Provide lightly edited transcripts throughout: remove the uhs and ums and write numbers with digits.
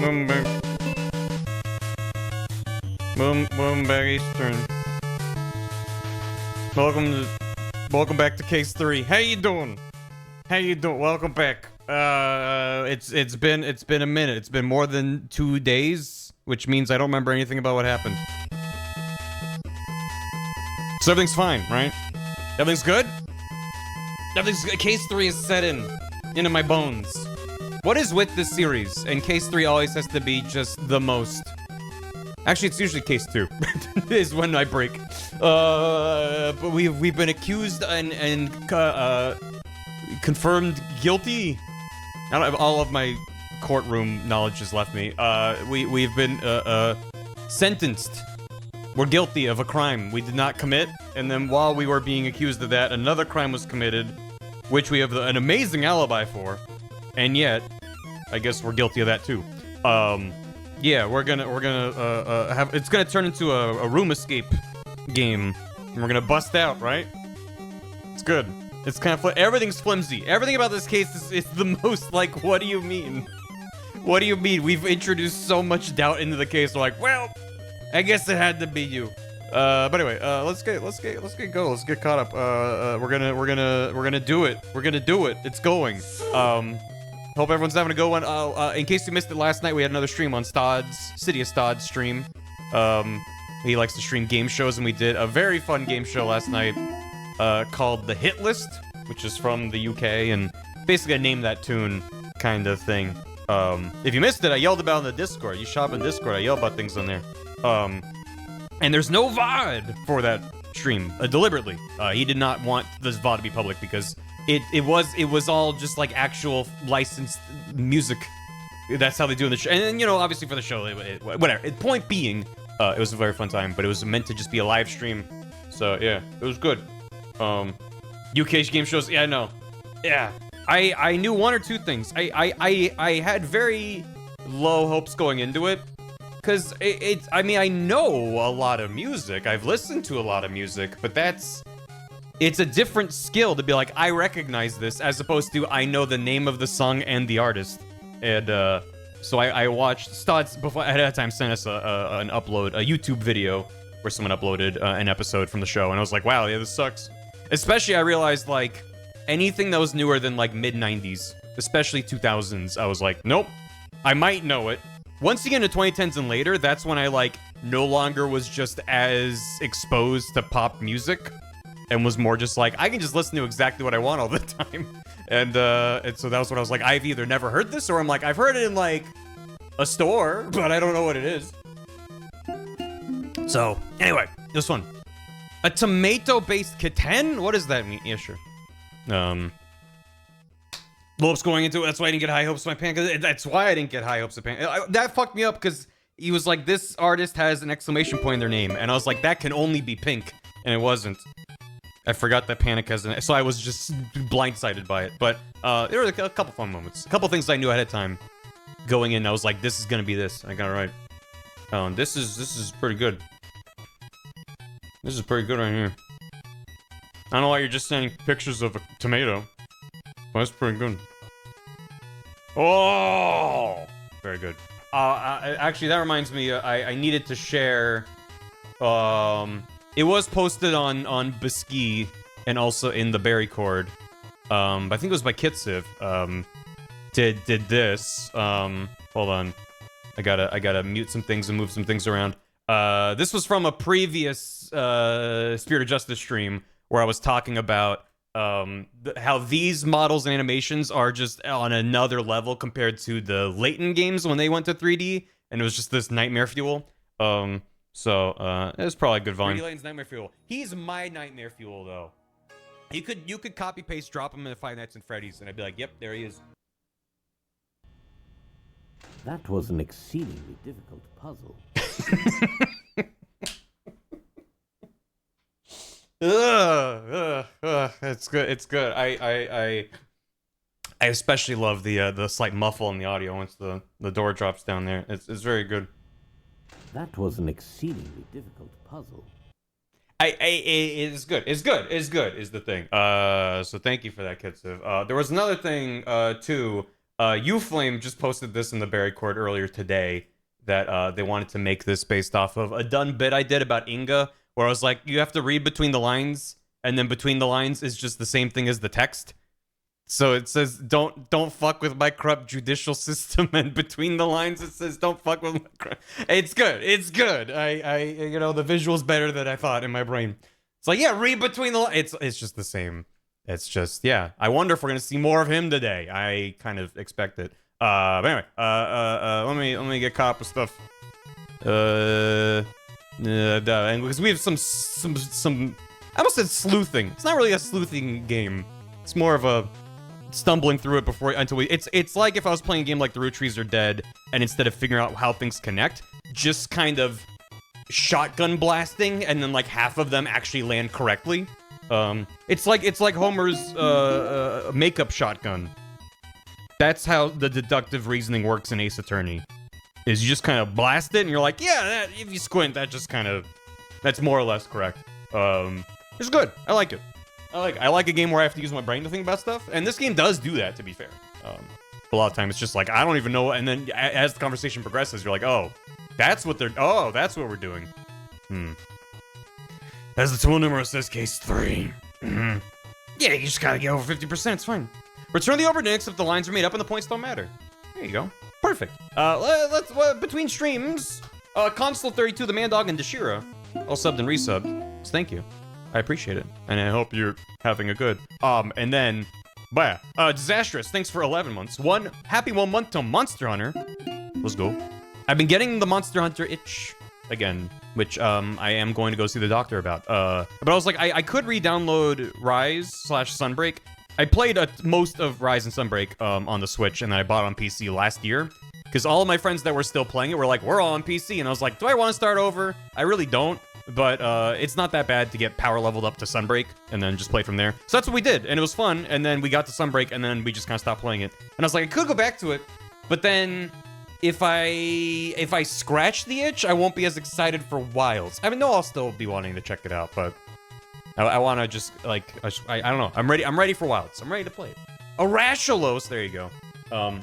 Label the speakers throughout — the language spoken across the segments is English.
Speaker 1: Welcome back. Barry's turn. Welcome back to case 3. How you doing? How you doing? Welcome back. It's been a minute. It's been more than 2 days, which means I don't remember anything about what happened. So everything's fine, right? Everything's good? Everything's good. Case 3 is set into my bones. What is with this series? And case 3 always has to be just the most. Actually, it's usually case 2 is when I break. But we've been accused and confirmed guilty. I don't have all of my courtroom knowledge has left me. We've been sentenced. We're guilty of a crime we did not commit, and then while we were being accused of that, another crime was committed, which we have an amazing alibi for, and yet, I guess we're guilty of that too. Yeah, we're gonna have, it's gonna turn into a room escape game, and we're gonna bust out, right? It's good. It's kind of, everything's flimsy. Everything about this case is the most like, what do you mean? What do you mean? We've introduced so much doubt into the case. We're like, well, I guess it had to be you. But anyway, let's get caught up. We're gonna do it. We're gonna do it. It's going. Hope everyone's having a good one. In case you missed it last night, we had another stream on Stod's City of Stod's stream. He likes to stream game shows, and we did a very fun game show last night, called The Hit List, which is from the UK, and basically a name that tune kind of thing. If you missed it, I yelled about it in the Discord. You shop in Discord, I yell about things on there. And there's no VOD for that stream, deliberately. He did not want this VOD to be public because it was all just like actual licensed music. That's how they do in the show. And you know, obviously for the show, whatever. Point being, it was a very fun time, but it was meant to just be a live stream. So yeah, it was good. UK game shows, yeah, I know. Yeah, I knew one or two things. I had very low hopes going into it. Because I mean, I know a lot of music. I've listened to a lot of music, but it's a different skill to be like, I recognize this, as opposed to I know the name of the song and the artist. And so I watched Stod's before ahead of time sent us a YouTube video where someone uploaded an episode from the show, and I was like, wow, yeah, this sucks. Especially I realized like anything that was newer than like mid 90s, especially 2000s, I was like, nope, I might know it. Once you get into 2010s and later, that's when I, like, no longer was just as exposed to pop music and was more just like, I can just listen to exactly what I want all the time. And so that was when I was like, I've either never heard this or I'm like, I've heard it in, like, a store, but I don't know what it is. So, anyway, this one. A tomato-based kitten? What does that mean? Yeah, sure. Hopes going into it. That's why I didn't get high hopes of my pan. That's why I didn't get high hopes of pan. That fucked me up because he was like, this artist has an exclamation point in their name. And I was like, that can only be Pink. And it wasn't. I forgot that Panic has an... So I was just blindsided by it. But there were a couple fun moments. A couple things I knew ahead of time. Going in, I was like, this is going to be this. I got it right. Oh, and this is pretty good. This is pretty good right here. I don't know why you're just sending pictures of a tomato. Well, that's pretty good. Oh, very good. Actually, that reminds me. I needed to share. It was posted on Bisky and also in the Berry Cord. I think it was by Kitsiv. Did this. Hold on. I gotta mute some things and move some things around. This was from a previous Spirit of Justice stream where I was talking about how these models and animations are just on another level compared to the Layton games when they went to 3D, and it was just this nightmare fuel. So it was probably a good volume. 3D Layton's nightmare fuel. He's my nightmare fuel, though. You could copy paste, drop him in the Five Nights at Freddy's, and I'd be like, yep, there he is.
Speaker 2: That was an exceedingly difficult puzzle.
Speaker 1: It's good. It's good. I especially love the slight muffle in the audio once the door drops down there. It's very good.
Speaker 2: That was an exceedingly difficult puzzle.
Speaker 1: It's good. It's good. It's good is the thing. So thank you for that, Kitsu. There was another thing too. Uflame just posted this in the Barry Court earlier today that they wanted to make this based off of a done bit I did about Inga, where I was like, you have to read between the lines, and then between the lines is just the same thing as the text. So it says, don't fuck with my corrupt judicial system, and between the lines it says, don't fuck with my corrupt... It's good. It's good. You know, the visual's better than I thought in my brain. It's like, yeah, read between the lines. It's just the same. It's just, yeah. I wonder if we're gonna see more of him today. I kind of expect it. But anyway, let me get caught up with stuff. And because we have some, I almost said sleuthing. It's not really a sleuthing game. It's more of a stumbling through it it's like if I was playing a game like The Root Trees Are Dead, and instead of figuring out how things connect, just kind of shotgun blasting, and then like half of them actually land correctly. It's like Homer's makeup shotgun. That's how the deductive reasoning works in Ace Attorney. Is you just kind of blast it, and you're like, yeah, if you squint, that's more or less correct. It's good. I like it. I like a game where I have to use my brain to think about stuff, and this game does do that, to be fair. A lot of times it's just like, I don't even know, and then as the conversation progresses, you're like, oh, that's what we're doing. As the tool numero says, case 3. Yeah, you just gotta get over 50%, it's fine. Return the overdue except the lines are made up and the points don't matter. There you go. Perfect. Let's between streams, Console 32, the Man Dog, and Dashira all subbed and resubbed. So thank you. I appreciate it. And I hope you're having a good. And then, Disastrous, thanks for 11 months. Happy 1 month to Monster Hunter. Let's go. I've been getting the Monster Hunter itch again, which I am going to go see the doctor about. But I was like, I could re-download Rise/Sunbreak. I played most of Rise and Sunbreak on the Switch, and then I bought it on PC last year. Because all of my friends that were still playing it were like, we're all on PC. And I was like, do I want to start over? I really don't. But it's not that bad to get power leveled up to Sunbreak and then just play from there. So that's what we did, and it was fun. And then we got to Sunbreak, and then we just kind of stopped playing it. And I was like, I could go back to it, but then if I scratch the itch, I won't be as excited for Wilds. I mean, no, I'll still be wanting to check it out, but I want to just like I don't know. I'm ready for Wilds. I'm ready to play it. Irashalos, there you go.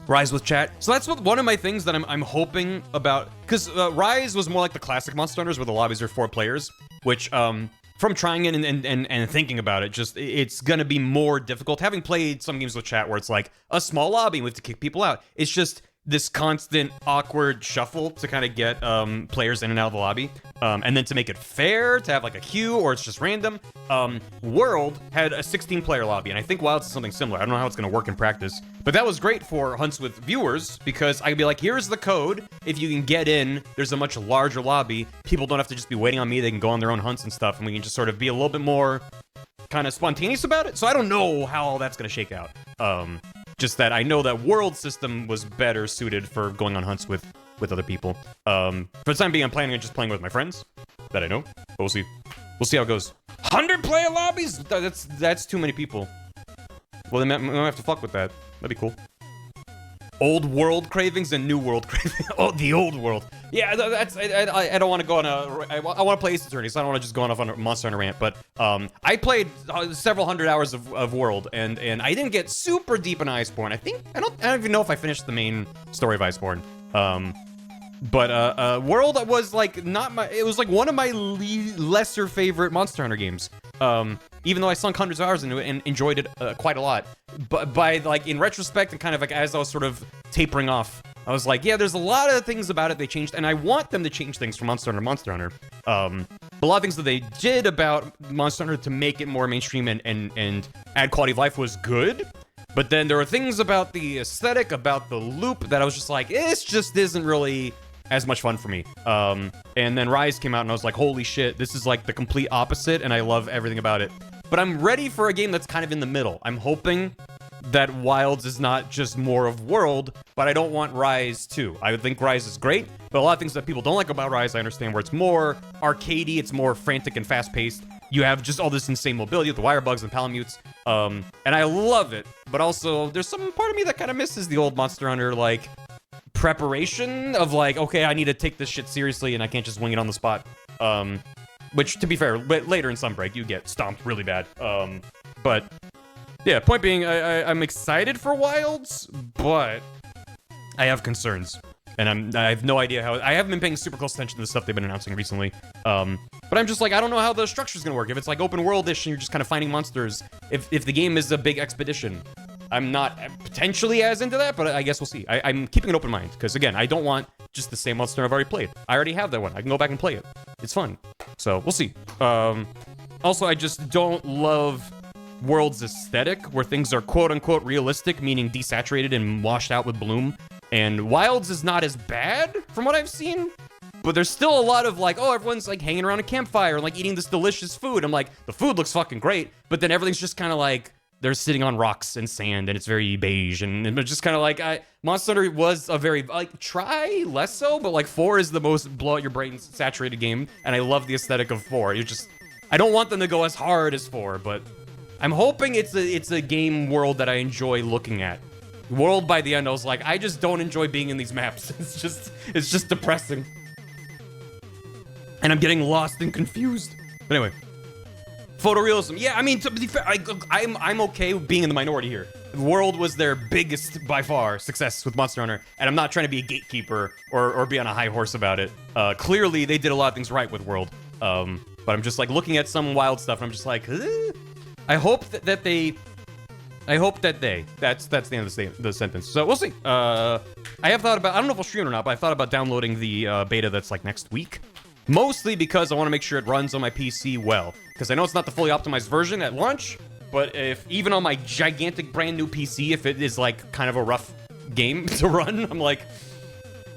Speaker 1: Rise with chat. So that's one of my things that I'm hoping about, because Rise was more like the classic Monster Hunters where the lobbies are 4 players, which from trying it and thinking about it, it's gonna be more difficult. Having played some games with chat where it's like a small lobby and we have to kick people out, it's just this constant awkward shuffle to kind of get players in and out of the lobby, and then to make it fair to have like a queue or it's just random. World had a 16-player lobby, and I think Wilds is something similar. I don't know how it's going to work in practice, but that was great for hunts with viewers because I could be like, here's the code. If you can get in, there's a much larger lobby. People don't have to just be waiting on me. They can go on their own hunts and stuff, and we can just sort of be a little bit more kind of spontaneous about it. So I don't know how all that's going to shake out. Just that I know that World system was better suited for going on hunts with other people. For the time being, I'm planning on just playing with my friends that I know. But we'll see. We'll see how it goes. 100-player lobbies? That's too many people. Well, then we might have to fuck with that. That'd be cool. Old world cravings and new world cravings. Oh, the old world. Yeah, that's. I don't want to go on a. I want to play Ace Attorney, so I don't want to just go on a Monster Hunter rant. But I played several hundred hours of World, and I didn't get super deep in Iceborne. I don't even know if I finished the main story of Iceborne. But World was like not my. It was like one of my lesser favorite Monster Hunter games. Even though I sunk hundreds of hours into it and enjoyed it quite a lot. But by like in retrospect and kind of like as I was sort of tapering off, I was like, yeah, there's a lot of things about it they changed, and I want them to change things from Monster Hunter to Monster Hunter. A lot of things that they did about Monster Hunter to make it more mainstream and add quality of life was good. But then there were things about the aesthetic, about the loop that I was just like, this just isn't really as much fun for me. And then Rise came out and I was like, holy shit, this is like the complete opposite and I love everything about it. But I'm ready for a game that's kind of in the middle. I'm hoping that Wilds is not just more of World, but I don't want Rise too. I would think Rise is great, but a lot of things that people don't like about Rise, I understand, where it's more arcadey, it's more frantic and fast-paced. You have just all this insane mobility with the wire bugs and palamutes, and I love it, but also there's some part of me that kind of misses the old Monster Hunter, like, preparation of like, okay, I need to take this shit seriously and I can't just wing it on the spot. Which, to be fair, later in Sunbreak, you get stomped really bad. But Yeah, point being, I'm excited for Wilds, but I have concerns. And I have no idea how... I haven't been paying super close attention to the stuff they've been announcing recently. But I'm just like, I don't know how the structure's gonna work. If it's like open world-ish and you're just kind of finding monsters. If the game is a big expedition. I'm not potentially as into that, but I guess we'll see. I'm keeping an open mind, because again, I don't want just the same monster I've already played. I already have that one. I can go back and play it. It's fun. So, we'll see. Also, I just don't love World's aesthetic, where things are quote-unquote realistic, meaning desaturated and washed out with bloom. And Wilds is not as bad, from what I've seen. But there's still a lot of like, oh, everyone's like hanging around a campfire and like eating this delicious food. I'm like, the food looks fucking great, but then everything's just kind of like, they're sitting on rocks and sand and it's very beige. And it's just kind of like, Monster Hunter was a very, like, try less so, but like 4 is the most blow out your brains saturated game. And I love the aesthetic of 4. You're just, I don't want them to go as hard as 4, but I'm hoping it's a game world that I enjoy looking at. World by the end, I was like, I just don't enjoy being in these maps. It's just depressing. And I'm getting lost and confused. But anyway, photorealism. Yeah, I mean, to be fair, I'm okay with being in the minority here. World was their biggest, by far, success with Monster Hunter, and I'm not trying to be a gatekeeper or be on a high horse about it. Clearly, they did a lot of things right with World. But I'm just like looking at some wild stuff, and I'm just like, I hope that they. That's the end of the sentence. So we'll see. I have thought about, I don't know if I'll stream it or not, but I thought about downloading the beta that's like next week. Mostly because I want to make sure it runs on my PC well. Because I know it's not the fully optimized version at launch, but if even on my gigantic brand new PC, if it is like kind of a rough game to run, I'm like,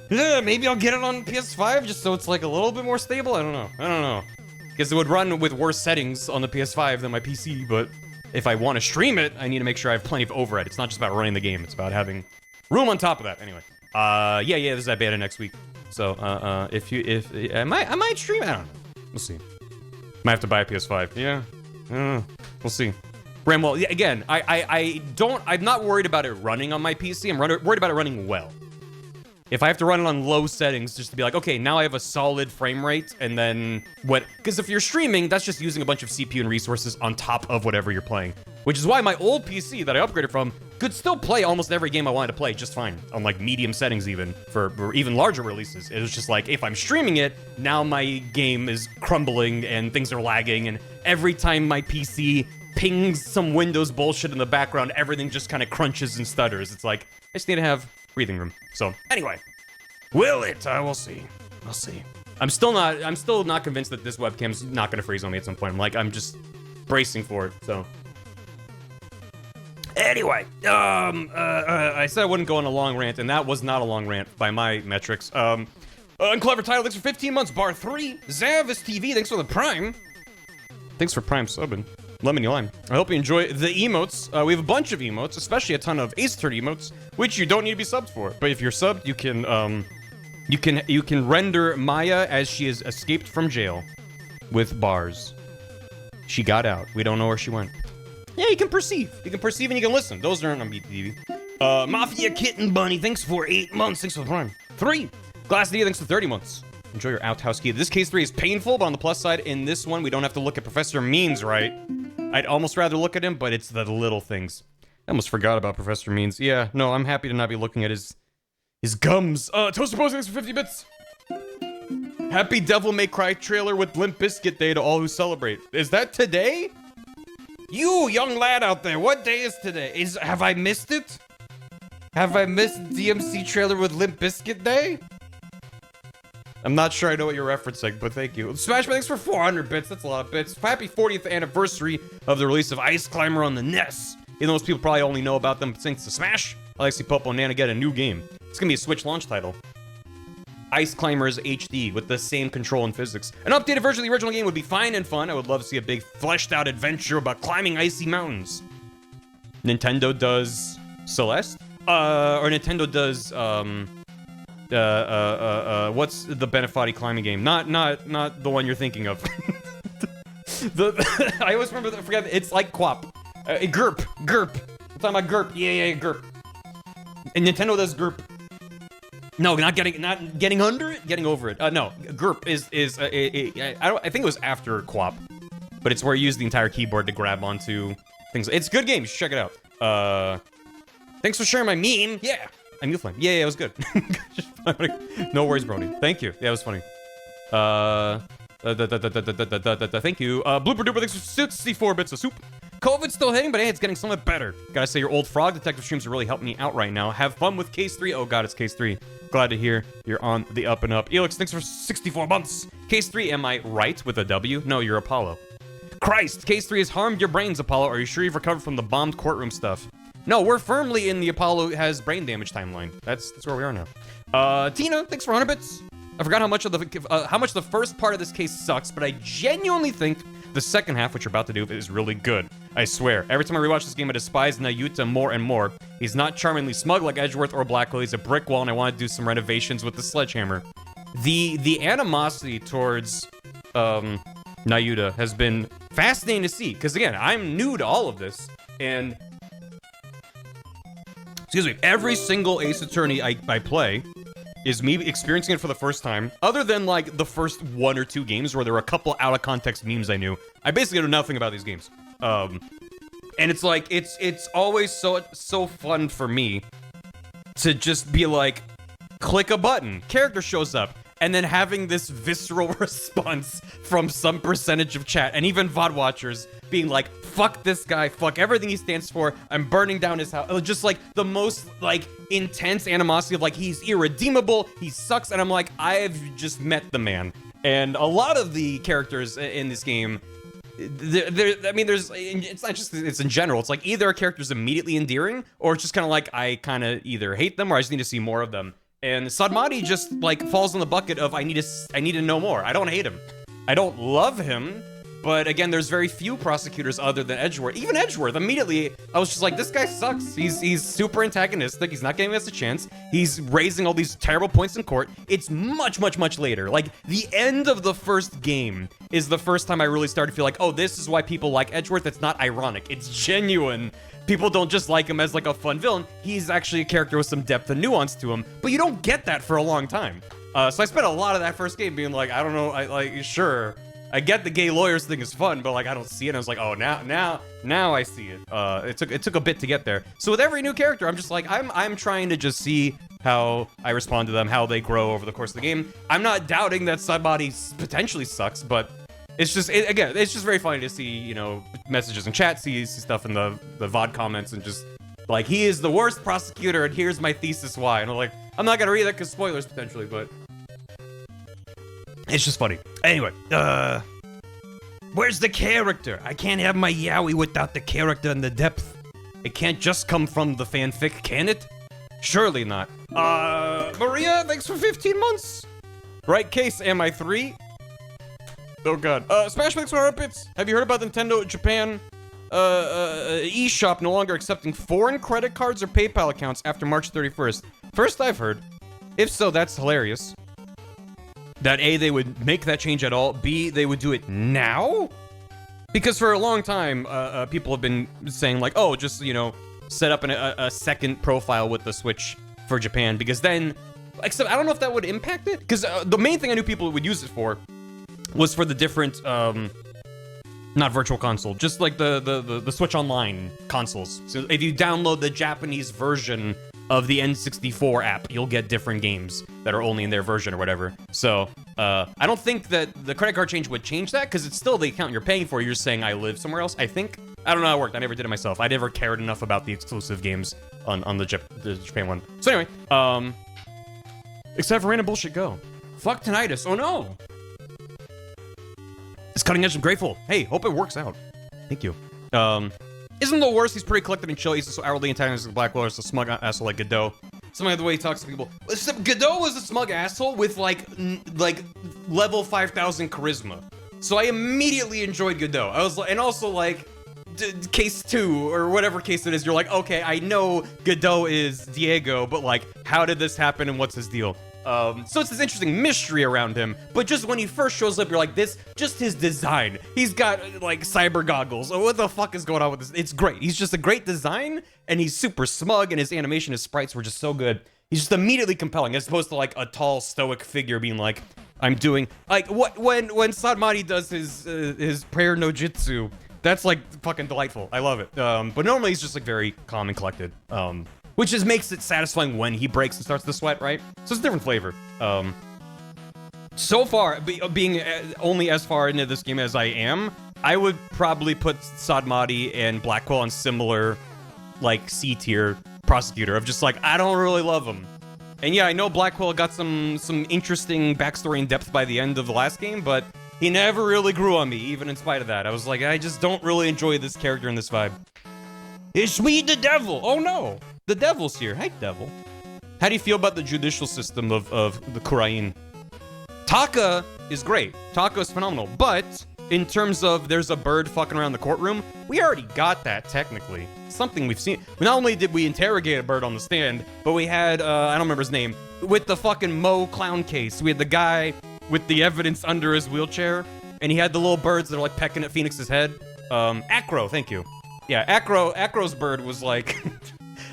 Speaker 1: maybe I'll get it on PS5 just so it's like a little bit more stable. I don't know. Because it would run with worse settings on the PS5 than my PC, but if I want to stream it, I need to make sure I have plenty of overhead. It's not just about running the game, it's about having room on top of that. Anyway, yeah, there's that beta next week. So, I might stream it. I don't know. We'll see. Might have to buy a PS5. Yeah, we'll see. Bramwell, yeah, again, I'm not worried about it running on my PC. I'm worried about it running well. If I have to run it on low settings just to be like, okay, now I have a solid frame rate, and then what? Because if you're streaming, that's just using a bunch of CPU and resources on top of whatever you're playing. Which is why my old PC that I upgraded from could still play almost every game I wanted to play just fine, on like medium settings even, for even larger releases. It was just like, if I'm streaming it, now my game is crumbling and things are lagging, and every time my PC pings some Windows bullshit in the background, everything just kind of crunches and stutters. It's like, I just need to have breathing room. So, anyway. Will it? We'll see. We'll see. I'm still not convinced that this webcam's not gonna freeze on me at some point. I'm just bracing for it, so. Anyway, I said I wouldn't go on a long rant, and that was not a long rant by my metrics. Unclever Title, thanks for 15 months. Bar 3. Zavis TV, thanks for the Prime. Thanks for Prime subbing. Lemony Lime. I hope you enjoy the emotes. We have a bunch of emotes, especially a ton of Ace Attorney emotes, which you don't need to be subbed for. But if you're subbed, you can render Maya as she has escaped from jail with bars. She got out. We don't know where she went. Yeah, you can perceive. You can perceive and you can listen. Those aren't on BTV. Mafia Kitten Bunny, thanks for 8 months. Thanks for the Prime. 3. Glass D, thanks for 30 months. Enjoy your outhouse key. This case 3 is painful, but on the plus side, in this one, we don't have to look at Professor Means, right? I'd almost rather look at him, but it's the little things. I almost forgot about Professor Means. Yeah, no, I'm happy to not be looking at his gums. Toaster Posing, thanks for 50 bits. Happy Devil May Cry trailer with Limp Bizkit Day to all who celebrate. Is that today? You, young lad out there, what day is today? Have I missed it? Have I missed DMC trailer with Limp Bizkit Day? I'm not sure I know what you're referencing, but thank you. Smash, thanks for 400 bits. That's a lot of bits. Happy 40th anniversary of the release of Ice Climber on the NES. Even though most people probably only know about them thanks to Smash, I like to see Popo and Nana get a new game. It's gonna be a Switch launch title. Ice Climbers HD with the same control and physics. An updated version of the original game would be fine and fun. I would love to see a big fleshed out adventure about climbing icy mountains. Nintendo does Celeste? Or Nintendo does, what's the Benefati climbing game? Not the one you're thinking of. I always forget, it's like QWOP. GURP. I'm talking about GURP. Yeah, GURP. And Nintendo does GURP. No, not getting under it, getting over it. No, GURP is I think it was after QWOP, but it's where you use the entire keyboard to grab onto things. It's a good game. You should check it out. Thanks for sharing my meme. Yeah. I'm Flame. Yeah, it was good. No worries, Brody. Thank you. Yeah, it was funny. Thank you. Blooper Duper, thanks for 64 bits of soup. COVID's still hitting, but hey, it's getting somewhat better. Gotta say, your old Frog Detective streams are really helping me out right now. Have fun with Case 3. Oh god, it's Case 3. Glad to hear you're on the up and up. Elix, thanks for 64 months. Case 3, am I right with a W? No, you're Apollo. Christ, Case 3 has harmed your brains, Apollo. Are you sure you've recovered from the bombed courtroom stuff? No, we're firmly in the Apollo has brain damage timeline. That's where we are now. Tina, thanks for 100 bits. I forgot how much the first part of this case sucks, but I genuinely think the second half, which you're about to do, is really good. I swear. Every time I rewatch this game, I despise Nayuta more and more. He's not charmingly smug like Edgeworth or Blackwell. He's a brick wall, and I want to do some renovations with the sledgehammer. The animosity towards Nayuta has been fascinating to see, because again, I'm new to all of this, and excuse me, every single Ace Attorney I play is me experiencing it for the first time, other than like the first 1 or 2 games where there were a couple out of context memes I knew. I basically know nothing about these games. And it's like, it's always so fun for me to just be like, click a button, character shows up, and then having this visceral response from some percentage of chat, and even VOD watchers being like, fuck this guy, fuck everything he stands for, I'm burning down his house. Just like the most like intense animosity of like, he's irredeemable, he sucks, and I'm like, I've just met the man. And a lot of the characters in this game, I mean, it's not just, it's in general, it's like either a character's immediately endearing, or it's just kind of like, I kind of either hate them or I just need to see more of them. And Sadmati just like falls in the bucket of I need to know more. I don't hate him. I don't love him. But again, there's very few prosecutors other than Edgeworth. Even Edgeworth, immediately, I was just like, this guy sucks. He's super antagonistic. He's not giving us a chance. He's raising all these terrible points in court. It's much, much, much later. Like, the end of the first game is the first time I really started to feel like, oh, this is why people like Edgeworth. It's not ironic. It's genuine. People don't just like him as like a fun villain. He's actually a character with some depth and nuance to him. But you don't get that for a long time. So I spent a lot of that first game being like, I don't know, sure. I get the gay lawyers thing is fun, but like I don't see it. And I was like, oh, now I see it. It took a bit to get there. So with every new character, I'm just like, I'm trying to just see how I respond to them, how they grow over the course of the game. I'm not doubting that somebody potentially sucks, but it's just again, it's just very funny to see, you know, messages in chat, see stuff in the VOD comments, and just like, he is the worst prosecutor, and here's my thesis why. And I'm like, I'm not gonna read that because spoilers potentially, but it's just funny. Anyway, where's the character? I can't have my yaoi without the character and the depth. It can't just come from the fanfic, can it? Surely not. Maria, thanks for 15 months. Right case, am I 3? Oh god. Smash thanks for 100 bits. Have you heard about Nintendo Japan eShop no longer accepting foreign credit cards or PayPal accounts after March 31st? First I've heard. If so, that's hilarious. That A, they would make that change at all. B, they would do it now? Because for a long time, people have been saying like, oh, just, you know, set up a second profile with the Switch for Japan. Because then, except I don't know if that would impact it. Because the main thing I knew people would use it for was for the different, not virtual console, just like the Switch Online consoles. So if you download the Japanese version of the N64 app, you'll get different games that are only in their version or whatever. So, I don't think that the credit card change would change that, because it's still the account you're paying for. You're just saying I live somewhere else, I think. I don't know how it worked. I never did it myself. I never cared enough about the exclusive games on the Japan one. So anyway, except for random bullshit, go. Fuck tinnitus. Oh no! It's cutting edge and grateful. Hey, hope it works out. Thank you. Isn't the worst? He's pretty collected and chill. He's so outwardly antagonistic to Blackwell, so smug asshole like Godot. Something like the way he talks to people. Godot was a smug asshole with like level 5,000 charisma. So I immediately enjoyed Godot. I was like, and also like case 2 or whatever case it is. You're like, okay, I know Godot is Diego, but like, how did this happen and what's his deal? So it's this interesting mystery around him, but just when he first shows up, you're like, just his design. He's got, like, cyber goggles. Oh, what the fuck is going on with this? It's great. He's just a great design, and he's super smug, and his animation, his sprites were just so good. He's just immediately compelling, as opposed to, like, a tall, stoic figure being like, I'm doing, like, when Sadmati does his prayer no jutsu, That's like fucking delightful. I love it. But normally he's just like very calm and collected. Which just makes it satisfying when he breaks and starts to sweat, right? So it's a different flavor. So far, being only as far into this game as I am, I would probably put Sadmati and Blackwell on similar, like, C-tier prosecutor of just like, I don't really love him. And yeah, I know Blackwell got some interesting backstory and depth by the end of the last game, but he never really grew on me, even in spite of that. I was like, I just don't really enjoy this character and this vibe. It's me, the devil! Oh no! The devil's here. Hey, devil. How do you feel about the judicial system of the Kurain? Taka is great. Taka is phenomenal. But in terms of there's a bird fucking around the courtroom, we already got that technically. Something we've seen. Not only did we interrogate a bird on the stand, but we had, I don't remember his name, with the fucking Mo clown case. We had the guy with the evidence under his wheelchair, and he had the little birds that are like pecking at Phoenix's head. Acro, thank you. Yeah, Acro's bird was like...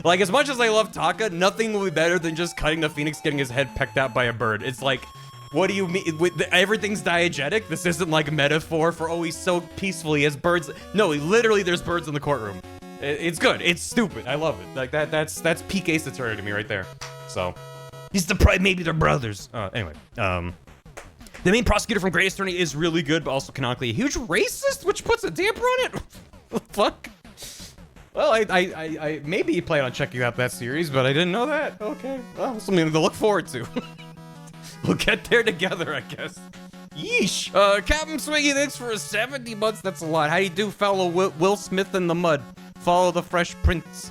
Speaker 1: Like, as much as I love Taka, nothing will be better than just cutting the Phoenix getting his head pecked out by a bird. It's like, what do you mean? Everything's diegetic? This isn't like a metaphor for, oh, he's so peaceful, he has birds. No, literally, there's birds in the courtroom. It's good. It's stupid. I love it. Like, that's peak Ace Attorney to me right there. So, he's the pride. Maybe they're brothers. Anyway, the main prosecutor from Great Attorney is really good, but also canonically a huge racist, which puts a damper on it. What the fuck? Well, I maybe plan on checking out that series, but I didn't know that. Okay, well, something to look forward to. We'll get there together, I guess. Yeesh. Captain Swiggy, thanks for 70 months. That's a lot. How you do, fellow Will Smith in the mud? Follow the Fresh Prince.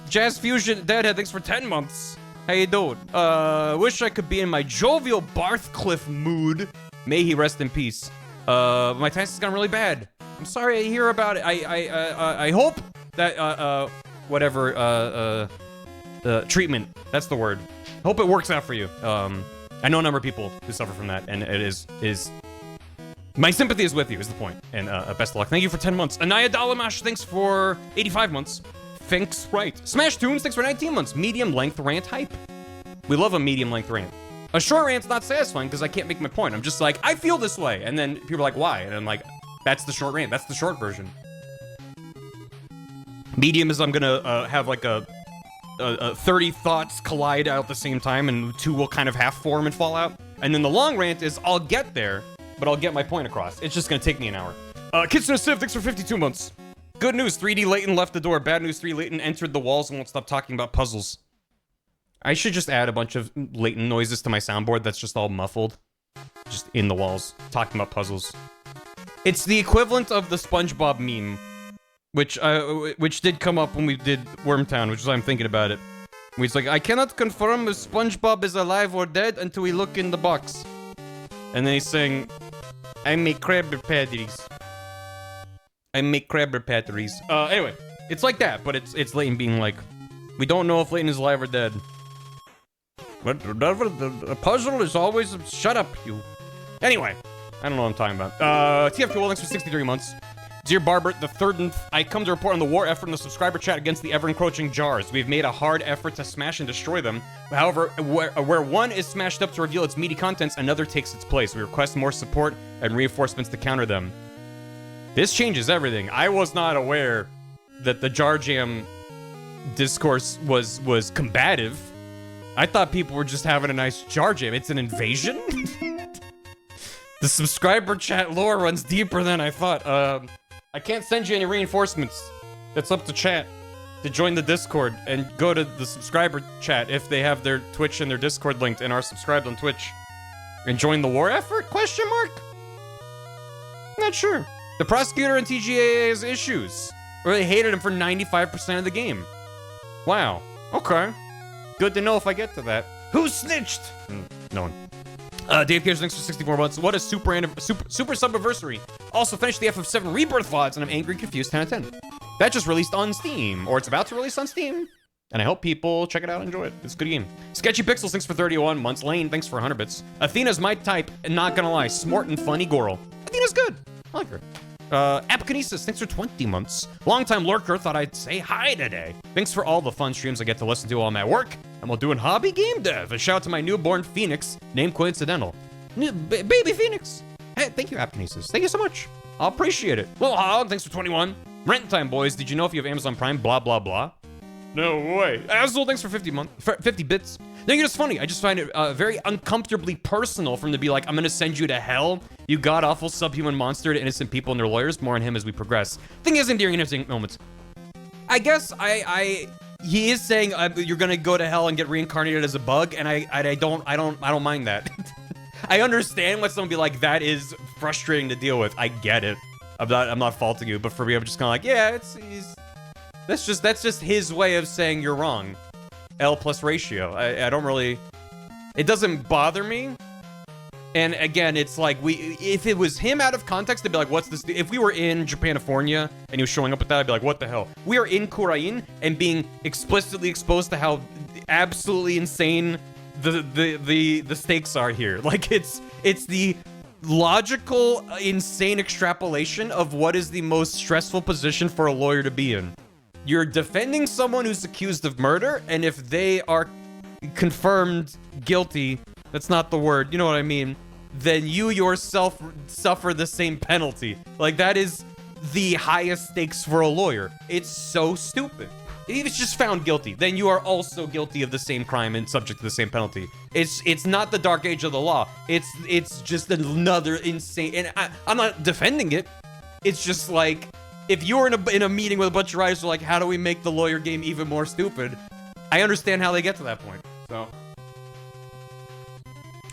Speaker 1: Jazz Fusion Deadhead, thanks for 10 months. How you doing? Wish I could be in my jovial Barthcliff mood. May he rest in peace. My test has gone really bad. I'm sorry to hear about it. I hope that, treatment, that's the word. Hope it works out for you. I know a number of people who suffer from that, and it is my sympathy is with you, is the point. And best of luck. Thank you for 10 months. Anaya Dalamash, thanks for 85 months. Thanks, right. Smash Tunes, thanks for 19 months. Medium length rant hype. We love a medium length rant. A short rant's not satisfying because I can't make my point. I'm just like, I feel this way. And then people are like, why? And I'm like, that's the short rant. That's the short version. Medium is I'm gonna have like a 30 thoughts collide out at the same time, and 2 will kind of half form and fall out. And then the long rant is I'll get there, but I'll get my point across. It's just gonna take me an hour. Kitsune Civ, thanks for 52 months. Good news, 3D Layton left the door. Bad news, 3D Layton entered the walls and won't stop talking about puzzles. I should just add a bunch of Layton noises to my soundboard that's just all muffled. Just in the walls, talking about puzzles. It's the equivalent of the SpongeBob meme, which did come up when we did Wormtown, which is why I'm thinking about it. Where he's like, I cannot confirm if SpongeBob is alive or dead until we look in the box. And then he's saying, I make crabber patties. I make crabber patties. Anyway, it's like that, but it's Layton being like, we don't know if Layton is alive or dead. But the puzzle is always, shut up, you. Anyway, I don't know what I'm talking about. TF2 thanks for 63 months. Dear Barbert, the third, I come to report on the war effort in the subscriber chat against the ever-encroaching jars. We've made a hard effort to smash and destroy them. However, where one is smashed up to reveal its meaty contents, another takes its place. We request more support and reinforcements to counter them. This changes everything. I was not aware that the Jar Jam discourse was combative. I thought people were just having a nice Jar Jam. It's an invasion? The subscriber chat lore runs deeper than I thought. I can't send you any reinforcements. It's up to chat to join the Discord and go to the subscriber chat if they have their Twitch and their Discord linked and are subscribed on Twitch. And join the war effort? Question mark? Not sure. The prosecutor in TGAA has issues. Or they hated him for 95% of the game. Wow. Okay. Good to know if I get to that. Who snitched? No one. Dave Pierce, thanks for 64 months. What a super sub-anniversary. Also finished the FF7 Rebirth VODs, and I'm angry, confused, 10 out of 10. That just released on Steam, or it's about to release on Steam. And I hope people check it out and enjoy it. It's a good game. Sketchy Pixels, thanks for 31 months. Lane, thanks for 100 bits. Athena's my type, and not gonna lie, smart and funny girl. Athena's good. I like her. Apokinesis, thanks for 20 months. Longtime lurker, thought I'd say hi today. Thanks for all the fun streams I get to listen to while I'm at work. And while doing hobby game dev. A shout out to my newborn Phoenix, named coincidental. Baby Phoenix. Hey, thank you, Apokinesis. Thank you so much. I'll appreciate it. Well, Hog, thanks for 21. Rent time, boys. Did you know if you have Amazon Prime, blah, blah, blah? No way. Azul, thanks for 50 bits. No, you're just funny. I just find it very uncomfortably personal for him to be like, I'm gonna send you to hell, you god-awful subhuman monster, to innocent people and their lawyers. More on him as we progress. Thing is, endearing and interesting moments. I guess he is saying you're gonna go to hell and get reincarnated as a bug, and I don't mind that. I understand what someone be like, that is frustrating to deal with. I get it. I'm not faulting you, but for me, I'm just kind of like, yeah, that's just his way of saying you're wrong. L plus ratio. I don't really, it doesn't bother me. And again, it's like, if it was him out of context, they'd be like, what's this? If we were in Japanifornia and he was showing up with that, I'd be like, what the hell? We are in Kurain and being explicitly exposed to how absolutely insane the stakes are here. Like, it's the logical, insane extrapolation of what is the most stressful position for a lawyer to be in. You're defending someone who's accused of murder, and if they are confirmed guilty, that's not the word, you know what I mean, then you yourself suffer the same penalty. Like, that is the highest stakes for a lawyer. It's so stupid. If it's just found guilty, then you are also guilty of the same crime and subject to the same penalty. It's not the dark age of the law. It's just another insane, and I'm not defending it. It's just like, if you're in a meeting with a bunch of writers who are like, how do we make the lawyer game even more stupid? I understand how they get to that point, so.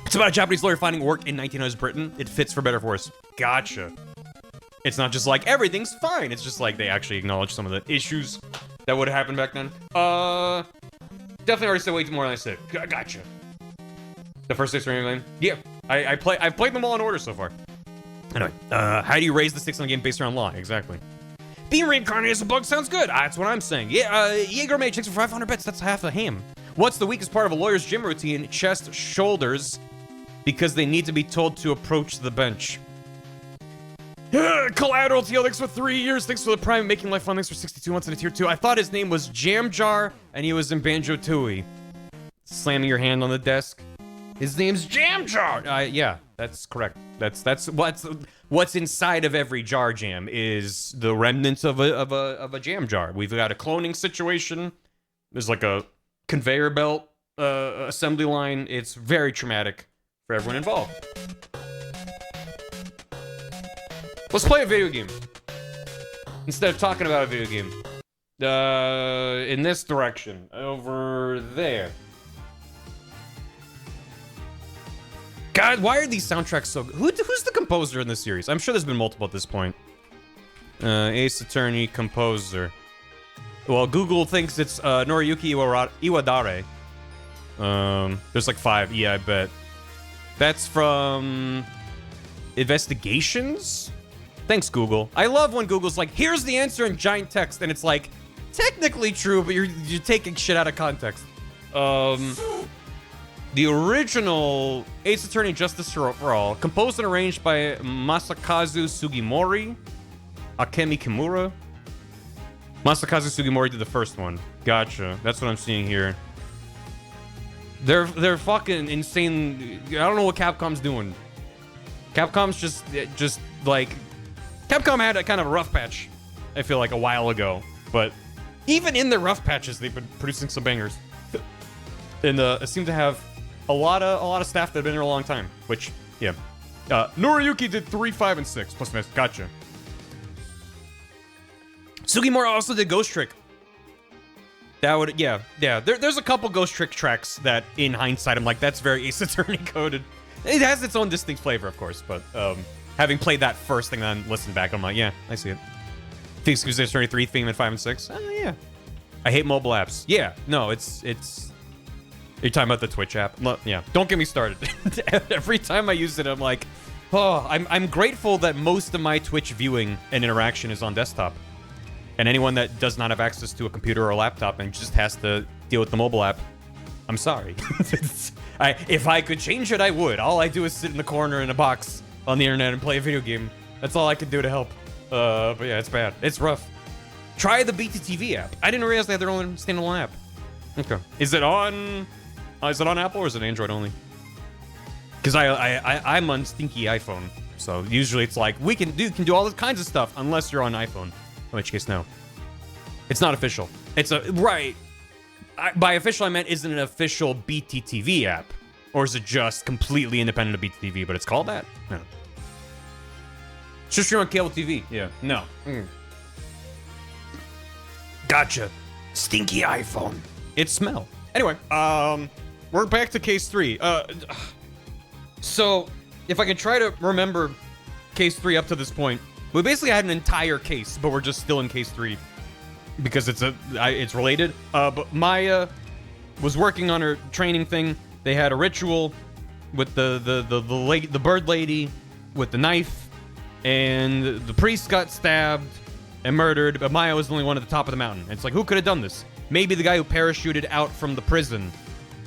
Speaker 1: It's about a Japanese lawyer finding work in 1900s Britain. It fits for better or for worse. Gotcha. It's not just like, everything's fine. It's just like, they actually acknowledge some of the issues that would have happened back then. Definitely already said way more than I said. Gotcha. The first 6 or anything? Yeah, I've played them all in order so far. Anyway, how do you raise the stakes on a game based around law? Exactly. Being reincarnated as a bug sounds good. That's what I'm saying. Yeah, Jaeger Mage, thanks for 500 bits. That's half a ham. What's the weakest part of a lawyer's gym routine? Chest, shoulders, because they need to be told to approach the bench. Collateral TL, thanks for 3 years. Thanks for the prime, making life fun. Thanks for 62 months in a tier 2. I thought his name was Jam Jar, and he was in Banjo-Tooie. Slamming your hand on the desk. His name's Jam Jar. Yeah, that's correct. That's what's inside of every jar jam is the remnants of a jam jar. We've got a cloning situation. There's like a conveyor belt assembly line. It's very traumatic for everyone involved. Let's play a video game instead of talking about a video game. In this direction, over there. God, why are these soundtracks so good? Who's the composer in this series? I'm sure there's been multiple at this point. Ace Attorney composer. Well, Google thinks it's Noriyuki Iwadare. There's like 5. Yeah, I bet. That's from Investigations? Thanks, Google. I love when Google's like, here's the answer in giant text, and it's like, technically true, but you're taking shit out of context. The original Ace Attorney Justice for All, composed and arranged by Masakazu Sugimori, Akemi Kimura. Masakazu Sugimori did the first one. Gotcha. That's what I'm seeing here. They're fucking insane. I don't know what Capcom's doing. Capcom's just like, Capcom had a kind of a rough patch, I feel like, a while ago. But even in their rough patches, they've been producing some bangers. And seem to have a lot of staff that have been here a long time, which, yeah. Noriyuki did 3, 5, and 6, plus miss. Gotcha. Sugimura also did Ghost Trick. That would, yeah. There's a couple Ghost Trick tracks that, in hindsight, I'm like, that's very Ace Attorney coded. It has its own distinct flavor, of course, but having played that first thing and then listened back, I'm like, yeah, I see it. Thieves Ace Attorney 3 theme and 5 and 6. Yeah. I hate mobile apps. Yeah, no, it's. You're talking about the Twitch app? Yeah, don't get me started. Every time I use it, I'm like, oh, I'm grateful that most of my Twitch viewing and interaction is on desktop. And anyone that does not have access to a computer or a laptop and just has to deal with the mobile app, I'm sorry. If I could change it, I would. All I do is sit in the corner in a box on the internet and play a video game. That's all I could do to help. But yeah, it's bad. It's rough. Try the BTTV app. I didn't realize they had their own standalone app. Okay. Is it on Apple or is it Android only? Because I'm on stinky iPhone. So usually it's like, you can do all kinds of stuff unless you're on iPhone. In which case, no. It's not official. It's right. By official, I meant, is it an official BTTV app? Or is it just completely independent of BTTV, but it's called that? No. It's just stream on cable TV. Yeah. No. Gotcha. Stinky iPhone. It smell. Anyway, we're back to case 3. So, if I can try to remember case 3 up to this point, we basically had an entire case, but we're just still in case 3 because it's related. But Maya was working on her training thing. They had a ritual with the bird lady with the knife, and the priest got stabbed and murdered, but Maya was the only one at the top of the mountain. It's like, who could have done this? Maybe the guy who parachuted out from the prison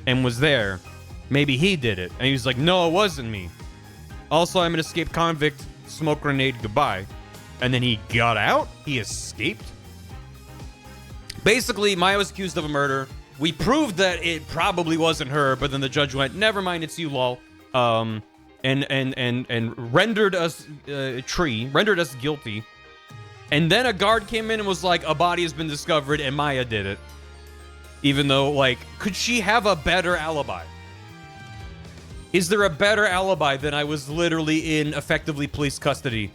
Speaker 1: and was there. Maybe he did it. And he was like, no, it wasn't me. Also, I'm an escaped convict. Smoke grenade, goodbye. And then he got out? He escaped? Basically, Maya was accused of a murder. We proved that it probably wasn't her, but then the judge went, never mind, it's you, lol. And rendered us guilty. And then a guard came in and was like, a body has been discovered and Maya did it. Even though, like, could she have a better alibi? Is there a better alibi than I was literally in effectively police custody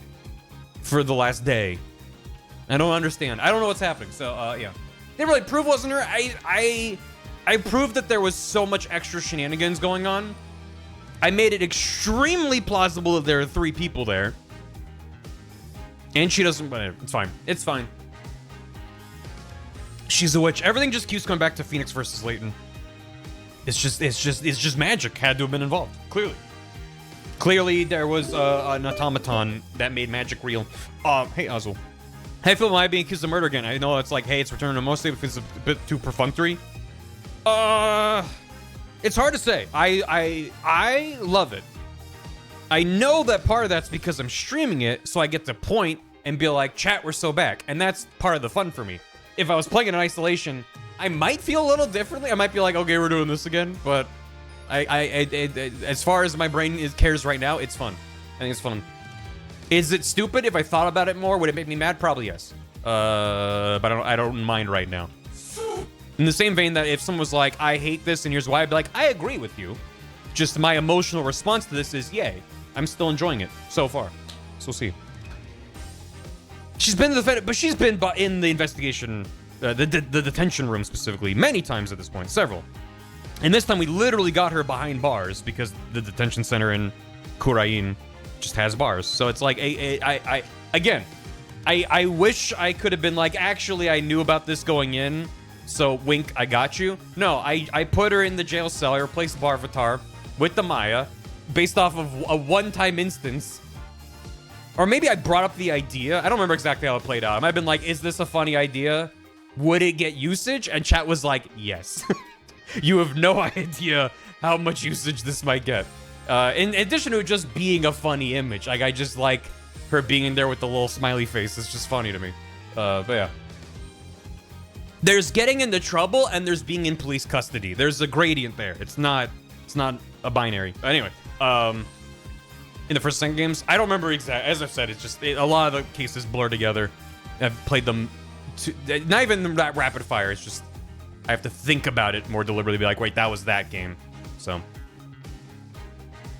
Speaker 1: for the last day? I don't understand. I don't know what's happening. So, yeah. Didn't really prove it wasn't her. I proved that there was so much extra shenanigans going on. I made it extremely plausible that there are 3 people there. And she doesn't, whatever. It's fine. It's fine. She's a witch. Everything just keeps coming back to Phoenix versus Layton. It's just magic had to have been involved. Clearly there was an automaton that made magic real. Hey, Ozzel. How you feel about being accused of murder again? I know it's like, hey, it's returned to mostly because it's a bit too perfunctory. It's hard to say. I love it. I know that part of that's because I'm streaming it, so I get to point and be like, chat, we're so back. And that's part of the fun for me. If I was playing in isolation, I might feel a little differently. I might be like, okay, we're doing this again. But as far as my brain cares right now, it's fun. I think it's fun. Is it stupid? If I thought about it more, would it make me mad? Probably yes. But I don't mind right now. In the same vein that if someone was like, I hate this and here's why, I'd be like, I agree with you. Just my emotional response to this is, yay. I'm still enjoying it so far. So we'll see. She's been in the investigation, the detention room specifically, many times at this point, several. And this time we literally got her behind bars because the detention center in Kurain just has bars. So it's like, I wish I could have been like, actually, I knew about this going in, so wink, I got you. No, I put her in the jail cell. I replaced Barvatar with the Maya based off of a one-time instance. Or maybe I brought up the idea. I don't remember exactly how it played out. I might have been like, is this a funny idea? Would it get usage? And chat was like, yes. You have no idea how much usage this might get. In addition to it just being a funny image. Like, I just like her being in there with the little smiley face. It's just funny to me. But yeah. There's getting into trouble and there's being in police custody. There's a gradient there. It's not a binary. But anyway, in the first 2 games, I don't remember exactly. As I've said, it's just a lot of the cases blur together. I've played them not even that rapid fire. It's just I have to think about it more deliberately. Be like, wait, that was that game. So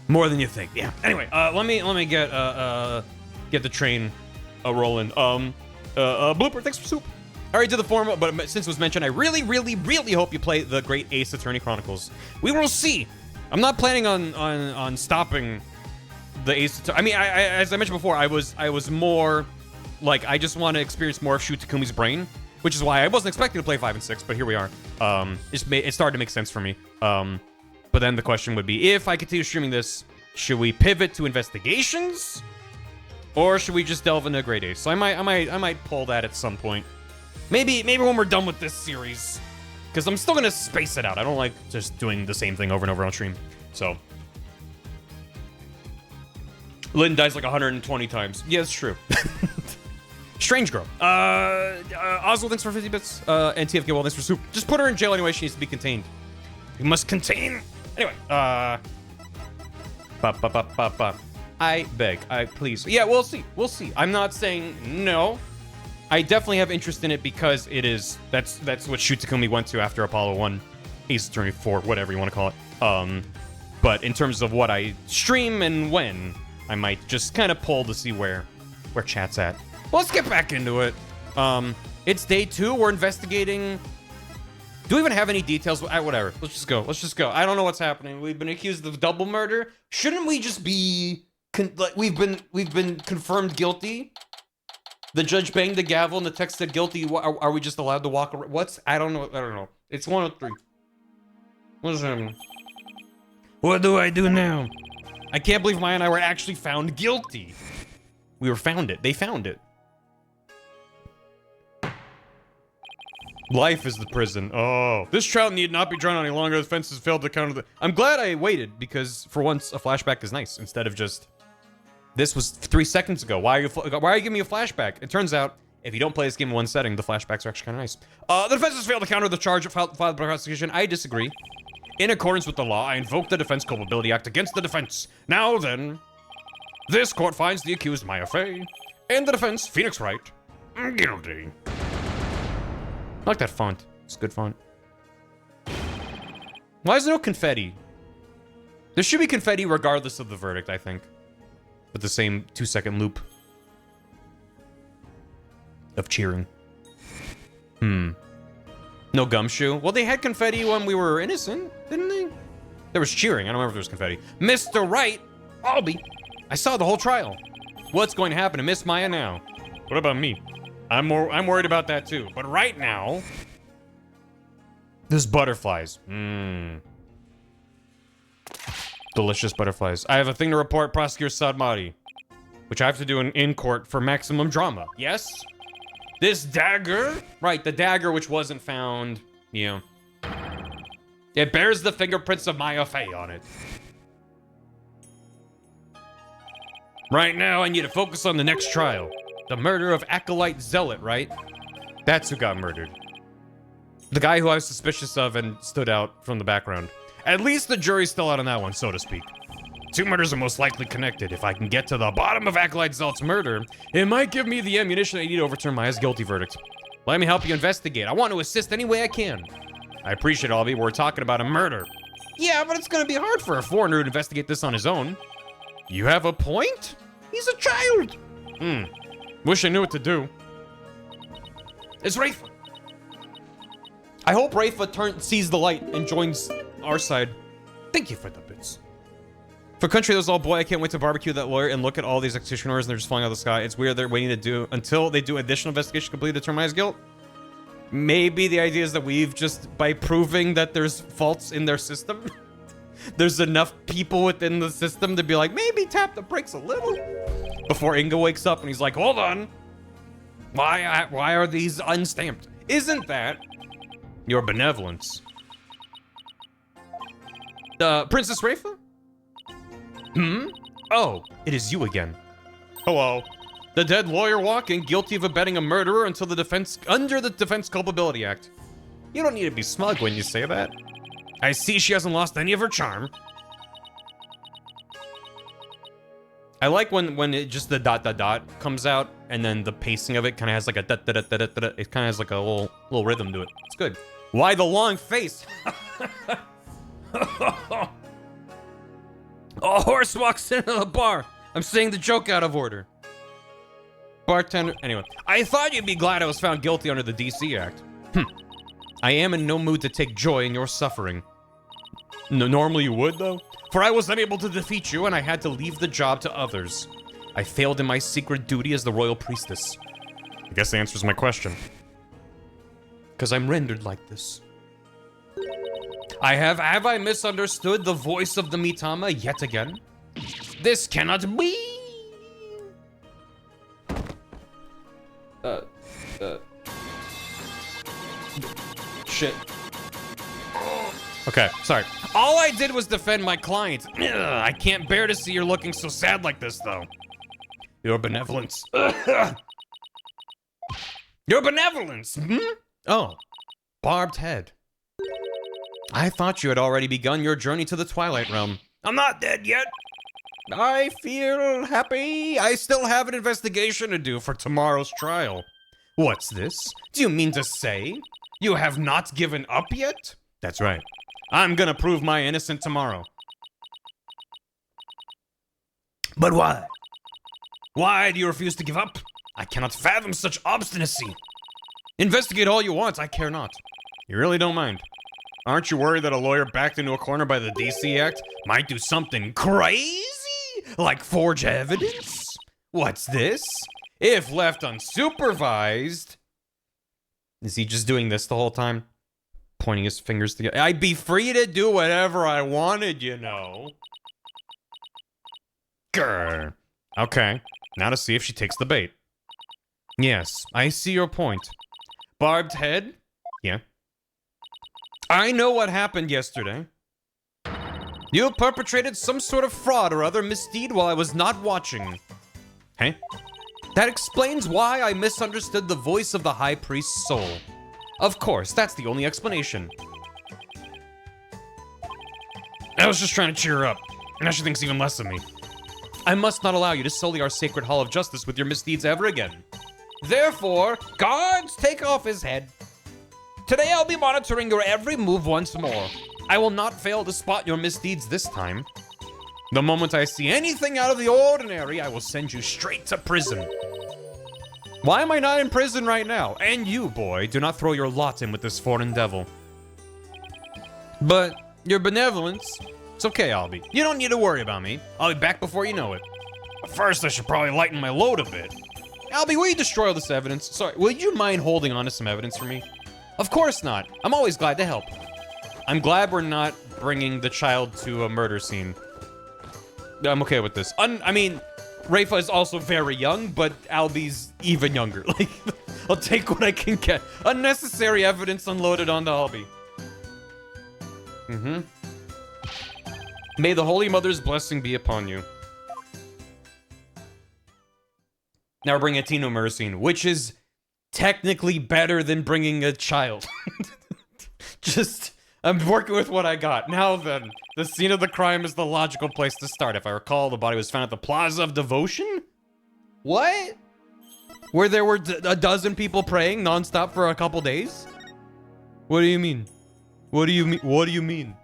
Speaker 1: more than you think. Yeah. Anyway, let me get the train rolling. Blooper, thanks for soup. I already did the form, but since it was mentioned, I really hope you play the Great Ace Attorney Chronicles. We will see. I'm not planning on stopping the Ace Attorney. I mean, as I mentioned before, I was more like, I just want to experience more of Shu Takumi's brain, which is why I wasn't expecting to play 5 and 6, but here we are. It started to make sense for me. But then the question would be, if I continue streaming this, should we pivot to investigations, or should we just delve into Great Ace? So I might pull that at some point. Maybe when we're done with this series, because I'm still gonna space it out. I don't like just doing the same thing over and over on stream. So Lynn dies like 120 times. Yeah, it's true. Strange girl. Oswald, thanks for 50 bits. And TFK, well, thanks for soup. Just put her in jail anyway. She needs to be contained. We must contain. Anyway, I beg. Please. Yeah, we'll see. We'll see. I'm not saying no. I definitely have interest in it because it is... That's what Shu Takumi went to after Apollo 1. Ace Attorney 4, whatever you want to call it. But in terms of what I stream and when, I might just kind of pull to see where chat's at. Well, let's get back into it. It's day 2. We're investigating... Do we even have any details? Whatever. Let's just go. Let's just go. I don't know what's happening. We've been accused of double murder. Shouldn't we just be... like we've been confirmed guilty? The judge banged the gavel and the text said guilty. Are we just allowed to walk around? What's... I don't know. It's 103. What's happening? What do I do now? I can't believe Maya and I were actually found guilty. We were found it. They found it. Life is the prison. Oh. This trial need not be drawn any longer. The defense has failed to counter the... I'm glad I waited, because for once, a flashback is nice, instead of just... This was 3 seconds ago. Why are you giving me a flashback? It turns out, if you don't play this game in one setting, the flashbacks are actually kind of nice. The defense has failed to counter the charge filed by the prosecution. I disagree. In accordance with the law, I invoke the Defense Culpability Act against the defense. Now then, this court finds the accused Maya Fey and the defense, Phoenix Wright, guilty. I like that font. It's a good font. Why is there no confetti? There should be confetti regardless of the verdict, I think. With the same 2-second loop of cheering. No gumshoe. Well, they had confetti when we were innocent, didn't they? There was cheering. I don't remember if there was confetti. Mr. Wright, Albie, I saw the whole trial. What's going to happen to Miss Maya now? What about me? I'm worried about that too. But right now, there's butterflies. Delicious butterflies. I have a thing to report, Prosecutor Sadmati, which I have to do in court for maximum drama. Yes? This dagger? Right, the dagger which wasn't found. Yeah. It bears the fingerprints of Maya Fey on it. Right now, I need to focus on the next trial. The murder of Acolyte Zealot, right? That's who got murdered. The guy who I was suspicious of and stood out from the background. At least the jury's still out on that one, so to speak. 2 murders are most likely connected. If I can get to the bottom of Acolyte Zealot's murder, it might give me the ammunition I need to overturn Maya's guilty verdict. Let me help you investigate. I want to assist any way I can. I appreciate it, Albie. We're talking about a murder. Yeah, but it's gonna be hard for a foreigner to investigate this on his own. You have a point? He's a child. Wish I knew what to do. It's Rafa. I hope Rafa sees the light and joins our side. Thank you for the bits. For country that's all boy, I can't wait to barbecue that lawyer and look at all these executioners and they're just falling out of the sky. It's weird they're waiting to do until they do additional investigation complete to determine his guilt. Maybe the idea is that we've just, by proving that there's faults in their system, there's enough people within the system to be like, maybe tap the brakes a little before Inga wakes up and he's like, hold on. Why are these unstamped? Isn't that your benevolence? Princess Rafa? Oh, it is you again. Hello. The dead lawyer walking, guilty of abetting a murderer under the Defense Culpability Act. You don't need to be smug when you say that. I see she hasn't lost any of her charm. I like when it just the ... comes out and then the pacing of it kind of has like a ... It kind of has like a little rhythm to it. It's good. Why the long face? A horse walks into the bar. I'm saying the joke out of order. Bartender. Anyway, I thought you'd be glad I was found guilty under the DC Act. I am in no mood to take joy in your suffering. Normally you would, though? For I was unable to defeat you, and I had to leave the job to others. I failed in my secret duty as the royal priestess. I guess that answers my question. Because I'm rendered like this. Have I misunderstood the voice of the Mitama yet again? This cannot be! Shit. Okay, sorry. All I did was defend my client. Ugh, I can't bear to see you looking so sad like this, though. Your benevolence. Your benevolence! Oh. Barbed head. I thought you had already begun your journey to the Twilight Realm. I'm not dead yet. I feel happy. I still have an investigation to do for tomorrow's trial. What's this? Do you mean to say you have not given up yet? That's right. I'm gonna prove my innocent tomorrow. But why? Why do you refuse to give up? I cannot fathom such obstinacy. Investigate all you want, I care not. You really don't mind. Aren't you worried that a lawyer backed into a corner by the DC Act might do something crazy? Like forge evidence? What's this? If left unsupervised... Is he just doing this the whole time? Pointing his fingers together. I'd be free to do whatever I wanted, you know. Grr. Okay, now to see if she takes the bait. Yes, I see your point. Barbed head? Yeah. I know what happened yesterday. You perpetrated some sort of fraud or other misdeed while I was not watching. Hey? That explains why I misunderstood the voice of the High Priest's soul. Of course, that's the only explanation. I was just trying to cheer her up, and now she thinks even less of me. I must not allow you to sully our sacred hall of justice with your misdeeds ever again. Therefore, guards, take off his head. Today I'll be monitoring your every move once more. I will not fail to spot your misdeeds this time. The moment I see anything out of the ordinary, I will send you straight to prison. Why am I not in prison right now? And you, boy, do not throw your lot in with this foreign devil. But your benevolence, it's okay, Albie. You don't need to worry about me. I'll be back before you know it. But first, I should probably lighten my load a bit. Albie, will you destroy all this evidence? Sorry, would you mind holding on to some evidence for me? Of course not. I'm always glad to help. I'm glad we're not bringing the child to a murder scene. I'm okay with this. I mean, Rafa is also very young, but Albie's even younger. Like, I'll take what I can get. Unnecessary evidence unloaded on the Albie. May the Holy Mother's blessing be upon you. Now we're bringing a teen to a murder scene, which is technically better than bringing a child. Just, I'm working with what I got. Now then, the scene of the crime is the logical place to start. If I recall, the body was found at the Plaza of Devotion? What? Where there were a dozen people praying nonstop for a couple days? What do you mean? What do you mean? What do you mean?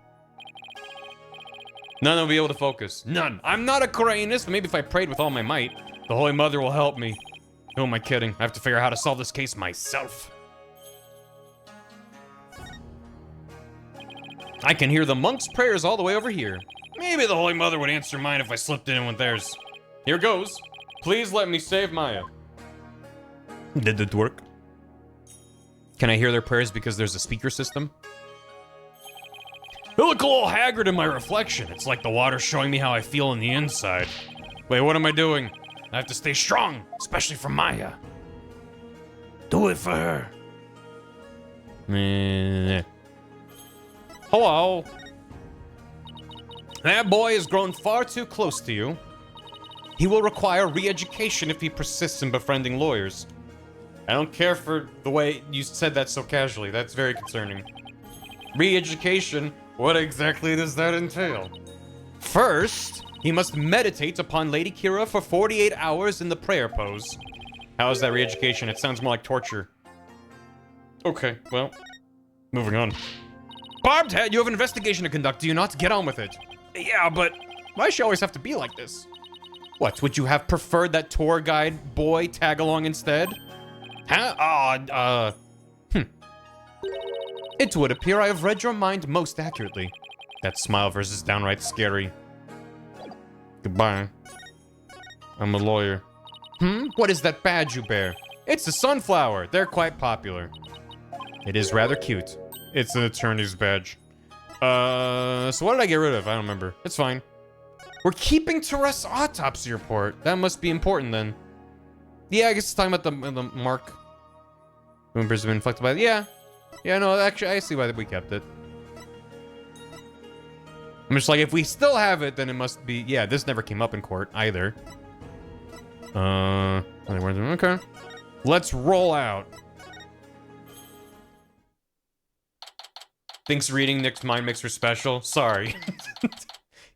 Speaker 1: None will be able to focus. None. I'm not a Koreanist, but maybe if I prayed with all my might, the Holy Mother will help me. Who am I kidding? I have to figure out how to solve this case myself. I can hear the monks' prayers all the way over here. Maybe the Holy Mother would answer mine if I slipped in with theirs. Here goes. Please let me save Maya. Did it work? Can I hear their prayers because there's a speaker system? I look a little haggard in my reflection. It's like the water showing me how I feel on the inside. Wait, what am I doing? I have to stay strong, especially for Maya. Do it for her. Hello. That boy has grown far too close to you. He will require re-education if he persists in befriending lawyers. I don't care for the way you said that so casually. That's very concerning. Re-education? What exactly does that entail? First, he must meditate upon Lady Kira for 48 hours in the prayer pose. How is that re-education? It sounds more like torture. Okay, well, moving on. Barbed Head, you have an investigation to conduct, do you not? Get on with it. Yeah, but why does she always have to be like this? What, would you have preferred that tour guide boy tag along instead? Huh? It would appear I have read your mind most accurately. That smile versus downright scary. Goodbye. I'm a lawyer. What is that badge you bear? It's a sunflower. They're quite popular. It is rather cute. It's an attorney's badge. So what did I get rid of? I don't remember. It's fine. We're keeping Teres' autopsy report. That must be important then. Yeah, I guess it's talking about the mark. Members have been inflected by... Yeah. Yeah, no, actually, I see why we kept it. I'm just like, if we still have it, then it must be... Yeah, this never came up in court, either. Okay. Let's roll out. Thinks reading Nick's mind makes her special? Sorry.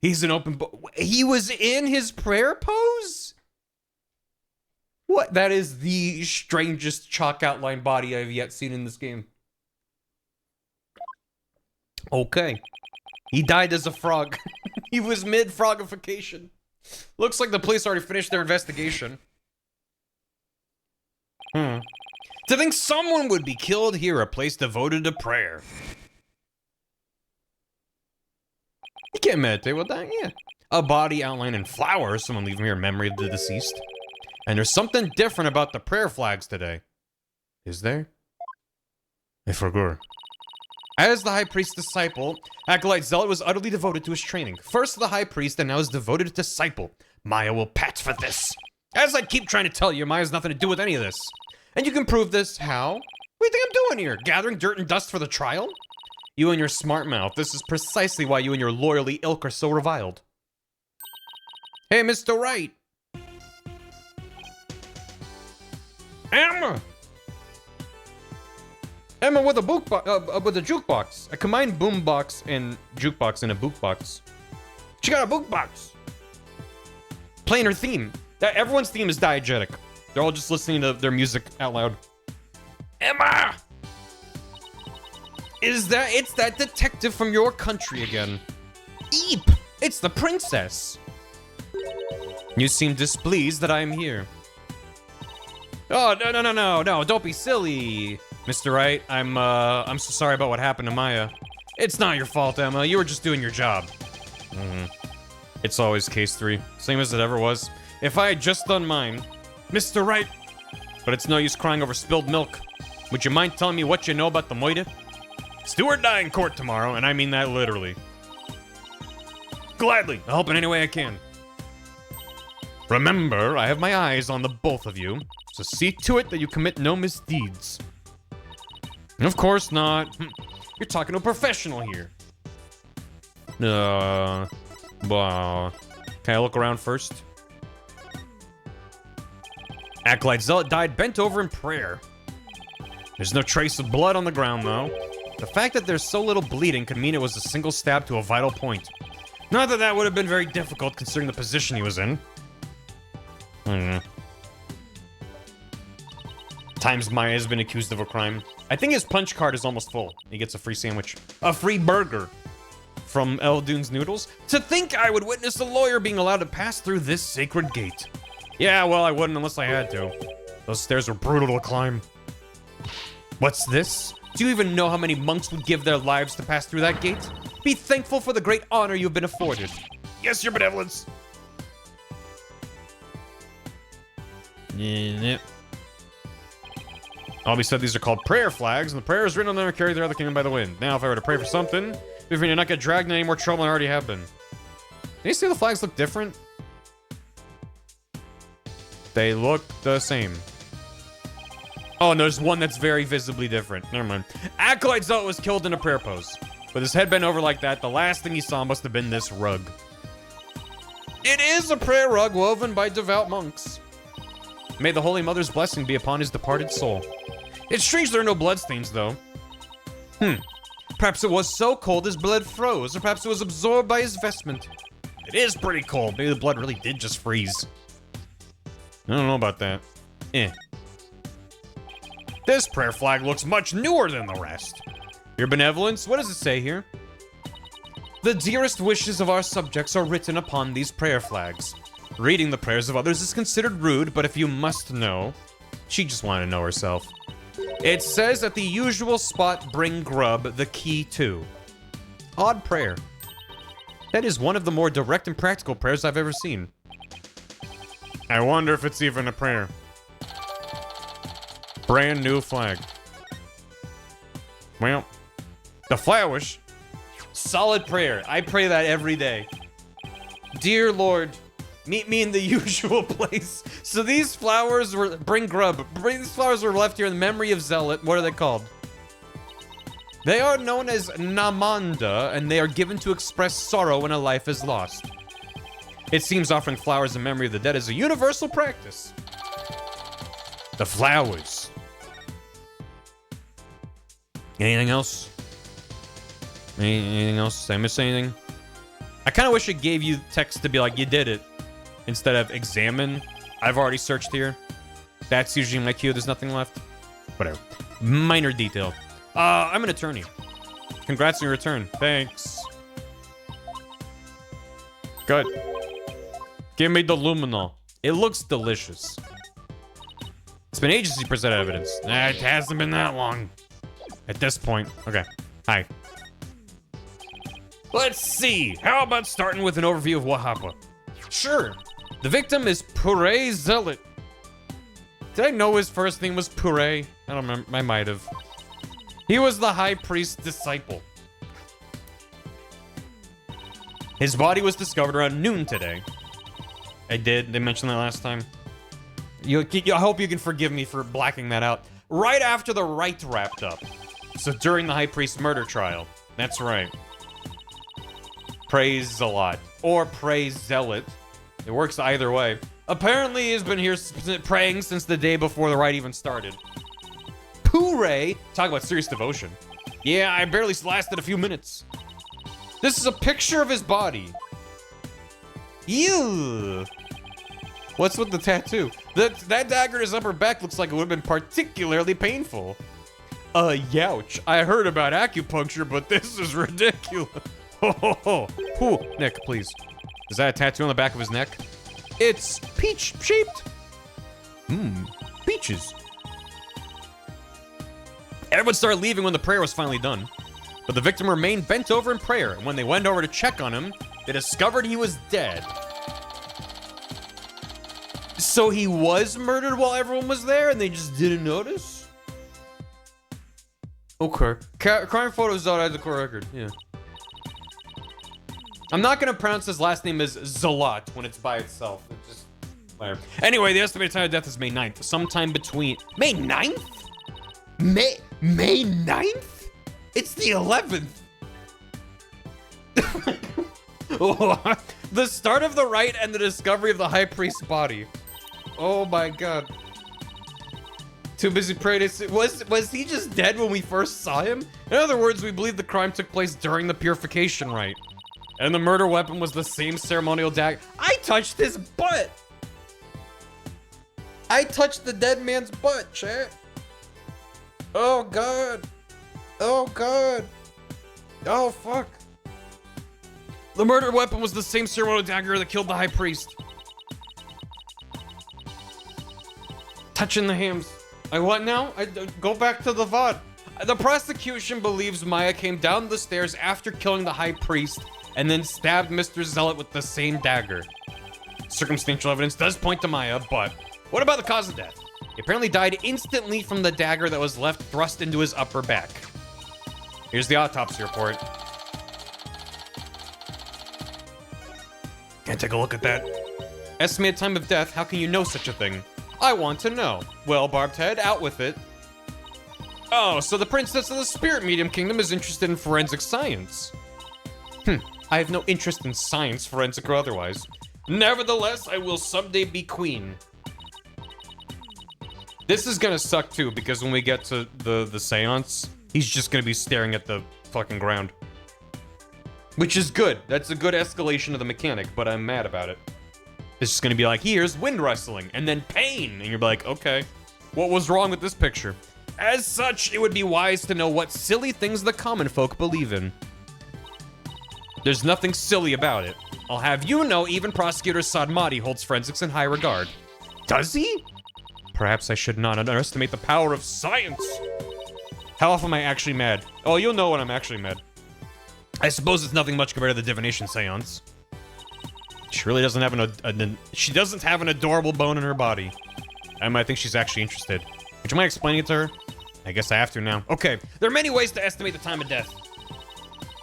Speaker 1: He's an open book. He was in his prayer pose? What? That is the strangest chalk outline body I've yet seen in this game. Okay. He died as a frog. He was mid-frogification. Looks like the police already finished their investigation. To think someone would be killed here, a place devoted to prayer. You can't meditate with that, yeah. A body outlined in flowers, someone leaving here in memory of the deceased. And there's something different about the prayer flags today. Is there? I forgot. As the high priest's disciple, Acolyte Zealot was utterly devoted to his training. First the high priest, and now his devoted disciple. Maya will pat for this. As I keep trying to tell you, Maya has nothing to do with any of this. And you can prove this, how? What do you think I'm doing here? Gathering dirt and dust for the trial? You and your smart mouth, this is precisely why you and your lawyerly ilk are so reviled. Hey, Mr. Wright. Emma with a with a jukebox. A combined boombox and jukebox in a bookbox. She got a bookbox. Playing her theme. Everyone's theme is diegetic. They're all just listening to their music out loud. Emma! It's that detective from your country again. Eep! It's the princess. You seem displeased that I am here. Oh, no, don't be silly. Mr. Wright, I'm so sorry about what happened to Maya. It's not your fault, Emma. You were just doing your job. It's always case 3. Same as it ever was. If I had just done mine. Mr. Wright. But it's no use crying over spilled milk. Would you mind telling me what you know about the Moide? Stu or die in court tomorrow, and I mean that literally. Gladly. I'll help in any way I can. Remember, I have my eyes on the both of you, so see to it that you commit no misdeeds. Of course not. You're talking to a professional here. Can I look around first? Acolyte Zealot died bent over in prayer. There's no trace of blood on the ground, though. The fact that there's so little bleeding could mean it was a single stab to a vital point. Not that that would have been very difficult considering the position he was in. Times Maya has been accused of a crime. I think his punch card is almost full. He gets a free sandwich. A free burger. From Eldune's Noodles. To think I would witness a lawyer being allowed to pass through this sacred gate. Yeah, well, I wouldn't unless I had to. Those stairs are brutal to climb. What's this? Do you even know how many monks would give their lives to pass through that gate? Be thankful for the great honor you've been afforded. Yes, your benevolence. Yeah. Albie said these are called prayer flags, and the prayers written on them are carried throughout the kingdom by the wind. Now, if I were to pray for something, if you not get dragged into any more trouble than I already have been. Can you see the flags look different? They look the same. Oh, and there's one that's very visibly different. Never mind. Acolyte Zealot was killed in a prayer pose. With his head bent over like that, the last thing he saw must have been this rug. It is a prayer rug woven by devout monks. May the Holy Mother's blessing be upon his departed soul. It's strange there are no bloodstains, though. Perhaps it was so cold his blood froze, or perhaps it was absorbed by his vestment. It is pretty cold. Maybe the blood really did just freeze. I don't know about that. This prayer flag looks much newer than the rest. Your benevolence, what does it say here? The dearest wishes of our subjects are written upon these prayer flags. Reading the prayers of others is considered rude, but if you must know... She just wanted to know herself. It says at the usual spot, bring grub, the key to. Odd prayer. That is one of the more direct and practical prayers I've ever seen. I wonder if it's even a prayer. Brand new flag. Well, the flowers. Solid prayer. I pray that every day. Dear Lord, meet me in the usual place. So these flowers were... Bring grub. These flowers were left here in memory of Zealot. What are they called? They are known as Namanda, and they are given to express sorrow when a life is lost. It seems offering flowers in memory of the dead is a universal practice. The flowers. Anything else? Anything else? Did I miss anything? I kind of wish it gave you text to be like, you did it, instead of examine. I've already searched here. That's usually my cue. There's nothing left. Whatever. Minor detail. I'm an attorney. Congrats on your return. Thanks. Good. Give me the luminol. It looks delicious. It's been ages since you presented evidence. It hasn't been that long. At this point. Okay. Hi. Let's see. How about starting with an overview of what happened? Sure. The victim is Puree Zealot. Did I know his first name was Puree? I don't remember. I might have. He was the high priest's disciple. His body was discovered around noon today. I did. They mentioned that last time. I hope you can forgive me for blacking that out. Right after the Wright wrapped up. So during the high priest's murder trial. That's right. Praise a lot. Or praise zealot. It works either way. Apparently he's been here praying since the day before the Wright even started. Puree! Talk about serious devotion. Yeah, I barely lasted a few minutes. This is a picture of his body. Ew. What's with the tattoo? That dagger in his upper back looks like it would have been particularly painful. Youch. I heard about acupuncture, but this is ridiculous. Ho ho ho. Ooh, Nick, please. Is that a tattoo on the back of his neck? It's peach-shaped. Peaches. Everyone started leaving when the prayer was finally done. But the victim remained bent over in prayer, and when they went over to check on him, they discovered he was dead. So he was murdered while everyone was there, and they just didn't notice? Okay. Crime photos out as a court record, yeah. I'm not gonna pronounce his last name as Zealot when it's by itself. It's just whatever. Anyway, the estimated time of death is May 9th. Sometime between... May 9th? May 9th? It's the 11th. The start of the Wright and the discovery of the high priest's body. Oh my god. Too busy praying. Was he just dead when we first saw him? In other words, we believe the crime took place during the purification rite. And the murder weapon was the same ceremonial dagger. I touched his butt. I touched the dead man's butt, chat. Oh god. Oh god. Oh fuck. The murder weapon was the same ceremonial dagger that killed the high priest. Touching the hams. I what now? I go back to the VOD. The prosecution believes Maya came down the stairs after killing the high priest and then stabbed Mr. Zealot with the same dagger. Circumstantial evidence does point to Maya, but what about the cause of death? He apparently died instantly from the dagger that was left thrust into his upper back. Here's the autopsy report. Can't take a look at that. Estimated time of death, how can you know such a thing? I want to know. Well, Barbed Head, out with it. Oh, so the princess of the spirit medium kingdom is interested in forensic science. I have no interest in science, forensic or otherwise. Nevertheless, I will someday be queen. This is gonna suck too, because when we get to the seance, he's just gonna be staring at the fucking ground. Which is good. That's a good escalation of the mechanic, but I'm mad about it. It's just gonna be like, here's wind rustling, and then pain, and you're like, okay, what was wrong with this picture? As such, it would be wise to know what silly things the common folk believe in. There's nothing silly about it. I'll have you know even Prosecutor Sadmati holds forensics in high regard. Does he? Perhaps I should not underestimate the power of science. How often am I actually mad? Oh, you'll know when I'm actually mad. I suppose it's nothing much compared to the divination seance. She really doesn't have she doesn't have an adorable bone in her body. I might think she's actually interested. Would you mind explaining it to her? I guess I have to now. Okay, there are many ways to estimate the time of death.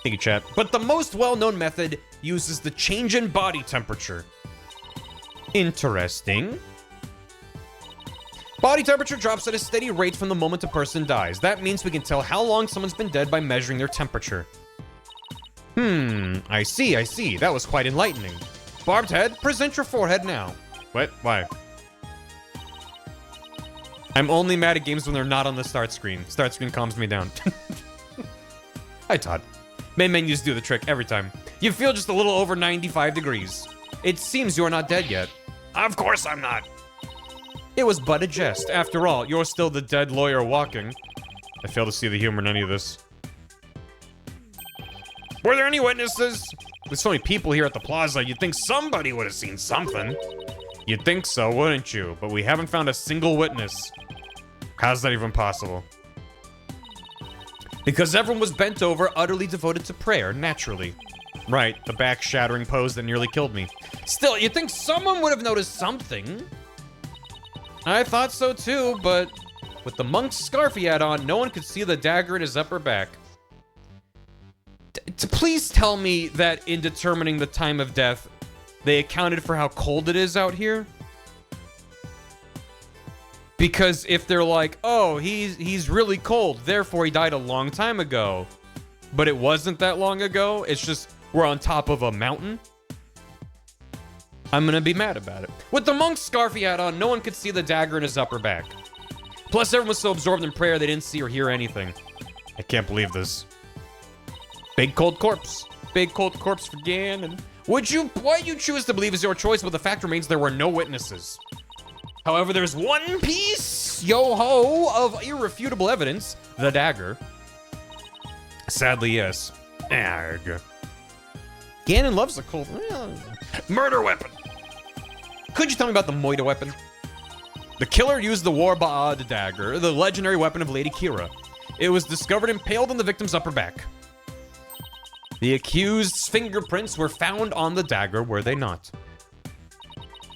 Speaker 1: Thank you, chat. But the most well-known method uses the change in body temperature. Interesting. Body temperature drops at a steady rate from the moment a person dies. That means we can tell how long someone's been dead by measuring their temperature. I see. That was quite enlightening. Barbed Head, present your forehead now. What? Why? I'm only mad at games when they're not on the start screen. Start screen calms me down. Hi, Todd. Main menus do the trick every time. You feel just a little over 95 degrees. It seems you're not dead yet. Of course I'm not. It was but a jest. After all, you're still the dead lawyer walking. I fail to see the humor in any of this. Were there any witnesses? There's so many people here at the plaza, you'd think somebody would have seen something. You'd think so, wouldn't you? But we haven't found a single witness. How's that even possible? Because everyone was bent over, utterly devoted to prayer, naturally. Right, the back-shattering pose that nearly killed me. Still, you'd think someone would have noticed something. I thought so too, but with the monk's scarf he had on, no one could see the dagger in his upper back. Please tell me that in determining the time of death, they accounted for how cold it is out here? Because if they're like, oh, he's really cold, therefore he died a long time ago, but it wasn't that long ago, it's just we're on top of a mountain, I'm gonna be mad about it. With the monk's scarf he had on, no one could see the dagger in his upper back. Plus, everyone was so absorbed in prayer they didn't see or hear anything. I can't believe this. Big cold corpse. Big cold corpse for Ganon. Why you choose to believe is your choice, but the fact remains there were no witnesses. However, there's one piece, yo-ho, of irrefutable evidence. The dagger. Sadly, yes. Arg. Ganon loves a cold... Murder weapon. Could you tell me about the Moida weapon? The killer used the War Ba'ad dagger, the legendary weapon of Lady Kira. It was discovered impaled on the victim's upper back. The accused's fingerprints were found on the dagger, were they not?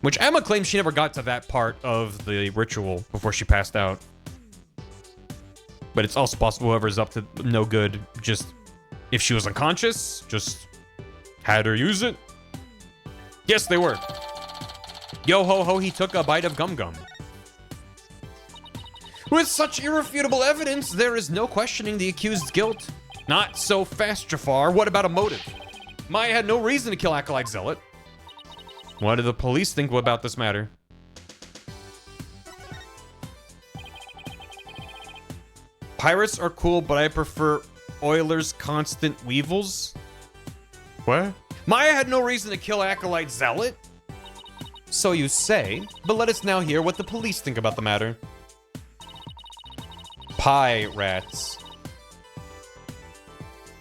Speaker 1: Which Emma claims she never got to that part of the ritual before she passed out. But it's also possible whoever's up to no good, just, if she was unconscious, just had her use it. Yes, they were. Yo ho ho, he took a bite of gum gum. With such irrefutable evidence, there is no questioning the accused's guilt. Not so fast, Jafar. What about a motive? Maya had no reason to kill Acolyte Zealot. What do the police think about this matter? Pirates are cool, but I prefer Euler's constant weevils. What? Maya had no reason to kill Acolyte Zealot. So you say, but let us now hear what the police think about the matter. Pirates.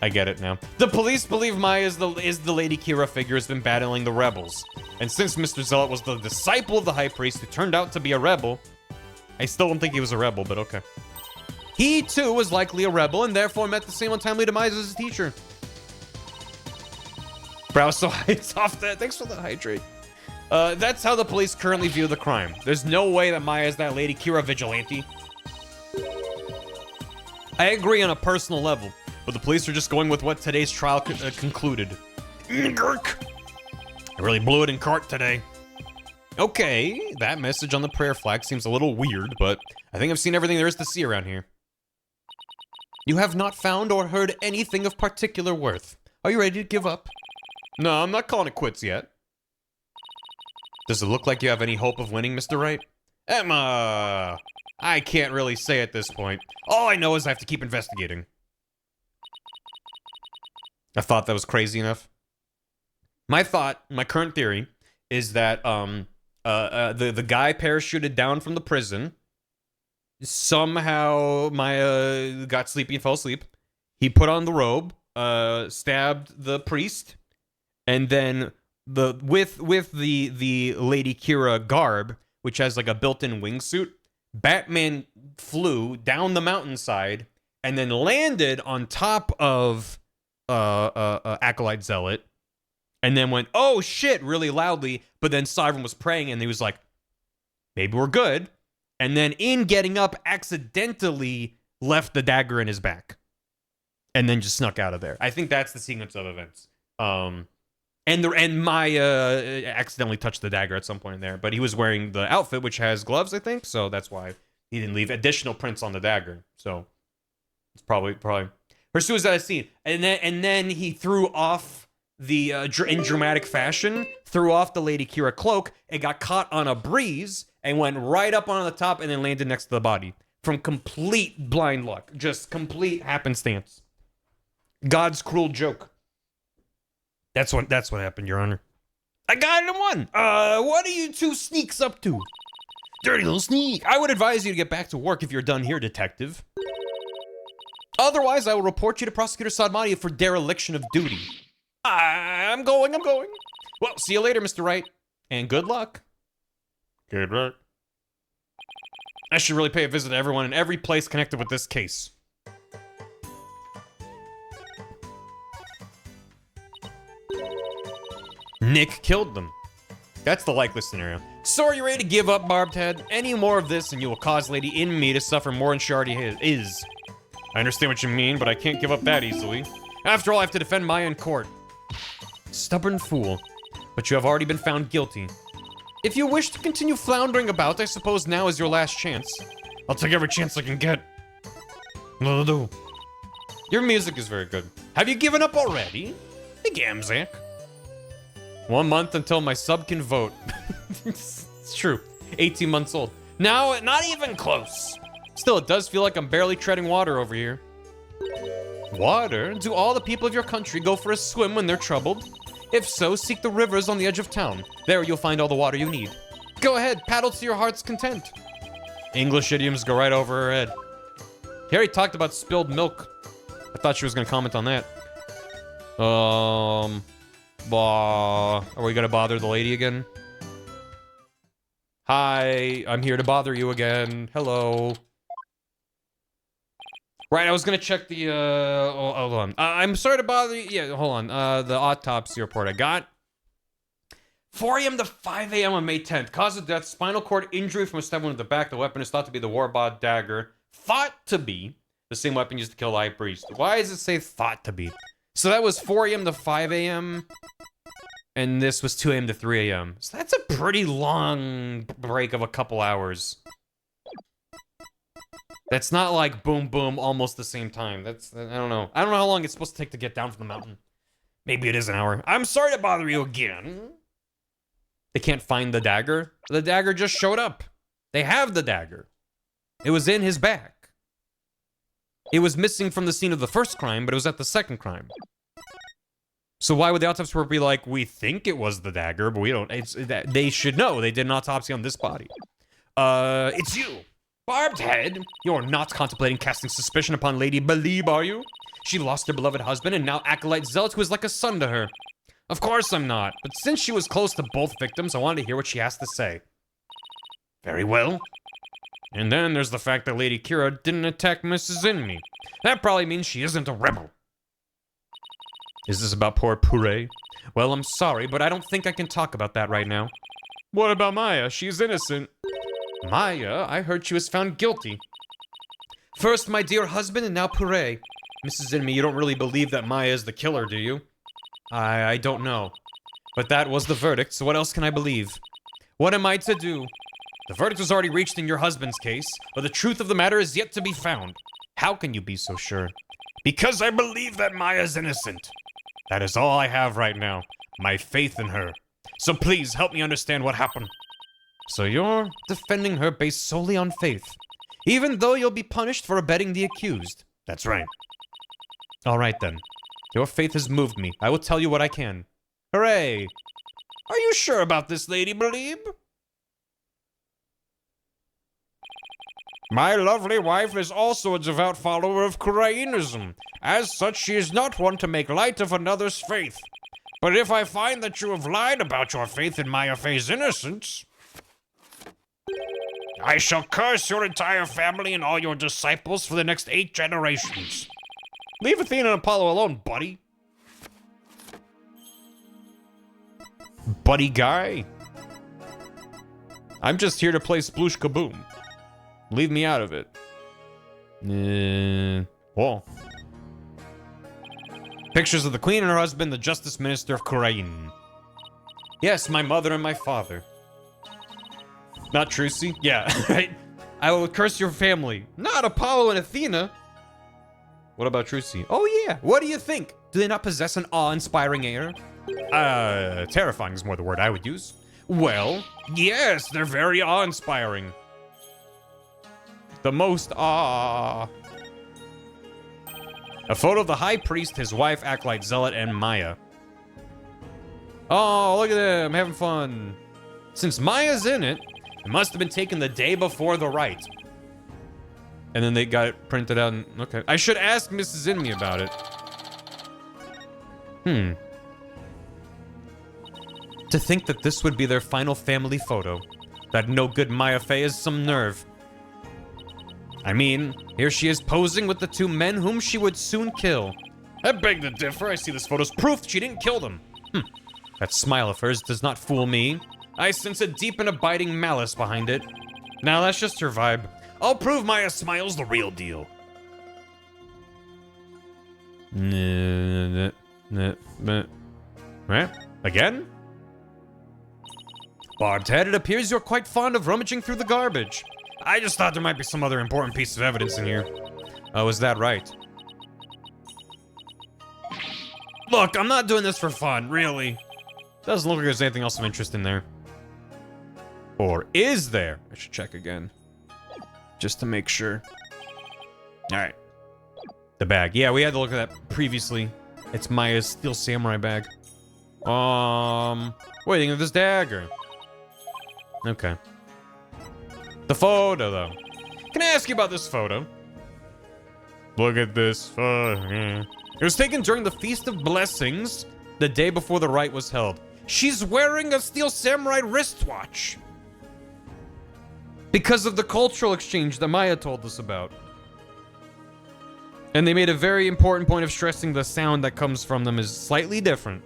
Speaker 1: I get it now. The police believe Maya is the Lady Kira figure has been battling the rebels. And since Mr. Zealot was the disciple of the High Priest who turned out to be a rebel, I still don't think he was a rebel, but okay. He too was likely a rebel and therefore met the same untimely demise as his teacher. Brow so it's off that. Thanks for the hydrate. That's how the police currently view the crime. There's no way that Maya is that Lady Kira vigilante. I agree on a personal level, but the police are just going with what today's trial concluded. Ngurk. I really blew it in court today. Okay, that message on the prayer flag seems a little weird, but I think I've seen everything there is to see around here. You have not found or heard anything of particular worth. Are you ready to give up? No, I'm not calling it quits yet. Does it look like you have any hope of winning, Mr. Wright? Emma! I can't really say at this point. All I know is I have to keep investigating. I thought that was crazy enough. My current theory, is that the guy parachuted down from the prison. Somehow Maya got sleepy and fell asleep. He put on the robe, stabbed the priest, and then with the Lady Kira garb, which has like a built-in wingsuit, Batman flew down the mountainside and then landed on top of Acolyte Zealot, and then went, oh shit, really loudly, but then saw everyone was praying and he was like, maybe we're good. And then in getting up, accidentally left the dagger in his back. And then just snuck out of there. I think that's the sequence of events. And Maya accidentally touched the dagger at some point in there, but he was wearing the outfit, which has gloves, I think, so that's why he didn't leave additional prints on the dagger. So it's probably her suicide scene. And then he threw off in dramatic fashion, threw off the Lady Kira cloak and got caught on a breeze and went right up on the top and then landed next to the body from complete blind luck, just complete happenstance. God's cruel joke. That's what happened, Your Honor. I got it in one. What are you two sneaks up to? Dirty little sneak. I would advise you to get back to work if you're done here, detective. Otherwise, I will report you to Prosecutor Sadmati for dereliction of duty. I'm going. Well, see you later, Mr. Wright. And good luck. Good luck. I should really pay a visit to everyone in every place connected with this case. Nick killed them. That's the likely scenario. So are you ready to give up, Barbed Head? Any more of this and you will cause Lady In Me to suffer more than she already is. I understand what you mean, but I can't give up that easily. After all, I have to defend Maya in court. Stubborn fool. But you have already been found guilty. If you wish to continue floundering about, I suppose now is your last chance. I'll take every chance I can get. Your music is very good. Have you given up already? Hey, Gamzak. 1 month until my sub can vote. It's true. 18 months old. Now, not even close. Still, it does feel like I'm barely treading water over here. Water? Do all the people of your country go for a swim when they're troubled? If so, seek the rivers on the edge of town. There you'll find all the water you need. Go ahead, paddle to your heart's content. English idioms go right over her head. He already talked about spilled milk. I thought she was gonna comment on that. Are we gonna bother the lady again? Hi, I'm here to bother you again. Hello. Right, I was gonna check the, hold on. I'm sorry to bother you. Yeah, hold on. The autopsy report I got. 4 a.m. to 5 a.m. on May 10th. Cause of death, spinal cord injury from a stab wound in the back. The weapon is thought to be the Warbod dagger. Thought to be the same weapon used to kill the High Priest. Why does it say thought to be? So that was 4 a.m. to 5 a.m. And this was 2 a.m. to 3 a.m. So that's a pretty long break of a couple hours. That's not like boom, boom, almost the same time. That's, I don't know. I don't know how long it's supposed to take to get down from the mountain. Maybe it is an hour. I'm sorry to bother you again. They can't find the dagger. The dagger just showed up. They have the dagger. It was in his back. It was missing from the scene of the first crime, but it was at the second crime. So why would the autopsy report be like, we think it was the dagger, but we don't, they should know they did an autopsy on this body. It's you. Barbed Head, you're not contemplating casting suspicion upon Lady Believe, are you? She lost her beloved husband and now Acolyte Zealot, who is like a son to her. Of course I'm not, but since she was close to both victims, I wanted to hear what she has to say. Very well. And then there's the fact that Lady Kira didn't attack Mrs. Inme. That probably means she isn't a rebel. Is this about poor Puree? Well, I'm sorry, but I don't think I can talk about that right now. What about Maya? She's innocent. Maya? I heard she was found guilty. First, my dear husband, and now Puree. Mrs. Inme, you don't really believe that Maya is the killer, do you? I don't know. But that was the verdict, so what else can I believe? What am I to do? The verdict was already reached in your husband's case, but the truth of the matter is yet to be found. How can you be so sure? Because I believe that Maya's innocent. That is all I have right now. My faith in her. So please help me understand what happened. So you're defending her based solely on faith, even though you'll be punished for abetting the accused. That's right. All right then. Your faith has moved me. I will tell you what I can. Hooray! Are you sure about this, Lady Believe? My lovely wife is also a devout follower of Koreanism. As such, she is not one to make light of another's faith. But if I find that you have lied about your faith in Maya Fey's innocence, I shall curse your entire family and all your disciples for the next 8 generations. Leave Athena and Apollo alone, buddy. Buddy guy? I'm just here to play Sploosh Kaboom. Leave me out of it. Whoa. Pictures of the Queen and her husband, the Justice Minister of Korean. Yes, my mother and my father. Not Trucy? Yeah, right? I will curse your family. Not Apollo and Athena. What about Trucy? Oh yeah, what do you think? Do they not possess an awe-inspiring air? Terrifying is more the word I would use. Well, yes, they're very awe-inspiring. The most awe. A photo of the high priest, his wife, acolyte, zealot, and Maya. Oh, look at them, having fun. Since Maya's in it, it must have been taken the day before the rite. And then they got it printed out and, okay. I should ask Mrs. Inme about it. To think that this would be their final family photo. That no good Maya Fey has some nerve. I mean, here she is posing with the two men whom she would soon kill. I beg to differ. I see this photo's proof she didn't kill them. That smile of hers does not fool me. I sense a deep and abiding malice behind it. Now that's just her vibe. I'll prove Maya smile's the real deal. Again? Barbed-head, it appears you're quite fond of rummaging through the garbage. I just thought there might be some other important piece of evidence in here. Oh, is that right? Look, I'm not doing this for fun, really. Doesn't look like there's anything else of interest in there. Or is there? I should check again. Just to make sure. Alright. The bag. Yeah, we had to look at that previously. It's Maya's Steel Samurai bag. What do you think of this dagger? Okay. The photo, though. Can I ask you about this photo? Look at this. It was taken during the Feast of Blessings, the day before the rite was held. She's wearing a Steel Samurai wristwatch. Because of the cultural exchange that Maya told us about. And they made a very important point of stressing the sound that comes from them is slightly different.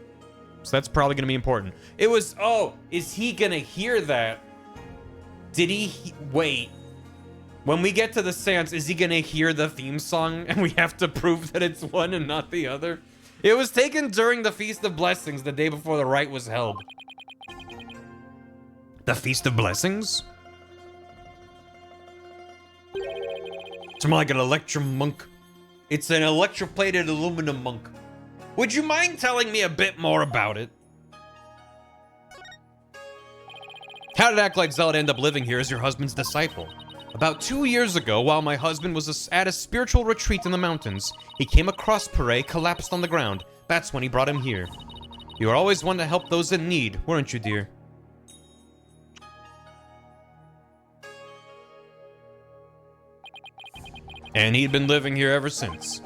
Speaker 1: So that's probably going to be important. It was, oh, is he going to hear that? Did he, wait. When we get to the seance, is he going to hear the theme song? And we have to prove that it's one and not the other? It was taken during the Feast of Blessings, the day before the rite was held. The Feast of Blessings? It's more like an electrum monk. It's an electroplated aluminum monk. Would you mind telling me a bit more about it? How did Acolyte Zealot end up living here as your husband's disciple? About 2 years ago, while my husband was at a spiritual retreat in the mountains, he came across Pere collapsed on the ground. That's when he brought him here. You were always one to help those in need, weren't you, dear? And he'd been living here ever since.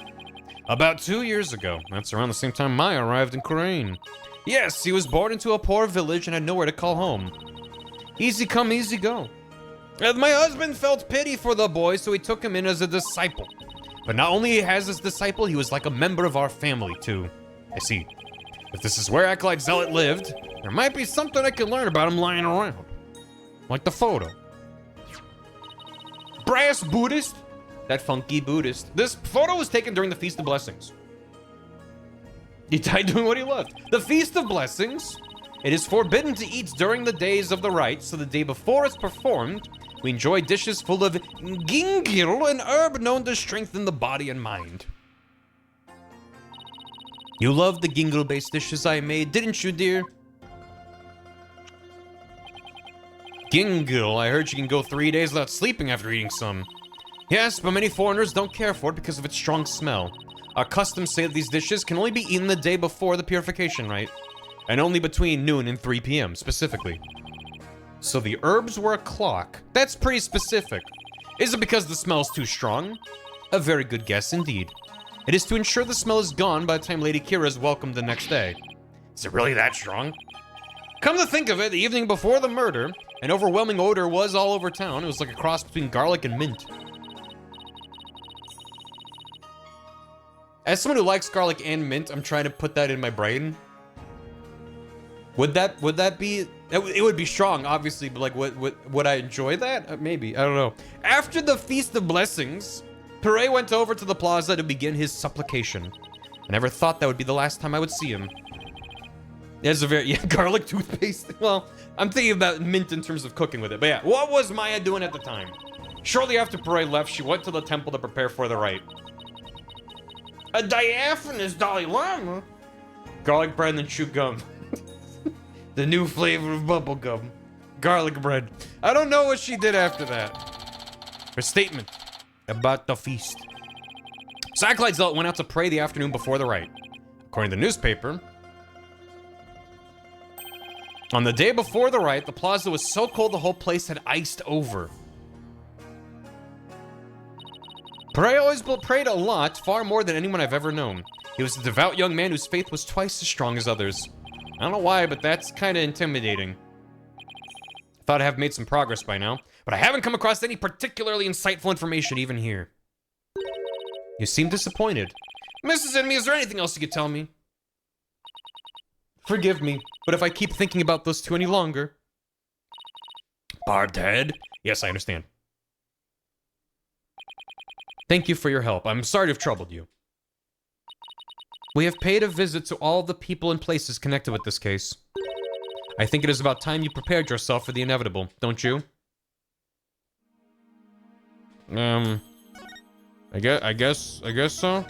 Speaker 1: About 2 years ago. That's around the same time Maya arrived in Korean. Yes, he was born into a poor village and had nowhere to call home. Easy come, easy go. My husband felt pity for the boy, so he took him in as a disciple. But not only as his disciple, he was like a member of our family, too. I see. If this is where Acolyte Zealot lived, there might be something I can learn about him lying around. Like the photo. Brass Buddhist? That funky Buddhist. This photo was taken during the Feast of Blessings. He died doing what he loved. The Feast of Blessings. It is forbidden to eat during the days of the rite, so the day before it's performed, we enjoy dishes full of gingyl, an herb known to strengthen the body and mind. You loved the gingyl-based dishes I made, didn't you, dear? Gingyl, I heard you can go 3 days without sleeping after eating some. Yes, but many foreigners don't care for it because of its strong smell. Our customs say that these dishes can only be eaten the day before the purification rite, and only between noon and 3 p.m. specifically. So the herbs were a clock. That's pretty specific. Is it because the smell's too strong? A very good guess indeed. It is to ensure the smell is gone by the time Lady Kira is welcomed the next day. Is it really that strong? Come to think of it, the evening before the murder, an overwhelming odor was all over town. It was like a cross between garlic and mint. As someone who likes garlic and mint, I'm trying to put that in my brain. Would that be... It would be strong, obviously, but like, would I enjoy that? Maybe, I don't know. After the Feast of Blessings, Pere went over to the plaza to begin his supplication. I never thought that would be the last time I would see him. It's a very... Yeah, garlic toothpaste. Well, I'm thinking about mint in terms of cooking with it. But yeah, what was Maya doing at the time? Shortly after Pere left, she went to the temple to prepare for the rite. A diaphanous Dalai Lama? Garlic bread and chew gum. The new flavor of bubblegum. Garlic bread. I don't know what she did after that. Her statement about the feast. So Acolyte Zealot went out to pray the afternoon before the rite. According to the newspaper, on the day before the rite, the plaza was so cold the whole place had iced over. Pray always prayed a lot, far more than anyone I've ever known. He was a devout young man whose faith was twice as strong as others. I don't know why, but that's kind of intimidating. I thought I'd have made some progress by now, but I haven't come across any particularly insightful information even here. You seem disappointed. Mrs. Enemy, is there anything else you could tell me? Forgive me, but if I keep thinking about those two any longer... Barbed head? Yes, I understand. Thank you for your help. I'm sorry to have troubled you. We have paid a visit to all the people and places connected with this case. I think it is about time you prepared yourself for the inevitable, don't you? I guess so.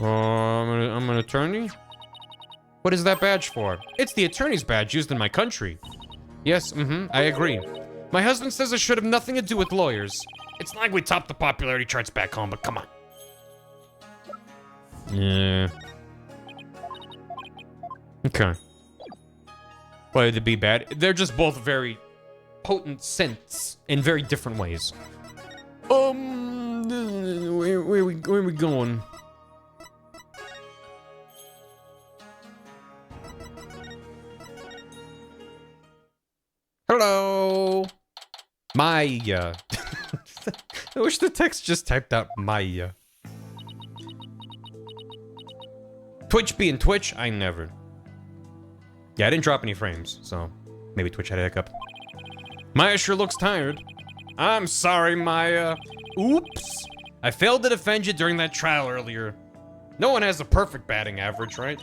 Speaker 1: I'm an attorney? What is that badge for? It's the attorney's badge used in my country. Yes, I agree. My husband says it should have nothing to do with lawyers. It's not like we topped the popularity charts back home, but come on. Yeah. Okay. Why would it be bad? They're just both very potent scents in very different ways. Where are we going? Hello! Maya. I wish the text just typed out Maya. Twitch being Twitch, I never. Yeah, I didn't drop any frames, so maybe Twitch had a hiccup. Maya sure looks tired. I'm sorry, Maya. Oops. I failed to defend you during that trial earlier. No one has a perfect batting average, right?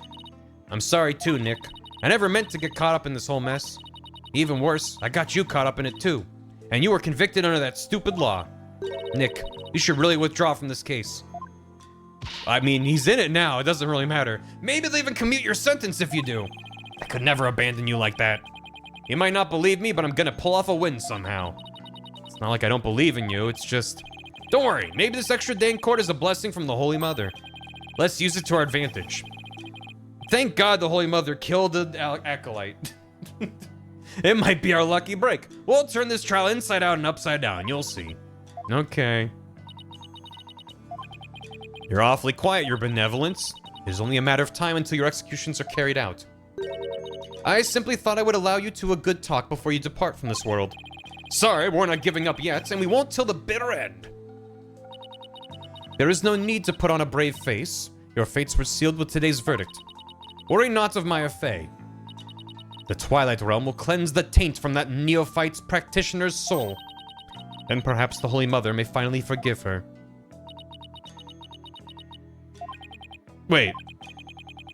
Speaker 1: I'm sorry too, Nick. I never meant to get caught up in this whole mess. Even worse, I got you caught up in it too. And you were convicted under that stupid law. Nick, you should really withdraw from this case. I mean, he's in it now. It doesn't really matter. Maybe they'll even commute your sentence if you do. I could never abandon you like that. You might not believe me, but I'm gonna pull off a win somehow. It's not like I don't believe in you, it's just... Don't worry, maybe this extra day in court is a blessing from the Holy Mother. Let's use it to our advantage. Thank God the Holy Mother killed the Acolyte. It might be our lucky break. We'll turn this trial inside out and upside down, you'll see. Okay. You're awfully quiet, your benevolence. It is only a matter of time until your executions are carried out. I simply thought I would allow you to a good talk before you depart from this world. Sorry, we're not giving up yet, and we won't till the bitter end. There is no need to put on a brave face. Your fates were sealed with today's verdict. Worry not of Maya Fey. The Twilight Realm will cleanse the taint from that neophyte's practitioner's soul. Then perhaps the Holy Mother may finally forgive her. Wait,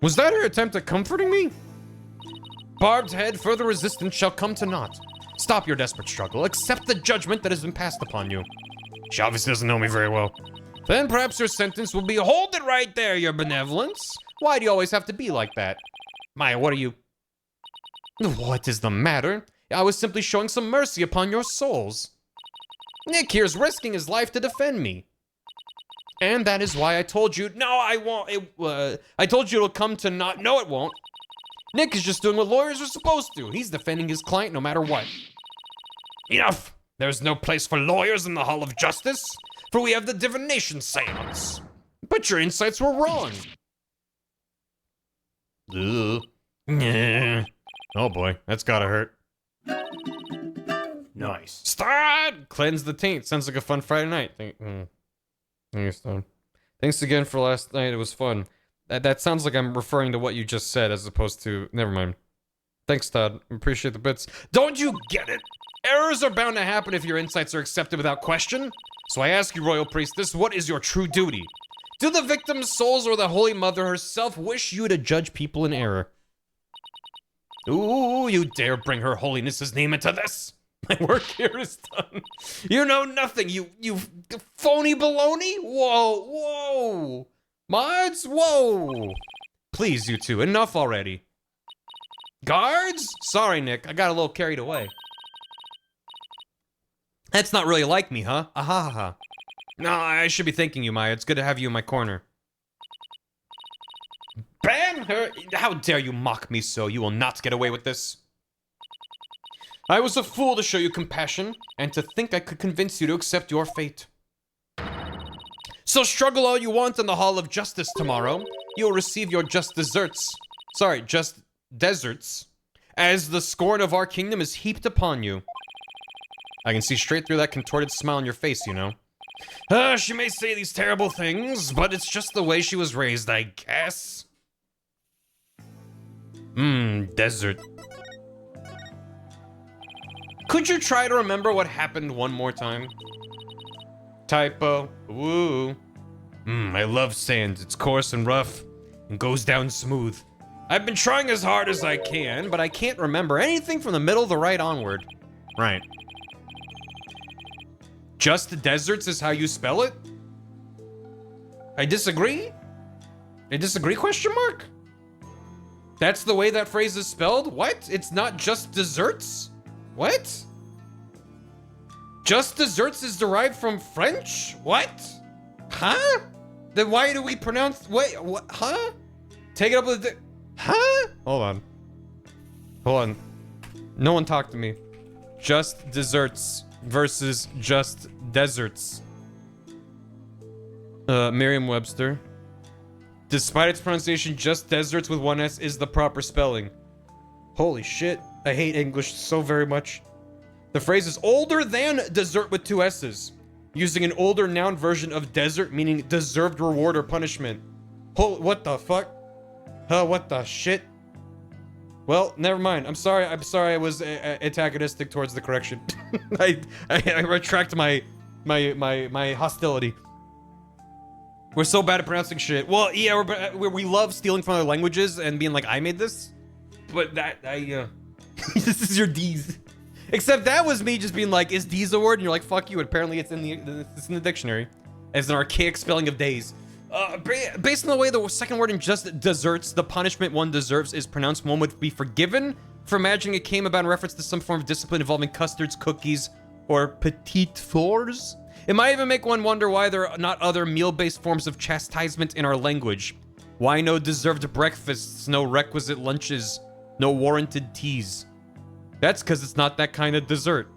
Speaker 1: was that her attempt at comforting me? Barbed head, further resistance shall come to naught. Stop your desperate struggle. Accept the judgment that has been passed upon you. She obviously doesn't know me very well. Then perhaps your sentence will be, hold it right there, your benevolence. Why do you always have to be like that? Maya, what are you... What is the matter? I was simply showing some mercy upon your souls. Nick here's risking his life to defend me. And that is why I told you, no, I won't. I told you it'll come to not, no, it won't. Nick is just doing what lawyers are supposed to. He's defending his client no matter what. Enough. There's no place for lawyers in the Hall of Justice, for we have the divination seance. But your insights were wrong. Ugh. Yeah. Oh boy, that's gotta hurt. Nice. Start! Cleanse the taint. Sounds like a fun Friday night. Thanks, Todd. Thanks again for last night. It was fun. That sounds like I'm referring to what you just said as opposed to... Never mind. Thanks, Todd. Appreciate the bits. Don't you get it? Errors are bound to happen if your insights are accepted without question. So I ask you, Royal Priestess, what is your true duty? Do the victims' souls or the Holy Mother herself wish you to judge people in error? Ooh, you dare bring her holiness's name into this? My work here is done. You know nothing, you phony baloney? Whoa, whoa. Mods, whoa. Please, you two, enough already. Guards? Sorry, Nick, I got a little carried away. That's not really like me, huh? Ahaha. No, I should be thanking you, Maya. It's good to have you in my corner. Ban her! How dare you mock me so? You will not get away with this. I was a fool to show you compassion, and to think I could convince you to accept your fate. So struggle all you want in the Hall of Justice tomorrow. You will receive your just desserts. Sorry, just deserts. As the scorn of our kingdom is heaped upon you. I can see straight through that contorted smile on your face, you know. She may say these terrible things, but it's just the way she was raised, I guess. Desert. Could you try to remember what happened one more time? Typo. Woo. I love sand. It's coarse and rough and goes down smooth. I've been trying as hard as I can, but I can't remember anything from the middle of the right onward. Right. Just deserts is how you spell it? I disagree? I disagree, question mark? That's the way that phrase is spelled? What? It's not just desserts? What? Just desserts is derived from French? What? Huh? Then why do we pronounce, wait, what, huh? Take it up with the, huh? Hold on. Hold on. No one talk to me. Just desserts versus just deserts. Merriam-Webster. Despite its pronunciation, just deserts with one S is the proper spelling. Holy shit. I hate English so very much. The phrase is older than dessert with two S's, using an older noun version of desert, meaning deserved reward or punishment. What the fuck? What the shit? Well, never mind. I'm sorry I was antagonistic towards the correction. I retract my hostility. We're so bad at pronouncing shit. Well, yeah, we love stealing from other languages and being like, I made this. But this is your D's. Except that was me just being like, is D's a word? And you're like, fuck you. And apparently it's in the dictionary as an archaic spelling of days. Based on the way the second word in just desserts, the punishment one deserves is pronounced, one would be forgiven for imagining it came about in reference to some form of discipline involving custards, cookies, or petit fours. It might even make one wonder why there are not other meal-based forms of chastisement in our language. Why no deserved breakfasts, no requisite lunches, no warranted teas? That's because it's not that kind of dessert.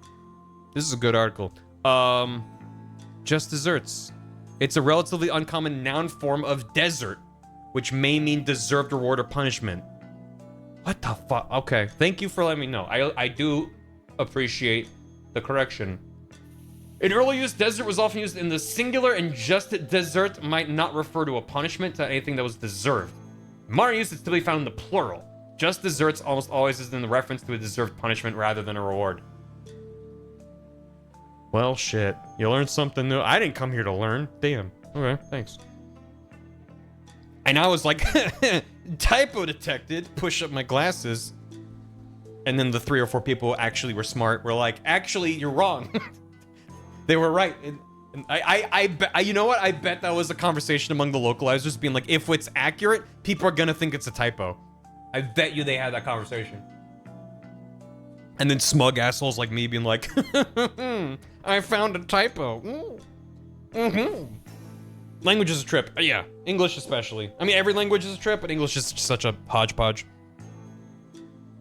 Speaker 1: This is a good article. Just desserts. It's a relatively uncommon noun form of desert, which may mean deserved reward or punishment. What the fuck? Okay, thank you for letting me know. I do appreciate the correction. In early use, desert was often used in the singular, and just desert might not refer to a punishment to anything that was deserved. In modern use, it's typically found in the plural. Just desserts almost always is in the reference to a deserved punishment rather than a reward. Well, shit. You learned something new. I didn't come here to learn. Damn. Okay, thanks. And I was like, typo detected, push up my glasses. And then the 3 or 4 people who actually were smart were like, actually, you're wrong. They were right. And you know what? I bet that was a conversation among the localizers being like, if it's accurate, people are gonna think it's a typo. I bet you they had that conversation. And then smug assholes like me being like, I found a typo. Language is a trip. Yeah, English especially. I mean, every language is a trip, but English is such a hodgepodge.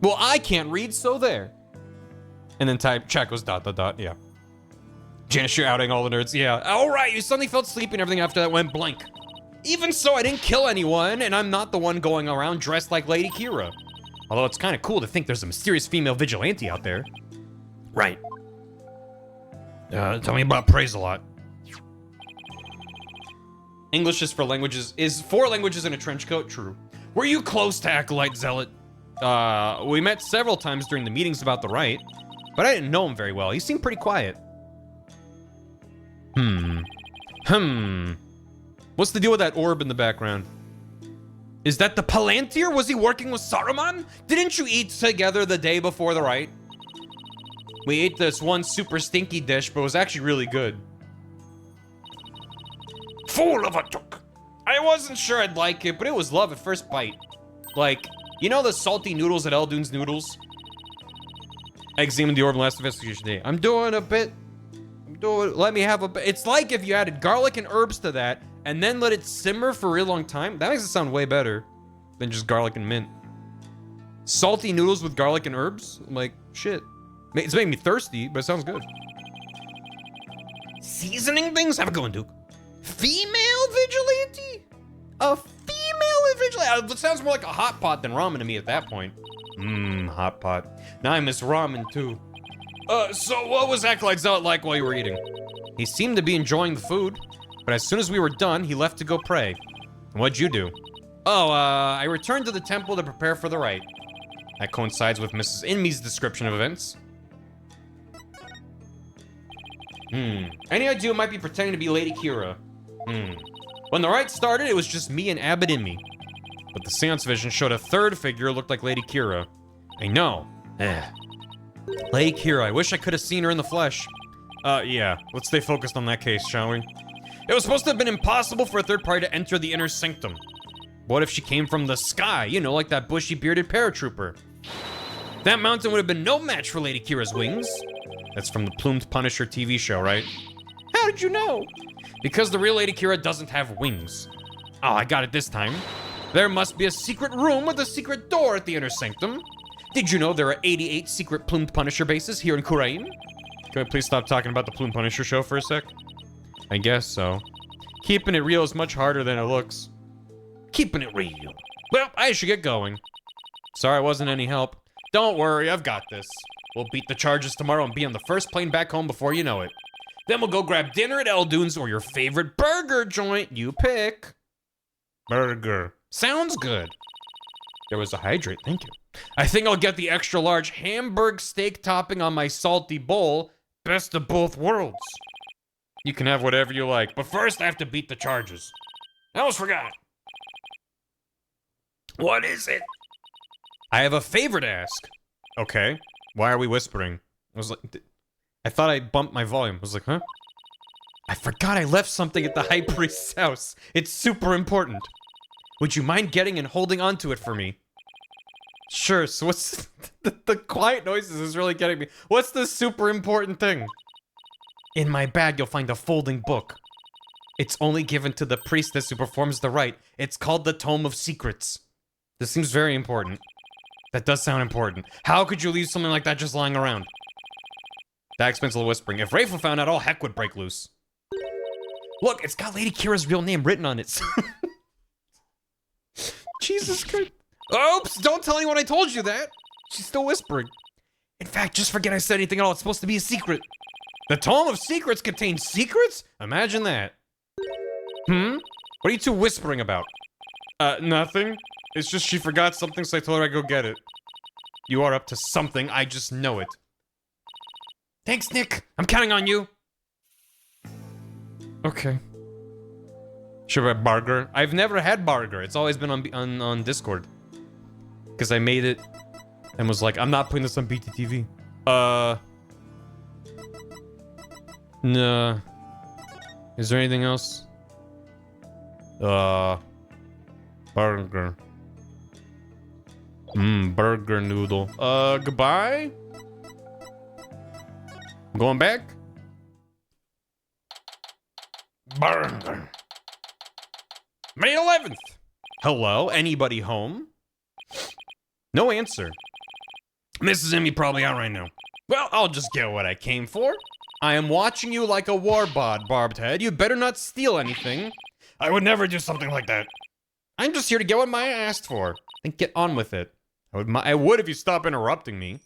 Speaker 1: Well, I can't read, so there. And then chat goes ... Yeah. Janice, you're outing all the nerds. Yeah. All right, you suddenly felt sleepy and everything after that went blank. Even so, I didn't kill anyone, and I'm not the one going around dressed like Lady Kira. Although it's kind of cool to think there's a mysterious female vigilante out there. Right. Tell me about praise a lot. English is for languages in a trench coat. True. Were you close to Acolyte Zealot? We met several times during the meetings about the Wright, but I didn't know him very well. He seemed pretty quiet. What's the deal with that orb in the background? Is that the Palantir? Was he working with Saruman? Didn't you eat together the day before the Wright? We ate this one super stinky dish, but it was actually really good. Fool of a took. I wasn't sure I'd like it, but it was love at first bite. Like, you know the salty noodles at Eldune's Noodles? I examined the orb last investigation day. I'm doing a bit Let me have a... It's like if you added garlic and herbs to that and then let it simmer for a really long time. That makes it sound way better than just garlic and mint. Salty noodles with garlic and herbs? I'm like, shit. It's making me thirsty, but it sounds good. Seasoning things? Have a good one, Duke. Female vigilante? A female vigilante? It sounds more like a hot pot than ramen to me at that point. Hot pot. Now I miss ramen too. So what was Acolyte Zealot like while you were eating? He seemed to be enjoying the food, but as soon as we were done, he left to go pray. What'd you do? Oh, I returned to the temple to prepare for the rite. That coincides with Mrs. Inme's description of events. Any idea who might be pretending to be Lady Kira? When the rite started, it was just me and Abbot Inme. But the seance vision showed a third figure who looked like Lady Kira. I know. Lady Kira, I wish I could have seen her in the flesh. Yeah, let's stay focused on that case, shall we? It was supposed to have been impossible for a third party to enter the inner sanctum. What if she came from the sky? You know, like that bushy bearded paratrooper. That mountain would have been no match for Lady Kira's wings. That's from the Plumed Punisher TV show, right? How did you know? Because the real Lady Kira doesn't have wings. Oh, I got it this time. There must be a secret room with a secret door at the inner sanctum. Did you know there are 88 secret Plumed Punisher bases here in Kurain? Can I please stop talking about the Plumed Punisher show for a sec? I guess so. Keeping it real is much harder than it looks. Keeping it real. Well, I should get going. Sorry I wasn't any help. Don't worry, I've got this. We'll beat the charges tomorrow and be on the first plane back home before you know it. Then we'll go grab dinner at Eldune's or your favorite burger joint. You pick. Burger. Sounds good. There was a hydrate, thank you. I think I'll get the extra large Hamburg steak topping on my salty bowl. Best of both worlds. You can have whatever you like, but first I have to beat the charges. I almost forgot. What is it? I have a favor to ask. Okay. Why are we whispering? I was like, I thought I bumped my volume. I was like, huh? I forgot I left something at the High Priest's house. It's super important. Would you mind getting and holding onto it for me? Sure, so what's... the quiet noises is really getting me. What's the super important thing? In my bag, you'll find a folding book. It's only given to the priestess who performs the rite. It's called the Tome of Secrets. This seems very important. That does sound important. How could you leave something like that just lying around? That explains the whispering. If Rayful found out, all heck would break loose. Look, it's got Lady Kira's real name written on it. Jesus Christ. Oops, don't tell anyone I told you that. She's still whispering. In fact, just forget I said anything at all. It's supposed to be a secret. The Tome of Secrets contains secrets? Imagine that. What are you two whispering about? Nothing. It's just she forgot something, so I told her I'd go get it. You are up to something, I just know it. Thanks, Nick. I'm counting on you. Okay. Should we have burger? I've never had burger. It's always been on Discord. Because I made it and was like, I'm not putting this on BTTV. Nah. Is there anything else? Burger. Burger noodle. Goodbye? I'm going back? Burger. May 11th. Hello? Anybody home? No answer. Mrs. Emmy probably out right now. Well, I'll just get what I came for. I am watching you like a warbod, Barbed Head. You better not steal anything. I would never do something like that. I'm just here to get what Maya asked for. And get on with it. I would if you stop interrupting me.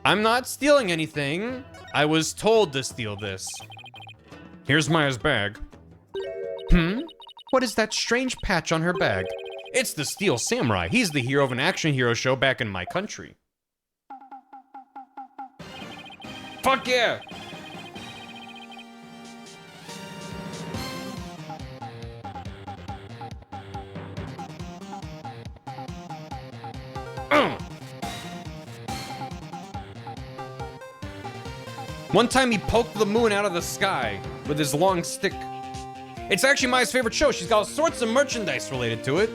Speaker 1: I'm not stealing anything. I was told to steal this. Here's Maya's bag. What is that strange patch on her bag? It's the Steel Samurai. He's the hero of an action hero show back in my country. Fuck yeah! One time he poked the moon out of the sky with his long stick. It's actually Maya's favorite show. She's got all sorts of merchandise related to it.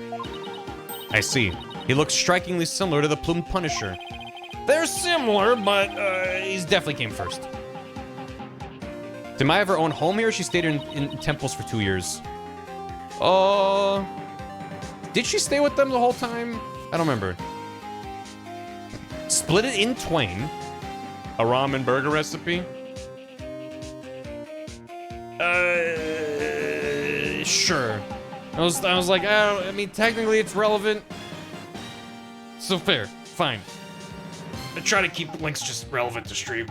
Speaker 1: I see. He looks strikingly similar to the Plumed Punisher. They're similar, but he's definitely came first. Did Maya ever own home here? She stayed in temples for 2 years. Did she stay with them the whole time? I don't remember. Split it in twain. A ramen burger recipe? Sure. I was like, I mean, technically it's relevant. So fair, fine. I try to keep links just relevant to stream.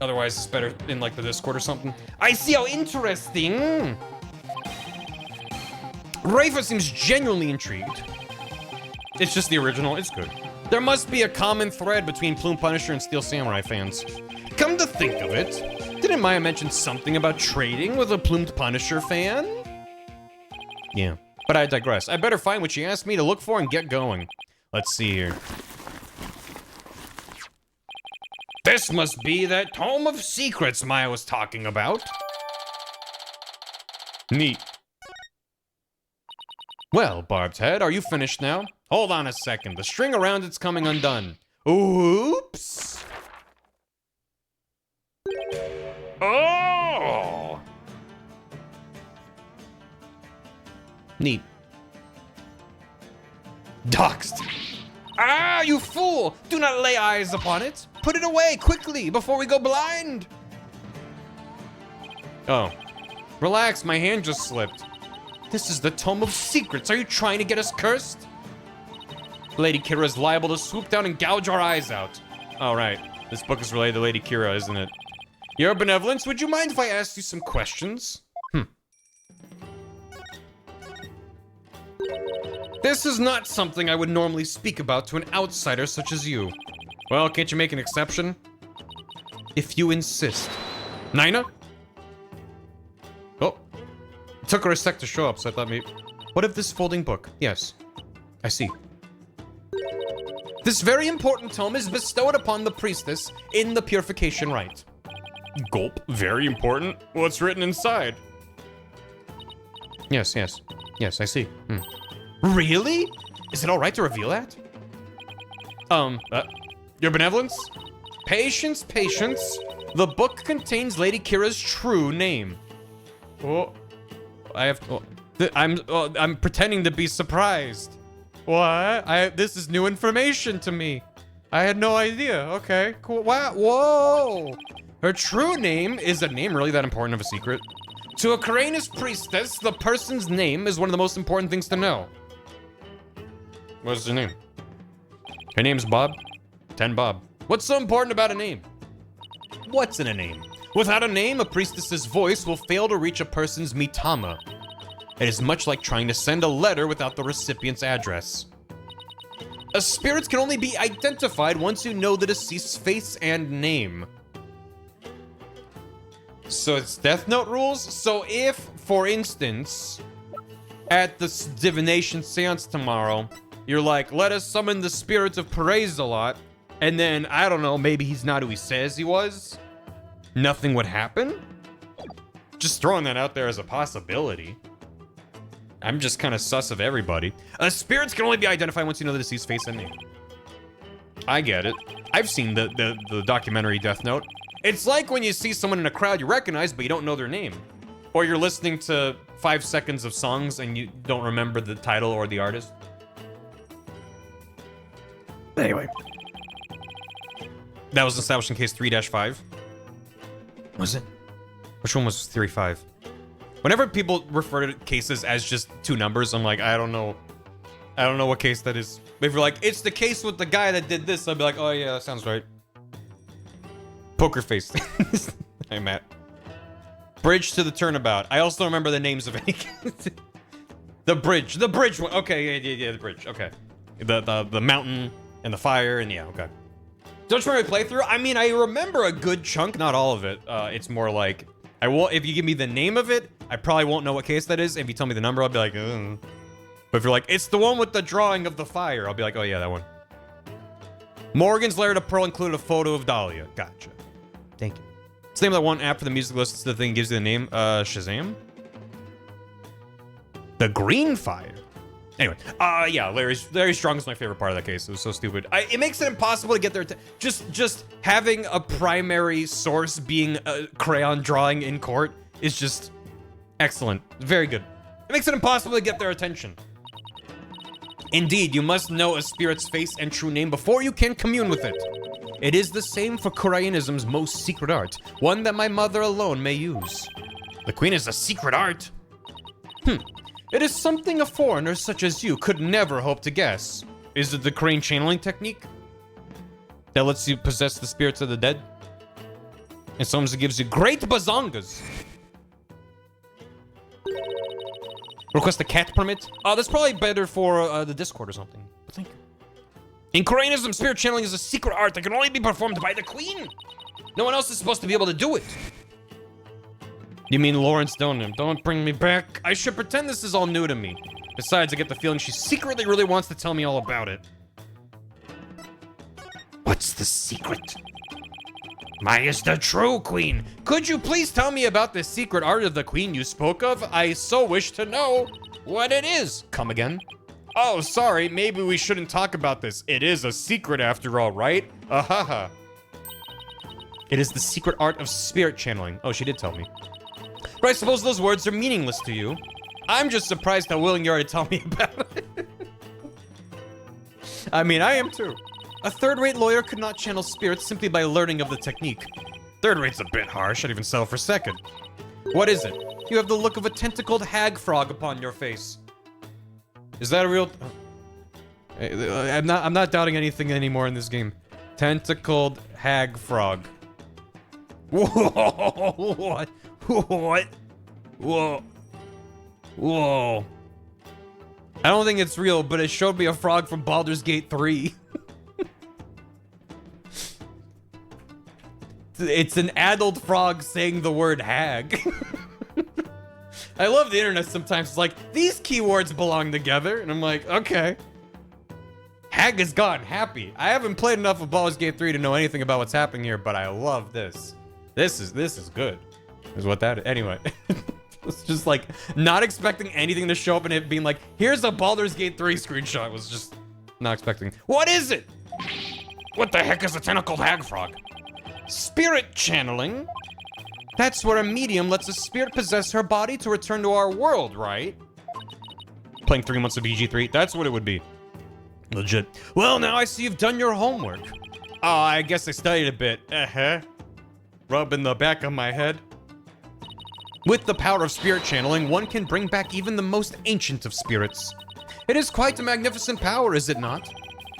Speaker 1: Otherwise, it's better in like the Discord or something. I see how interesting. Rafa seems genuinely intrigued. It's just the original, it's good. There must be a common thread between Plume Punisher and Steel Samurai fans. Come to think of it, didn't Maya mention something about trading with a Plumed Punisher fan? Yeah, but I digress. I better find what she asked me to look for and get going. Let's see here. This must be that Tome of Secrets Maya was talking about. Neat. Well, Barbed Head, are you finished now? Hold on a second. The string around it's coming undone. Oops. Oh. Neat. Doxed. Ah, you fool! Do not lay eyes upon it. Put it away quickly before we go blind. Oh. Relax, my hand just slipped. This is the Tome of Secrets. Are you trying to get us cursed? Lady Kira is liable to swoop down and gouge our eyes out. All right. This book is related to Lady Kira, isn't it? Your Benevolence, would you mind if I asked you some questions? This is not something I would normally speak about to an outsider such as you. Well, can't you make an exception? If you insist. Nina? Oh. It took her a sec to show up, so I thought maybe... What of this folding book? Yes. I see. This very important tome is bestowed upon the priestess in the purification rite. Gulp. Very important? What's written inside? Yes, yes. Yes, I see. Really? Is it all right to reveal that? Your Benevolence? Patience, patience. The book contains Lady Kira's true name. Oh, I'm pretending to be surprised. What? This is new information to me. I had no idea. Okay, cool. Wow, whoa. Her true name is a name really that important of a secret. To a Karanis priestess, the person's name is one of the most important things to know. What's her name? Her name's Bob. 10 Bob. What's so important about a name? What's in a name? Without a name, a priestess's voice will fail to reach a person's mitama. It is much like trying to send a letter without the recipient's address. A spirit can only be identified once you know the deceased's face and name. So it's Death Note rules? So if, for instance, at the divination seance tomorrow, you're like, let us summon the spirit of Perez-a-lot, and then, I don't know, maybe he's not who he says he was? Nothing would happen? Just throwing that out there as a possibility. I'm just kind of sus of everybody. Spirits can only be identified once you know the deceased face and name. I get it. I've seen the documentary Death Note. It's like when you see someone in a crowd you recognize, but you don't know their name. Or you're listening to 5 seconds of songs and you don't remember the title or the artist. Anyway. That was established in case 3-5. Was it? Which one was theory 5? Whenever people refer to cases as just 2 numbers, I'm like, I don't know what case that is. But if you're like, it's the case with the guy that did this, I'll be like, oh yeah, that sounds right. Poker face. Hey, Matt. Bridge to the turnabout. I also don't remember the names of any. The bridge one. Okay, yeah, the bridge. Okay. The mountain and the fire and yeah, okay. Don't you remember my playthrough? I mean, I remember a good chunk, not all of it. It's more like, if you give me the name of it, I probably won't know what case that is. If you tell me the number, I'll be like, ugh. But if you're like, it's the one with the drawing of the fire, I'll be like, oh yeah, that one. Morgan's Lair to Pearl included a photo of Dahlia. Gotcha. Thank you. It's the name of that one app for the music list. The thing gives you the name. Shazam? The Green Fire. Anyway, yeah, Larry Strong is my favorite part of that case. It was so stupid. It makes it impossible to get there. Just having a primary source being a crayon drawing in court is just excellent. Very good. It makes it impossible to get their attention. Indeed, you must know a spirit's face and true name before you can commune with it. It is the same for Koreanism's most secret art, one that my mother alone may use. The queen is a secret art? It is something a foreigner such as you could never hope to guess. Is it the crane channeling technique that lets you possess the spirits of the dead? And sometimes it gives you great bazongas. Request a cat permit? That's probably better for the Discord or something. I think. In Koreanism, spirit channeling is a secret art that can only be performed by the queen. No one else is supposed to be able to do it. You mean Lawrence Donham? Don't bring me back. I should pretend this is all new to me. Besides, I get the feeling she secretly really wants to tell me all about it. What's the secret? Maya is the true queen. Could you please tell me about the secret art of the queen you spoke of? I so wish to know what it is. Come again? Oh, sorry. Maybe we shouldn't talk about this. It is a secret after all, right? Ahaha. It is the secret art of spirit channeling. Oh, she did tell me. But I suppose those words are meaningless to you. I'm just surprised how willing you are to tell me about it. I mean, I am too. A third-rate lawyer could not channel spirits simply by learning of the technique. Third-rate's a bit harsh. I'd even settle for second. What is it? You have the look of a tentacled hag frog upon your face. Is that a real... I'm not doubting anything anymore in this game. Tentacled hag frog. Whoa! What? What? Whoa. Whoa. I don't think it's real, but it showed me a frog from Baldur's Gate 3. It's an adult frog saying the word hag. I love the internet sometimes. It's like, these keywords belong together. And I'm like, okay. Hag is gone. Happy. I haven't played enough of Baldur's Gate 3 to know anything about what's happening here, but I love this. This is good. Is what that is. Anyway. It's just like, not expecting anything to show up and it being like, here's a Baldur's Gate 3 screenshot. Was just not expecting. What is it? What the heck is a tentacled hag frog? Spirit channeling? That's where a medium lets a spirit possess her body to return to our world, right? Playing 3 months of BG3, that's what it would be. Legit. Well, now I see you've done your homework. Oh, I guess I studied a bit. Rubbing the back of my head. With the power of spirit channeling, one can bring back even the most ancient of spirits. It is quite a magnificent power, is it not?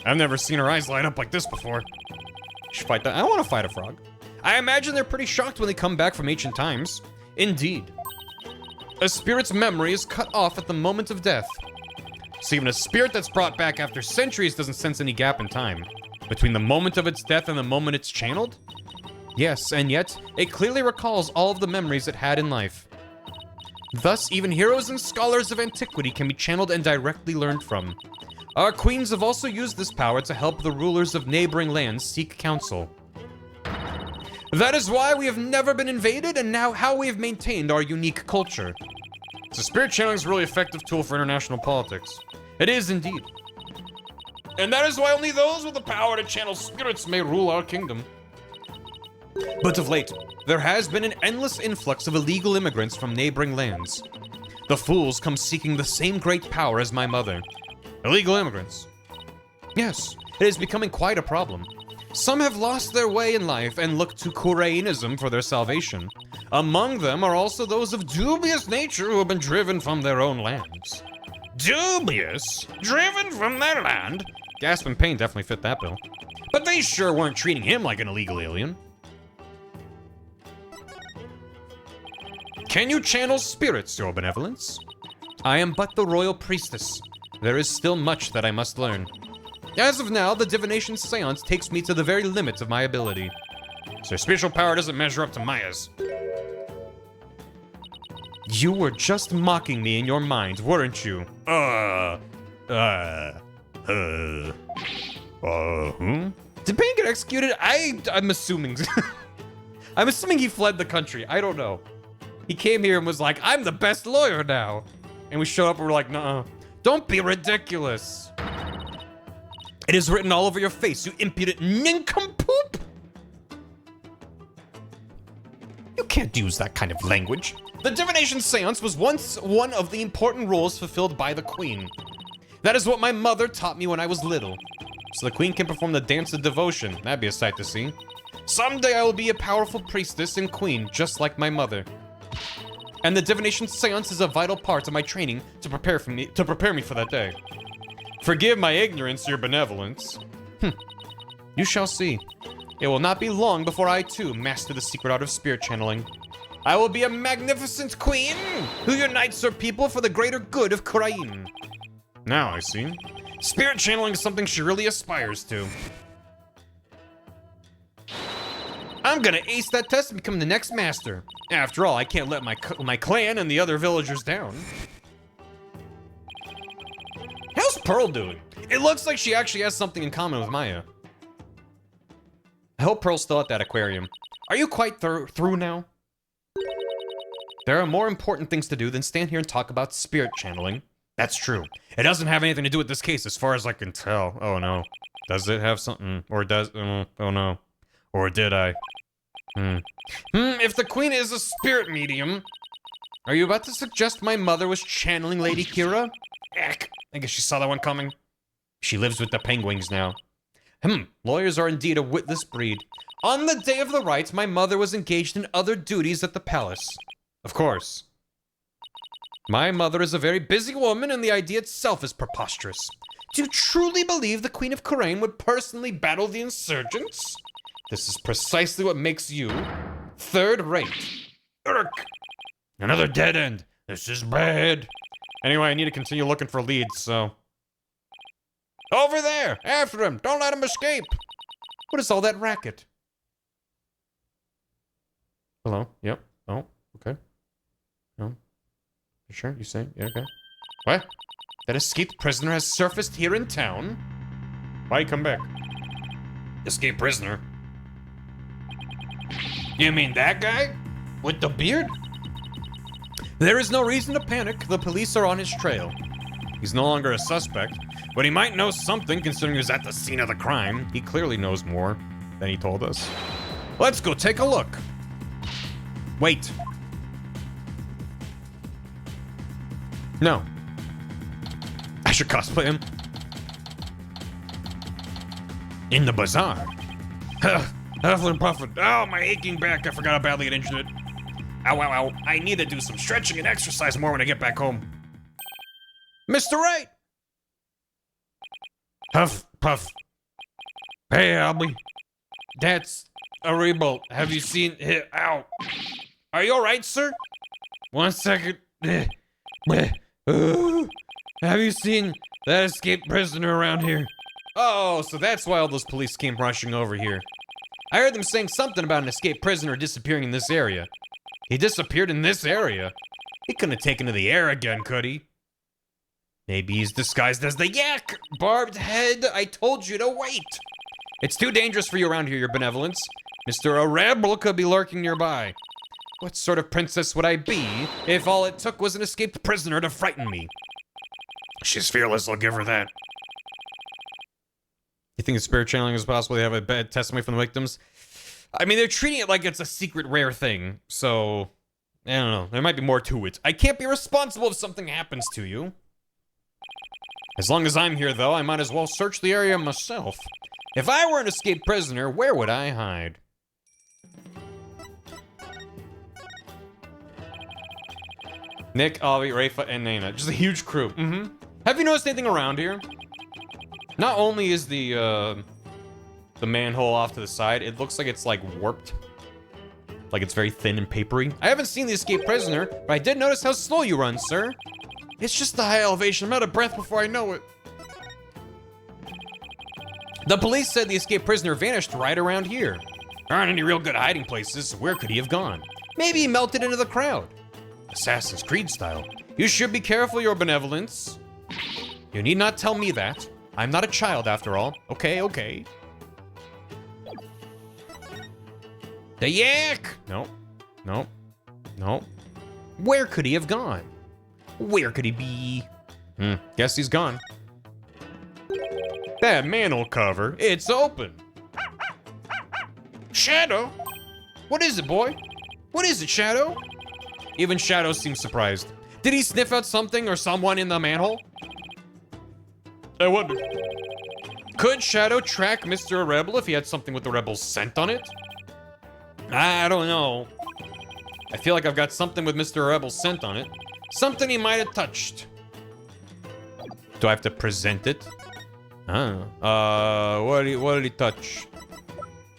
Speaker 1: I've never seen her eyes light up like this before. You should fight that. I want to fight a frog. I imagine they're pretty shocked when they come back from ancient times. Indeed. A spirit's memory is cut off at the moment of death. So even a spirit that's brought back after centuries doesn't sense any gap in time between the moment of its death and the moment it's channeled? Yes, and yet, it clearly recalls all of the memories it had in life. Thus, even heroes and scholars of antiquity can be channeled and directly learned from. Our queens have also used this power to help the rulers of neighboring lands seek counsel. That is why we have never been invaded and now how we have maintained our unique culture. So spirit channeling is a really effective tool for international politics. It is indeed. And that is why only those with the power to channel spirits may rule our kingdom. But of late, there has been an endless influx of illegal immigrants from neighboring lands. The fools come seeking the same great power as my mother. Illegal immigrants. Yes, it is becoming quite a problem. Some have lost their way in life and look to Koreanism for their salvation. Among them are also those of dubious nature who have been driven from their own lands. Dubious? Driven from their land? Gasp and Pain definitely fit that bill. But they sure weren't treating him like an illegal alien. Can you channel spirits, your benevolence? I am but the royal priestess. There is still much that I must learn. As of now, the divination seance takes me to the very limit of my ability. So spiritual power doesn't measure up to Maya's. You were just mocking me in your mind, weren't you? Did Pain get executed? I'm assuming. I'm assuming he fled the country. I don't know. He came here and was like, I'm the best lawyer now. And we showed up and we're like, nuh-uh. Don't be ridiculous. It is written all over your face, you impudent nincompoop. You can't use that kind of language. The divination seance was once one of the important roles fulfilled by the queen. That is what my mother taught me when I was little. So the queen can perform the dance of devotion. That'd be a sight to see. Someday I will be a powerful priestess and queen, just like my mother. And the divination seance is a vital part of my training to prepare me for that day. Forgive my ignorance, your benevolence. You shall see. It will not be long before I too master the secret art of spirit channeling. I will be a magnificent queen who unites her people for the greater good of Khurain. Now I see. Spirit channeling is something she really aspires to. I'm gonna ace that test and become the next master. After all, I can't let my clan and the other villagers down. How's Pearl doing? It looks like she actually has something in common with Maya. I hope Pearl's still at that aquarium. Are you quite through now? There are more important things to do than stand here and talk about spirit channeling. That's true. It doesn't have anything to do with this case as far as I can tell. Oh no. Does it have something? Or does... oh no. Or did I? If the queen is a spirit medium... Are you about to suggest my mother was channeling Lady Kira? Eck. I guess she saw that one coming. She lives with the penguins now. Lawyers are indeed a witless breed. On the day of the rites, my mother was engaged in other duties at the palace. Of course. My mother is a very busy woman, and the idea itself is preposterous. Do you truly believe the Queen of Khurain would personally battle the insurgents? This is precisely what makes you third-rate. Urk! Another dead end. This is bad. Anyway, I need to continue looking for leads, so... Over there! After him! Don't let him escape! What is all that racket? Hello? Yep. Oh, okay. No. You sure? You say? Yeah, okay. What? That escaped prisoner has surfaced here in town? Why come back? Escaped prisoner? You mean that guy? With the beard? There is no reason to panic. The police are on his trail. He's no longer a suspect, but he might know something considering he was at the scene of the crime. He clearly knows more than he told us. Let's go take a look. Wait. No. I should cosplay him. In the bazaar. Huffling puffin. Oh, my aching back. I forgot how badly it injured it. Ow, ow, ow. I need to do some stretching and exercise more when I get back home. Mr. Wright! Huff, puff. Hey, Albie. That's a rebuild. Have you seen it? Ow. Are you alright, sir? 1 second. Have you seen that escaped prisoner around here? Oh, so that's why all those police came rushing over here. I heard them saying something about an escaped prisoner disappearing in this area. He disappeared in this area? He couldn't have taken to the air again, could he? Maybe he's disguised as the yak! Barbed head, I told you to wait! It's too dangerous for you around here, your benevolence. Mr. Rebel could be lurking nearby. What sort of princess would I be if all it took was an escaped prisoner to frighten me? She's fearless, I'll give her that. You think the spirit channeling is possible? They have a bad testimony from the victims? I mean, they're treating it like it's a secret rare thing, so... I don't know, there might be more to it. I can't be responsible if something happens to you. As long as I'm here, though, I might as well search the area myself. If I were an escaped prisoner, where would I hide? Nick, Ollie, Rafa, and Nana. Just a huge crew. Have you noticed anything around here? Not only is the manhole off to the side, it looks like it's, like, warped. Like it's very thin and papery. I haven't seen the escaped prisoner, but I did notice how slow you run, sir. It's just the high elevation. I'm out of breath before I know it. The police said the escaped prisoner vanished right around here. There aren't any real good hiding places, so where could he have gone? Maybe he melted into the crowd. Assassin's Creed style. You should be careful, your benevolence. You need not tell me that. I'm not a child after all. Okay, okay. The yak! No, no, no. Where could he have gone? Where could he be? Guess he's gone. That manhole cover, it's open. Shadow? What is it, boy? What is it, Shadow? Even Shadow seems surprised. Did he sniff out something or someone in the manhole? I wonder. Could Shadow track Mr. Rebel if he had something with the Rebel's scent on it? I don't know. I feel like I've got something with Mr. Rebel's scent on it. Something he might have touched. Do I have to present it? What did he touch?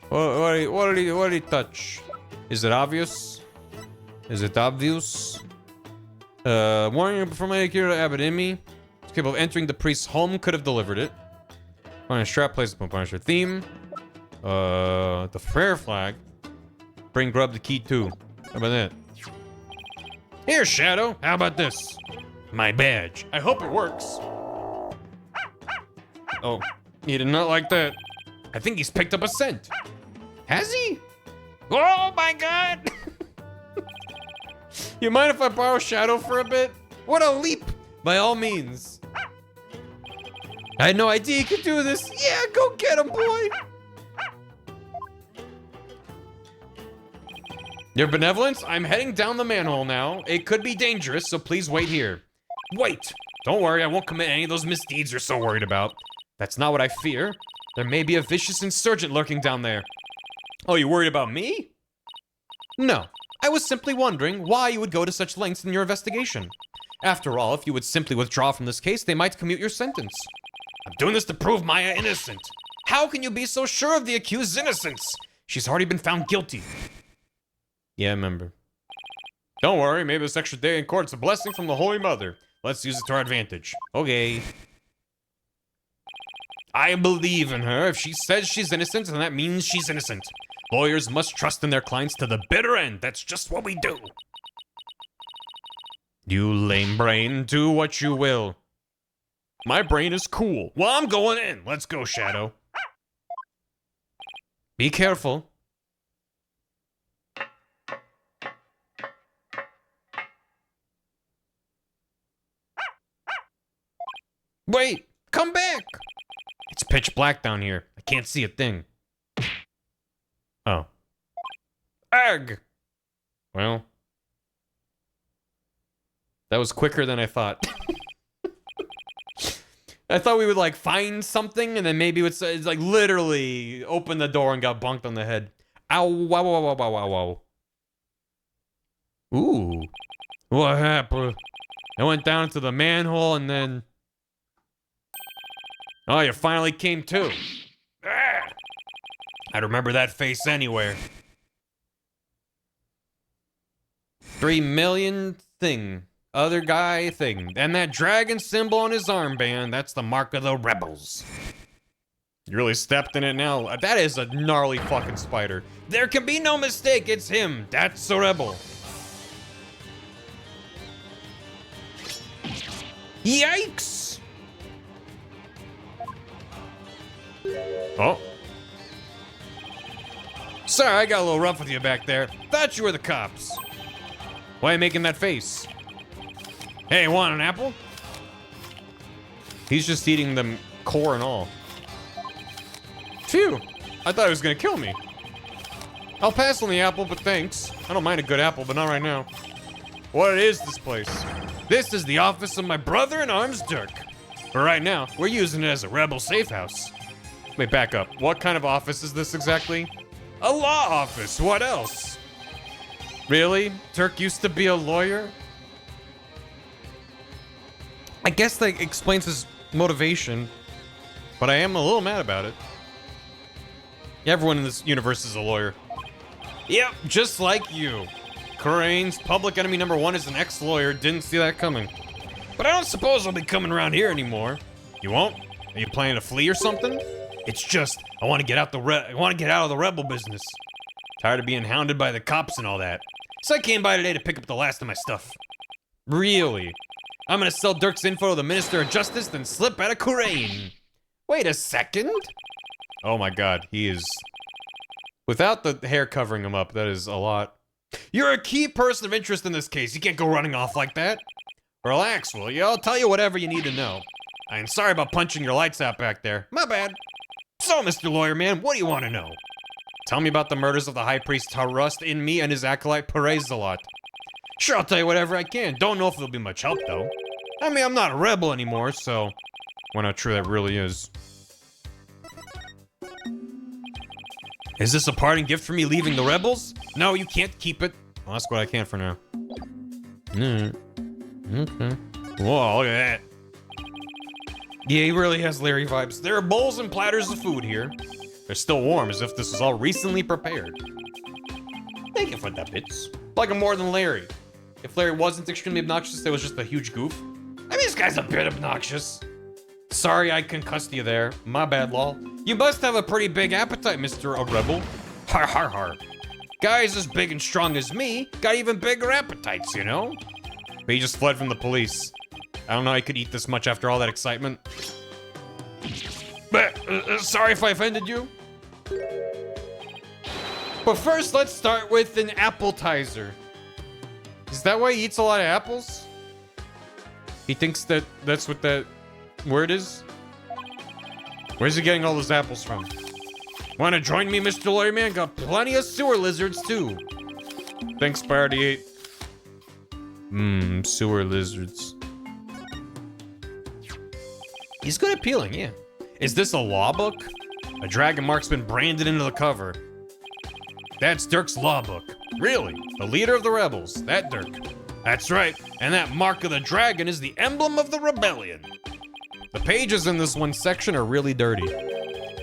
Speaker 1: What did he touch? Is it obvious? Is it obvious? Warning from my Akira Abadimi. It's capable of entering the priest's home. Could have delivered it. On a strap, place the Punisher theme. The prayer flag. Bring Grub the key too. How about that? Here, Shadow. How about this? My badge. I hope it works. Oh, he did not like that. I think he's picked up a scent. Has he? Oh my god! You mind if I borrow Shadow for a bit? What a leap! By all means. I had no idea he could do this. Yeah, go get him, boy! Your benevolence? I'm heading down the manhole now. It could be dangerous, so please wait here. Wait! Don't worry, I won't commit any of those misdeeds you're so worried about. That's not what I fear. There may be a vicious insurgent lurking down there. Oh, you worried about me? No. I was simply wondering why you would go to such lengths in your investigation. After all, if you would simply withdraw from this case, they might commute your sentence. I'm doing this to prove Maya innocent. How can you be so sure of the accused's innocence? She's already been found guilty. Yeah, I remember. Don't worry, maybe this extra day in court's a blessing from the Holy Mother. Let's use it to our advantage. Okay. I believe in her. If she says she's innocent, then that means she's innocent. Lawyers must trust in their clients to the bitter end. That's just what we do. You lame brain, do what you will. My brain is cool. Well, I'm going in. Let's go, Shadow. Be careful. Wait, come back. It's pitch black down here. I can't see a thing. Oh. Egg! Well. That was quicker than I thought. I thought we would, like, find something and then maybe it's like, literally open the door and got bonked on the head. Ow, wow, wow, wow, wow, wow, wow. Ooh. What happened? I went down to the manhole and then... Oh, you finally came to. Ah! I'd remember that face anywhere. 3 million thing. Other guy thing. And that dragon symbol on his armband, that's the mark of the rebels. You really stepped in it now. That is a gnarly fucking spider. There can be no mistake, it's him. That's a rebel. Yikes! Oh. Sorry, I got a little rough with you back there. Thought you were the cops. Why are you making that face? Hey, want an apple? He's just eating them core and all. Phew. I thought he was gonna kill me. I'll pass on the apple, but thanks. I don't mind a good apple, but not right now. What is this place? This is the office of my brother-in-arms, Dirk. But right now, we're using it as a rebel safe house. Wait, back up. What kind of office is this exactly? A law office. What else? Really? Turk used to be a lawyer? I guess that explains his motivation, but I am a little mad about it. Everyone in this universe is a lawyer. Yep, just like you. Corain's public enemy #1 is an ex-lawyer. Didn't see that coming. But I don't suppose I'll be coming around here anymore. You won't? Are you planning to flee or something? It's just, I want to get out of the rebel business. Tired of being hounded by the cops and all that. So I came by today to pick up the last of my stuff. Really? I'm gonna sell Dirk's info to the Minister of Justice, then slip out of Corain. Wait a second. Oh my god, he is... Without the hair covering him up, that is a lot. You're a key person of interest in this case. You can't go running off like that. Relax, will you? I'll tell you whatever you need to know. I'm sorry about punching your lights out back there. My bad. So, Mr. Lawyer Man, what do you want to know? Tell me about the murders of the High Priest Tarust in me and his acolyte Perez-Zalot. Sure, I'll tell you whatever I can. Don't know if it'll be much help, though. I mean, I'm not a rebel anymore, so... We're not sure that really is. Is this a parting gift for me leaving the rebels? No, you can't keep it. Well, that's what I can for now. Okay. Whoa, look at that. Yeah, he really has Larry vibes. There are bowls and platters of food here. They're still warm, as if this was all recently prepared. Thank you for the bits. Like I'm more than Larry. If Larry wasn't extremely obnoxious, it was just a huge goof. I mean, this guy's a bit obnoxious. Sorry I concussed you there. My bad, lol. You must have a pretty big appetite, Mr. Rebel. Har har har. Guys as big and strong as me got even bigger appetites, you know? But he just fled from the police. I don't know how he could eat this much after all that excitement. But, sorry if I offended you. But first, let's start with an appetizer. Is that why he eats a lot of apples? He thinks that that's what that word is? Where's he getting all those apples from? Wanna join me, Mr. Lawyer Man? Got plenty of sewer lizards, too. Thanks, Priority 8. Sewer lizards. He's good at peeling, yeah. Is this a law book? A dragon mark's been branded into the cover. That's Dirk's law book. Really? The leader of the rebels. That Dirk. That's right. And that mark of the dragon is the emblem of the rebellion. The pages in this one section are really dirty.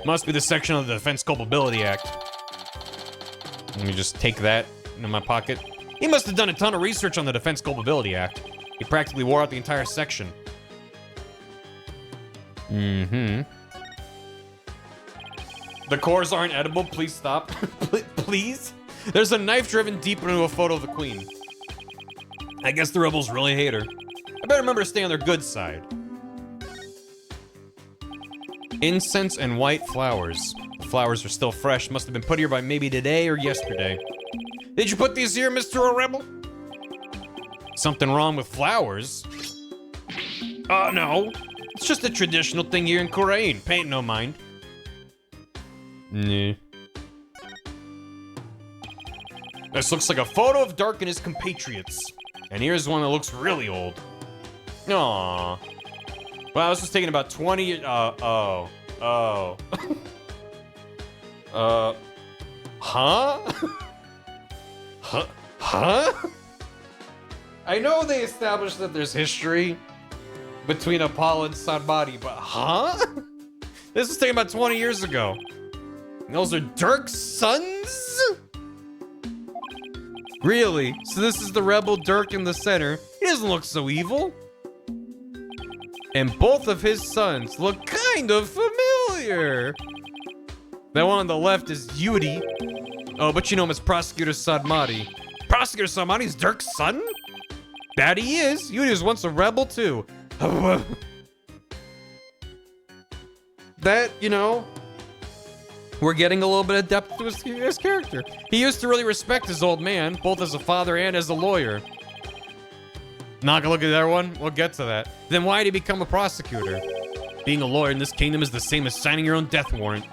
Speaker 1: Must be the section of the Defense Culpability Act. Let me just take that into my pocket. He must have done a ton of research on the Defense Culpability Act. He practically wore out the entire section. The cores aren't edible. Please stop. Please? There's a knife driven deep into a photo of the queen. I guess the rebels really hate her. I better remember to stay on their good side. Incense and white flowers. The flowers are still fresh. Must have been put here by maybe today or yesterday. Did you put these here, Mr. Rebel? Something wrong with flowers? No. It's just a traditional thing here in Korean. Paint no mind. Nah. This looks like a photo of Dark and his compatriots. And here's one that looks really old. Aww. Wow, this was taken about 20... Huh? Huh? I know they established that there's history between Apollo and Sanmati, but huh? This was taken about 20 years ago. And those are Dirk's sons? Really? So this is the rebel Dirk in the center. He doesn't look so evil. And both of his sons look kind of familiar. That one on the left is Yudi. Oh, but you know him as Prosecutor Sanmati. Prosecutor Sanmati is Dirk's son? That he is. Yudi was once a rebel too. That, you know, we're getting a little bit of depth to his character. He used to really respect his old man, both as a father and as a lawyer. Not gonna look at that one? We'll get to that. Then why did he become a prosecutor? Being a lawyer in this kingdom is the same as signing your own death warrant.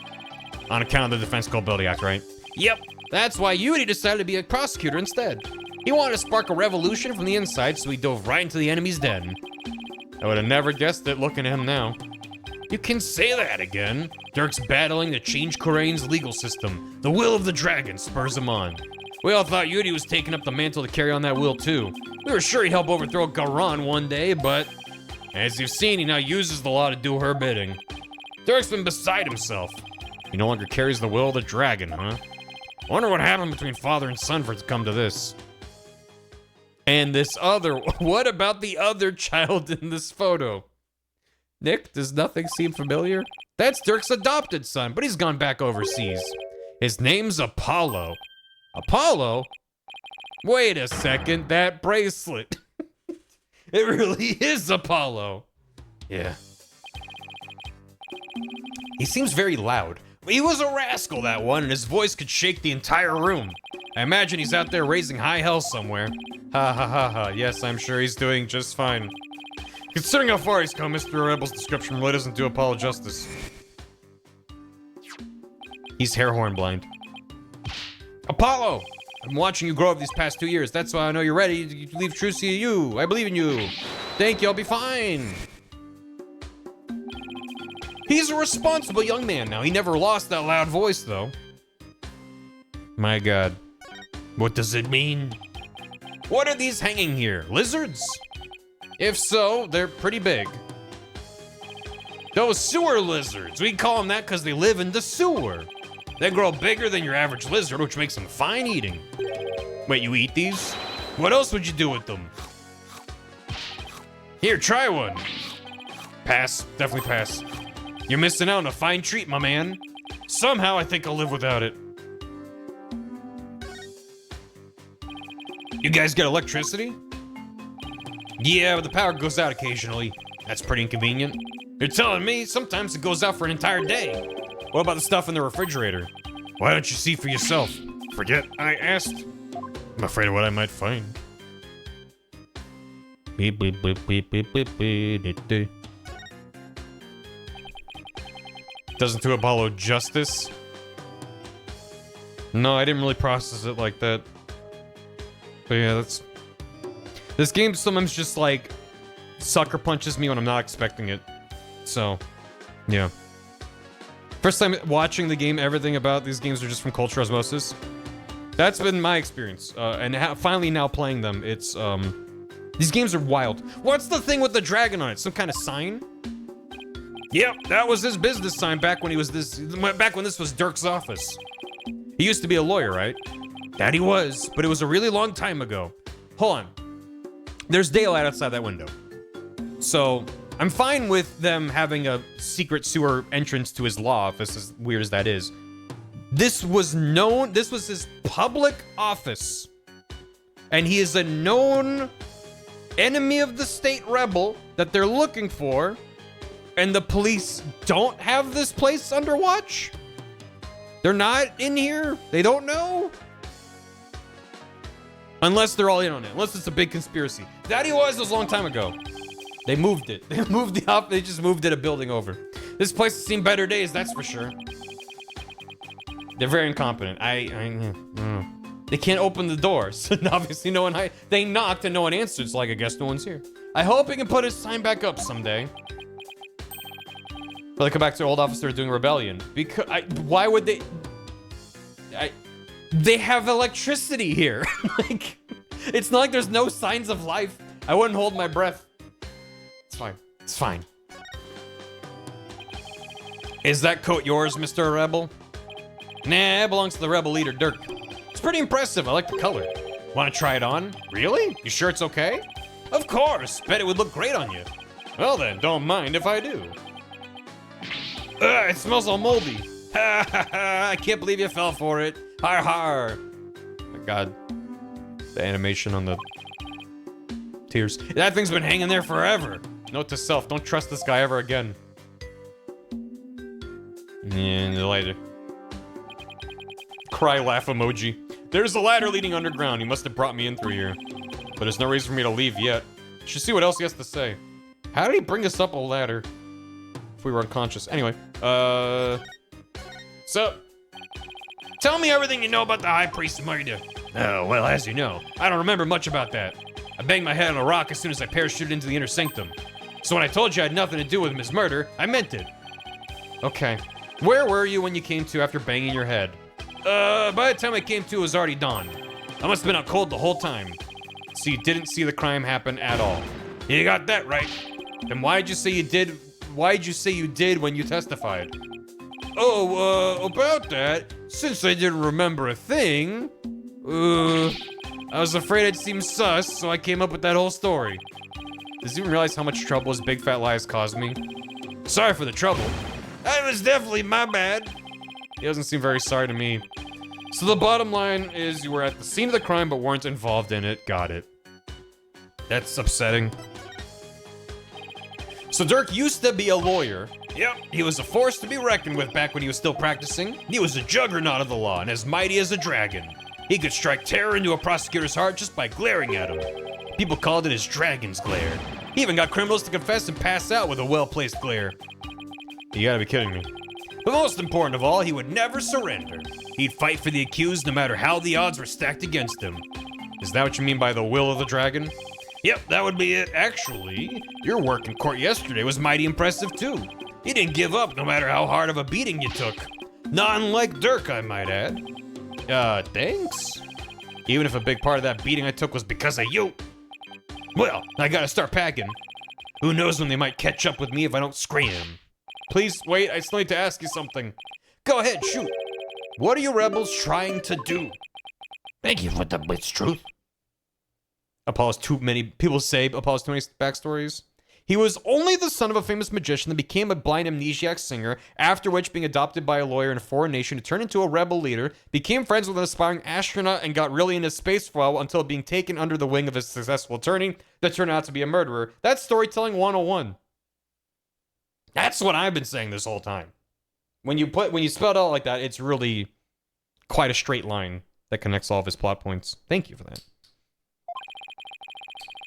Speaker 1: On account of the Defense Culpability Act, right? Yep, that's why Yudi decided to be a prosecutor instead. He wanted to spark a revolution from the inside, so he dove right into the enemy's den. I would have never guessed it looking at him now. You can say that again. Dirk's battling to change Korean's legal system. The will of the dragon spurs him on. We all thought Yudi was taking up the mantle to carry on that will too. We were sure he'd help overthrow Garan one day, but as you've seen, he now uses the law to do her bidding. Dirk's been beside himself. He no longer carries the will of the dragon, huh? I wonder what happened between father and son for it to come to this. And this other, what about the other child in this photo? Nick, does nothing seem familiar? That's Dirk's adopted son, but he's gone back overseas. His name's Apollo. Apollo? Wait a second, that bracelet. It really is Apollo. Yeah. He seems very loud. He was a rascal, that one, and his voice could shake the entire room. I imagine he's out there raising high hell somewhere. Ha ha ha ha, yes, I'm sure he's doing just fine. Considering how far he's come, Mr. Rebel's description really doesn't do Apollo justice. He's hair horn blind. Apollo! I'm watching you grow up these past 2 years. That's why I know you're ready to leave true CU. I believe in you. Thank you, I'll be fine. He's a responsible young man now. He never lost that loud voice, though. My God. What does it mean? What are these hanging here? Lizards? If so, they're pretty big. Those sewer lizards. We call them that because they live in the sewer. They grow bigger than your average lizard, which makes them fine eating. Wait, you eat these? What else would you do with them? Here, try one. Pass. Definitely pass. You're missing out on a fine treat, my man. Somehow, I think I'll live without it. You guys get electricity? Yeah, but the power goes out occasionally. That's pretty inconvenient. You're telling me sometimes it goes out for an entire day. What about the stuff in the refrigerator? Why don't you see for yourself? Forget I asked. I'm afraid of what I might find. Beep, beep, beep, beep, beep, beep, beep, beep. Doesn't do Apollo justice. No, I didn't really process it like that. But yeah, that's... This game sometimes just like sucker punches me when I'm not expecting it. So, yeah. First time watching the game, everything about these games are just from cultural osmosis. That's been my experience. And finally now playing them, it's, these games are wild. What's the thing with the dragon on it? Some kind of sign? Yep, that was his business sign back when he was back when this was Dirk's office. He used to be a lawyer, right? That he was, but it was a really long time ago. Hold on. There's daylight outside that window. So, I'm fine with them having a secret sewer entrance to his law office, as weird as that is. This was his public office. And he is a known enemy of the state rebel that they're looking for. And the police don't have this place under watch? They're not in here? They don't know? Unless they're all in on it. Unless it's a big conspiracy. That he was a long time ago. They moved it. They moved the up. They just moved it a building over. This place has seen better days, that's for sure. They're very incompetent. They can't open the doors. Obviously, no one. They knocked and no one answered. So like, I guess no one's here. I hope he can put his sign back up someday. But they come back to their old office. They're doing rebellion. Because why would they? They have electricity here. Like, it's not like there's no signs of life. I wouldn't hold my breath. It's fine. It's fine. Is that coat yours, Mr. Rebel? Nah, it belongs to the rebel leader, Dirk. It's pretty impressive. I like the color. Want to try it on? Really? You sure it's okay? Of course. Bet it would look great on you. Well then, don't mind if I do. Ugh, it smells all moldy. Ha ha ha, I can't believe you fell for it. Har har. Oh my God. The animation on the tears. That thing's been hanging there forever. Note to self, don't trust this guy ever again. And later. Cry laugh emoji. There's a ladder leading underground. He must have brought me in through here. But there's no reason for me to leave yet. Should see what else he has to say. How did he bring us up a ladder? If we were unconscious. Anyway, so, tell me everything you know about the High Priest's murder. Oh, well, as you know, I don't remember much about that. I banged my head on a rock as soon as I parachuted into the inner sanctum. So when I told you I had nothing to do with his murder, I meant it. Okay. Where were you when you came to after banging your head? By the time I came to, it was already dawn. I must have been out cold the whole time. So you didn't see the crime happen at all. You got that right. Then why'd you say you did when you testified? Oh, about that, since I didn't remember a thing, I was afraid I'd seem sus, so I came up with that whole story. Does he even realize how much trouble his big fat lies caused me? Sorry for the trouble. That was definitely my bad. He doesn't seem very sorry to me. So the bottom line is you were at the scene of the crime but weren't involved in it. Got it. That's upsetting. So Dirk used to be a lawyer, Yep, he was a force to be reckoned with back when he was still practicing. He was a juggernaut of the law and as mighty as a dragon. He could strike terror into a prosecutor's heart just by glaring at him. People called it his dragon's glare. He even got criminals to confess and pass out with a well-placed glare. You gotta be kidding me. But most important of all, he would never surrender. He'd fight for the accused no matter how the odds were stacked against him. Is that what you mean by the will of the dragon? Yep, that would be it. Actually, your work in court yesterday was mighty impressive too. You didn't give up no matter how hard of a beating you took. Not unlike Dirk, I might add. Thanks? Even if a big part of that beating I took was because of you. Well, I gotta start packing. Who knows when they might catch up with me if I don't scream. Please, wait, I still need to ask you something. Go ahead, shoot. What are you rebels trying to do?
Speaker 2: Thank you for the blitz truth.
Speaker 1: Apollo's too many, people say Apollo's too many backstories. He was only the son of a famous magician that became a blind amnesiac singer, after which being adopted by a lawyer in a foreign nation to turn into a rebel leader, became friends with an aspiring astronaut and got really into space for a while until being taken under the wing of a successful attorney that turned out to be a murderer. That's storytelling 101. That's what I've been saying this whole time. When you spell it out like that, it's really quite a straight line that connects all of his plot points. Thank you for that.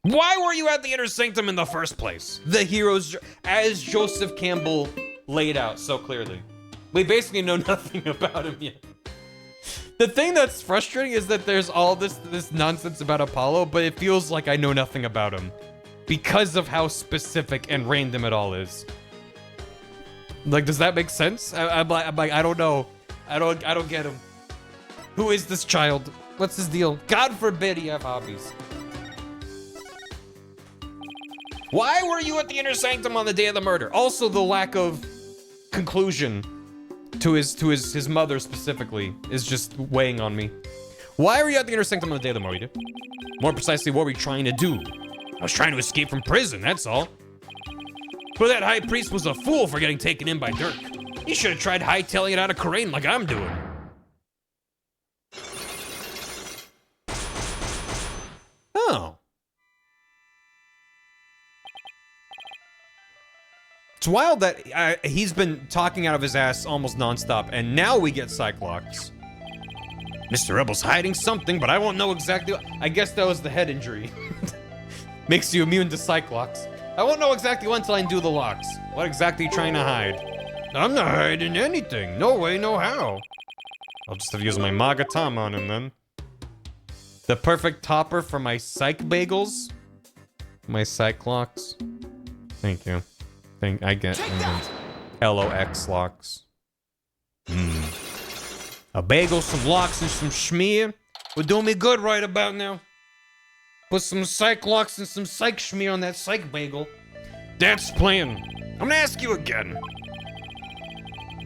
Speaker 1: Why were you at the Inner Sanctum in the first place? The heroes, as Joseph Campbell laid out so clearly. We basically know nothing about him yet. The thing that's frustrating is that there's all this nonsense about Apollo, but it feels like I know nothing about him because of how specific and random it all is. Like, does that make sense? I'm like, I don't know. I don't get him. Who is this child? What's his deal? God forbid he have hobbies. Why were you at the Inner Sanctum on the day of the murder? Also, the lack of conclusion to his mother specifically is just weighing on me. Why were you at the Inner Sanctum on the day of the murder? More precisely, what were you trying to do? I was trying to escape from prison, that's all. But that high priest was a fool for getting taken in by Dirk. He should have tried hightailing it out of Khura'in like I'm doing. Oh. It's wild that he's been talking out of his ass almost nonstop, and now we get Cyclops. Mr. Rebel's hiding something, but I won't know exactly what. I guess that was the head injury. Makes you immune to Cyclops. I won't know exactly what until I do the locks. What exactly are you trying to hide? I'm not hiding anything. No way, no how. I'll just have to use my Magatama on him then. The perfect topper for my Psych Bagels. My Cyclops. Thank you. I get LOX locks. A bagel, some locks, and some schmear would do me good right about now. Put some Cyclops and some Psych schmear on that Psych Bagel. That's plan. I'm gonna ask you again.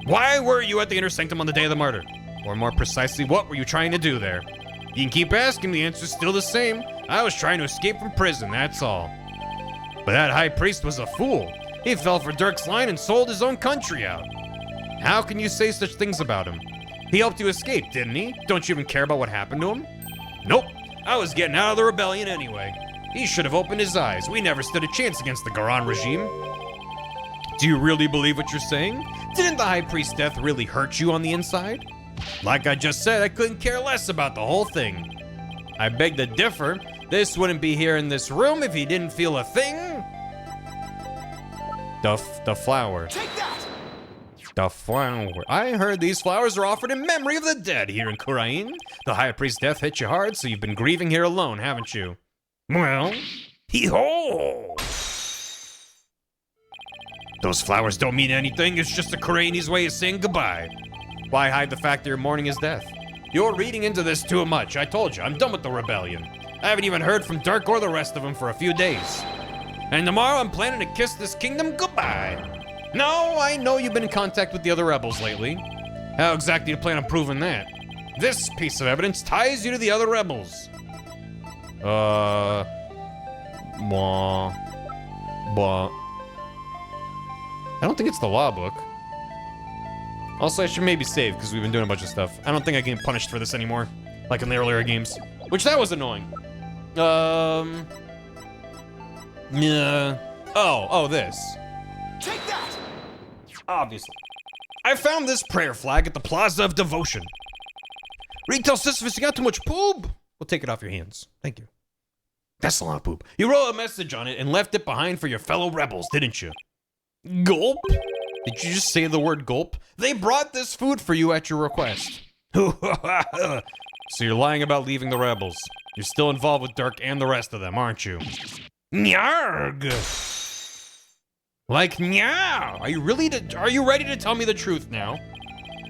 Speaker 1: Why were you at the Inner Sanctum on the day of the murder? Or more precisely, what were you trying to do there? You can keep asking, the answer's still the same. I was trying to escape from prison, that's all. But that high priest was a fool. He fell for Dirk's line and sold his own country out. How can you say such things about him? He helped you escape, didn't he? Don't you even care about what happened to him? Nope. I was getting out of the rebellion anyway. He should have opened his eyes. We never stood a chance against the Garan regime. Do you really believe what you're saying? Didn't the High Priest's death really hurt you on the inside? Like I just said, I couldn't care less about the whole thing. I beg to differ. This wouldn't be here in this room if he didn't feel a thing. The flower.
Speaker 3: Take that!
Speaker 1: The flower. I heard these flowers are offered in memory of the dead here in Khura'in. The High Priest's death hit you hard, so you've been grieving here alone, haven't you? Well, hee-ho! Those flowers don't mean anything, it's just a Khura'ini's way of saying goodbye. Why hide the fact that you're mourning his death? You're reading into this too much. I told you, I'm done with the rebellion. I haven't even heard from Dirk or the rest of them for a few days. And tomorrow I'm planning to kiss this kingdom goodbye. No, I know you've been in contact with the other rebels lately. How exactly do you plan on proving that? This piece of evidence ties you to the other rebels. Blah. I don't think it's the law book. Also, I should maybe save, because we've been doing a bunch of stuff. I don't think I get punished for this anymore, like in the earlier games. Which, that was annoying. Yeah. Oh, this.
Speaker 3: Take that!
Speaker 1: Obviously. I found this prayer flag at the Plaza of Devotion. Retail Sisyphus, you got too much poop. We'll take it off your hands. Thank you. That's a lot of poop. You wrote a message on it and left it behind for your fellow rebels, didn't you? Gulp? Did you just say the word gulp? They brought this food for you at your request. So you're lying about leaving the rebels. You're still involved with Dirk and the rest of them, aren't you? Nyarg! Like meow. Are you ready to tell me the truth now?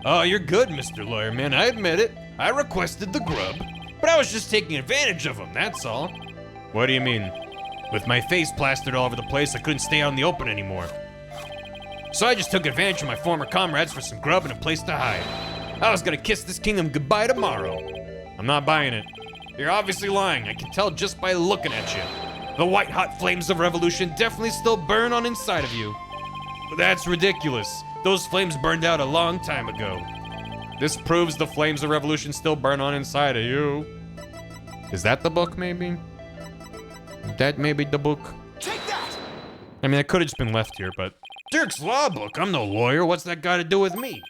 Speaker 1: Oh, you're good, Mr. Lawyer Man. I admit it. I requested the grub, but I was just taking advantage of him, that's all. What do you mean? With my face plastered all over the place, I couldn't stay out in the open anymore. So I just took advantage of my former comrades for some grub and a place to hide. I was gonna kiss this kingdom goodbye tomorrow. I'm not buying it. You're obviously lying. I can tell just by looking at you. The white-hot flames of revolution definitely still burn on inside of you. But that's ridiculous. Those flames burned out a long time ago. This proves the flames of revolution still burn on inside of you. Is that the book, maybe? That may be the book.
Speaker 3: Take that!
Speaker 1: I mean, it could have just been left here, but... Dirk's Law Book? I'm no lawyer. What's that got to do with me?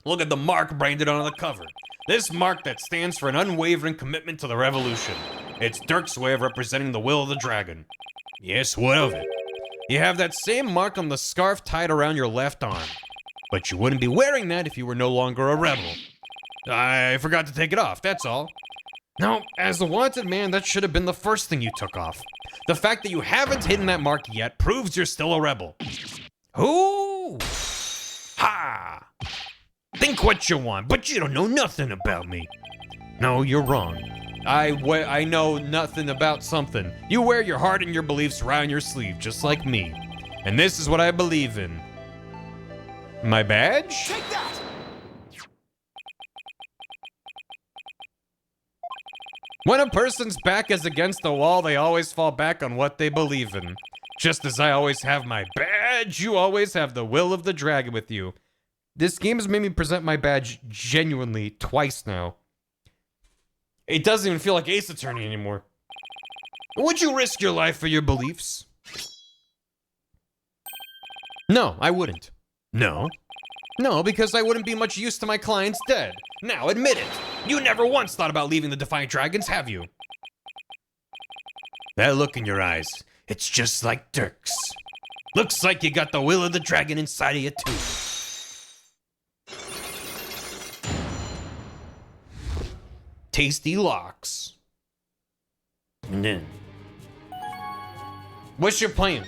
Speaker 1: Look at the mark branded on the cover. This mark that stands for an unwavering commitment to the revolution. It's Dirk's way of representing the will of the dragon. Yes, what of it? You have that same mark on the scarf tied around your left arm. But you wouldn't be wearing that if you were no longer a rebel. I forgot to take it off, that's all. Now, as a wanted man, that should have been the first thing you took off. The fact that you haven't hidden that mark yet proves you're still a rebel. Ooh! Ha! Think what you want, but you don't know nothing about me. No, you're wrong. I know nothing about something. You wear your heart and your beliefs around your sleeve, just like me. And this is what I believe in. My badge?
Speaker 3: Take that!
Speaker 1: When a person's back is against the wall, they always fall back on what they believe in. Just as I always have my badge, you always have the will of the dragon with you. This game has made me present my badge genuinely twice now. It doesn't even feel like Ace Attorney anymore. Would you risk your life for your beliefs? No, I wouldn't. No? No, because I wouldn't be much use to my clients dead. Now, admit it. You never once thought about leaving the Defiant Dragons, have you? That look in your eyes, it's just like Dirk's. Looks like you got the will of the dragon inside of you, too. Tasty locks. And then, what's your plan?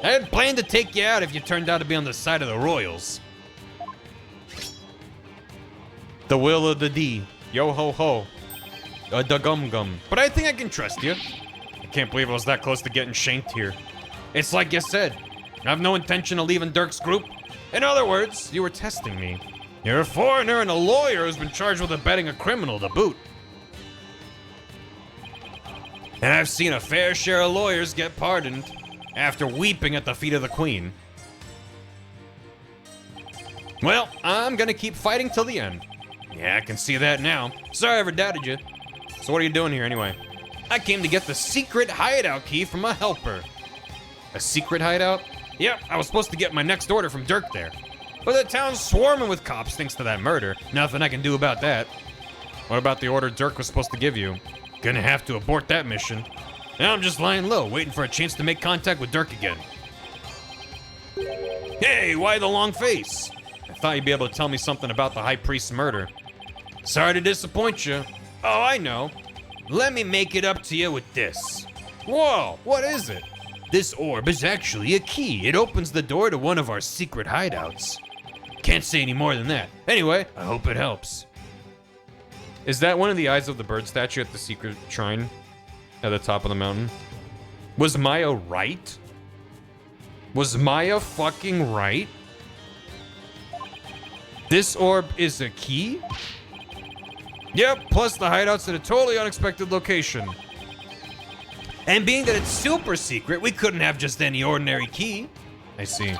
Speaker 1: I had planned to take you out if you turned out to be on the side of the Royals. The will of the D. Yo ho ho. Da gum gum. But I think I can trust you. I can't believe I was that close to getting shanked here. It's like you said. I have no intention of leaving Dirk's group. In other words, you were testing me. You're a foreigner and a lawyer who's been charged with abetting a criminal to boot. And I've seen a fair share of lawyers get pardoned after weeping at the feet of the Queen. Well, I'm gonna keep fighting till the end. Yeah, I can see that now. Sorry I ever doubted you. So what are you doing here anyway? I came to get the secret hideout key from a helper. A secret hideout? Yep, I was supposed to get my next order from Dirk there. But the town's swarming with cops thanks to that murder. Nothing I can do about that. What about the order Dirk was supposed to give you? Gonna have to abort that mission. Now I'm just lying low, waiting for a chance to make contact with Dirk again. Hey, why the long face? I thought you'd be able to tell me something about the High Priest's murder. Sorry to disappoint you. Oh, I know. Let me make it up to you with this. Whoa, what is it? This orb is actually a key. It opens the door to one of our secret hideouts. Can't say any more than that. Anyway, I hope it helps. Is that one of the Eyes of the Bird statue at the secret shrine at the top of the mountain? Was Maya right? Was Maya fucking right? This orb is a key? Yep, plus the hideout's at a totally unexpected location. And being that it's super secret, we couldn't have just any ordinary key. I see.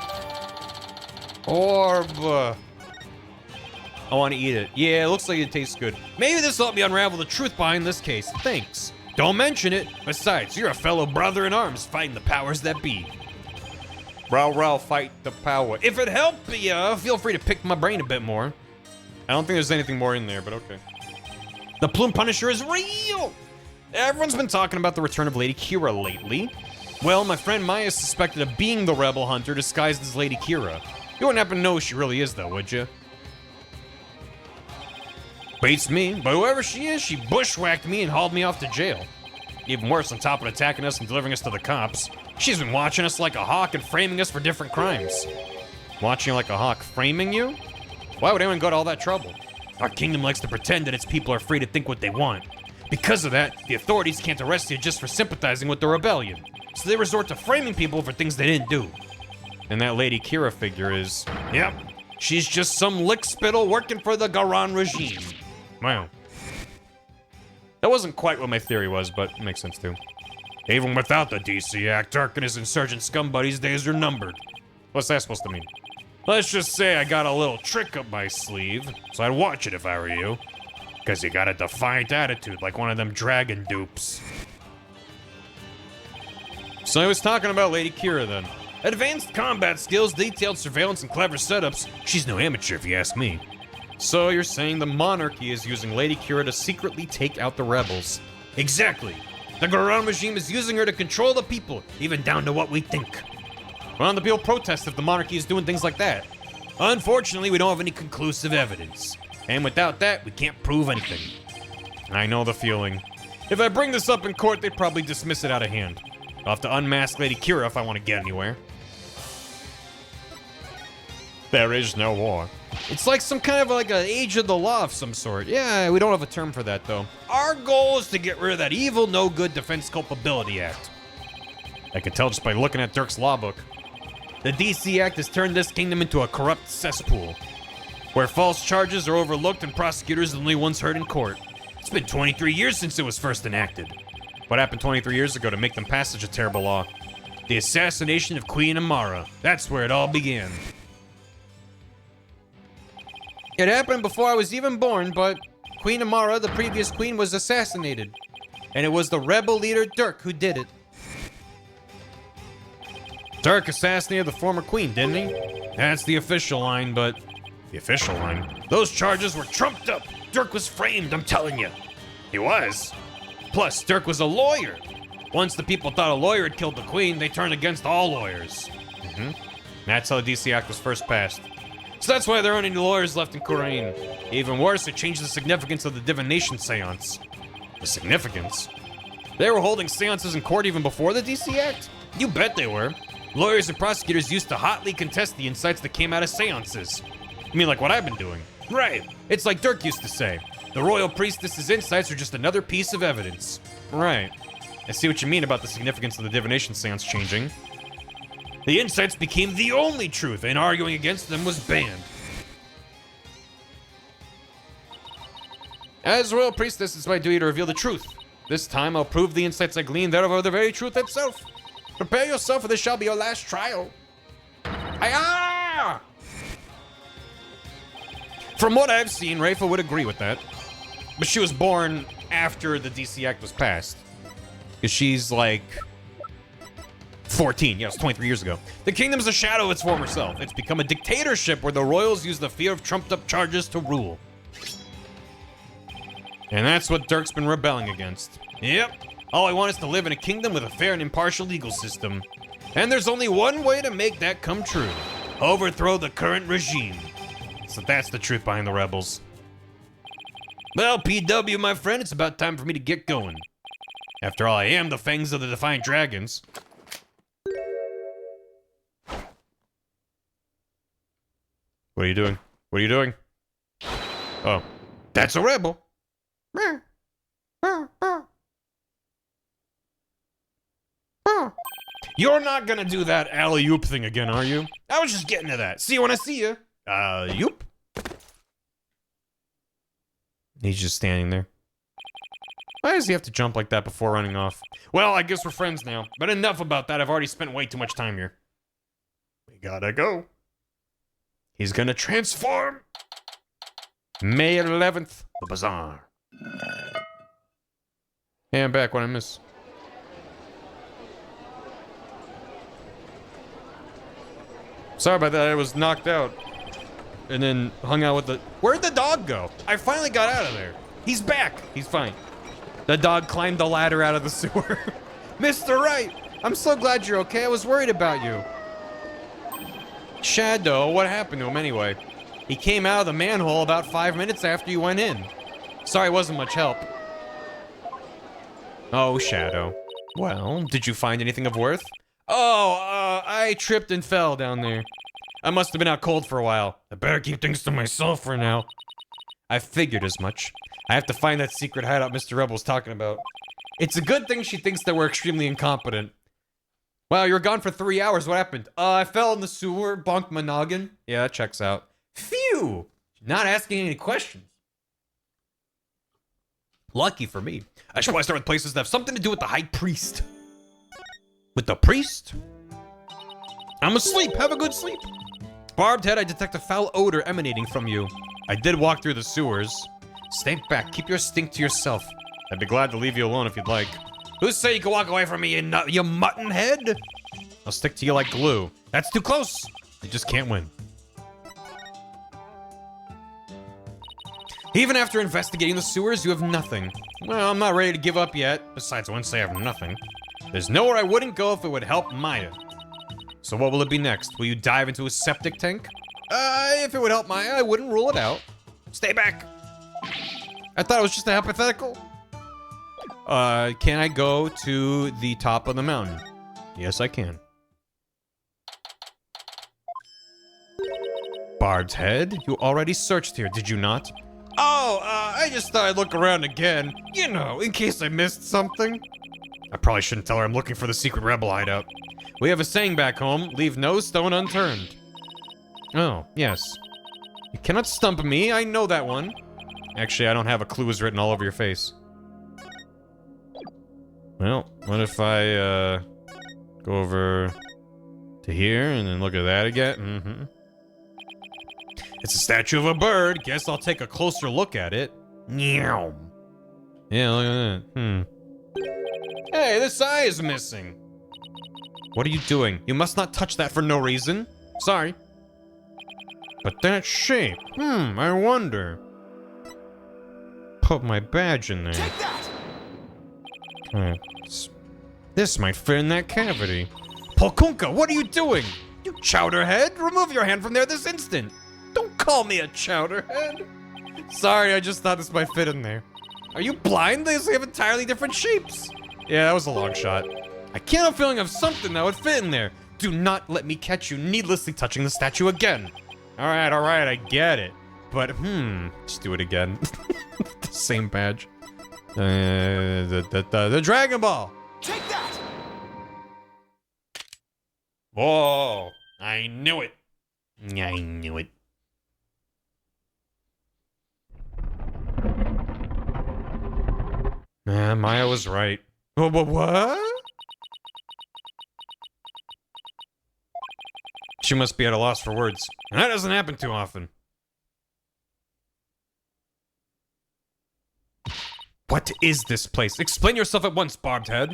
Speaker 1: Orb. I want to eat it. Yeah, it looks like it tastes good. Maybe this will help me unravel the truth behind this case. Thanks. Don't mention it. Besides, you're a fellow brother in arms fighting the powers that be. Row, fight the power. If it helped you, feel free to pick my brain a bit more. I don't think there's anything more in there, but okay. The Plume Punisher is real! Everyone's been talking about the return of Lady Kira lately. Well, my friend Maya is suspected of being the rebel hunter disguised as Lady Kira. You wouldn't happen to know who she really is, though, would you? Beats me, but whoever she is, she bushwhacked me and hauled me off to jail. Even worse, on top of attacking us and delivering us to the cops, she's been watching us like a hawk and framing us for different crimes. Watching like a hawk framing you? Why would anyone go to all that trouble? Our kingdom likes to pretend that its people are free to think what they want. Because of that, the authorities can't arrest you just for sympathizing with the rebellion. So they resort to framing people for things they didn't do. And that Lady Kira figure is, yep, she's just some lickspittle working for the Garan regime. Wow. That wasn't quite what my theory was, but it makes sense too. Even without the DC Act, Dirk and his insurgent scum buddies' days are numbered. What's that supposed to mean? Let's just say I got a little trick up my sleeve, so I'd watch it if I were you. Because you got a defiant attitude like one of them dragon dupes. So I was talking about Lady Kira then. Advanced combat skills, detailed surveillance, and clever setups. She's no amateur if you ask me. So you're saying the monarchy is using Lady Kira to secretly take out the rebels? Exactly. The Garan regime is using her to control the people, even down to what we think. Well, the people protest if the monarchy is doing things like that. Unfortunately, we don't have any conclusive evidence. And without that, we can't prove anything. I know the feeling. If I bring this up in court, they'd probably dismiss it out of hand. I'll have to unmask Lady Kira if I want to get anywhere. There is no war. It's like some kind of like an age of the law of some sort. Yeah, we don't have a term for that though. Our goal is to get rid of that evil, no good Defense Culpability Act. I could tell just by looking at Dirk's law book. The DC Act has turned this kingdom into a corrupt cesspool, where false charges are overlooked and prosecutors are the only ones heard in court. It's been 23 years since it was first enacted. What happened 23 years ago to make them pass such a terrible law? The assassination of Queen Amara. That's where it all began. It happened before I was even born, but Queen Amara, the previous queen, was assassinated. And it was the rebel leader Dirk who did it. Dirk assassinated the former queen, didn't he? That's the official line, but... The official line? Those charges were trumped up! Dirk was framed, I'm telling you! He was. Plus, Dirk was a lawyer. Once the people thought a lawyer had killed the queen, they turned against all lawyers. That's how the DC Act was first passed. So that's why there aren't any lawyers left in Korean. Even worse, it changed the significance of the divination seance. The significance? They were holding seances in court even before the DC Act? You bet they were. Lawyers and prosecutors used to hotly contest the insights that came out of seances. You mean like what I've been doing? Right. It's like Dirk used to say. The royal priestess's insights are just another piece of evidence. Right. I see what you mean about the significance of the divination seance changing. The insights became the only truth, and arguing against them was banned. As royal priestess, it's my duty to reveal the truth. This time, I'll prove the insights I gleaned out of the very truth itself. Prepare yourself, for this shall be your last trial. Hi-ya! From what I've seen, Rafa would agree with that. But she was born after the DC Act was passed. Because she's like 14. Yeah, it was 23 years ago. The kingdom's a shadow of its former self. It's become a dictatorship where the royals use the fear of trumped-up charges to rule. And that's what Dirk's been rebelling against. Yep. All I want is to live in a kingdom with a fair and impartial legal system. And there's only one way to make that come true. Overthrow the current regime. So that's the truth behind the rebels. Well, PW, my friend, it's about time for me to get going. After all, I am the fangs of the Defiant Dragons. What are you doing? What are you doing? Oh, that's a rebel. You're not gonna do that alley-oop thing again, are you? I was just getting to that. See you when I see you. Yoop. He's just standing there. Why does he have to jump like that before running off? Well, I guess we're friends now. But enough about that. I've already spent way too much time here. We gotta go. He's gonna transform. May 11th, the bazaar. Hey, I'm back. What I miss? Sorry about that, I was knocked out. And then hung out with the... Where'd the dog go? I finally got out of there. He's back. He's fine. The dog climbed the ladder out of the sewer. Mr. Wright, I'm so glad you're okay. I was worried about you. Shadow, what happened to him anyway? He came out of the manhole about 5 minutes after you went in. Sorry, it wasn't much help. Oh, Shadow. Well, did you find anything of worth? Oh, I tripped and fell down there. I must have been out cold for a while. I better keep things to myself for now. I figured as much. I have to find that secret hideout Mr. Rebel was talking about. It's a good thing she thinks that we're extremely incompetent. Wow, you were gone for 3 hours. What happened? I fell in the sewer, bonked my noggin. Yeah, that checks out. Phew! Not asking any questions. Lucky for me. I should probably start with places that have something to do with the High Priest. With the priest? I'm asleep. Have a good sleep. Barbed head, I detect a foul odor emanating from you. I did walk through the sewers. Stay back. Keep your stink to yourself. I'd be glad to leave you alone if you'd like. Who say you can walk away from me, you mutton head? I'll stick to you like glue. That's too close. You just can't win. Even after investigating the sewers, you have nothing. Well, I'm not ready to give up yet. Besides, I wouldn't say I have nothing. There's nowhere I wouldn't go if it would help Maya. So what will it be next? Will you dive into a septic tank? If it would help Maya, I wouldn't rule it out. Stay back. I thought it was just a hypothetical. Can I go to the top of the mountain? Yes, I can. Bard's head? You already searched here, did you not? Oh, I just thought I'd look around again. You know, in case I missed something. I probably shouldn't tell her I'm looking for the secret rebel hideout. We have a saying back home, leave no stone unturned. Oh, yes. You cannot stump me, I know that one. Actually, I don't have a clues written all over your face. Well, what if I, go over to here and then look at that again? Mm-hmm. It's a statue of a bird. Guess I'll take a closer look at it. Meow. Yeah, look at that. Hey, this eye is missing. What are you doing? You must not touch that for no reason. Sorry. But that shape. I wonder. Put my badge in there.
Speaker 3: Take that!
Speaker 1: This might fit in that cavity. Polkunka, what are you doing? You chowderhead! Remove your hand from there this instant! Don't call me a chowderhead! Sorry, I just thought this might fit in there. Are you blind? They have entirely different shapes! Yeah, that was a long shot. I can't have a feeling of something that would fit in there. Do not let me catch you needlessly touching the statue again. Alright, I get it. But, let's do it again. The same badge. The Dragon Ball!
Speaker 3: Take that!
Speaker 1: Whoa! I knew it. I knew it. Maya was right. What? She must be at a loss for words. That doesn't happen too often. What is this place? Explain yourself at once, Barbed Head.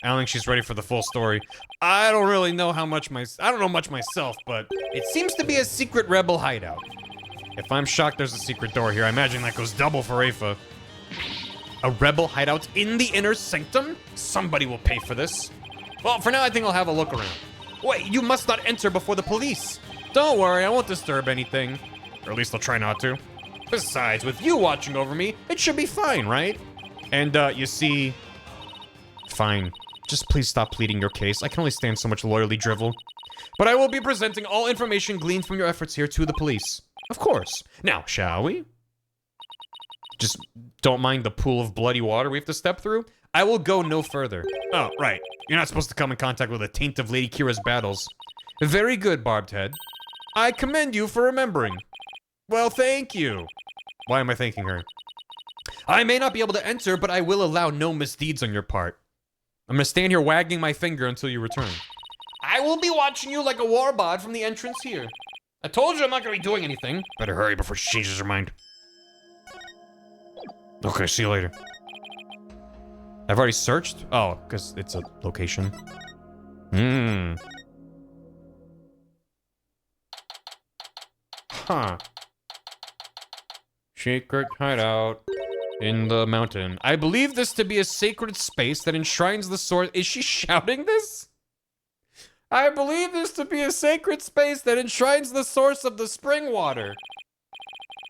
Speaker 1: I don't think she's ready for the full story. I don't really know I don't know much myself, but it seems to be a secret rebel hideout. If I'm shocked there's a secret door here, I imagine that goes double for Afa. A rebel hideout in the inner sanctum? Somebody will pay for this. Well, for now, I think I'll have a look around. Wait, you must not enter before the police. Don't worry, I won't disturb anything. Or at least I'll try not to. Besides, with you watching over me, it should be fine, right? And, you see... Fine. Just please stop pleading your case. I can only stand so much lawyerly drivel. But I will be presenting all information gleaned from your efforts here to the police. Of course. Now, shall we? Just don't mind the pool of bloody water we have to step through. I will go no further. Oh, right. You're not supposed to come in contact with a taint of Lady Kira's battles. Very good, Barbed Head. I commend you for remembering. Well, thank you. Why am I thanking her? I may not be able to enter, but I will allow no misdeeds on your part. I'm gonna stand here wagging my finger until you return. I will be watching you like a warbod from the entrance here. I told you I'm not gonna be doing anything. Better hurry before she changes her mind. Okay, see you later. I've already searched? Oh, because it's a location. Huh. Secret hideout in the mountain. I believe this to be a sacred space that enshrines the source. Is she shouting this? I believe this to be a sacred space that enshrines the source of the spring water.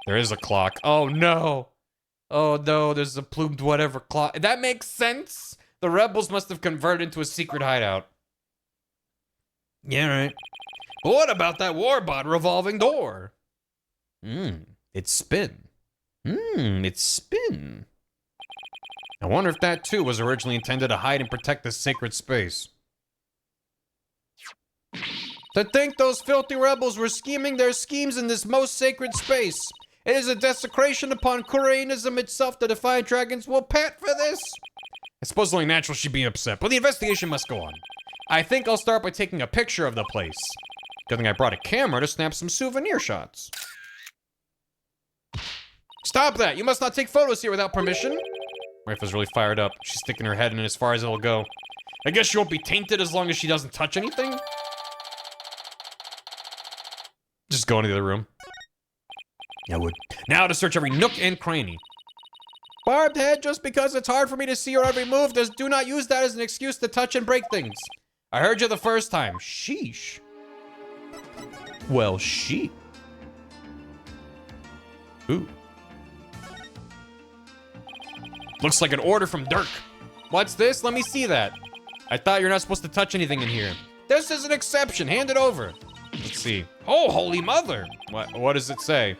Speaker 1: There is a clock. Oh no. Oh no, there's a plumed whatever clock. That makes sense. The rebels must have converted into a secret hideout. Yeah, right. But what about that warbot revolving door? It's spin. It's spin. I wonder if that too was originally intended to hide and protect this sacred space. To think those filthy rebels were scheming their schemes in this most sacred space. It is a desecration upon Koreanism itself. The Defiant Dragons will pant for this. I suppose only natural she'd be upset, but the investigation must go on. I think I'll start by taking a picture of the place. Good thing I brought a camera to snap some souvenir shots. Stop that! You must not take photos here without permission. Rafa's really fired up. She's sticking her head in as far as it'll go. I guess she won't be tainted as long as she doesn't touch anything. Just go into the other room. I would. Now to search every nook and cranny. Barbed head, just because it's hard for me to see your every move, do not use that as an excuse to touch and break things. I heard you the first time. Sheesh. Well, she. Ooh. Looks like an order from Dirk. What's this? Let me see that. I thought you're not supposed to touch anything in here. This is an exception. Hand it over. Let's see. Oh, holy mother. What does it say?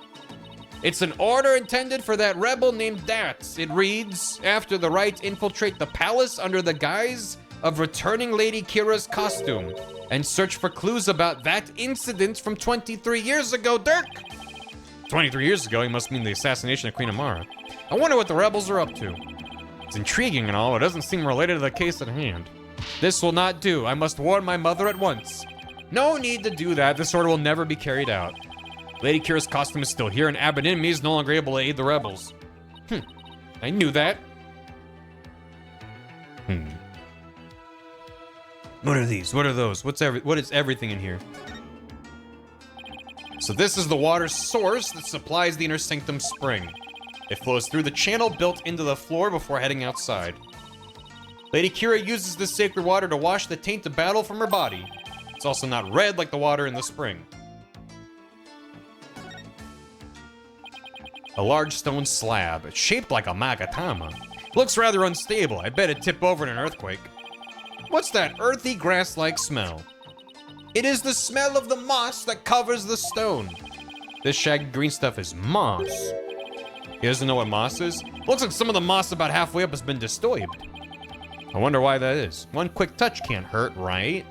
Speaker 1: It's an order intended for that rebel named Dats. It reads, after the Wright infiltrate the palace under the guise of returning Lady Kira's costume and search for clues about that incident from 23 years ago, Dirk. 23 years ago, he must mean the assassination of Queen Amara. I wonder what the rebels are up to. It's intriguing and all, but it doesn't seem related to the case at hand. This will not do. I must warn my mother at once. No need to do that. This order will never be carried out. Lady Kira's costume is still here, and Abenimi is no longer able to aid the rebels. I knew that. What are these? What are those? What is everything in here? So this is the water source that supplies the inner sanctum spring. It flows through the channel built into the floor before heading outside. Lady Kira uses this sacred water to wash the taint of battle from her body. It's also not red like the water in the spring. A large stone slab. It's shaped like a magatama. Looks rather unstable. I bet it'd tip over in an earthquake. What's that earthy grass-like smell? It is the smell of the moss that covers the stone. This shaggy green stuff is moss. He doesn't know what moss is? Looks like some of the moss about halfway up has been disturbed. I wonder why that is. One quick touch can't hurt, right?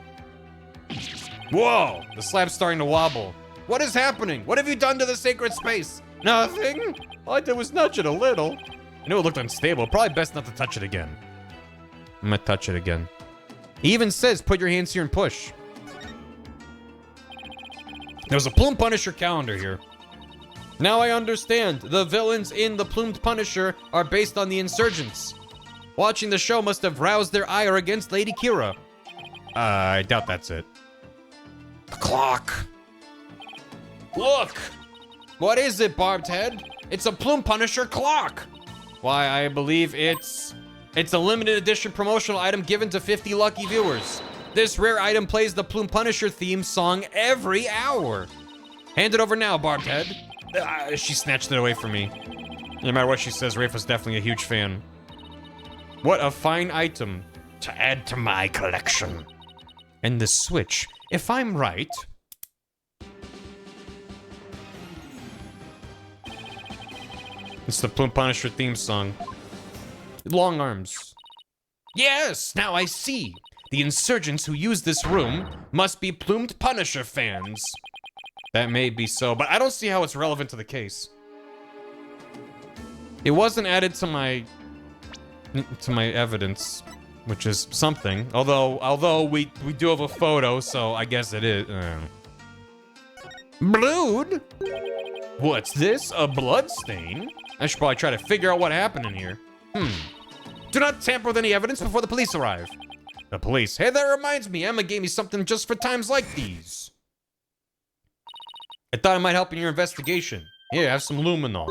Speaker 1: Whoa! The slab's starting to wobble. What is happening? What have you done to the sacred space? Nothing? All I did was nudge it a little. I knew it looked unstable. Probably best not to touch it again. I'm gonna touch it again. He even says, put your hands here and push. There's a Plume Punisher calendar here. Now I understand. The villains in the Plumed Punisher are based on the insurgents. Watching the show must have roused their ire against Lady Kira. I doubt that's it. The clock. Look! What is it, Barbed Head? It's a Plume Punisher clock! Why, I believe it's a limited edition promotional item given to 50 lucky viewers. This rare item plays the Plume Punisher theme song every hour. Hand it over now, Barbed Head. She snatched it away from me. No matter what she says, Rafa's definitely a huge fan. What a fine item to add to my collection. And the switch, if I'm right... It's the Plume Punisher theme song. Long arms. Yes, now I see. The insurgents who use this room must be Plumed Punisher fans. That may be so, but I don't see how it's relevant to the case. It wasn't added to my evidence, which is something. Although we do have a photo, so I guess it is. Blood? What's this? A blood stain? I should probably try to figure out what happened in here. Do not tamper with any evidence before the police arrive. The police. Hey, that reminds me. Emma gave me something just for times like these. I thought it might help in your investigation. Here, have some luminol.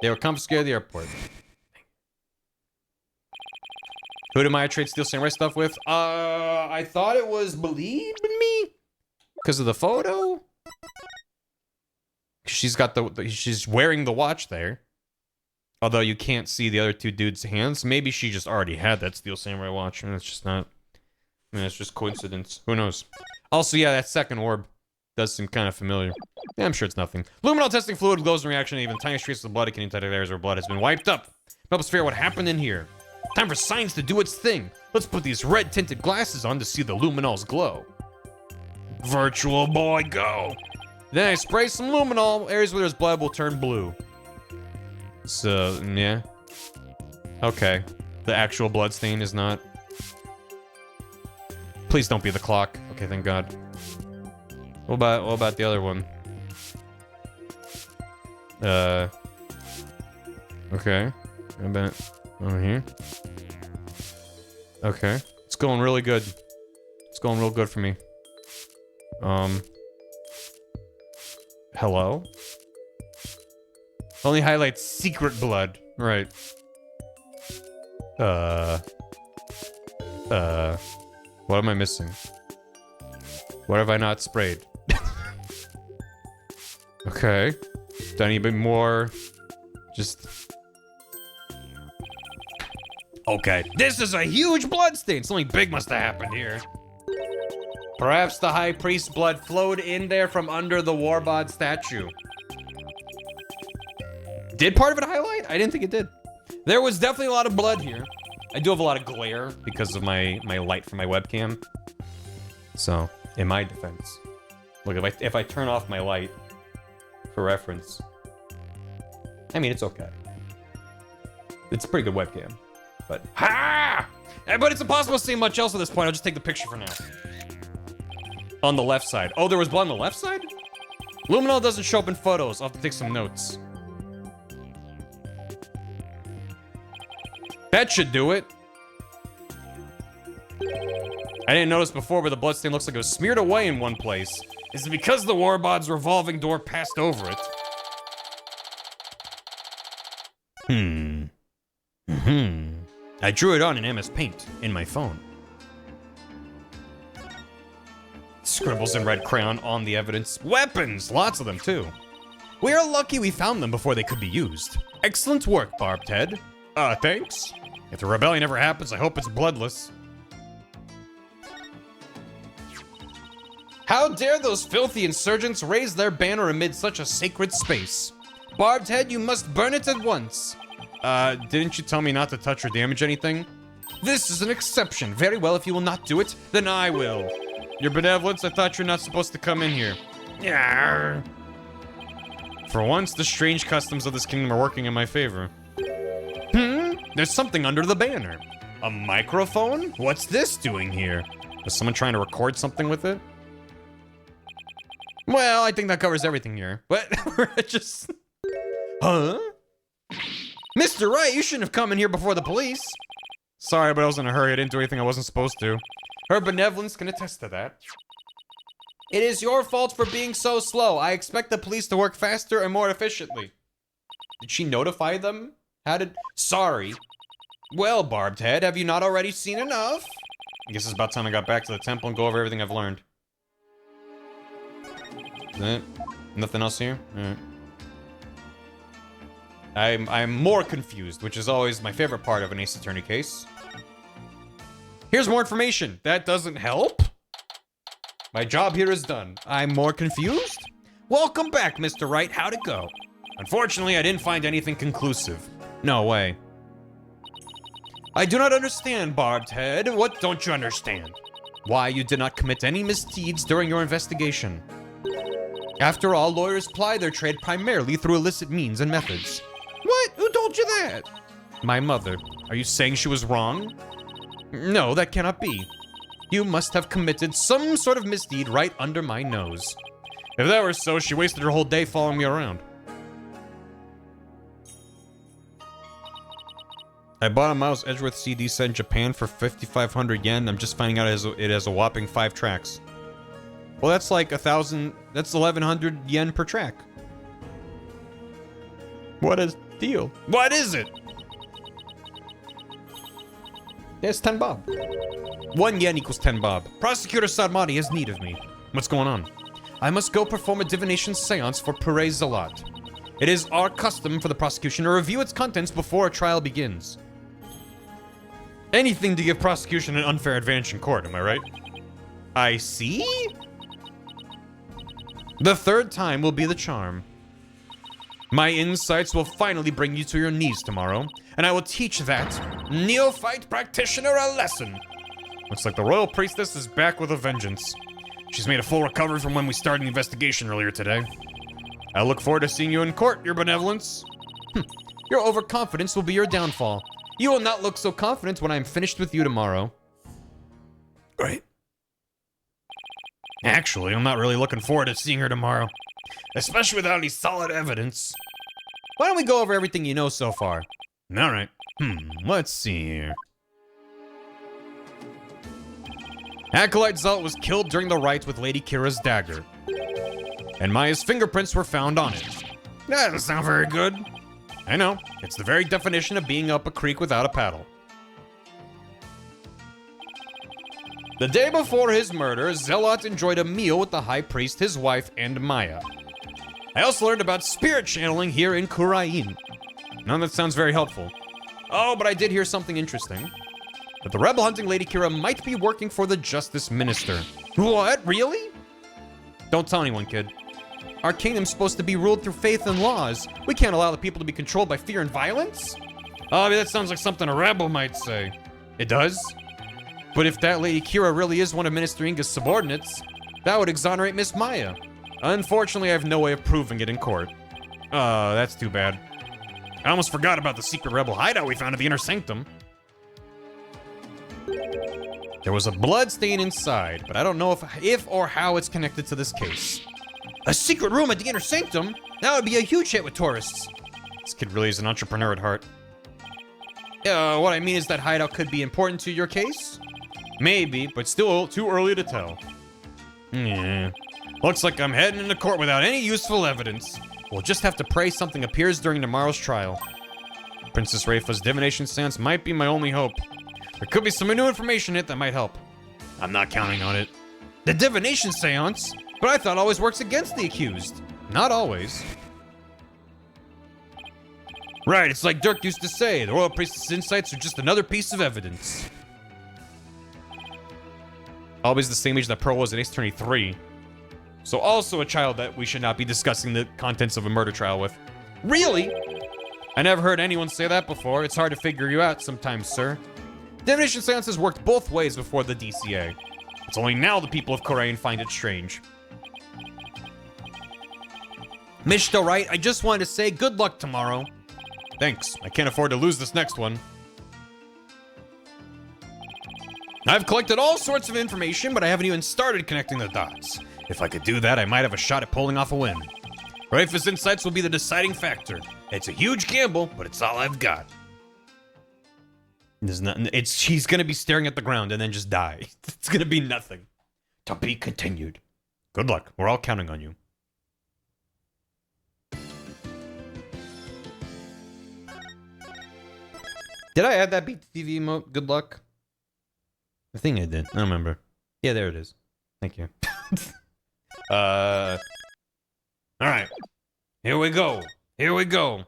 Speaker 1: They were confiscated at the airport. Who did Maya trade Steel Samurai stuff with? I thought it was Believe in Me? Because of the photo? She's got she's wearing the watch there. Although you can't see the other two dudes' hands. Maybe she just already had that Steel Samurai watch, and it's just not... I mean, it's just coincidence. Who knows? Also, yeah, that second orb does seem kind of familiar. Yeah, I'm sure it's nothing. Luminol testing fluid glows in reaction to even tiny streaks of blood can detect areas where blood has been wiped up. Help us figure out what happened in here. Time for science to do its thing. Let's put these red-tinted glasses on to see the luminols glow. Virtual boy, go. Then I spray some luminol. Areas where there's blood will turn blue. So, yeah. Okay. The actual blood stain is not... Please don't be the clock. Okay, thank God. What about the other one? Okay. How about over here? Okay. It's going really good. It's going real good for me. Hello? Only highlights secret blood. Right. What am I missing? What have I not sprayed? Okay. Do I need a bit more? Just... Okay. This is a huge blood stain. Something big must have happened here. Perhaps the High Priest's blood flowed in there from under the Warbod statue. Did part of it highlight? I didn't think it did. There was definitely a lot of blood here. I do have a lot of glare because of my light from my webcam. So, in my defense. Look, if I turn off my light, for reference. I mean, it's okay. It's a pretty good webcam. But, ha! But it's impossible to see much else at this point. I'll just take the picture for now. On the left side. Oh, there was blood on the left side? Luminol doesn't show up in photos. I'll have to take some notes. That should do it. I didn't notice before, but the bloodstain looks like it was smeared away in one place. Is it because the Warbod's revolving door passed over it? I drew it on in MS Paint, in my phone. Scribbles in red crayon on the evidence. Weapons! Lots of them, too. We are lucky we found them before they could be used. Excellent work, Barbed Head. Thanks. If the rebellion ever happens, I hope it's bloodless. How dare those filthy insurgents raise their banner amid such a sacred space? Barbed Head, you must burn it at once. Didn't you tell me not to touch or damage anything? This is an exception. Very well, if you will not do it, then I will. Your benevolence, I thought you're not supposed to come in here. Yarr. For once, the strange customs of this kingdom are working in my favor. There's something under the banner. A microphone? What's this doing here? Was someone trying to record something with it? Well, I think that covers everything here. But we're just... Huh? Mr. Wright, you shouldn't have come in here before the police. Sorry, but I was in a hurry. I didn't do anything I wasn't supposed to. Her benevolence can attest to that. It is your fault for being so slow. I expect the police to work faster and more efficiently. Did she notify them? How did... Sorry. Well, Barbed Head, have you not already seen enough? I guess it's about time I got back to the temple and go over everything I've learned. Is that it? Nothing else here? Alright. I'm more confused, which is always my favorite part of an Ace Attorney case. Here's more information. That doesn't help? My job here is done. I'm more confused? Welcome back, Mr. Wright. How'd it go? Unfortunately, I didn't find anything conclusive. No way. I do not understand, Barbed Head. What don't you understand? Why you did not commit any misdeeds during your investigation. After all, lawyers ply their trade primarily through illicit means and methods. What? Who told you that? My mother. Are you saying she was wrong? No, that cannot be. You must have committed some sort of misdeed right under my nose. If that were so, she wasted her whole day following me around. I bought a Miles Edgeworth CD set in Japan for 5,500 yen. I'm just finding out it has a whopping 5 tracks. Well, that's like 1,000, that's 1,100 yen per track. What a deal. What is it? It's 10 bob. 1 yen equals 10 bob. Prosecutor Sarmati has need of me. What's going on? I must go perform a divination seance for Pere Zalat. It is our custom for the prosecution to review its contents before a trial begins. Anything to give prosecution an unfair advantage in court, am I right? I see? The third time will be the charm. My insights will finally bring you to your knees tomorrow, and I will teach that neophyte practitioner a lesson. Looks like the royal priestess is back with a vengeance. She's made a full recovery from when we started the investigation earlier today. I look forward to seeing you in court, your benevolence. Your overconfidence will be your downfall. You will not look so confident when I am finished with you tomorrow. Great. Actually, I'm not really looking forward to seeing her tomorrow. Especially without any solid evidence. Why don't we go over everything you know so far? Alright. Let's see here. Acolyte Zalt was killed during the rites with Lady Kira's dagger. And Maya's fingerprints were found on it. That doesn't sound very good. I know. It's the very definition of being up a creek without a paddle. The day before his murder, Zealot enjoyed a meal with the High Priest, his wife, and Maya. I also learned about spirit channeling here in Kurain. None that sounds very helpful. Oh, but I did hear something interesting. That the rebel hunting Lady Kira might be working for the Justice Minister. What? Really? Don't tell anyone, kid. Our kingdom's supposed to be ruled through faith and laws. We can't allow the people to be controlled by fear and violence? Oh, I mean, that sounds like something a rebel might say. It does? But if that Lady Kira really is one of Minister Inga's subordinates, that would exonerate Miss Maya. Unfortunately, I have no way of proving it in court. That's too bad. I almost forgot about the secret rebel hideout we found at the Inner Sanctum. There was a blood stain inside, but I don't know if or how it's connected to this case. A secret room at the Inner Sanctum? That would be a huge hit with tourists. This kid really is an entrepreneur at heart. What I mean is that hideout could be important to your case? Maybe, but still too early to tell. Yeah. Looks like I'm heading into court without any useful evidence. We'll just have to pray something appears during tomorrow's trial. Princess Raifa's divination seance might be my only hope. There could be some new information in it that might help. I'm not counting on it. The divination seance? But I thought always works against the accused. Not always. Right, it's like Dirk used to say, the royal priestess' insights are just another piece of evidence. Always the same age that Pearl was at Ace Attorney 3. So also a child that we should not be discussing the contents of a murder trial with. Really? I never heard anyone say that before. It's hard to figure you out sometimes, sir. Divination seances worked both ways before the DCA. It's only now the people of Korean find it strange. Mr. Wright, I just wanted to say good luck tomorrow. Thanks. I can't afford to lose this next one. I've collected all sorts of information, but I haven't even started connecting the dots. If I could do that, I might have a shot at pulling off a win. Raifa's insights will be the deciding factor. It's a huge gamble, but it's all I've got. She's gonna be staring at the ground and then just die. It's gonna be nothing. To be continued. Good luck. We're all counting on you. Did I add that beat TV emote? Good luck. I think I did. I don't remember. Yeah, there it is. Thank you. Alright. Here we go. Here we go.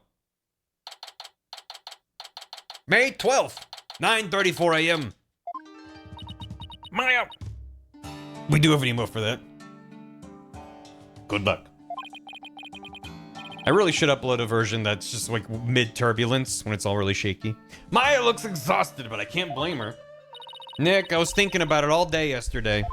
Speaker 1: May 12th, 9:34 a.m. Maya! We do have an emote for that. Good luck. I really should upload a version that's just like mid-turbulence when it's all really shaky. Maya looks exhausted, but I can't blame her. Nick, I was thinking about it all day yesterday.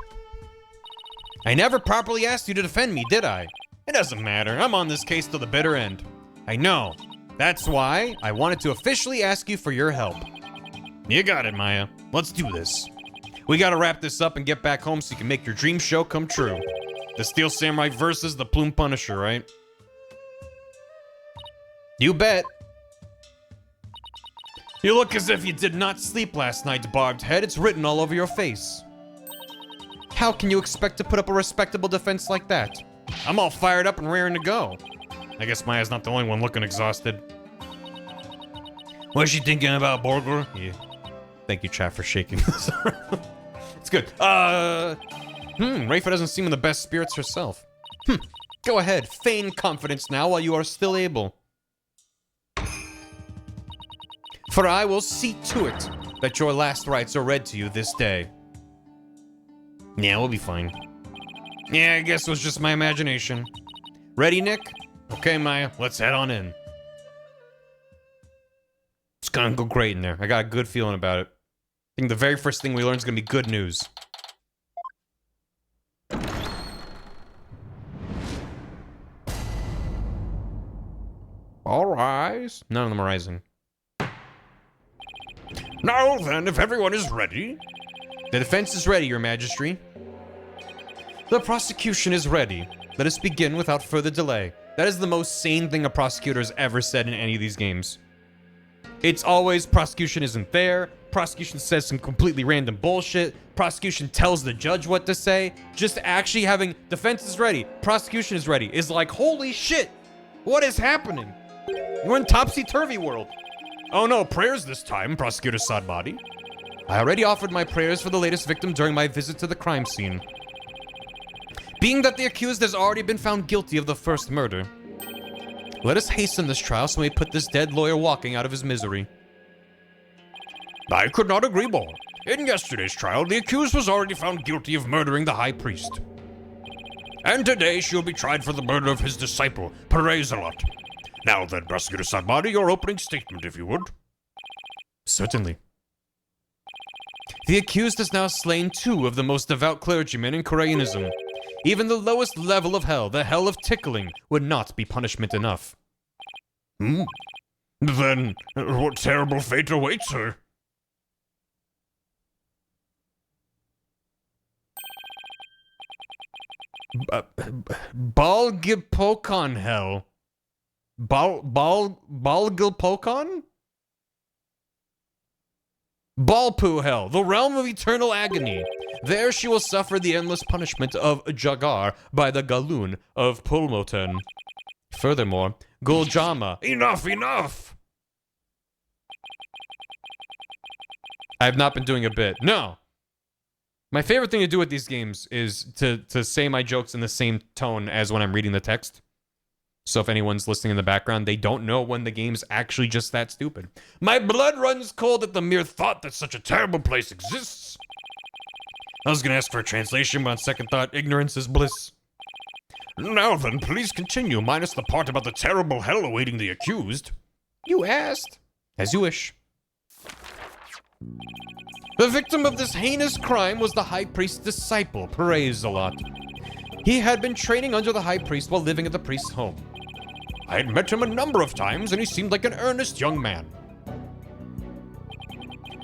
Speaker 1: I never properly asked you to defend me, did I? It doesn't matter. I'm on this case till the bitter end. I know. That's why I wanted to officially ask you for your help. You got it, Maya. Let's do this. We gotta wrap this up and get back home so you can make your dream show come true. The Steel Samurai versus the Plume Punisher, right? You bet. You look as if you did not sleep last night, Barbed Head. It's written all over your face. How can you expect to put up a respectable defense like that? I'm all fired up and raring to go. I guess Maya's not the only one looking exhausted. Was she thinking about burger? Yeah. Thank you, chat, for shaking this around. It's good. Rafa doesn't seem in the best spirits herself. Go ahead, feign confidence now while you are still able. For I will see to it that your last rites are read to you this day. Yeah, we'll be fine. Yeah, I guess it was just my imagination. Ready, Nick? Okay, Maya, let's head on in. It's gonna go great in there. I got a good feeling about it. I think the very first thing we learn is gonna be good news. All rise. None of them are rising. Now then, if everyone is ready. The defense is ready, Your Majesty. The prosecution is ready. Let us begin without further delay. That is the most sane thing a prosecutor has ever said in any of these games. It's always, prosecution isn't there, prosecution says some completely random bullshit, prosecution tells the judge what to say. Just actually having defense is ready, prosecution is ready, is like, holy shit, what is happening? We're in topsy-turvy world. Oh no, prayers this time, Prosecutor Sadbadi. I already offered my prayers for the latest victim during my visit to the crime scene. Being that the accused has already been found guilty of the first murder, let us hasten this trial so we put this dead lawyer walking out of his misery. I could not agree more. In yesterday's trial, the accused was already found guilty of murdering the high priest. And today she will be tried for the murder of his disciple, Perezalot. Now then, Prosecutor Sadbadi, your opening statement, if you would. Certainly. The accused has now slain 2 of the most devout clergymen in Koreanism. Even the lowest level of hell, the hell of tickling, would not be punishment enough. Then, what terrible fate awaits her? Balgipokon hell. Balgilpokon? Balpoo hell, the realm of eternal agony. There she will suffer the endless punishment of Jagar by the Galoon of Pulmoten. Furthermore, Guljama. Enough, enough! I have not been doing a bit. No! My favorite thing to do with these games is to say my jokes in the same tone as when I'm reading the text. So if anyone's listening in the background, they don't know when the game's actually just that stupid. My blood runs cold at the mere thought that such a terrible place exists. I was gonna ask for a translation, but on second thought, ignorance is bliss. Now then, please continue, minus the part about the terrible hell awaiting the accused. You asked. As you wish. The victim of this heinous crime was the high priest's disciple, Perezalot. He had been training under the high priest while living at the priest's home. I had met him a number of times, and he seemed like an earnest young man.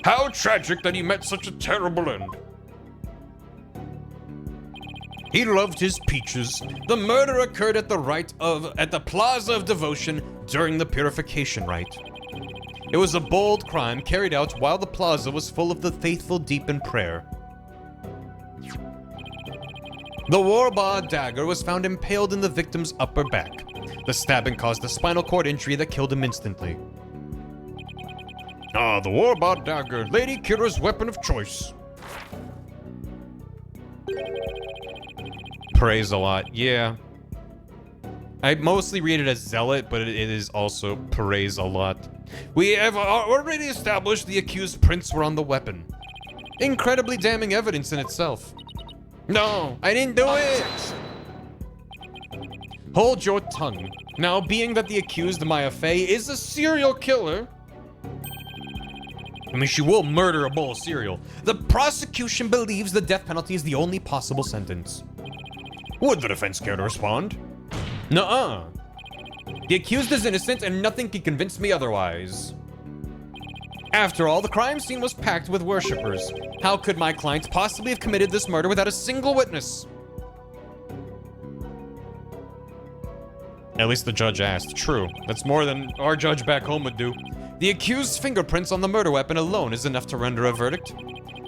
Speaker 1: How tragic that he met such a terrible end. He loved his peaches. The murder occurred at the Plaza of Devotion during the purification rite. It was a bold crime carried out while the plaza was full of the faithful deep in prayer. The Warba dagger was found impaled in the victim's upper back. The stabbing caused a spinal cord injury that killed him instantly. Ah, the Warba dagger, Lady Kira's weapon of choice. Praise a lot, yeah. I mostly read it as zealot, but it is also praise a lot. We have already established the accused prints were on the weapon. Incredibly damning evidence in itself. No, I didn't do it! Hold your tongue. Now, being that the accused, Maya Fey, is a serial killer... I mean, she will murder a bowl of cereal. The prosecution believes the death penalty is the only possible sentence. Would the defense care to respond? Nuh-uh. The accused is innocent and nothing can convince me otherwise. After all, the crime scene was packed with worshippers. How could my client possibly have committed this murder without a single witness? At least the judge asked. True. That's more than our judge back home would do. The accused's fingerprints on the murder weapon alone is enough to render a verdict.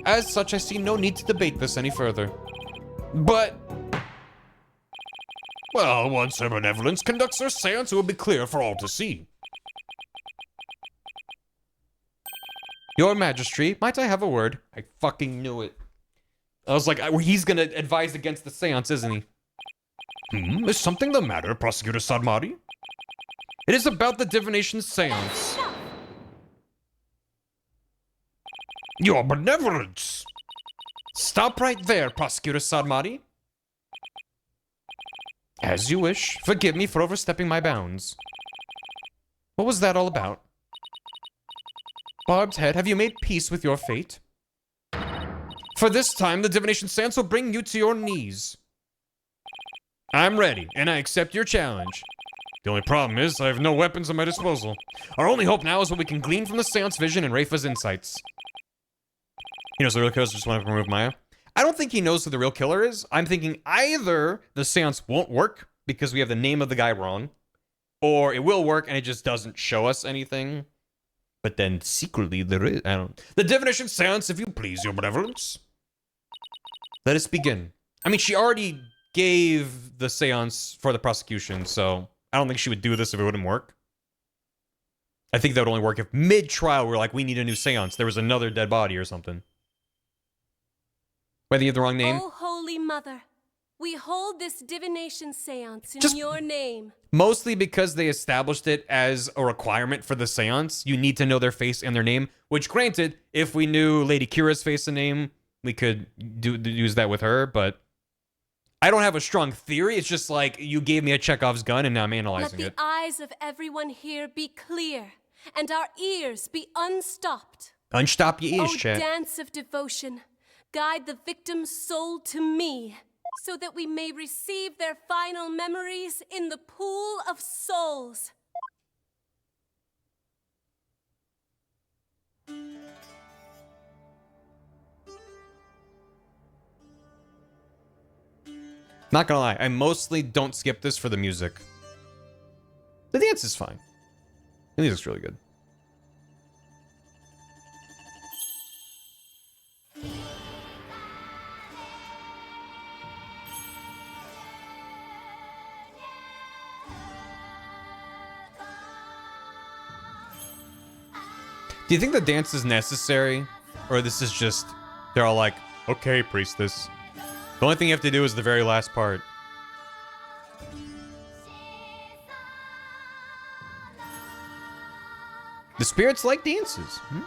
Speaker 1: As such, I see no need to debate this any further. But... well, once Her Benevolence conducts her seance, it will be clear for all to see. Your Majesty, might I have a word? I fucking knew it. I was like, he's gonna advise against the seance, isn't he? Is something the matter, Prosecutor Sadmari? It is about the divination seance. Your Benevolence! Stop right there, Prosecutor Sadmari. As you wish. Forgive me for overstepping my bounds. What was that all about? Barbed head, have you made peace with your fate? For this time, the divination seance will bring you to your knees. I'm ready, and I accept your challenge. The only problem is, I have no weapons at my disposal. Our only hope now is what we can glean from the seance vision and Rafa's insights. He knows the real killer, just want to remove Maya. I don't think he knows who the real killer is. I'm thinking either the seance won't work because we have the name of the guy wrong, or it will work and it just doesn't show us anything. But then secretly there is, I don't... The divination seance, if you please, Your Benevolence. Let us begin. I mean, she already gave the seance for the prosecution, so I don't think she would do this if it wouldn't work. I think that would only work if mid-trial we're like, we need a new seance. There was another dead body or something. Whether you have the wrong name.
Speaker 3: Oh, Holy Mother, we hold this divination seance in your name.
Speaker 1: Mostly because they established it as a requirement for the seance. You need to know their face and their name, which granted, if we knew Lady Kira's face and name, we could use that with her, but I don't have a strong theory. It's just like, you gave me a Chekhov's gun and now I'm analyzing it.
Speaker 3: Let the eyes of everyone here be clear and our ears be unstopped.
Speaker 1: Unstop your ears,
Speaker 3: Oh,
Speaker 1: chat.
Speaker 3: dance of devotion, guide the victim's soul to me, so that we may receive their final memories in the pool of souls.
Speaker 1: Not gonna lie, I mostly don't skip this for the music. The dance is fine. The music's really good. Do you think the dance is necessary? Or this is just, they're all like, okay, priestess. The only thing you have to do is the very last part. The spirits like dances. Hmm?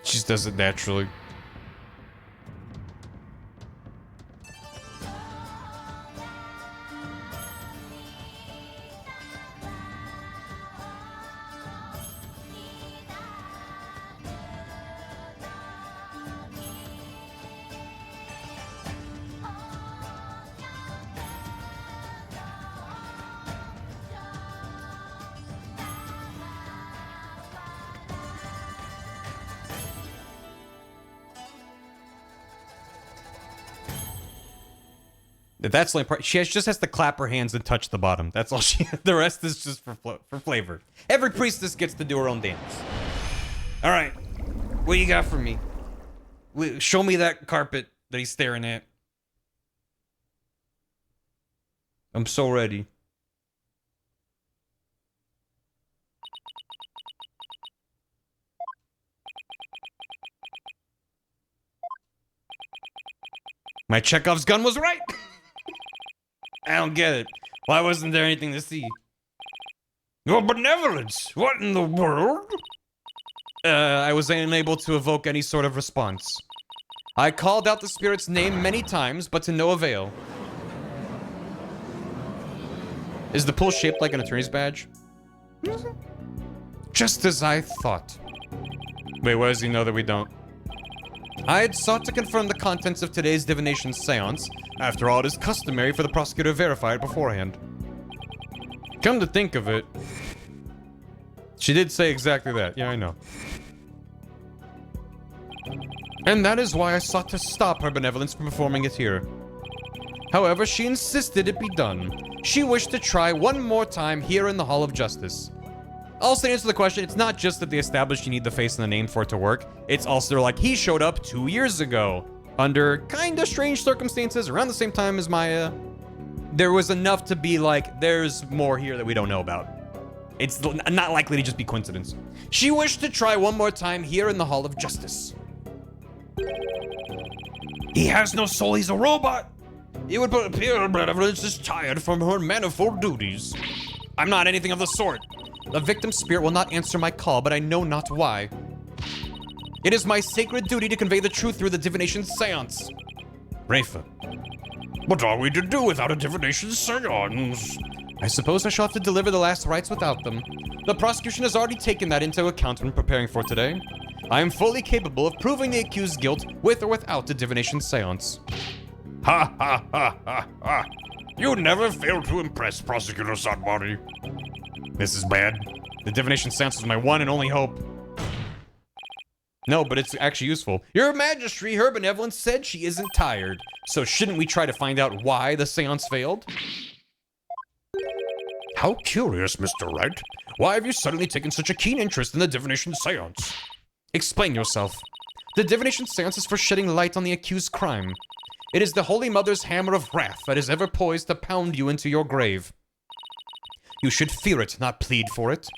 Speaker 1: She just does it naturally. That's the only part. She just has to clap her hands and touch the bottom. That's all she... The rest is just for flavor. Every priestess gets to do her own dance. All right. What you got for me? Show me that carpet that he's staring at. I'm so ready. My Chekhov's gun was right! I don't get it. Why wasn't there anything to see? Your benevolence! What in the world? I was unable to evoke any sort of response. I called out the spirit's name many times, but to no avail. Is the pool shaped like an attorney's badge? Just as I thought. Wait, why does he know that we don't? I had sought to confirm the contents of today's divination seance. After all, it is customary for the prosecutor to verify it beforehand. Come to think of it, she did say exactly that. Yeah, I know. And that is why I sought to stop her benevolence from performing it here. However, she insisted it be done. She wished to try one more time here in the Hall of Justice. Also, to answer the question, it's not just that they established you need the face and the name for it to work. It's also like he showed up 2 years ago under kinda strange circumstances around the same time as Maya. There was enough to be like, there's more here that we don't know about. It's not likely to just be coincidence. She wished to try one more time here in the Hall of Justice. He has no soul, he's a robot. It would appear that evidence is tired from her manifold duties. I'm not anything of the sort. The victim's spirit will not answer my call, but I know not why. It is my sacred duty to convey the truth through the divination seance. Rafa. What are we to do without a divination seance? I suppose I shall have to deliver the last rites without them. The prosecution has already taken that into account when preparing for today. I am fully capable of proving the accused's guilt with or without a divination seance. Ha ha ha ha ha. You never fail to impress, Prosecutor Sadbari. This is bad. The divination seance is my one and only hope. No, but it's actually useful. Your Majesty, her benevolence said she isn't tired. So shouldn't we try to find out why the seance failed? How curious, Mr. Wright. Why have you suddenly taken such a keen interest in the divination seance? Explain yourself. The divination seance is for shedding light on the accused's crime. It is the Holy Mother's hammer of wrath that is ever poised to pound you into your grave. You should fear it, not plead for it.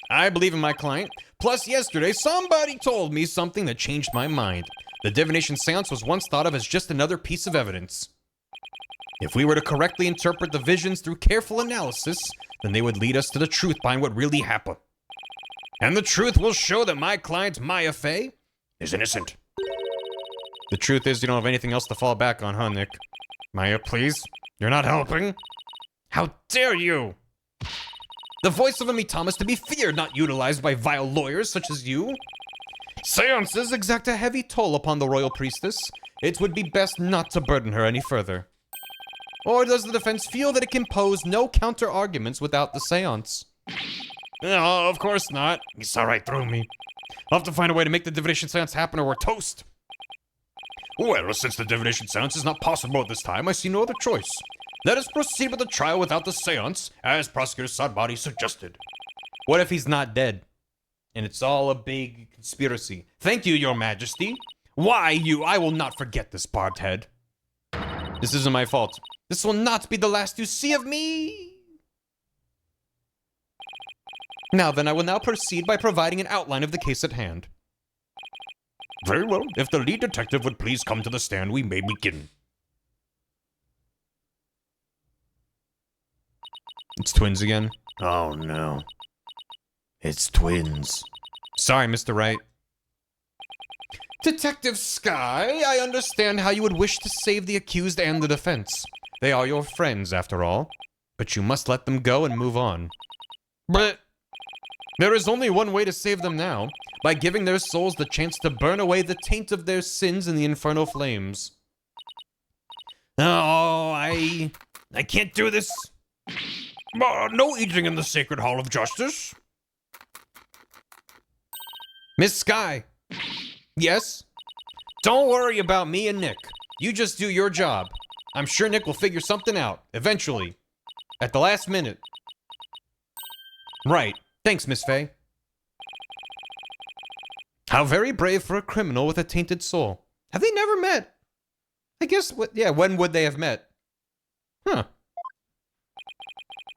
Speaker 1: I believe in my client. Plus, yesterday, somebody told me something that changed my mind. The divination seance was once thought of as just another piece of evidence. If we were to correctly interpret the visions through careful analysis, then they would lead us to the truth behind what really happened. And the truth will show that my client, Maya Fey, is innocent. The truth is you don't have anything else to fall back on, huh, Nick? Maya, please? You're not helping? How dare you! The voice of a Mitama is to be feared, not utilized by vile lawyers such as you. Seances exact a heavy toll upon the royal priestess. It would be best not to burden her any further. Or does the defense feel that it can pose no counter-arguments without the seance? No, of course not. He saw right through me. I'll have to find a way to make the divination seance happen or we're toast. Well, since the divination seance is not possible at this time, I see no other choice. Let us proceed with the trial without the seance, as Prosecutor Sadbari suggested. What if he's not dead? And it's all a big conspiracy. Thank you, Your Majesty. Why, you? I will not forget this, barbed head. This isn't my fault. This will not be the last you see of me. Now then, I will now proceed by providing an outline of the case at hand. Very well. If the lead detective would please come to the stand, we may begin. It's twins again. Oh no. It's twins. Sorry, Mr. Wright. Detective Sky, I understand how you would wish to save the accused and the defense. They are your friends, after all. But you must let them go and move on. But there is only one way to save them now, by giving their souls the chance to burn away the taint of their sins in the infernal flames. Oh, I can't do this. No eating in the Sacred Hall of Justice. Miss Sky. Yes? Don't worry about me and Nick. You just do your job. I'm sure Nick will figure something out, eventually. At the last minute. Right. Thanks, Miss Fey. How very brave for a criminal with a tainted soul. Have they never met? I guess, yeah, when would they have met? Huh.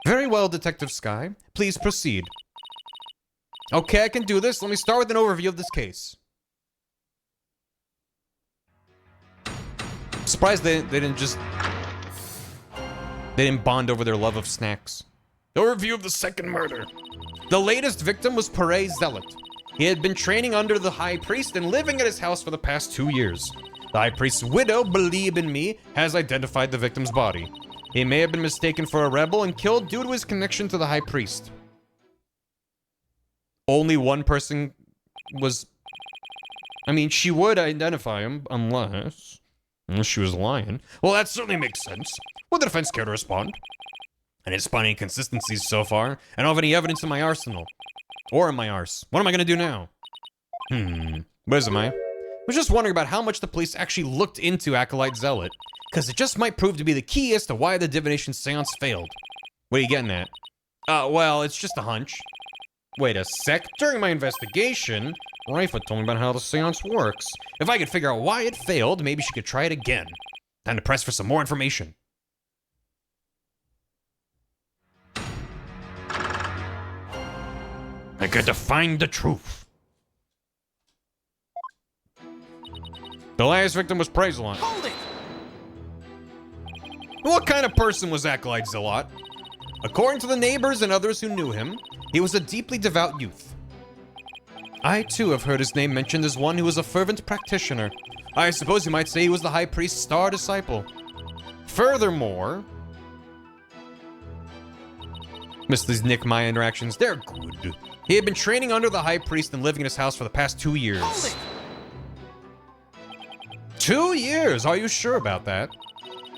Speaker 1: Very well, Detective Sky. Please proceed. Okay, I can do this. Let me start with an overview of this case. Surprised they didn't just... They didn't bond over their love of snacks. Overview of the second murder. The latest victim was Pere Zealot. He had been training under the High Priest and living at his house for the past 2 years. The High Priest's widow, Believe in Me, has identified the victim's body. He may have been mistaken for a rebel and killed due to his connection to the High Priest. Only one person was... I mean, she would identify him, unless she was lying. Well, that certainly makes sense. Would the defense care to respond? I didn't spot any inconsistencies so far. I don't have any evidence in my arsenal. Or in my arse. What am I gonna do now? What is it, Maya? was just wondering about how much the police actually looked into Acolyte Zealot, because it just might prove to be the key as to why the divination seance failed. What are you getting at? Well, it's just a hunch. Wait a sec. During my investigation, Wright told me about how the seance works. If I could figure out why it failed, maybe she could try it again. Time to press for some more information. I got to find the truth. The last victim was Praiselon.
Speaker 4: Hold it!
Speaker 1: What kind of person was Acolyte Zealot? According to the neighbors and others who knew him, he was a deeply devout youth. I too have heard his name mentioned as one who was a fervent practitioner. I suppose you might say he was the high priest's star disciple. Furthermore, miss these Nick Maya interactions, they're good. He had been training under the high priest and living in his house for the past 2 years.
Speaker 4: Hold it!
Speaker 1: 2 years? Are you sure about that?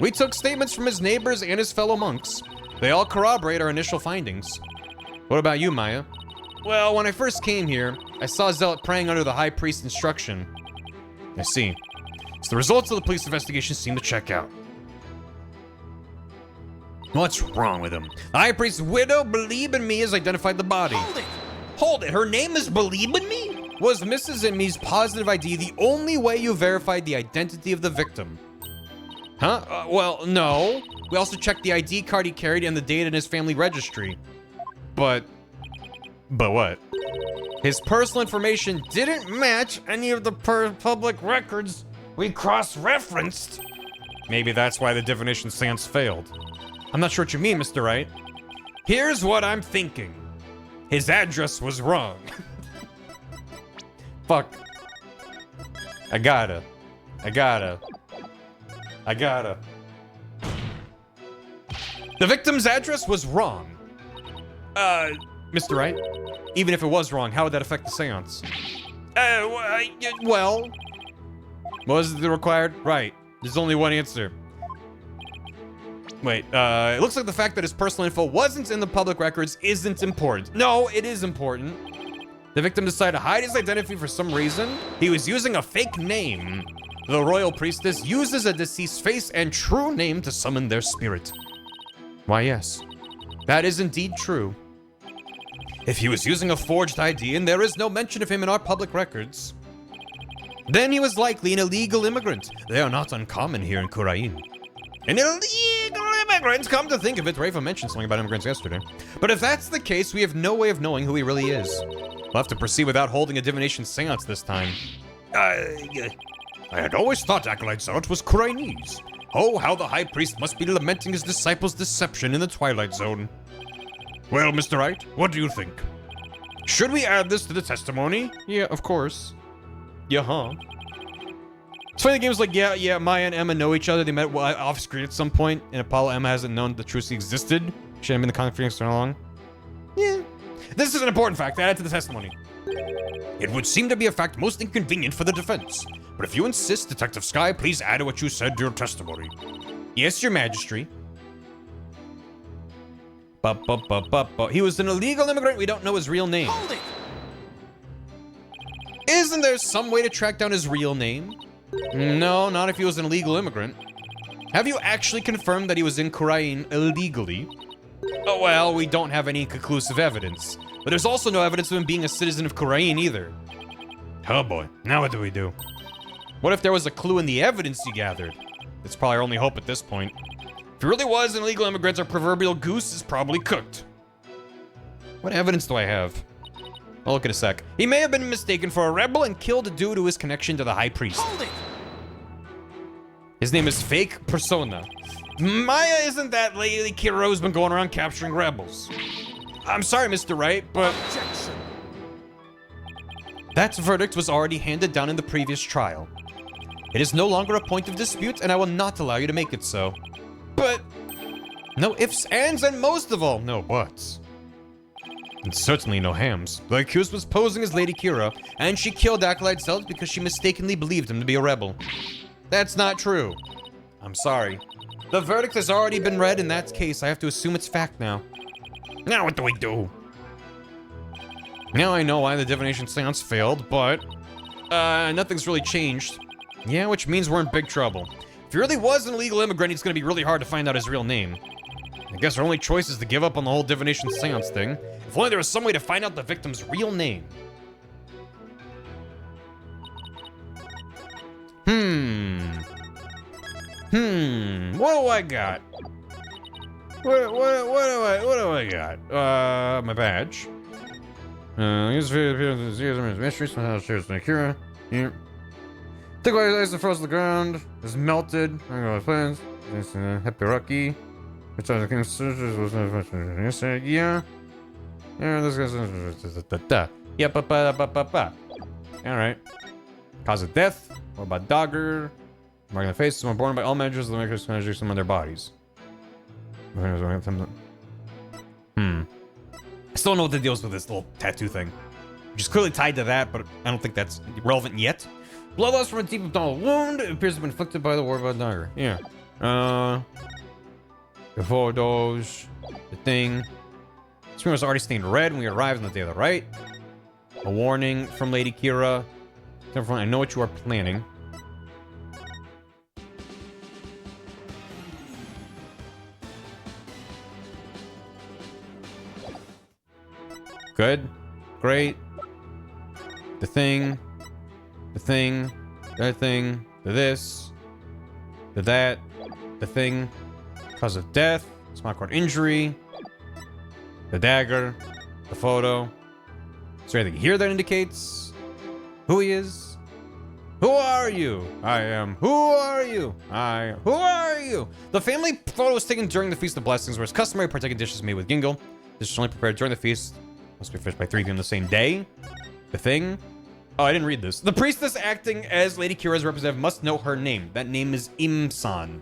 Speaker 1: We took statements from his neighbors and his fellow monks. They all corroborate our initial findings. What about you, Maya? Well, when I first came here, I saw Zealot praying under the high priest's instruction. I see. So the results of the police investigation seem to check out. What's wrong with him? The high priest's widow, Believe in Me, has identified the body.
Speaker 4: Hold it!
Speaker 1: Hold it, her name is Believe in Me? Was Mrs. Inme's positive ID the only way you verified the identity of the victim? Huh? Well, no. We also checked the ID card he carried and the data in his family registry. But what? His personal information didn't match any of the public records we cross-referenced. Maybe that's why the divination seance failed. I'm not sure what you mean, Mr. Wright. Here's what I'm thinking. His address was wrong. Fuck. I gotta. The victim's address was wrong. Mr. Wright? Even if it was wrong, how would that affect the seance? Well... Was it required? Right. There's only one answer. Wait, it looks like the fact that his personal info wasn't in the public records isn't important. No, it is important. The victim decided to hide his identity for some reason. He was using a fake name. The royal priestess uses a deceased's face and true name to summon their spirit. Why, yes. That is indeed true. If he was using a forged ID and there is no mention of him in our public records, then he was likely an illegal immigrant. They are not uncommon here in Kurain. An illegal immigrant? Come to think of it, Rafa mentioned something about immigrants yesterday. But if that's the case, we have no way of knowing who he really is. We'll have to proceed without holding a divination seance this time. I had always thought Acolyte Zealot was Kurainese. Oh, how the high priest must be lamenting his disciples' deception in the Twilight Zone. Well, Mr. Wright, what do you think? Should we add this to the testimony? Yeah, of course. Yeah, huh? It's funny, the game's like, yeah, Maya and Emma know each other. They met off screen at some point, and Apollo Emma hasn't known the truth existed. She hadn't been in the conflict for long. Yeah. This is an important fact. Add it to the testimony. It would seem to be a fact most inconvenient for the defense. But if you insist, Detective Sky, please add what you said to your testimony. Yes, Your Majesty. He was an illegal immigrant. We don't know his real name.
Speaker 4: Hold it!
Speaker 1: Isn't there some way to track down his real name? No, not if he was an illegal immigrant. Have you actually confirmed that he was in Kurain illegally? Oh, well, we don't have any conclusive evidence. But there's also no evidence of him being a citizen of Kurain either. Oh boy, now what do we do? What if there was a clue in the evidence you gathered? It's probably our only hope at this point. If he really was an illegal immigrant, our proverbial goose is probably cooked. What evidence do I have? I'll look in a sec. He may have been mistaken for a rebel and killed due to his connection to the high priest.
Speaker 4: Hold it!
Speaker 1: His name is Fake Persona. Maya isn't that lady Kira who's been going around capturing rebels. I'm sorry, Mr. Wright, but...
Speaker 4: Objection!
Speaker 1: That verdict was already handed down in the previous trial. It is no longer a point of dispute, and I will not allow you to make it so. But... no ifs, ands, and most of all, no buts. And certainly no hams. The accused was posing as Lady Kira, and she killed Acolyte Zealot because she mistakenly believed him to be a rebel. That's not true. I'm sorry. The verdict has already been read. In that case, I have to assume it's fact now. Now what do we do? Now I know why the divination seance failed, but Nothing's really changed. Yeah, which means we're in big trouble. If he really was an illegal immigrant, it's gonna be really hard to find out his real name. I guess our only choice is to give up on the whole divination seance thing. If only there was some way to find out the victim's real name. What do I got? What do I got? My badge. Mystery somehow shares Nakira. Yeah. Take away the ice that froze to the ground. It's melted. I don't know what plans. Happy Rocky. Which are the king's sisters was yeah. Yeah, this guy's yeah, alright. Cause of death, or by dogger. Mark on the face, someone born by all measures, the makers measure some of their bodies. I still don't know what the deal is with this little tattoo thing. Which is clearly tied to that, but I don't think that's relevant yet. Blood loss from a deep abdominal wound. It appears to have been inflicted by the war by dagger. Yeah. The photos. The thing. Screen was already stained red when we arrived on the day of the rite. A warning from Lady Kira. I know what you are planning. Good. Great. The thing. The thing. That thing. The this. The that. The thing. Cause of death. Spinal cord injury. The dagger. The photo. Is there anything here that indicates who he is? Who are you? I am. Who are you? Who are you? The family photo was taken during the Feast of Blessings, where it's customary to partake in dishes made with gingle. Dishes only prepared during the feast. Must be finished by 3 p.m. the same day. The thing. Oh, I didn't read this. The priestess acting as Lady Kira's representative must know her name. That name is Imsan.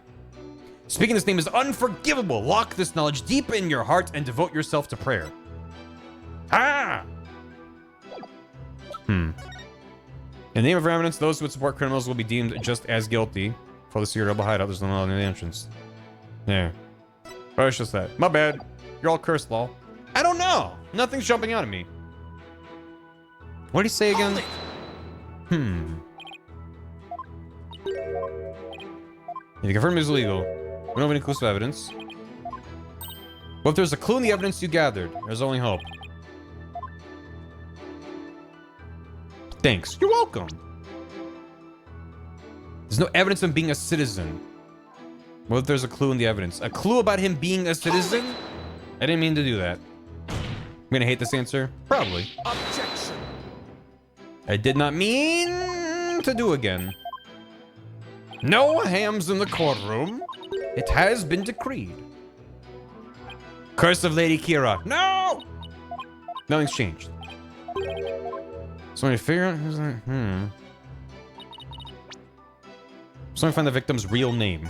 Speaker 1: Speaking this name is unforgivable. Lock this knowledge deep in your heart and devote yourself to prayer. Ah! In the name of evidence, those who would support criminals will be deemed just as guilty. For the secret double hideout, there's no law near the entrance. Yeah. Oh, it's just that. My bad. You're all cursed, lol. I don't know. Nothing's jumping out at me. What did he say again? You confirm it's illegal. We don't have any conclusive evidence. Well, if there's a clue in the evidence you gathered, there's only hope. Thanks. You're welcome. There's no evidence of him being a citizen. What if there's a clue in the evidence? A clue about him being a citizen? I didn't mean to do that. I'm gonna hate this answer. Probably.
Speaker 4: Objection.
Speaker 1: I did not mean to do again. No hams in the courtroom. It has been decreed. Curse of Lady Kira. No! Nothing's changed. So I figure out who's that? So I find the victim's real name.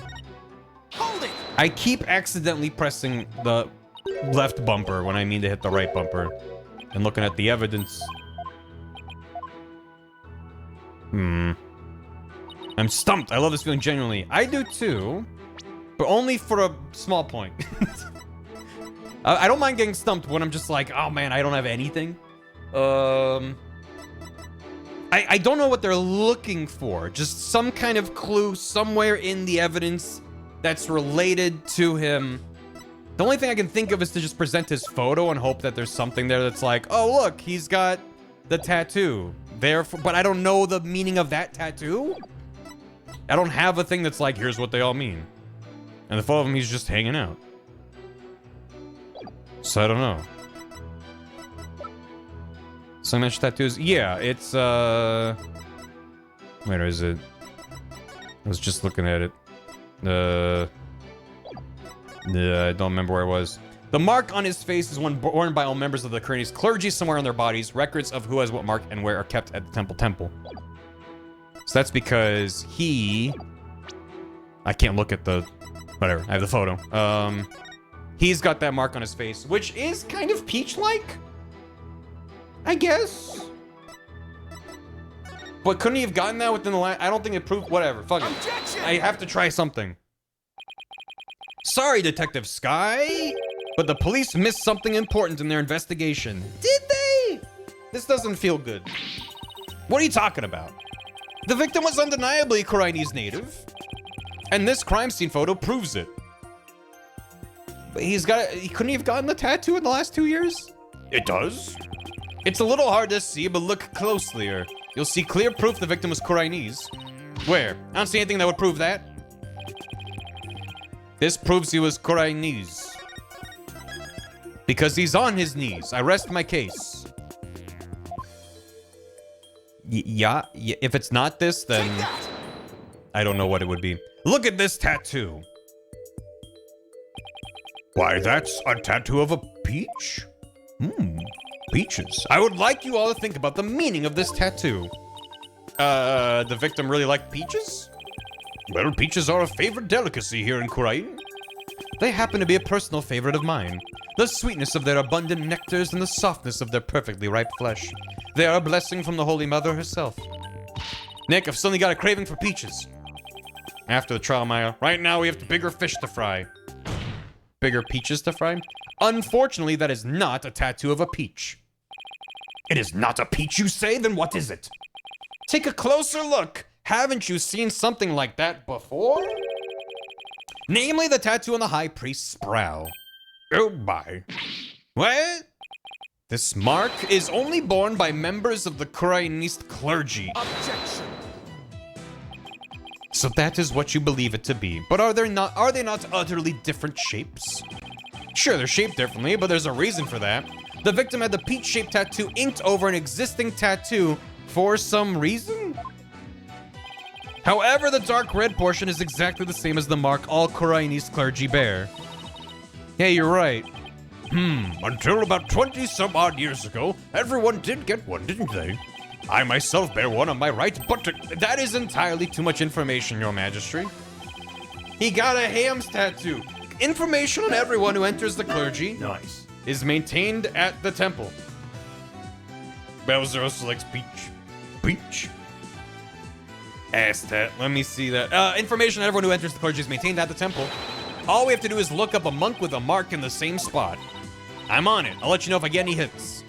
Speaker 4: Hold it.
Speaker 1: I keep accidentally pressing the left bumper when I mean to hit the right bumper. And looking at the evidence. I'm stumped. I love this feeling genuinely. I do too. But only for a small point. I don't mind getting stumped when I'm just like, oh man, I don't have anything. I don't know what they're looking for. Just some kind of clue somewhere in the evidence that's related to him. The only thing I can think of is to just present his photo and hope that there's something there that's like, oh look, he's got the tattoo. Therefore, but I don't know the meaning of that tattoo. I don't have a thing that's like, here's what they all mean. And the photo of him, he's just hanging out. So I don't know. Some match tattoos? Yeah, it's, where is it? I was just looking at it. I don't remember where I was. The mark on his face is one borne by all members of the Kyreni's clergy somewhere on their bodies. Records of who has what mark and where are kept at the temple. So that's because he... I can't look at the... Whatever, I have the photo. He's got that mark on his face, which is kind of Peach-like, I guess. But couldn't he have gotten that within the last... I don't think it proved... Whatever, fuck it.
Speaker 4: Objection!
Speaker 1: I have to try something. Sorry, Detective Sky, but the police missed something important in their investigation. Did they? This doesn't feel good. What are you talking about? The victim was undeniably a Chinese native, and this crime scene photo proves it. But he couldn't he have gotten the tattoo in the last 2 years? It does. It's a little hard to see, but look closely. You'll see clear proof the victim was Chinese. Where? I don't see anything that would prove that. This proves he was Chinese. Because he's on his knees. I rest my case. Yeah, if it's not this, then I don't know what it would be. Look at this tattoo. Why, that's a tattoo of a peach? Peaches. I would like you all to think about the meaning of this tattoo. The victim really liked peaches? Well, peaches are a favorite delicacy here in Korean. They happen to be a personal favorite of mine. The sweetness of their abundant nectars and the softness of their perfectly ripe flesh. They are a blessing from the Holy Mother herself. Nick, I've suddenly got a craving for peaches. After the trial, Maya. Right now we have bigger fish to fry. Bigger peaches to fry? Unfortunately, that is not a tattoo of a peach. It is not a peach, you say? Then what is it? Take a closer look. Haven't you seen something like that before? Namely, the tattoo on the High Priest's brow. Oh my. What? This mark is only borne by members of the Koreanist clergy.
Speaker 4: Objection.
Speaker 1: So that is what you believe it to be. But are they not utterly different shapes? Sure, they're shaped differently, but there's a reason for that. The victim had the peach-shaped tattoo inked over an existing tattoo for some reason? However, the dark red portion is exactly the same as the mark all Koreanese clergy bear. Hey, you're right. Until about 20 some odd years ago, everyone did get one, didn't they? I myself bear one on my right buttock. That is entirely too much information, Your Majesty. He got a ham's tattoo. Information on everyone who enters the clergy.
Speaker 2: Nice.
Speaker 1: Is maintained at the temple. Bowser also likes peach. Peach? Aztec. Let me see that. Information on everyone who enters the clergy is maintained at the temple. All we have to do is look up a monk with a mark in the same spot. I'm on it. I'll let you know if I get any hits.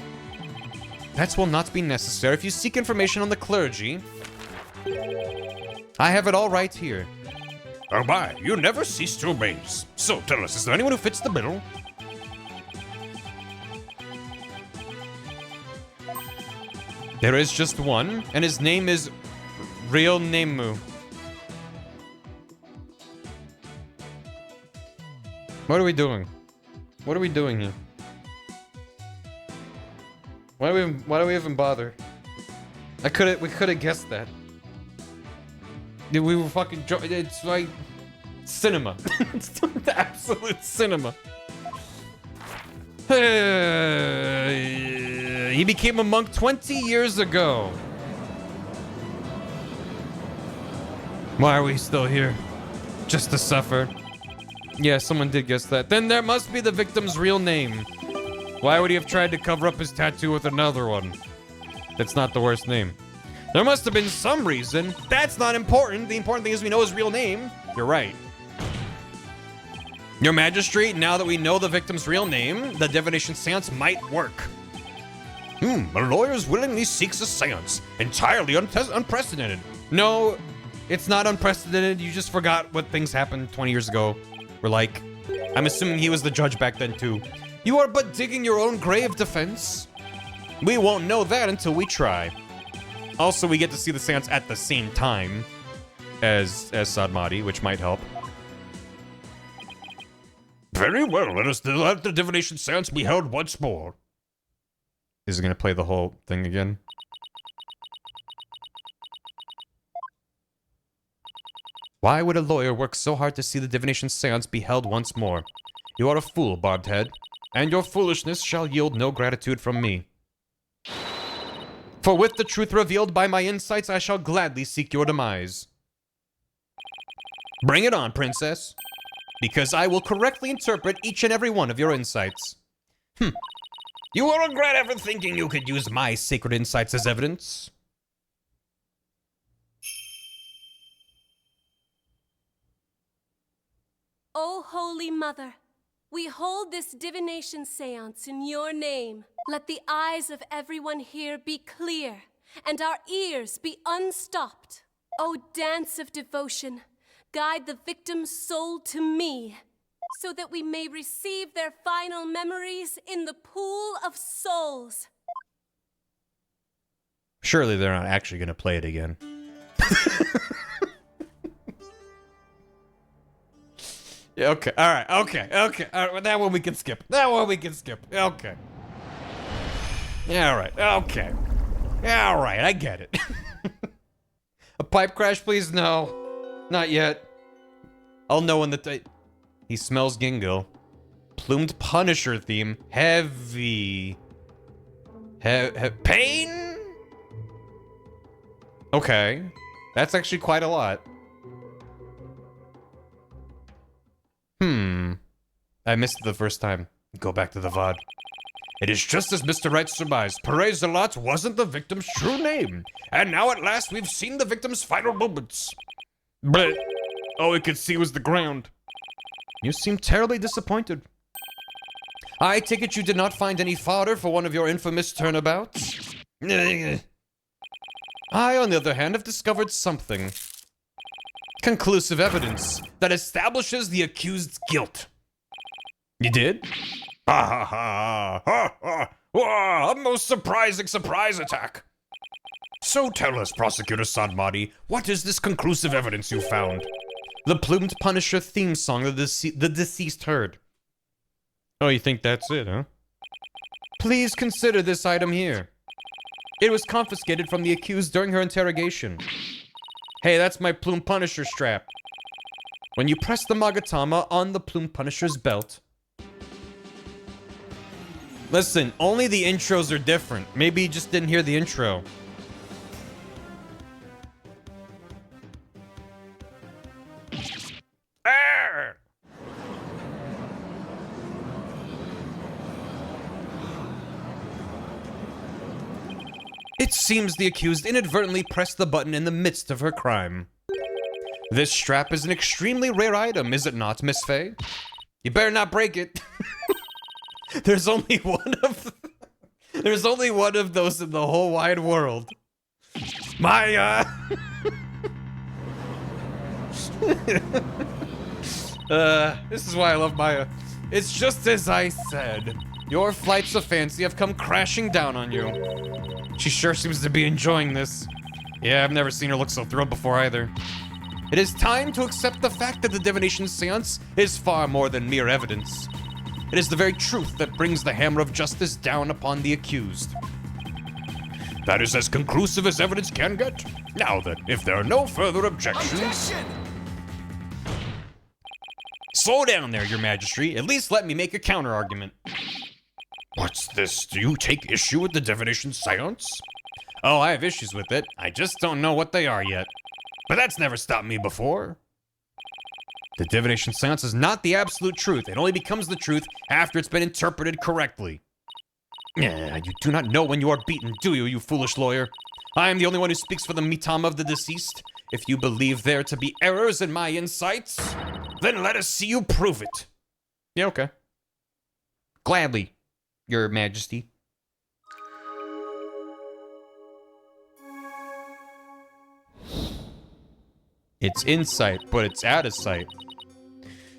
Speaker 1: That will not be necessary if you seek information on the clergy. I have it all right here. Oh my, you never cease to amaze. So tell us, is there anyone who fits the bill? There is just one, and his name is Real Nemu. What are we doing? What are we doing here? Why do we even bother? We could have guessed that. We were fucking it's like cinema. It's the absolute cinema. He became a monk 20 years ago. Why are we still here? Just to suffer. Yeah, someone did guess that. Then there must be the victim's real name. Why would he have tried to cover up his tattoo with another one? That's not the worst name. There must have been some reason. That's not important. The important thing is we know his real name. You're right. Your Majesty, now that we know the victim's real name, the divination seance might work. A lawyer's willingly seeks a seance. Entirely unprecedented. No, it's not unprecedented. You just forgot what things happened 20 years ago. We're like, I'm assuming he was the judge back then too. You are but digging your own grave, defense. We won't know that until we try. Also, we get to see the seance at the same time as Sadmati, which might help. Very well, let us let the divination seance be held once more. Is it gonna play the whole thing again? Why would a lawyer work so hard to see the divination seance be held once more? You are a fool, barbed head, and your foolishness shall yield no gratitude from me. For with the truth revealed by my insights, I shall gladly seek your demise. Bring it on, princess. Because I will correctly interpret each and every one of your insights. You will regret ever thinking you could use my sacred insights as evidence.
Speaker 3: O Holy Mother, we hold this divination seance in your name. Let the eyes of everyone here be clear, and our ears be unstopped. O dance of devotion, guide the victim's soul to me, so that we may receive their final memories in the pool of souls.
Speaker 1: Surely they're not actually gonna play it again. Yeah, okay, alright, okay. Alright, that one we can skip. Okay. Yeah, alright, okay. Yeah, alright, I get it. A pipe crash, please? No. Not yet. I'll know when the he smells Gingo. Plumed Punisher theme. Heavy. Pain? Okay. That's actually quite a lot. I missed it the first time. Go back to the VOD. It is just as Mr. Wright surmised. Perez Zealot wasn't the victim's true name. And now at last we've seen the victim's final moments. But all we could see was the ground. You seem terribly disappointed. I take it you did not find any fodder for one of your infamous turnabouts? I, on the other hand, have discovered something. Conclusive evidence that establishes the accused's guilt. You did? Ha ha ha! A most surprising surprise attack! So tell us, Prosecutor Sadmadi, what is this conclusive evidence you found? The Plumed Punisher theme song the deceased heard. Oh, you think that's it, huh? Please consider this item here. It was confiscated from the accused during her interrogation. Hey, that's my Plumed Punisher strap. When you press the Magatama on the Plumed Punisher's belt... Listen, only the intros are different. Maybe you just didn't hear the intro. Arr! It seems the accused inadvertently pressed the button in the midst of her crime. This strap is an extremely rare item, is it not, Miss Faye? You better not break it. There's only one of those in the whole wide world. My this is why I love Maya. It's just as I said. Your flights of fancy have come crashing down on you. She sure seems to be enjoying this. Yeah, I've never seen her look so thrilled before either. It is time to accept the fact that the divination seance is far more than mere evidence. It is the very truth that brings the hammer of justice down upon the accused. That is as conclusive as evidence can get. Now then, if there are no further objections...
Speaker 4: Objection!
Speaker 1: Slow down there, your majesty. At least let me make a counter-argument. What's this? Do you take issue with the divination seance? Oh, I have issues with it. I just don't know what they are yet. But that's never stopped me before. The divination seance is not the absolute truth. It only becomes the truth after it's been interpreted correctly. Yeah, you do not know when you are beaten, do you, you foolish lawyer? I am the only one who speaks for the Mitama of the deceased. If you believe there to be errors in my insights, then let us see you prove it. Yeah, okay. Gladly, your majesty. It's insight, but it's out of sight.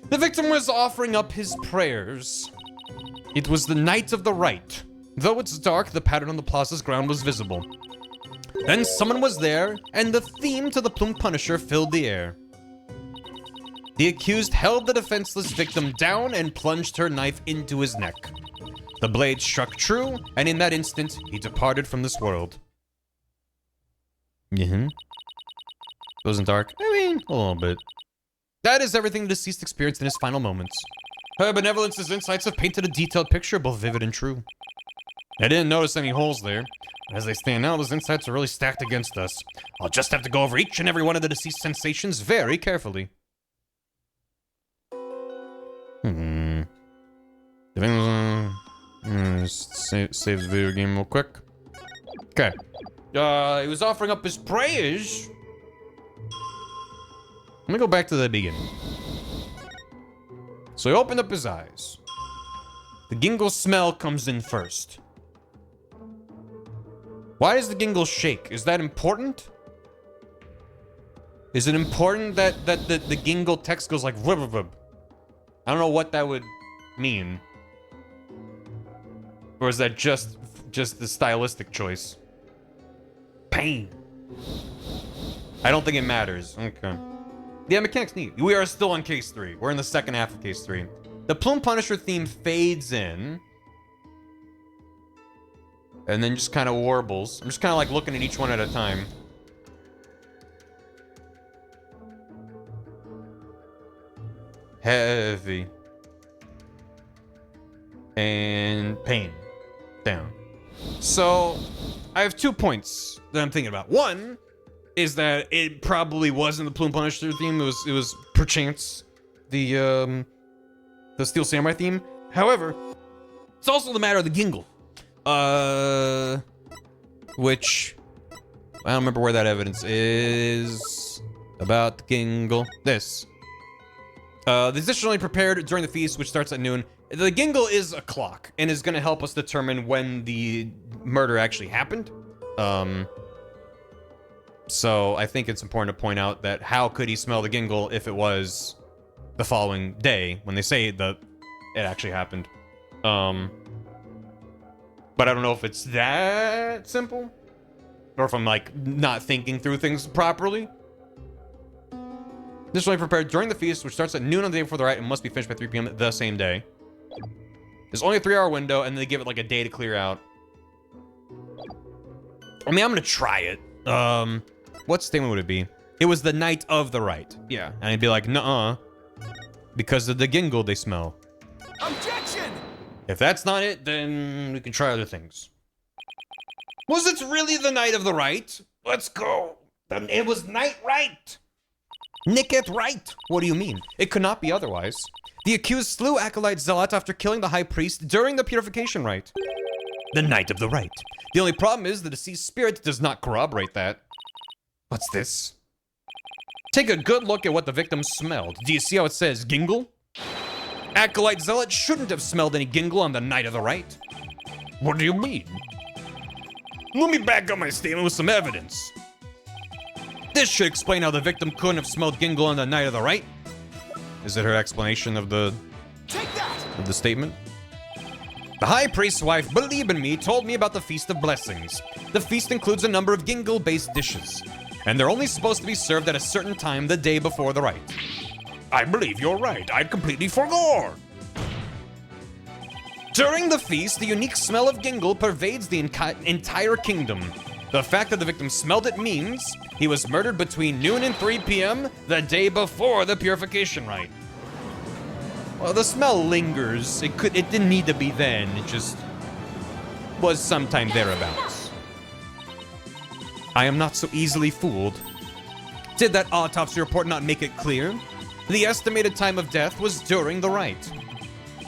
Speaker 1: The victim was offering up his prayers. It was the night of the rite. Though it's dark, the pattern on the plaza's ground was visible. Then someone was there, and the theme to the Plumed Punisher filled the air. The accused held the defenseless victim down and plunged her knife into his neck. The blade struck true, and in that instant, he departed from this world. Wasn't dark? I mean, a little bit. That is everything the deceased experienced in his final moments. Her benevolence's insights have painted a detailed picture, both vivid and true. I didn't notice any holes there. As they stand now, those insights are really stacked against us. I'll just have to go over each and every one of the deceased sensations very carefully. Save the video game real quick. Okay. He was offering up his prayers. Let me go back to the beginning. So he opened up his eyes. The gingle smell comes in first. Why does the gingle shake? Is that important? Is it important that the Gingle text goes like rub, rub, rub? I don't know what that would mean. Or is that just the stylistic choice? Pain. I don't think it matters. Okay. Yeah, mechanic's neat. We are still on case 3. We're in the second half of case 3. The Plume Punisher theme fades in. And then just kind of warbles. I'm just kind of like looking at each one at a time. Heavy. And pain. Down. So, I have 2 points that I'm thinking about. One is that it probably wasn't the Plume Punisher theme. It was perchance the Steel Samurai theme. However, it's also the matter of the Gingle. Which I don't remember where that evidence is about the Gingle. This. The dish is only prepared during the feast, which starts at noon. The Gingle is a clock and is going to help us determine when the murder actually happened. So I think it's important to point out that how could he smell the Gingle if it was the following day when they say that it actually happened? But I don't know if it's that simple or if I'm like not thinking through things properly. This is only prepared during the feast, which starts at noon on the day before the rite and must be finished by 3 p.m. the same day. There's only a 3-hour window, and they give it like a day to clear out. I mean, I'm gonna try it. What statement would it be? It was the night of the rite. Yeah, and I'd be like, nuh-uh, because of the Gingle they smell.
Speaker 4: Objection!
Speaker 1: If that's not it, then we can try other things. Was it really the night of the rite? Let's go. Then it was night rite. Nick it right. What do you mean? It could not be otherwise. The accused slew Acolyte Zealot after killing the High Priest during the purification rite. The night of the rite. The only problem is the deceased spirit does not corroborate that. What's this? Take a good look at what the victim smelled. Do you see how it says Gingle? Acolyte Zealot shouldn't have smelled any Gingle on the night of the rite. What do you mean? Let me back up my statement with some evidence. This should explain how the victim couldn't have smelled Gingle on the night of the rite. Is it her explanation of the statement? The High Priest's wife, Believe in Me, told me about the Feast of Blessings. The feast includes a number of Gingle-based dishes, and they're only supposed to be served at a certain time the day before the rite. I believe you're right. I'd completely forgot. During the feast, the unique smell of Gingle pervades the entire kingdom. The fact that the victim smelled it means he was murdered between noon and 3 p.m. the day before the purification rite. Well, the smell lingers. It didn't need to be then. It just was sometime thereabouts. I am not so easily fooled. Did that autopsy report not make it clear? The estimated time of death was during the rite.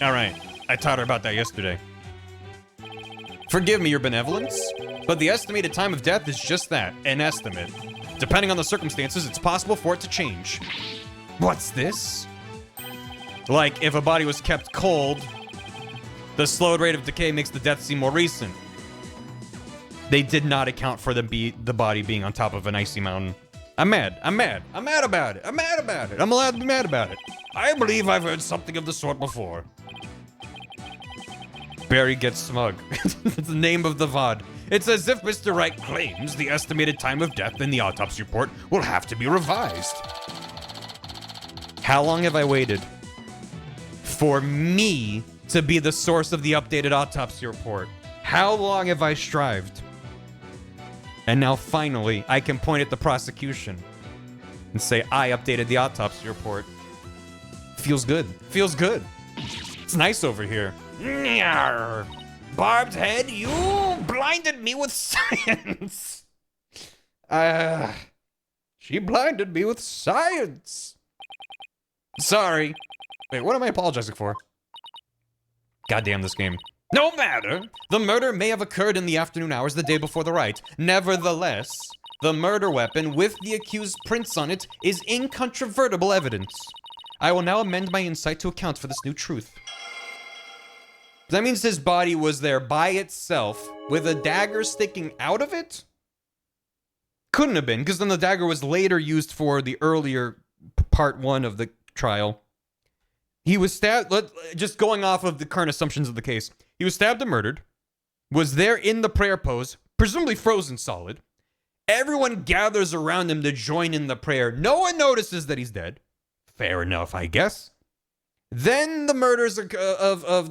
Speaker 1: All right, I taught her about that yesterday. Forgive me your benevolence, but the estimated time of death is just that, an estimate. Depending on the circumstances, it's possible for it to change. What's this? Like, if a body was kept cold, the slowed rate of decay makes the death seem more recent. They did not account for the body being on top of an icy mountain. I'm mad. I'm mad. I'm mad about it. I'm mad about it. I'm allowed to be mad about it. I believe I've heard something of the sort before. Barry gets smug. It's the name of the VOD. It's as if Mr. Wright claims the estimated time of death in the autopsy report will have to be revised. How long have I waited for me to be the source of the updated autopsy report? How long have I strived? And now finally, I can point at the prosecution and say, I updated the autopsy report. Feels good. Feels good. It's nice over here. Nyar. Barbed head, you blinded me with science. She blinded me with science. Sorry. Wait, what am I apologizing for? Goddamn this game. No matter. The murder may have occurred in the afternoon hours the day before the rite. Nevertheless, the murder weapon with the accused's prints on it is incontrovertible evidence. I will now amend my insight to account for this new truth. That means his body was there by itself with a dagger sticking out of it? Couldn't have been, because then the dagger was later used for the earlier part 1 of the trial. He was stabbed, just going off of the current assumptions of the case. He was stabbed and murdered, was there in the prayer pose, presumably frozen solid. Everyone gathers around him to join in the prayer. No one notices that he's dead. Fair enough, I guess. Then the murders of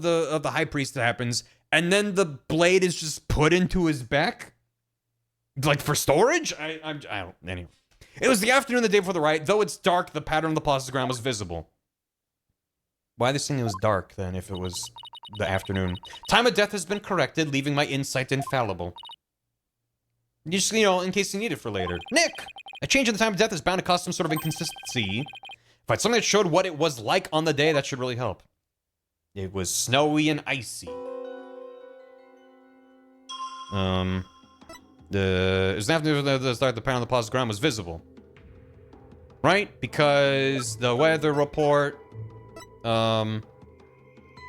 Speaker 1: the high priest happens, and then the blade is just put into his back, like for storage. I don't. Anyway, it was the afternoon, the day before the riot. Though it's dark, the pattern on the plaza ground was visible. Why are they saying it was dark then? If it was the afternoon, time of death has been corrected, leaving my insight infallible. Just, you know, in case you need it for later. Nick! A change in the time of death is bound to cause some sort of inconsistency. If I had something that showed what it was like on the day, that should really help. It was snowy and icy. It was after the start, the pattern on the plaza ground was visible. Right? Because the weather report, the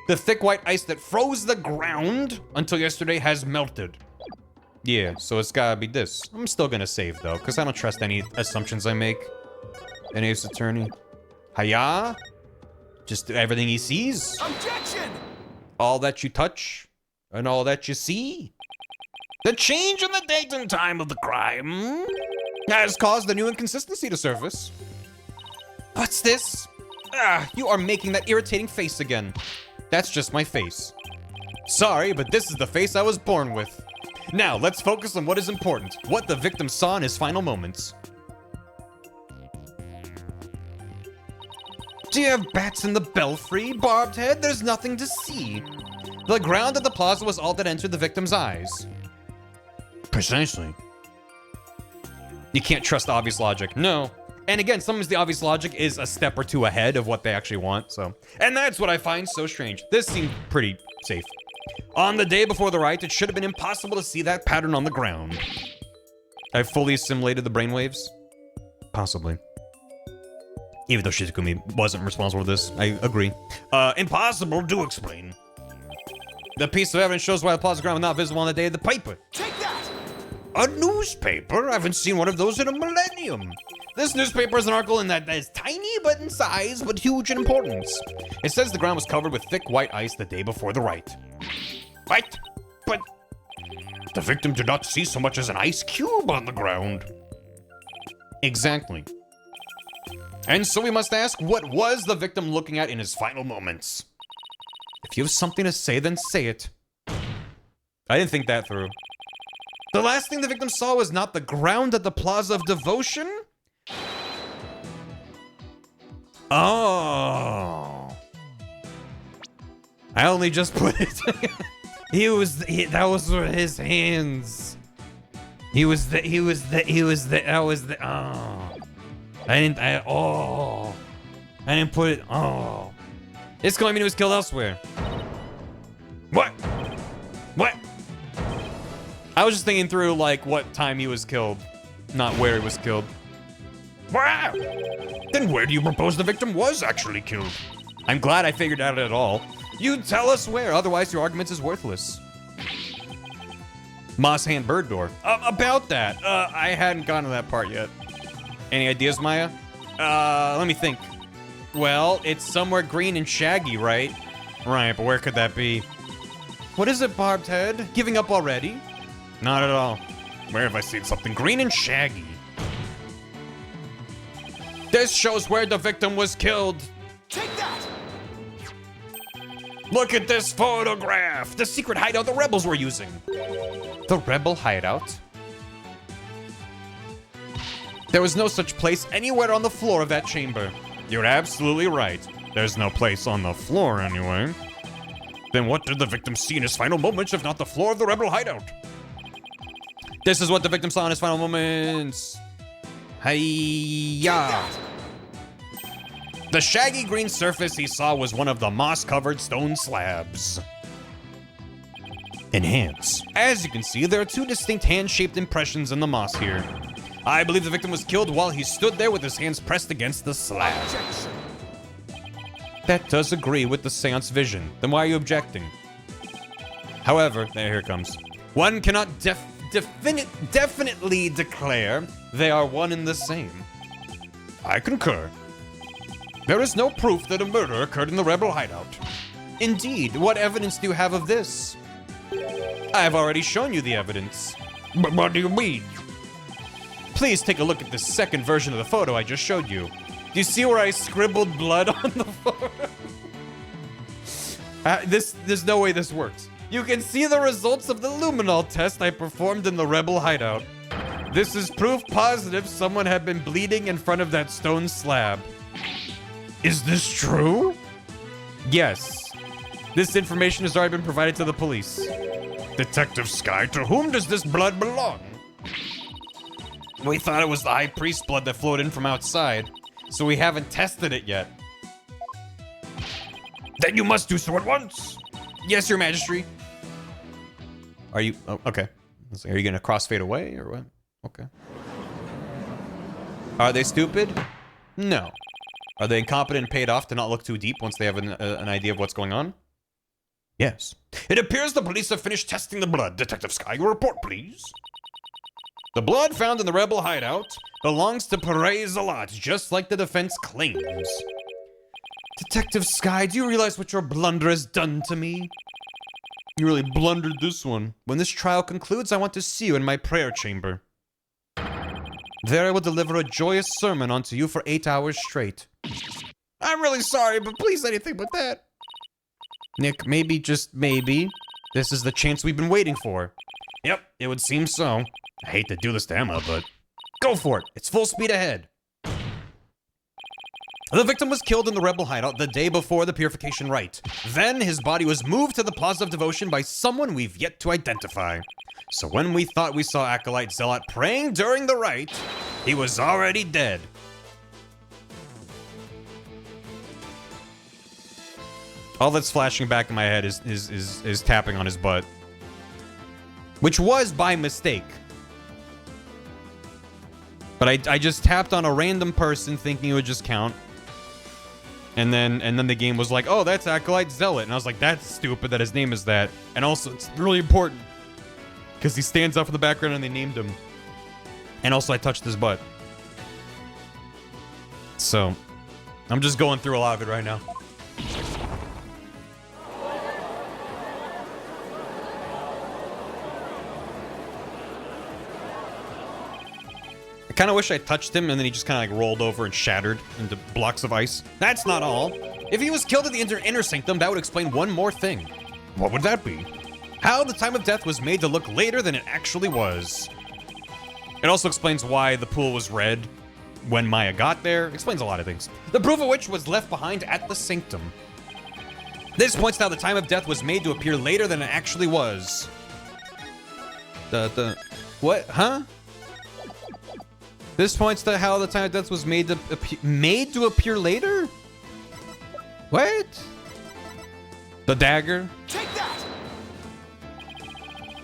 Speaker 1: thick white ice that froze the ground until yesterday has melted. Yeah, so it's gotta be this. I'm still gonna save, though, because I don't trust any assumptions I make. An ace attorney. Hiya? Just everything he sees?
Speaker 4: Objection!
Speaker 1: All that you touch, and all that you see. The change in the date and time of the crime has caused a new inconsistency to surface. What's this? Ah, you are making that irritating face again. That's just my face. Sorry, but this is the face I was born with. Now, let's focus on what is important. What the victim saw in his final moments. Do you have bats in the belfry, Barbed Head? There's nothing to see. The ground at the plaza was all that entered the victim's eyes. Precisely. You can't trust obvious logic. No. And again, sometimes the obvious logic is a step or two ahead of what they actually want, so. And that's what I find so strange. This seemed pretty safe. On the day before the riot, it should have been impossible to see that pattern on the ground. I fully assimilated the brainwaves? Possibly. Even though Shizukumi wasn't responsible for this, I agree. Impossible to explain. The piece of evidence shows why the plaza ground was not visible on the day of the paper.
Speaker 4: Take that!
Speaker 1: A newspaper? I haven't seen one of those in a millennium. This newspaper is an article that is tiny but in size, but huge in importance. It says the ground was covered with thick white ice the day before the riot. Right? But the victim did not see so much as an ice cube on the ground. Exactly. And so we must ask, what was the victim looking at in his final moments? If you have something to say, then say it. I didn't think that through. The last thing the victim saw was not the ground at the Plaza of Devotion? Oh. I only just put it. That was his hands. Oh. I didn't put it, oh. It's going to mean he was killed elsewhere. What? What? I was just thinking through, like, what time he was killed, not where he was killed. Wow! Then where do you propose the victim was actually killed? I'm glad I figured out at all. You tell us where, otherwise your argument is worthless. Moss Hand Bird Door. About that, I hadn't gotten to that part yet. Any ideas, Maya? Let me think. Well, it's somewhere green and shaggy, right? Right, but where could that be? What is it, Barbed Head? Giving up already? Not at all. Where have I seen something green and shaggy? This shows where the victim was killed.
Speaker 4: Take that!
Speaker 1: Look at this photograph! The secret hideout the rebels were using. The rebel hideout? There was no such place anywhere on the floor of that chamber. You're absolutely right. There's no place on the floor anyway. Then what did the victim see in his final moments if not the floor of the rebel hideout? This is what the victim saw in his final moments. Hi-ya! The shaggy green surface he saw was one of the moss-covered stone slabs. And hands. As you can see, there are two distinct hand-shaped impressions in the moss here. I believe the victim was killed while he stood there with his hands pressed against the slab.
Speaker 4: Objection.
Speaker 1: That does agree with the seance vision. Then why are you objecting? However, here it comes. One cannot definitely declare they are one and the same. I concur. There is no proof that a murder occurred in the rebel hideout. Indeed, what evidence do you have of this? I have already shown you the evidence. But what do you mean? Please take a look at the second version of the photo I just showed you. Do you see where I scribbled blood on the photo? There's no way this works. You can see the results of the luminol test I performed in the rebel hideout. This is proof positive someone had been bleeding in front of that stone slab. Is this true? Yes. This information has already been provided to the police. Detective Sky, to whom does this blood belong? We thought it was the high priest's blood that flowed in from outside, so we haven't tested it yet. Then you must do so at once. Yes, Your Majesty. Are you... Oh, okay. Are you gonna crossfade away, or what? Okay. Are they stupid? No. Are they incompetent and paid off to not look too deep once they have an idea of what's going on? Yes. It appears the police have finished testing the blood. Detective Sky, your report, please. The blood found in the rebel hideout belongs to Perez Alat, just like the defense claims. Detective Sky, do you realize what your blunder has done to me? You really blundered this one. When this trial concludes, I want to see you in my prayer chamber. There I will deliver a joyous sermon onto you for 8 hours straight. I'm really sorry, but please anything but that. Nick, maybe, just maybe, this is the chance we've been waiting for. Yep, it would seem so. I hate to do this to Emma, but go for it. It's full speed ahead. The victim was killed in the rebel hideout the day before the purification rite. Then his body was moved to the Plaza of Devotion by someone we've yet to identify. So when we thought we saw Acolyte Zealot praying during the rite, he was already dead. All that's flashing back in my head is tapping on his butt. Which was by mistake. But I just tapped on a random person thinking it would just count. And then the game was like, oh, that's Acolyte Zealot. And I was like, that's stupid that his name is that. And also, it's really important. Because he stands up in the background and they named him. And also, I touched his butt. So, I'm just going through a lot of it right now. I kind of wish I touched him and then he just kind of like rolled over and shattered into blocks of ice. That's not all. If he was killed at the inner sanctum, that would explain one more thing. What would that be? How the time of death was made to look later than it actually was. It also explains why the pool was red when Maya got there. It explains a lot of things. The proof of which was left behind at the sanctum. This points to how the time of death was made to appear later than it actually was. What? Huh? This points to how the time of death was made to appear later? What? The dagger?
Speaker 4: Take that!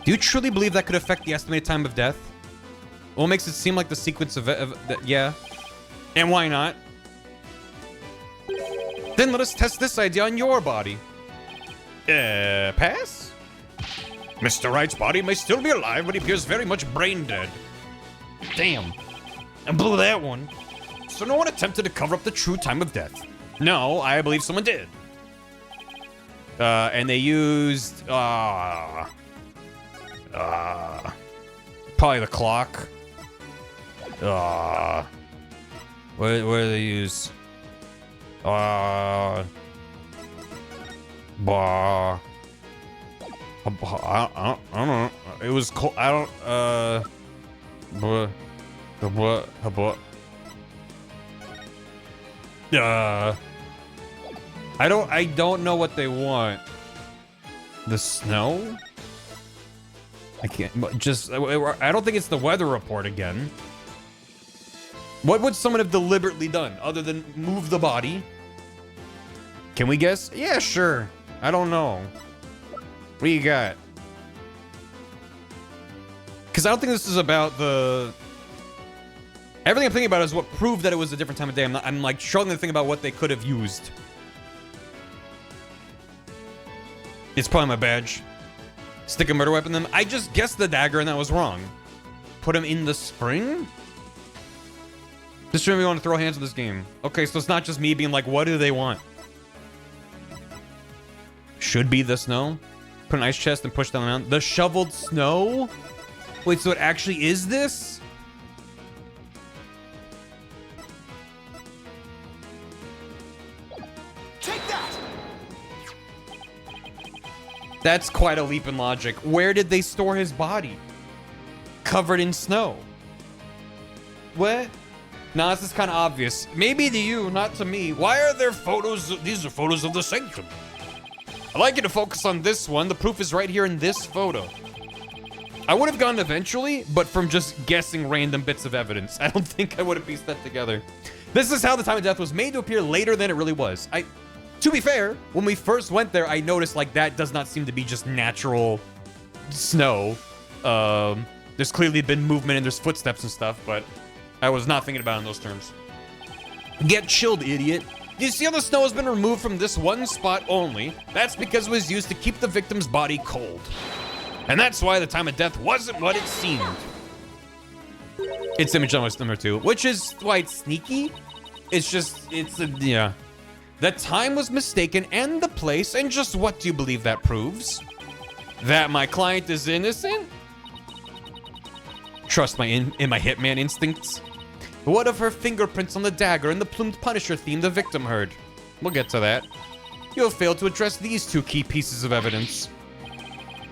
Speaker 1: Do you truly believe that could affect the estimated time of death? Well, it makes it seem like the sequence of yeah. And why not? Then let us test this idea on your body. Pass? Mr. Wright's body may still be alive, but he appears very much brain dead. Damn. I blew that one. So no one attempted to cover up the true time of death. No, I believe someone did. And they used, probably the clock. What do they use? I don't know. It was cold. I don't, I don't know what they want. The snow? I can't just, I don't think it's the weather report again. What would someone have deliberately done other than move the body? Can we guess? Yeah, sure. I don't know. What do you got? Because I don't think this is about the... Everything I'm thinking about is what proved that it was a different time of day. I'm like struggling to think about what they could have used. It's probably my badge. Stick a murder weapon in them. I just guessed the dagger and that was wrong. Put him in the spring? Just really want to throw hands in this game. Okay, so it's not just me being like, what do they want? Should be the snow. Put an ice chest and push down the mountain. The shoveled snow? Wait, so it actually is this?
Speaker 4: Take that!
Speaker 1: That's quite a leap in logic. Where did they store his body? Covered in snow. What? Nah, this is kind of obvious. Maybe to you, not to me. Why are there photos? These are photos of the sanctum. I'd like you to focus on this one. The proof is right here in this photo. I would have gone eventually, but from just guessing random bits of evidence. I don't think I would have pieced that together. This is how the time of death was made to appear later than it really was. To be fair, when we first went there, I noticed like that does not seem to be just natural snow. There's clearly been movement and there's footsteps and stuff, but I was not thinking about it in those terms. Get chilled, idiot. You see how the snow has been removed from this one spot only? That's because it was used to keep the victim's body cold. And that's why the time of death wasn't what it seemed. It's image almost number 2, which is why it's sneaky. Yeah. The time was mistaken and the place, and just what do you believe that proves? That my client is innocent? Trust my hitman instincts. What of her fingerprints on the dagger and the plumed Punisher theme the victim heard? We'll get to that. You have failed to address these 2 key pieces of evidence.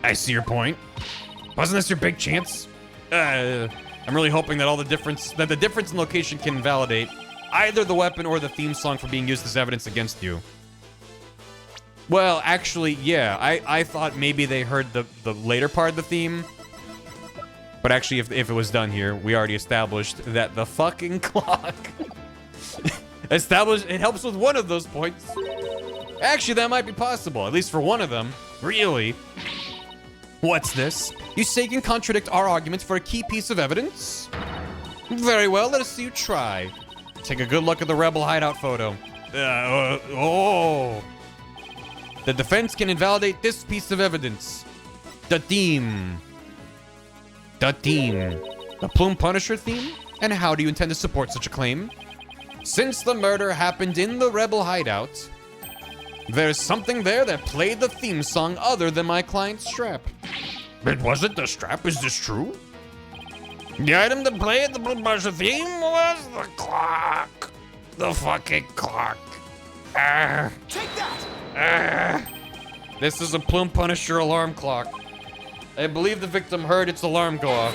Speaker 1: I see your point. Wasn't this your big chance? I'm really hoping that the difference in location can validate either the weapon or the theme song for being used as evidence against you. Well, actually, yeah. I thought maybe they heard the later part of the theme. But actually, if it was done here, we already established that the fucking clock it helps with one of those points. Actually, that might be possible, at least for one of them. Really? What's this? You say you can contradict our arguments for a key piece of evidence? Very well, let us see you try. Take a good look at the rebel hideout photo. The defense can invalidate this piece of evidence. The theme. The theme. The Plume Punisher theme? And how do you intend to support such a claim? Since the murder happened in the rebel hideout, there's something there that played the theme song other than my client's strap. But wasn't the strap? Is this true? The item that played the Plume Punisher theme was the clock. The fucking clock.
Speaker 4: Take that!
Speaker 1: This is a Plume Punisher alarm clock. I believe the victim heard its alarm go off.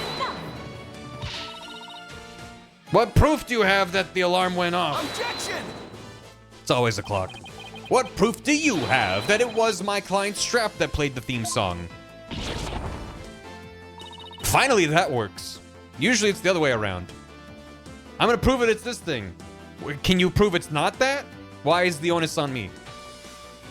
Speaker 1: What proof do you have that the alarm went off?
Speaker 4: Objection!
Speaker 1: It's always a clock. What proof do you have that it was my client's strap that played the theme song? Finally, that works. Usually it's the other way around. I'm gonna prove it's this thing. Can you prove it's not that? Why is the onus on me?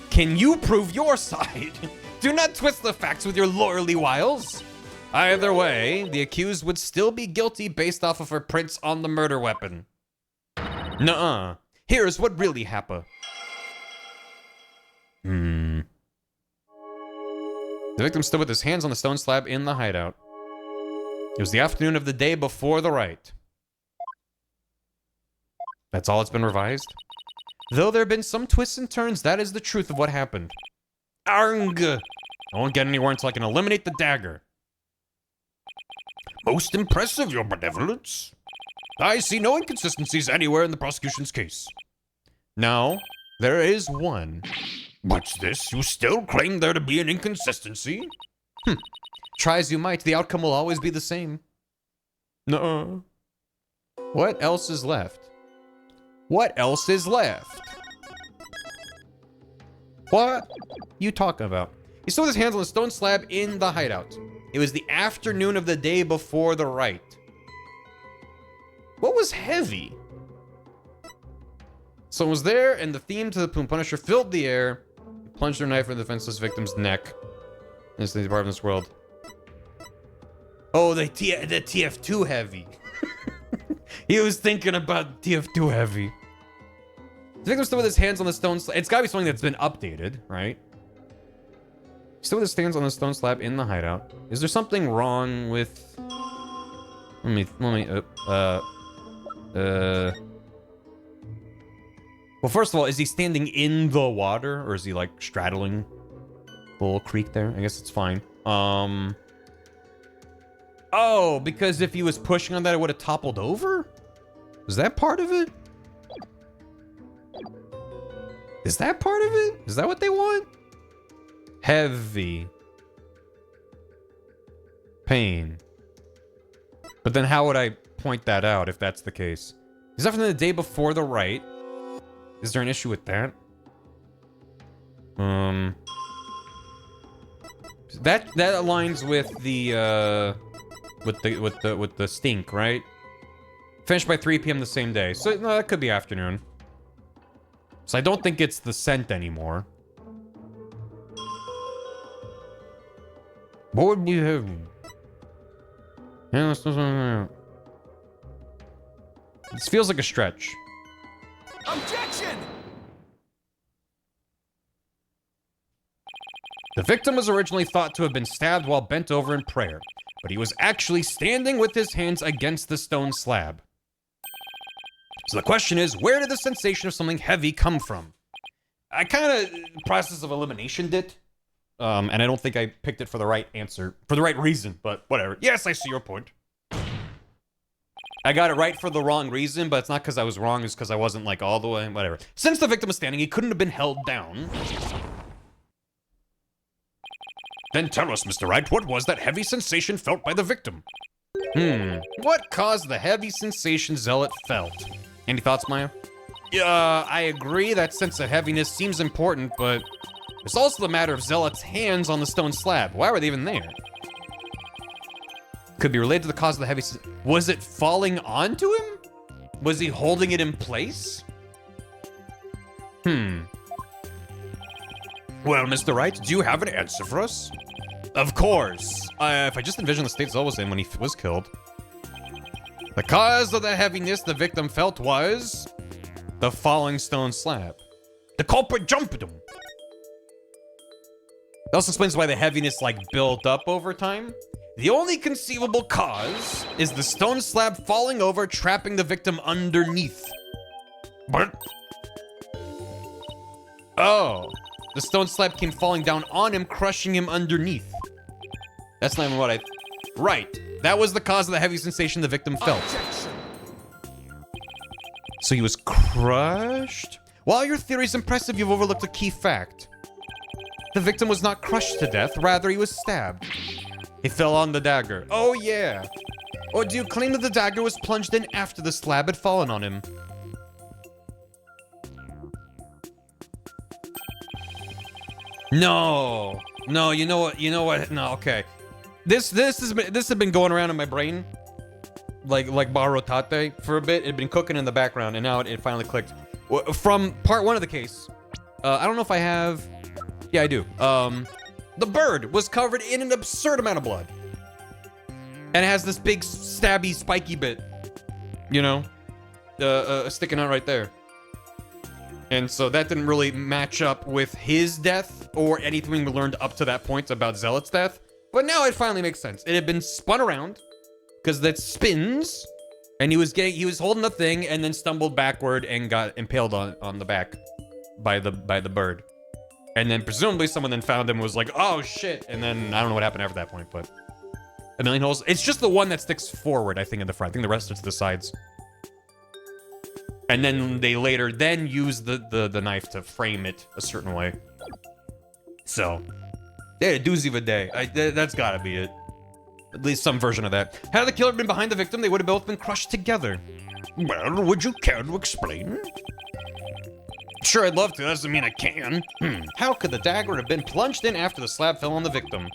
Speaker 1: Can you prove your side? Do not twist the facts with your lawyerly wiles. Either way, the accused would still be guilty based off of her prints on the murder weapon. Nuh-uh. Here's what really happened. The victim stood with his hands on the stone slab in the hideout. It was the afternoon of the day before the Wright. That's all it's been revised? Though there have been some twists and turns, that is the truth of what happened. Arg! I won't get anywhere until I can eliminate the dagger. Most impressive, your benevolence. I see no inconsistencies anywhere in the prosecution's case. No, there is one. What's this? You still claim there to be an inconsistency? Try as you might, the outcome will always be the same. No. What else is left? What else is left? What you talking about? He stood with his hands on the stone slab in the hideout. It was the afternoon of the day before the Wright. What was heavy? Someone was there, and the theme to the Plume Punisher filled the air. Plunged their knife in the defenseless victim's neck. Instantly departed from this world. Oh, the TF2 heavy. He was thinking about TF2 heavy. The victim stood with his hands on the stone slab. It's gotta be something that's been updated, right? Still with his stands on the stone slab in the hideout. Is there something wrong with... Well, first of all, is he standing in the water? Or is he, like, straddling the little creek there? I guess it's fine. Oh, because if he was pushing on that, it would have toppled over? Was that part of it? Is that part of it? Is that what they want? Heavy. Pain. But then how would I point that out if that's the case? Is that from the day before the Wright? Is there an issue with that? That aligns with the with the stink, right? Finished by 3 p.m. the same day. So no, that could be afternoon. So I don't think it's the scent anymore. What would you have? This feels like a stretch.
Speaker 4: Objection!
Speaker 1: The victim was originally thought to have been stabbed while bent over in prayer, but he was actually standing with his hands against the stone slab. So the question is, where did the sensation of something heavy come from? I kind of process of elimination did. And I don't think I picked it for the right answer, for the right reason, but whatever. Yes, I see your point. I got it right for the wrong reason, but it's not because I was wrong, it's because I wasn't like all the way, whatever. Since the victim was standing, he couldn't have been held down. Then tell us, Mr. Wright, what was that heavy sensation felt by the victim? What caused the heavy sensation Zealot felt? Any thoughts, Maya? I agree that sense of heaviness seems important, but it's also the matter of Zealot's hands on the stone slab. Why were they even there? Could be related to the cause of the heavy... Was it falling onto him? Was he holding it in place? Well, Mr. Wright, do you have an answer for us? Of course. If I just envision the state Zell was in when he was killed. The cause of the heaviness the victim felt was... the falling stone slab. The culprit jumped him. That also explains why the heaviness, like, built up over time. The only conceivable cause is the stone slab falling over, trapping the victim underneath. But... oh. The stone slab came falling down on him, crushing him underneath. That's not even what I... right. That was the cause of the heavy sensation the victim felt.
Speaker 4: Objection.
Speaker 1: So he was crushed? While your theory is impressive, you've overlooked a key fact. The victim was not crushed to death, rather he was stabbed. He fell on the dagger. Oh yeah. Or do you claim that the dagger was plunged in after the slab had fallen on him? No. No, you know what? No, okay. This has been going around in my brain like barotate for a bit. It'd been cooking in the background and now it finally clicked. From part 1 of the case. I don't know if I have... yeah, I do. The bird was covered in an absurd amount of blood. And it has this big stabby spiky bit, you know, sticking out right there. And so that didn't really match up with his death or anything we learned up to that point about Zealot's death. But now it finally makes sense. It had been spun around because that spins, and he was holding the thing and then stumbled backward and got impaled on the back by the bird. And then presumably someone then found him and was like, oh shit. And then I don't know what happened after that point, but a million holes. It's just the one that sticks forward, I think, in the front. I think the rest are to the sides. And then they later use the knife to frame it a certain way. So, yeah, a doozy of a day. That's gotta be it. At least some version of that. Had the killer been behind the victim, they would have both been crushed together. Well, would you care to explain? Sure, I'd love to. That doesn't mean I can. How could the dagger have been plunged in after the slab fell on the victim?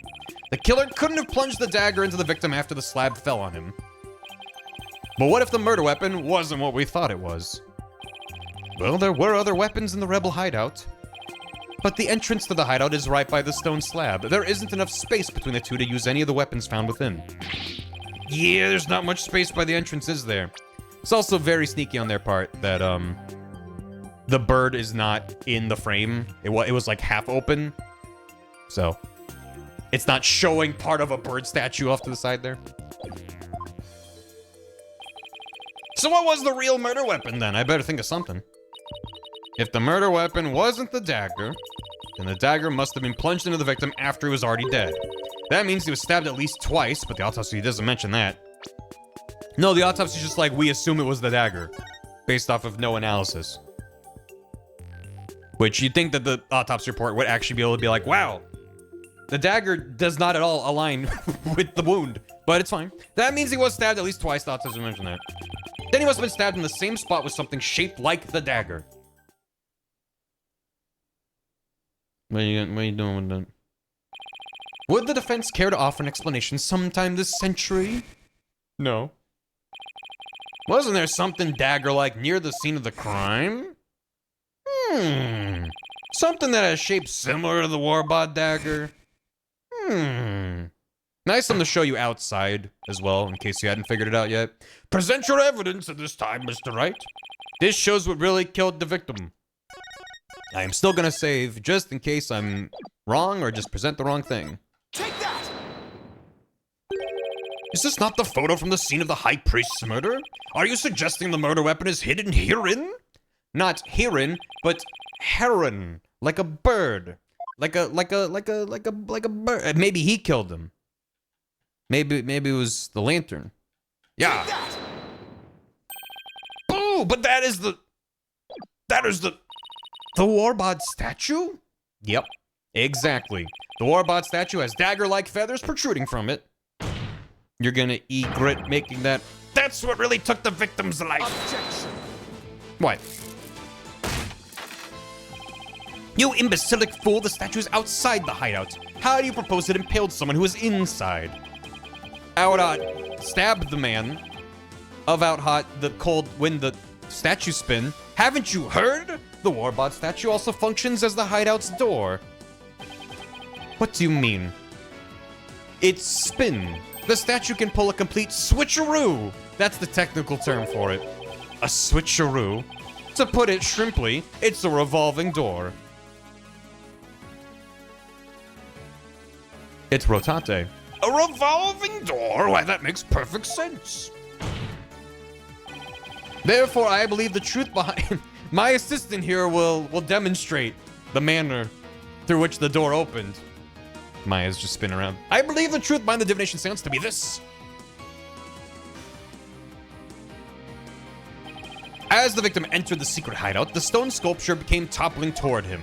Speaker 1: The killer couldn't have plunged the dagger into the victim after the slab fell on him. But what if the murder weapon wasn't what we thought it was? Well, there were other weapons in the rebel hideout. But the entrance to the hideout is right by the stone slab. There isn't enough space between the two to use any of the weapons found within. Yeah, there's not much space by the entrance, is there? It's also very sneaky on their part that, the bird is not in the frame. It was like half open. So, It's not showing part of a bird statue off to the side there. So what was the real murder weapon then? I better think of something. If the murder weapon wasn't the dagger, then the dagger must have been plunged into the victim after he was already dead. That means he was stabbed at least twice, but the autopsy doesn't mention that. No, the autopsy's just like, we assume it was the dagger, based off of no analysis. Which you'd think that the autopsy report would actually be able to be like, wow, the dagger does not at all align with the wound, but it's fine. That means he was stabbed at least twice, the autopsy mentioned that. Then he must have been stabbed in the same spot with something shaped like the dagger. What are you doing with that? Would the defense care to offer an explanation sometime this century? No. Wasn't there something dagger-like near the scene of the crime? Something that has shape similar to the Warbot dagger? Nice of them to show you outside as well, in case you hadn't figured it out yet. Present your evidence at this time, Mr. Wright. This shows what really killed the victim. I am still gonna save, just in case I'm wrong or just present the wrong thing.
Speaker 4: Take that!
Speaker 1: Is this not the photo from the scene of the High Priest's murder? Are you suggesting the murder weapon is hidden herein? Not herein, but heron, like a bird, like a bird. Maybe he killed him. Maybe it was the lantern. Yeah. Oh, but that is the Warbot statue? Yep, exactly. The Warbot statue has dagger-like feathers protruding from it. You're gonna eat grit making that. That's what really took the victim's life.
Speaker 4: Objection.
Speaker 1: What? You imbecilic fool, the statue's outside the hideout. How do you propose it impaled someone who is inside? Out stabbed the man of out hot the cold when the statue spin. Haven't you heard? The Warbot statue also functions as the hideout's door. What do you mean? It's spin. The statue can pull a complete switcheroo. That's the technical term for it. A switcheroo. To put it shrimply, it's a revolving door. It's rotate. A revolving door? Why, that makes perfect sense. Therefore, I believe the truth behind... My assistant here will demonstrate the manner through which the door opened. Maya's just spinning around. I believe the truth behind the divination seance to be this. As the victim entered the secret hideout, the stone sculpture became toppling toward him.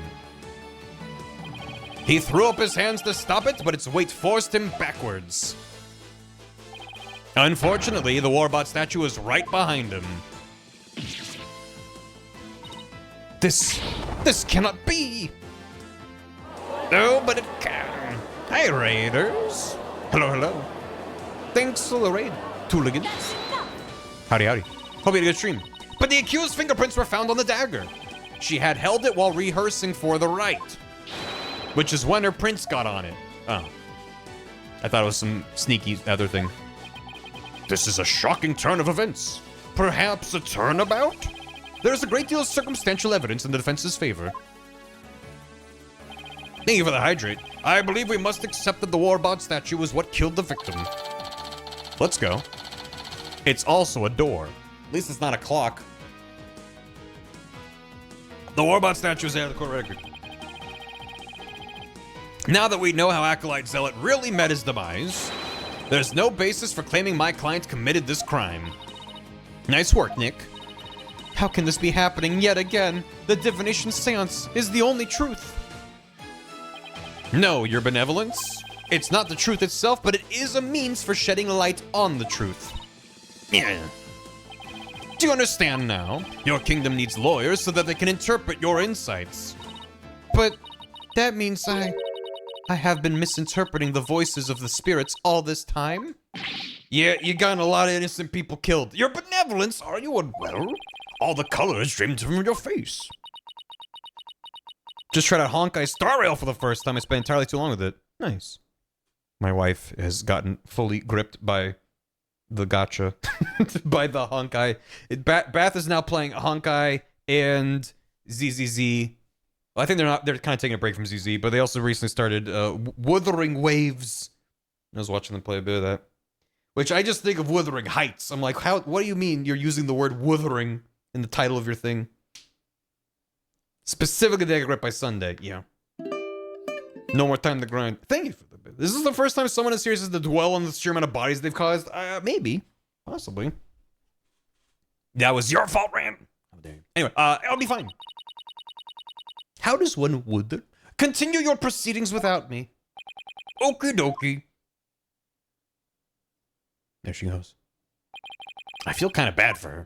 Speaker 1: He threw up his hands to stop it, but its weight forced him backwards. Unfortunately, the Warbot statue was right behind him. This cannot be. No, but it can. Hi, Raiders. Hello, hello. Thanks for the raid, Tooligans. Howdy, howdy. Hope you had a good stream. But the accused's fingerprints were found on the dagger. She had held it while rehearsing for the rite, which is when her prints got on it. Oh. I thought it was some sneaky other thing. This is a shocking turn of events. Perhaps a turnabout? There's a great deal of circumstantial evidence in the defense's favor. Thank you for the hydrate. I believe we must accept that the Warbot statue was what killed the victim. Let's go. It's also a door. At least it's not a clock. The Warbot statue is out of the court record. Now that we know how Acolyte Zealot really met his demise, there's no basis for claiming my client committed this crime. Nice work, Nick. How can this be happening yet again? The divination seance is the only truth. No, your benevolence. It's not the truth itself, but it is a means for shedding light on the truth. Yeah. Do you understand now? Your kingdom needs lawyers so that they can interpret your insights. But that means I have been misinterpreting the voices of the spirits all this time? Yeah, you got a lot of innocent people killed. Your benevolence, are you unwell? All the colors streamed from your face. Just tried out Honkai Star Rail for the first time. I spent entirely too long with it. Nice. My wife has gotten fully gripped by the gacha. By the Honkai. Bath is now playing Honkai and ZZZ Well, I think they're kind of taking a break from ZZ, but they also recently started Wuthering Waves. I was watching them play a bit of that. Which I just think of Wuthering Heights. I'm like, what do you mean you're using the word wuthering in the title of your thing? Specifically, they got ripped by Sunday. Yeah. No more time to grind. Thank you for the bit. This is the first time someone in series has to dwell on the sheer amount of bodies they've caused. Maybe. Possibly. That was your fault, Ram. How dare you. Anyway, it'll be fine. How does one wither? Continue your proceedings without me. Okie dokie. There she goes. I feel kind of bad for her.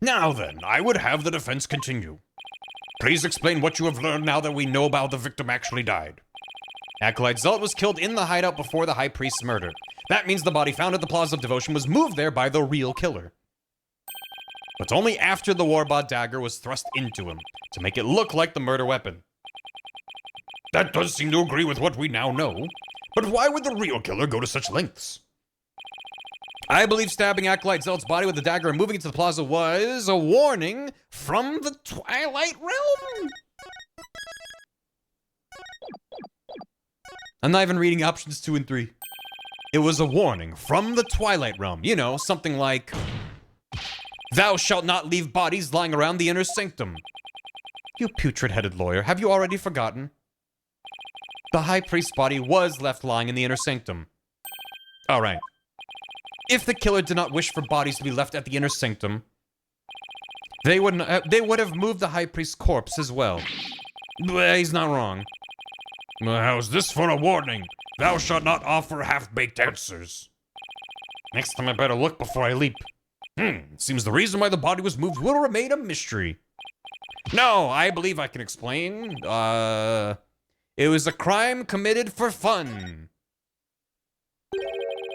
Speaker 1: Now then, I would have the defense continue. Please explain what you have learned now that we know about the victim actually died. Acolyte Zealot was killed in the hideout before the High Priest's murder. That means the body found at the Plaza of Devotion was moved there by the real killer. But only after the Warbot dagger was thrust into him, to make it look like the murder weapon. That does seem to agree with what we now know. But why would the real killer go to such lengths? I believe stabbing Acolyte Zealot's body with the dagger and moving it to the plaza was a warning from the Twilight Realm. I'm not even reading options 2 and 3. It was a warning from the Twilight Realm. You know, something like, thou shalt not leave bodies lying around the inner sanctum. You putrid-headed lawyer, have you already forgotten? The High Priest's body was left lying in the inner sanctum. All right. If the killer did not wish for bodies to be left at the inner sanctum, they would have moved the High Priest's corpse as well. He's not wrong. How's this for a warning? Thou shalt not offer half-baked answers. Next time I better look before I leap. Seems the reason why the body was moved will remain a mystery. No, I believe I can explain. It was a crime committed for fun.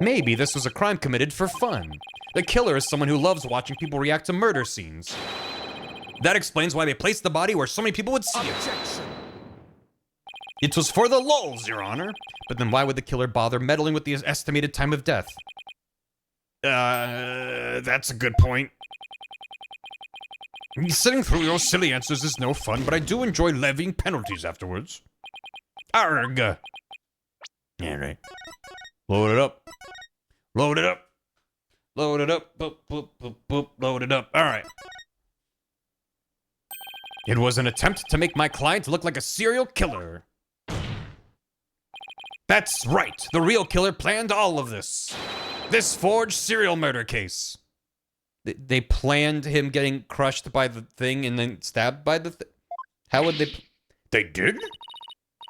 Speaker 1: Maybe this was a crime committed for fun. The killer is someone who loves watching people react to murder scenes. That explains why they placed the body where so many people would see it. It was for the lulz, Your Honor. But then why would the killer bother meddling with the estimated time of death? That's a good point. Sitting through your silly answers is no fun, but I do enjoy levying penalties afterwards. Arg! Yeah, right. Load it up. Load it up. Load it up. Boop, boop, boop, boop. Load it up. All right. It was an attempt to make my client look like a serial killer. That's right. The real killer planned all of this. This forged serial murder case. They planned him getting crushed by the thing and then stabbed by the thing? How would they... They did?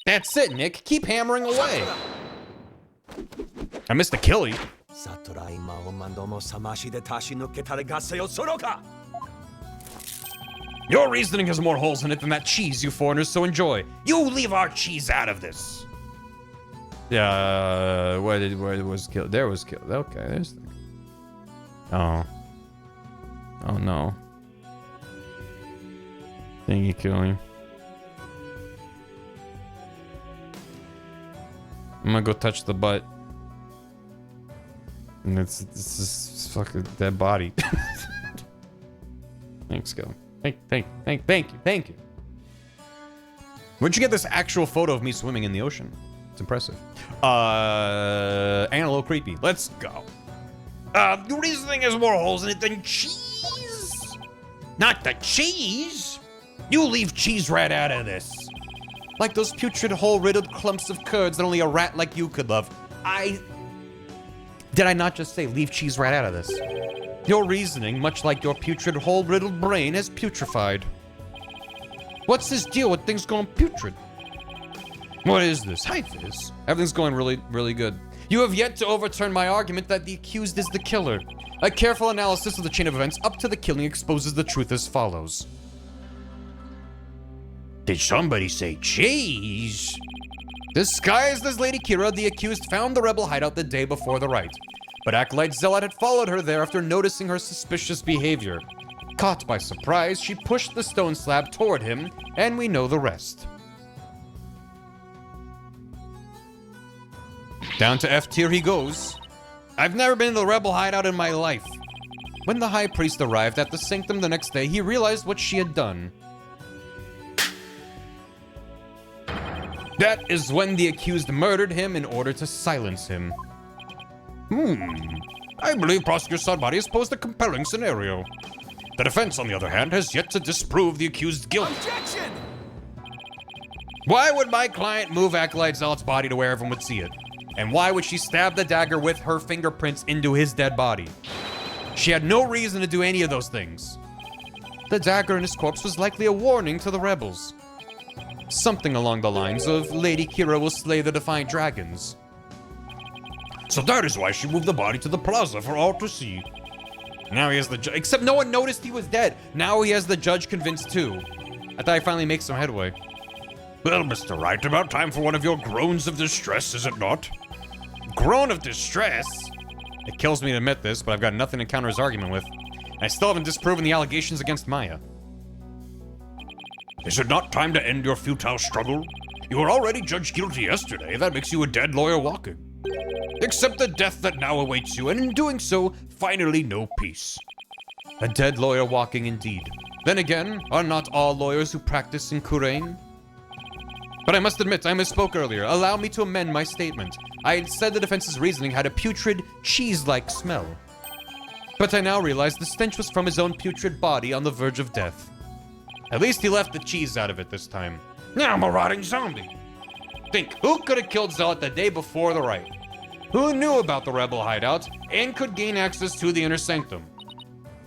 Speaker 1: That's it, Nick. Keep hammering away. I missed the killie. Your reasoning has more holes in it than that cheese you foreigners so enjoy. You leave our cheese out of this. Yeah, where was killed? There was killed. Okay, there's the... Oh. Oh no. Thingy killing. I'm gonna go touch the butt. And it's just fucking dead body. Thanks, Gil. Thank you. Where'd you get this actual photo of me swimming in the ocean? It's impressive. And a little creepy. Let's go. The reasoning has more holes in it than cheese. Not the cheese. You leave cheese right out of this. Like those putrid hole-riddled clumps of curds that only a rat like you could love. Did I not just say leave cheese right out of this? Your reasoning, much like your putrid hole-riddled brain, has putrefied. What's this deal with things going putrid? What is this? Hi, Fizz. Everything's going really, really good. You have yet to overturn my argument that the accused is the killer. A careful analysis of the chain of events up to the killing exposes the truth as follows. Did somebody say cheese? Disguised as Lady Kira, the accused found the rebel hideout the day before the Wright. But Acolyte Zealot had followed her there after noticing her suspicious behavior. Caught by surprise, she pushed the stone slab toward him, and we know the rest. Down to F tier he goes. I've never been to the rebel hideout in my life. When the High Priest arrived at the sanctum the next day, he realized what she had done. That is when the accused murdered him in order to silence him. I believe Prosecutor Sadbari has posed a compelling scenario. The defense, on the other hand, has yet to disprove the accused's guilt.
Speaker 4: Objection!
Speaker 1: Why would my client move Acolyte Zealot's body to where everyone would see it? And why would she stab the dagger with her fingerprints into his dead body? She had no reason to do any of those things. The dagger in his corpse was likely a warning to the rebels. Something along the lines of Lady Kira will slay the Defiant Dragons. So that is why she moved the body to the plaza for all to see. Now he has the judge, except no one noticed he was dead. Now he has the judge convinced too. I thought I finally make some headway. Well, Mr. Wright, about time for one of your groans of distress, is it not? Groan of distress? It kills me to admit this, but I've got nothing to counter his argument with. I still haven't disproven the allegations against Maya. Is it not time to end your futile struggle? You were already judged guilty yesterday. That makes you a dead lawyer walking. Accept the death that now awaits you, and in doing so, finally know peace. A dead lawyer walking indeed. Then again, are not all lawyers who practice in Kurain? But I must admit, I misspoke earlier. Allow me to amend my statement. I had said the defense's reasoning had a putrid, cheese-like smell. But I now realize the stench was from his own putrid body on the verge of death. At least he left the cheese out of it this time. Now I'm a rotting zombie. Think, who could have killed Zealot the day before the Wright? Who knew about the rebel hideout and could gain access to the inner sanctum?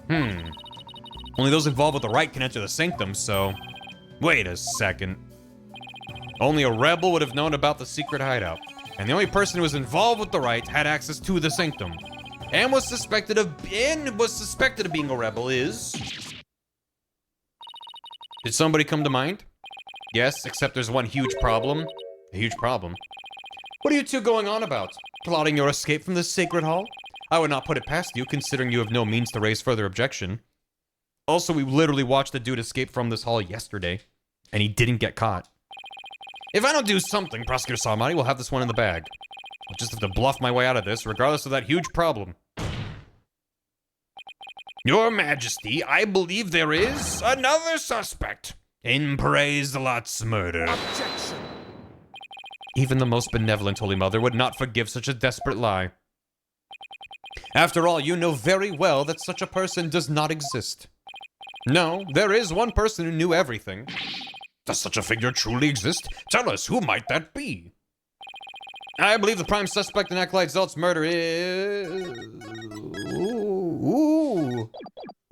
Speaker 1: Only those involved with the Wright can enter the sanctum, so... Wait a second. Only a rebel would have known about the secret hideout. And the only person who was involved with the Wright had access to the sanctum. And was suspected of being a rebel is... Did somebody come to mind? Yes, except there's one huge problem. A huge problem. What are you two going on about? Plotting your escape from this sacred hall? I would not put it past you, considering you have no means to raise further objection. Also, we literally watched the dude escape from this hall yesterday, and he didn't get caught. If I don't do something, Prosecutor Samari will have this one in the bag. I'll just have to bluff my way out of this, regardless of that huge problem. Your Majesty, I believe there is another suspect in Praise Lot's murder.
Speaker 4: Objection!
Speaker 1: Even the most benevolent Holy Mother would not forgive such a desperate lie. After all, you know very well that such a person does not exist. No, there is one person who knew everything. Does such a figure truly exist? Tell us, who might that be? I believe the prime suspect in Acolyte Zealot's murder is...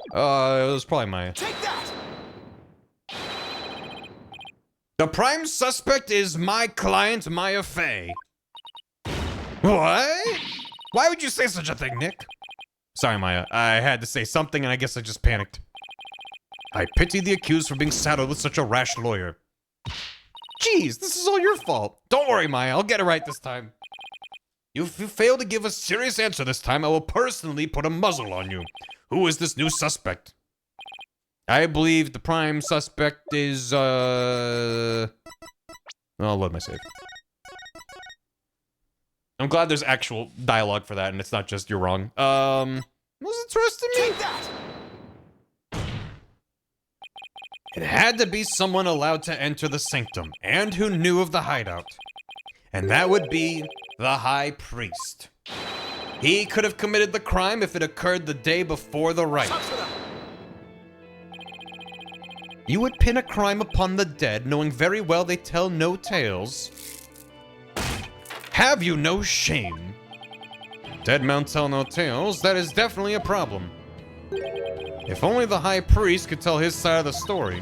Speaker 1: it was probably Maya.
Speaker 4: Take that!
Speaker 1: The prime suspect is my client, Maya Fey. What? Why would you say such a thing, Nick? Sorry, Maya. I had to say something, and I guess I just panicked. I pity the accused for being saddled with such a rash lawyer. Jeez, this is all your fault. Don't worry, Maya. I'll get it right this time. If you fail to give a serious answer this time, I will personally put a muzzle on you. Who is this new suspect? I believe the prime suspect is, I'll load my save. I'm glad there's actual dialogue for that, and it's not just you're wrong. Was interesting me?
Speaker 4: Take that!
Speaker 1: It had to be someone allowed to enter the sanctum, and who knew of the hideout. And that would be the High Priest. He could have committed the crime if it occurred the day before the Wright. You would pin a crime upon the dead, knowing very well they tell no tales. Have you no shame? Dead men tell no tales, that is definitely a problem. If only the High Priest could tell his side of the story.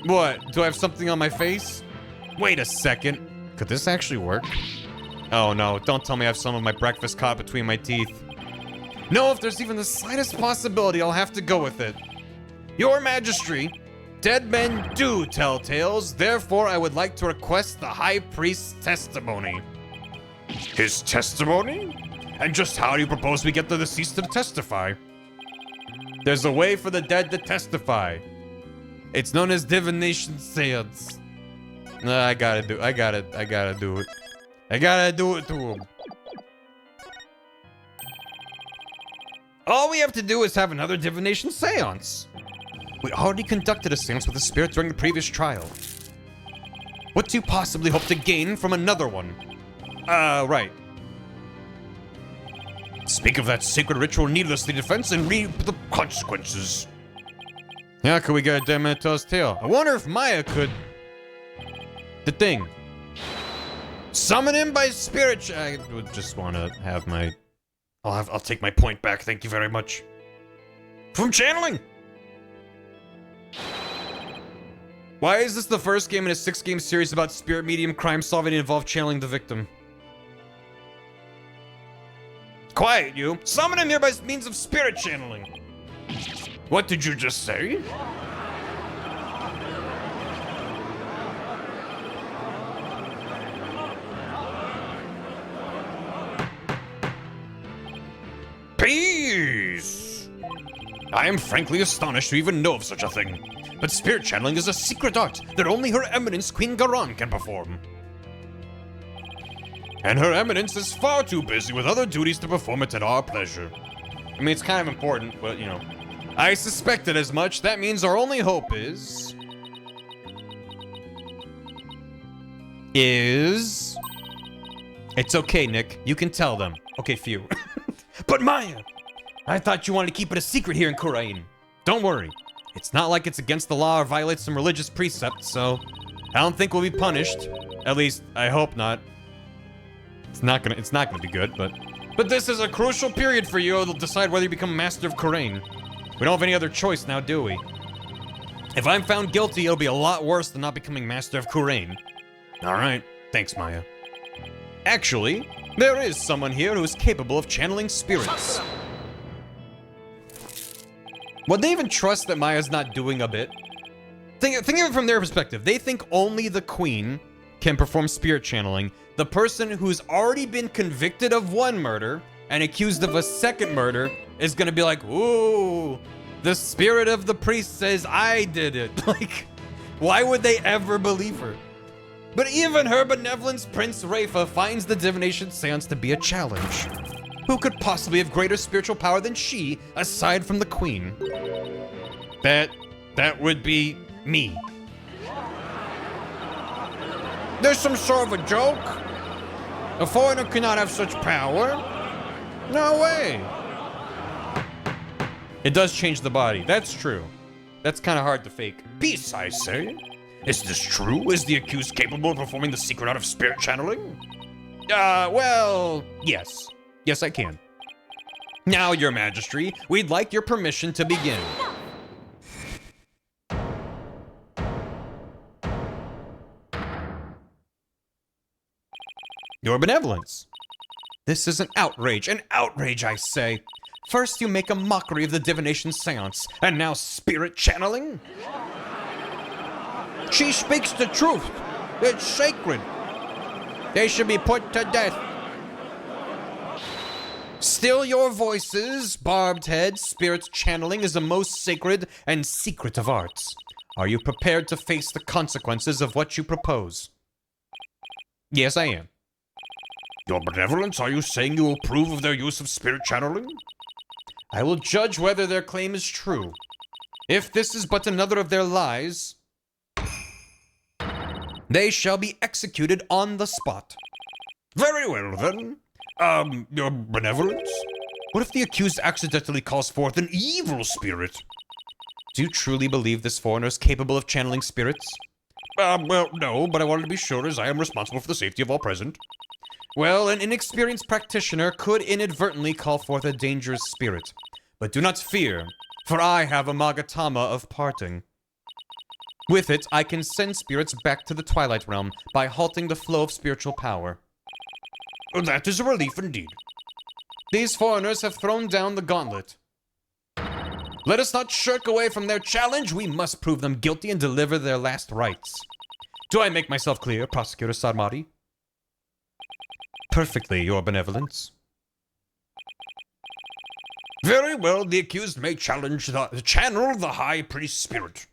Speaker 1: What? Do I have something on my face? Wait a second. Could this actually work? Oh no, don't tell me I have some of my breakfast caught between my teeth. No, if there's even the slightest possibility, I'll have to go with it. Your Majesty, dead men do tell tales, therefore I would like to request the High Priest's testimony. His testimony? And just how do you propose we get the deceased to testify? There's a way for the dead to testify. It's known as divination seance. I gotta do it. I gotta do it. I gotta do it to him. All we have to do is have another divination seance. We already conducted a seance with the spirit during the previous trial. What do you possibly hope to gain from another one? Right. Speak of that sacred ritual needlessly defense and reap the consequences. How could we get a Dementor's tail? I wonder if Maya could... The thing. Summon him by spirit. I would just want to have my... I'll take my point back. Thank you very much. From channeling. Why is this the first game in a 6-game series about spirit medium crime solving and involve channeling the victim? Quiet, you. Summon him here by means of spirit channeling. What did you just say? Peace! I am frankly astonished to even know of such a thing. But spirit channeling is a secret art that only Her Eminence Queen Garan can perform. And Her Eminence is far too busy with other duties to perform it at our pleasure. I mean, it's kind of important, but, you know. I suspected as much. That means our only hope is... It's okay, Nick. You can tell them. Okay, phew. But Maya! I thought you wanted to keep it a secret here in Kurain. Don't worry. It's not like it's against the law or violates some religious precept, so... I don't think we'll be punished. At least, I hope not. It's not gonna be good, but this is a crucial period for you. It'll decide whether you become Master of Kurain. We don't have any other choice now, do we? If I'm found guilty, it'll be a lot worse than not becoming Master of Kurain. Alright, thanks, Maya. Actually, there is someone here who is capable of channeling spirits. Would they even trust that Maya's not doing a bit? Think of it from their perspective. They think only the Queen can perform spirit channeling. The person who's already been convicted of one murder and accused of a second murder is gonna be like, ooh, the spirit of the priest says I did it. Like, why would they ever believe her? But even Her Benevolence Prince Rafa finds the divination seance to be a challenge. Who could possibly have greater spiritual power than she, aside from the Queen? That would be me. There's some sort of a joke? A foreigner cannot have such power? No way. It does change the body. That's true. That's kind of hard to fake. Peace, I say. Is this true? Is the accused capable of performing the secret art of spirit channeling? Well, yes. Yes, I can. Now, Your Majesty, we'd like your permission to begin. Your Benevolence. This is an outrage, I say. First you make a mockery of the divination seance, and now spirit channeling? She speaks the truth. It's sacred. They should be put to death. Still your voices, barbed head, spirits channeling is the most sacred and secret of arts. Are you prepared to face the consequences of what you propose? Yes, I am. Your Benevolence, are you saying you approve of their use of spirit channeling? I will judge whether their claim is true. If this is but another of their lies, they shall be executed on the spot. Very well, then. Your Benevolence? What if the accused accidentally calls forth an evil spirit? Do you truly believe this foreigner is capable of channeling spirits? Well, no, but I wanted to be sure as I am responsible for the safety of all present. Well, an inexperienced practitioner could inadvertently call forth a dangerous spirit. But do not fear, for I have a Magatama of parting. With it, I can send spirits back to the Twilight Realm by halting the flow of spiritual power. That is a relief indeed. These foreigners have thrown down the gauntlet. Let us not shirk away from their challenge. We must prove them guilty and deliver their last rites. Do I make myself clear, Prosecutor Sarmati? Perfectly, Your Benevolence. Very well, the accused may channel the High Priest spirit.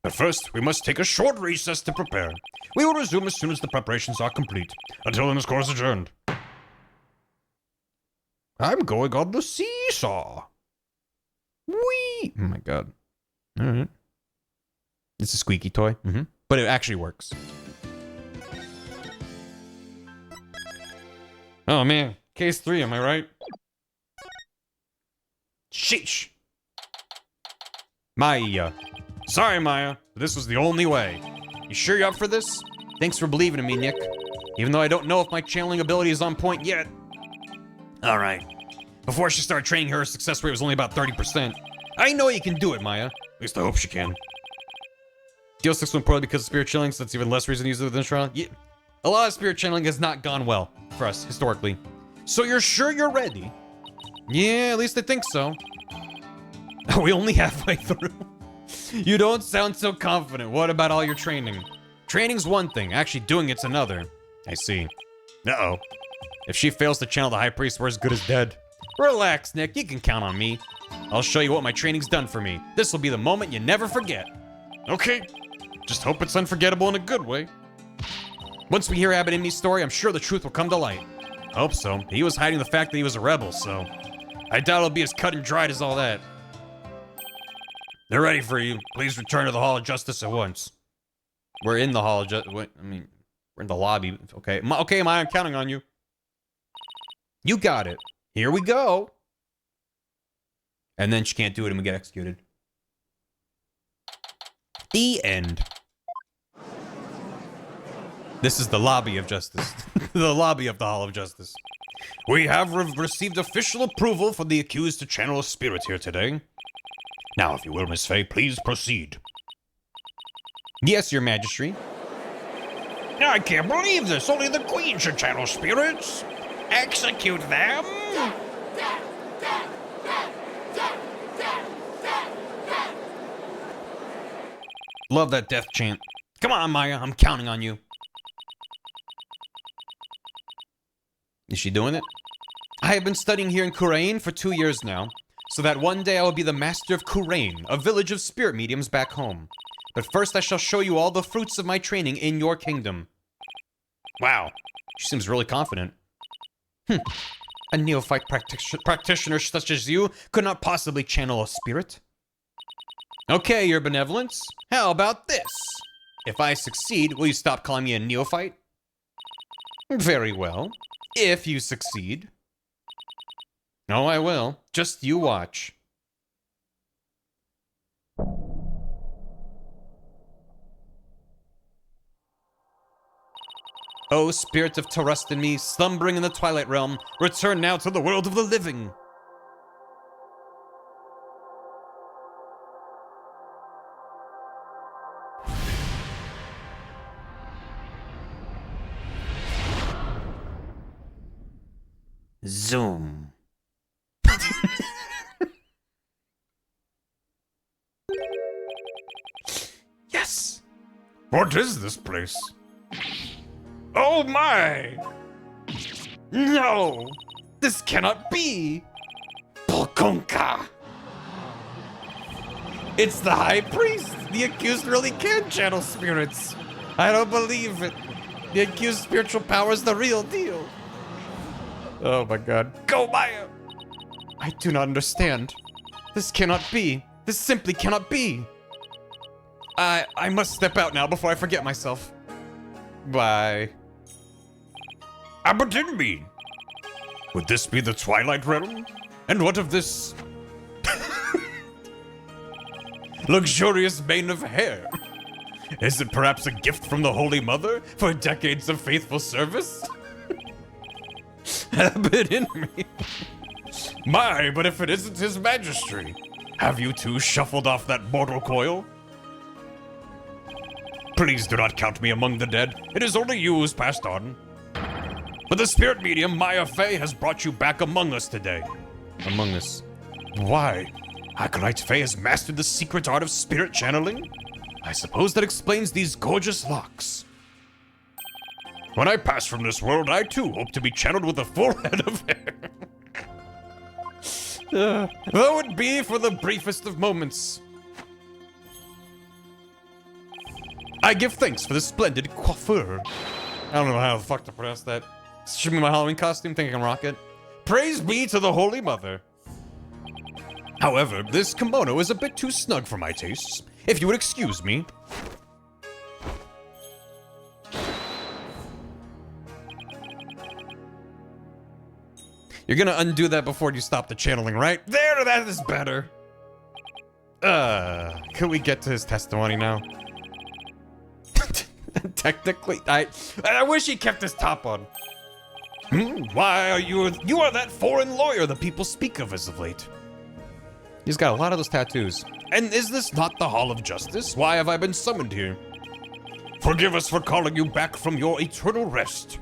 Speaker 1: But first, we must take a short recess to prepare. We will resume as soon as the preparations are complete. Until then, this course is adjourned. I'm going on the seesaw. Whee! Oh my god. Alright. It's a squeaky toy. But it actually works. Oh man, case 3, am I right? Sheesh. Maya. Sorry, Maya. This was the only way. You sure you're up for this? Thanks for believing in me, Nick. Even though I don't know if my channeling ability is on point yet. Alright. Before she started training, her success rate was only about 30%. I know you can do it, Maya. At least I hope she can. Deal 6 went poorly because of spirit channeling, so that's even less reason to use it within this trial. Yeah. A lot of spirit channeling has not gone well for us, historically. So you're sure you're ready? Yeah, at least I think so. Are we only halfway through? You don't sound so confident. What about all your training? Training's one thing, actually doing it's another. I see. Uh-oh. If she fails to channel the High Priest, we're as good as dead. Relax, Nick. You can count on me. I'll show you what my training's done for me. This will be the moment you never forget. Okay. Just hope it's unforgettable in a good way. Once we hear Abbot Imy's story, I'm sure the truth will come to light. Hope so. He was hiding the fact that he was a rebel, so... I doubt it'll be as cut and dried as all that. They're ready for you. Please return to the Hall of Justice at once. We're in the Hall of Justice. We're in the lobby. Okay. Okay, Maya, I'm counting on you. You got it. Here we go. And then she can't do it and we get executed. The end. This is the lobby of justice. The lobby of the Hall of Justice. We have received official approval for the accused to channel a spirit here today. Now, if you will, Miss Faye, please proceed. Yes, Your Majesty. I can't believe this. Only the Queen should channel spirits. Execute them. Love that death chant. Come on, Maya. I'm counting on you. Is she doing it? I have been studying here in Kurain for 2 years now, so that one day I will be the master of Kurain, a village of spirit mediums back home. But first I shall show you all the fruits of my training in your kingdom. Wow, she seems really confident. A neophyte practitioner such as you could not possibly channel a spirit. Okay, your benevolence. How about this? If I succeed, will you stop calling me a neophyte? Very well. If you succeed. Oh, I will. Just you watch. O spirit of trust in me, slumbering in the Twilight Realm, return now to the world of the living. Zoom. Yes! What is this place? Oh my! No! This cannot be! Polkonka! It's the High Priest! The accused really can channel spirits! I don't believe it! The accused spiritual power is the real deal! Oh my god. Go, Maya! I do not understand. This cannot be. This simply cannot be. I must step out now before I forget myself. Bye. Abbot Imy! Would this be the Twilight Realm? And what of this... luxurious mane of hair? Is it perhaps a gift from the Holy Mother for decades of faithful service? Abbot Imy. My, but if it isn't His Majesty, have you two shuffled off that mortal coil? Please do not count me among the dead. It is only you who's passed on. But the spirit medium, Maya Fey, has brought you back among us today. Among us? Why? Acolyte Fey has mastered the secret art of spirit channeling? I suppose that explains these gorgeous locks. When I pass from this world, I too hope to be channeled with a full head of hair. Though it be for the briefest of moments. I give thanks for this splendid coiffure. I don't know how the fuck to pronounce that. Show me my Halloween costume, think I can rock it. Praise be to the Holy Mother. However, this kimono is a bit too snug for my tastes. If you would excuse me. You're gonna undo that before you stop the channeling, right? There, that is better. Can we get to his testimony now? Technically, I wish he kept his top on. Why are you are that foreign lawyer the people speak of as of late. He's got a lot of those tattoos. And is this not the Hall of Justice? Why have I been summoned here? Forgive us for calling you back from your eternal rest.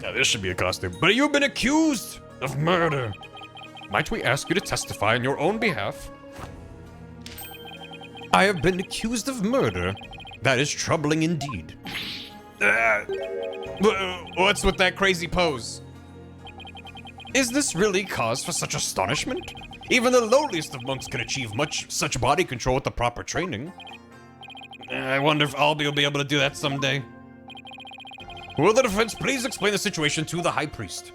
Speaker 1: Now this should be a costume. But you've been accused of murder. Might we ask you to testify on your own behalf? I have been accused of murder. That is troubling indeed. What's with that crazy pose? Is this really cause for such astonishment? Even the lowliest of monks can achieve such body control with the proper training. I wonder if I'll be able to do that someday. Will the defense please explain the situation to the High Priest?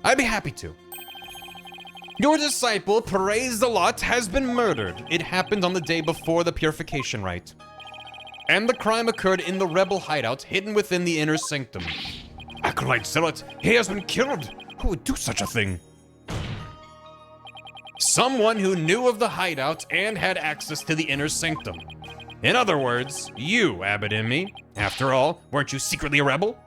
Speaker 1: I'd be happy to. Your disciple, Praise the Lot, has been murdered. It happened on the day before the purification rite. And the crime occurred in the rebel hideout hidden within the inner sanctum. Acolyte Zealot, he has been killed. Who would do such a thing? Someone who knew of the hideout and had access to the inner sanctum. In other words, you, Abbot and me. After all, weren't you secretly a rebel?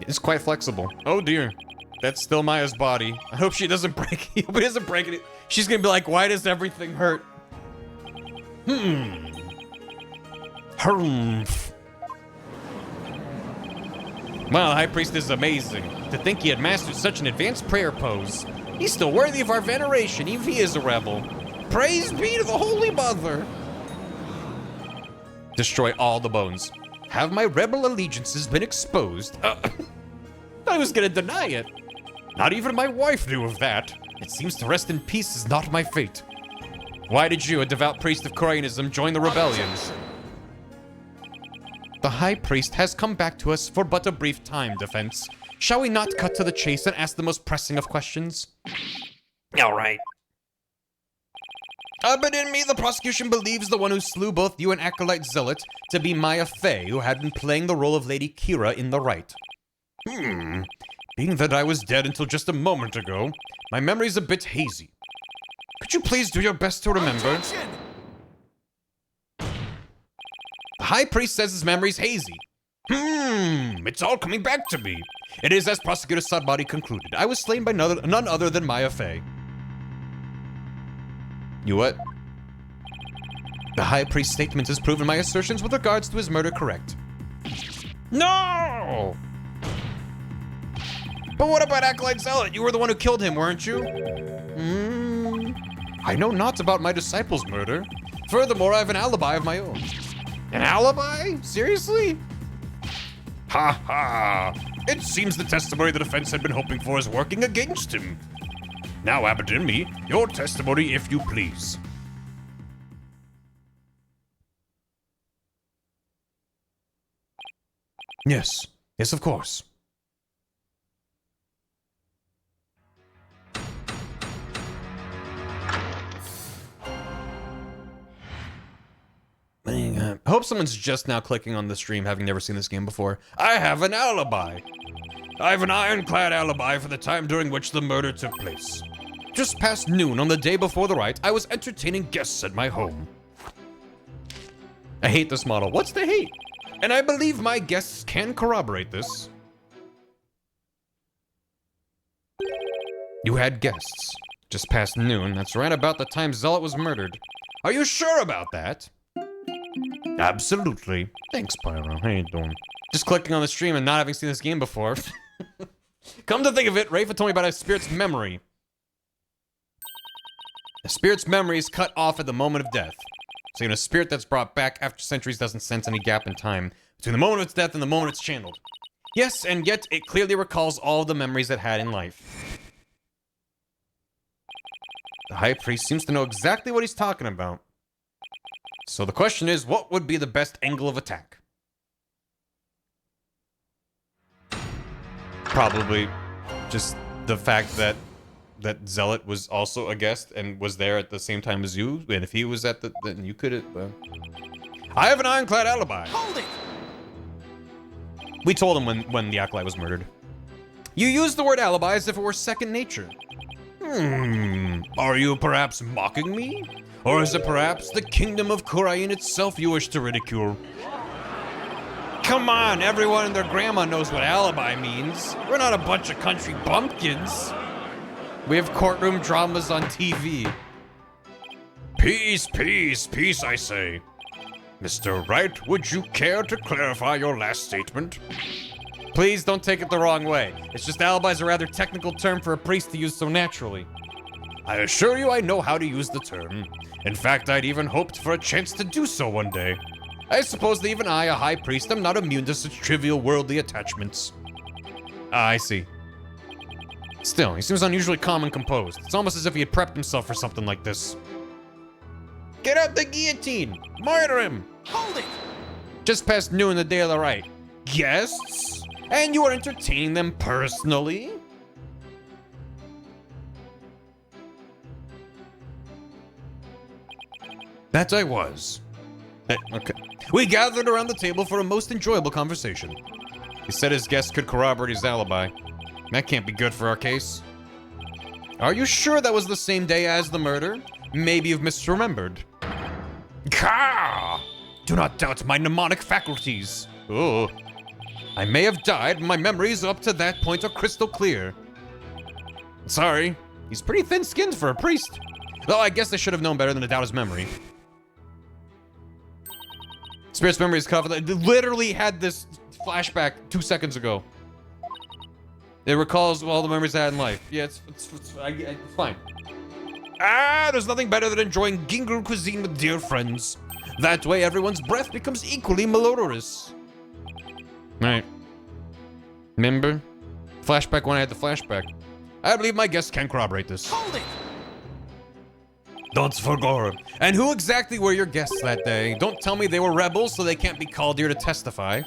Speaker 1: It's quite flexible. Oh dear. That's still Maya's body. I hope she doesn't break it. But doesn't break it. She's gonna be like, why does everything hurt? Humph. Wow, the High Priest is amazing. To think he had mastered such an advanced prayer pose. He's still worthy of our veneration, even if he is a rebel. Praise be to the Holy Mother. Destroy all the bones. Have my rebel allegiances been exposed? I was gonna deny it. Not even my wife knew of that. It seems to rest in peace is not my fate. Why did you, a devout priest of Koreanism, join the rebellion? The High Priest has come back to us for but a brief time, Defense. Shall we not cut to the chase and ask the most pressing of questions? All right. But in me, the prosecution believes the one who slew both you and Acolyte Zealot to be Maya Fey, who had been playing the role of Lady Kira in the Wright. Being that I was dead until just a moment ago, my memory's a bit hazy. Could you please do your best to remember?
Speaker 4: Objection!
Speaker 1: The High Priest says his memory's hazy. It's all coming back to me. It is as Prosecutor Sadbody concluded. I was slain by none other than Maya Fey. You what? The High Priest's statement has proven my assertions with regards to his murder correct. No! But what about Acolyte Zealot? You were the one who killed him, weren't you? I know not about my disciple's murder. Furthermore, I have an alibi of my own. An alibi? Seriously? Ha ha! It seems the testimony the defense had been hoping for is working against him. Now, Abbot and me, your testimony if you please. Yes. Yes, of course. I hope someone's just now clicking on the stream, having never seen this game before. I have an alibi. I have an ironclad alibi for the time during which the murder took place. Just past noon on the day before the rite, I was entertaining guests at my home. I hate this model. What's the hate? And I believe my guests can corroborate this. You had guests. Just past noon. That's right about the time Zealot was murdered. Are you sure about that? Absolutely. Thanks, Pyro. How you doing? Just clicking on the stream and not having seen this game before. Come to think of it, Rafa told me about a spirit's memory. A spirit's memory is cut off at the moment of death. So a spirit that's brought back after centuries doesn't sense any gap in time between the moment of its death and the moment it's channeled. Yes, and yet it clearly recalls all the memories it had in life. The High Priest seems to know exactly what he's talking about. So the question is, what would be the best angle of attack? Probably just the fact that Zealot was also a guest and was there at the same time as you, and if he was at then you could have... I have an ironclad alibi.
Speaker 4: Hold it!
Speaker 1: We told him when the acolyte was murdered. You used the word alibi as if it were second nature. Are you perhaps mocking me? Or is it perhaps the kingdom of Kurain itself you wish to ridicule? Come on, everyone and their grandma knows what alibi means. We're not a bunch of country bumpkins. We have courtroom dramas on TV. Peace, peace, peace, I say. Mr. Wright, would you care to clarify your last statement? Please don't take it the wrong way. It's just alibi's a rather technical term for a priest to use so naturally. I assure you I know how to use the term. In fact, I'd even hoped for a chance to do so one day. I suppose that even I, a high priest, am not immune to such trivial worldly attachments. I see. Still, he seems unusually calm and composed. It's almost as if he had prepped himself for something like this. Get out the guillotine! Murder him!
Speaker 4: Hold it!
Speaker 1: Just past noon the day of the Wright. Guests? And you are entertaining them personally? That I was. Okay. We gathered around the table for a most enjoyable conversation. He said his guests could corroborate his alibi. That can't be good for our case. Are you sure that was the same day as the murder? Maybe you've misremembered. Ka! Do not doubt my mnemonic faculties. Oh. I may have died, but my memories up to that point are crystal clear. Sorry. He's pretty thin-skinned for a priest. Though I guess they should have known better than to doubt his memory. Spirit's memory is covered. It literally had this flashback 2 seconds ago. It recalls all the memories I had in life. Yeah, it's fine. There's nothing better than enjoying Gingrel cuisine with dear friends. That way, everyone's breath becomes equally malodorous. Right. Remember? Flashback when I had the flashback. I believe my guests can corroborate this.
Speaker 4: Hold it!
Speaker 1: Don't forget. And who exactly were your guests that day? Don't tell me they were rebels so they can't be called here to testify.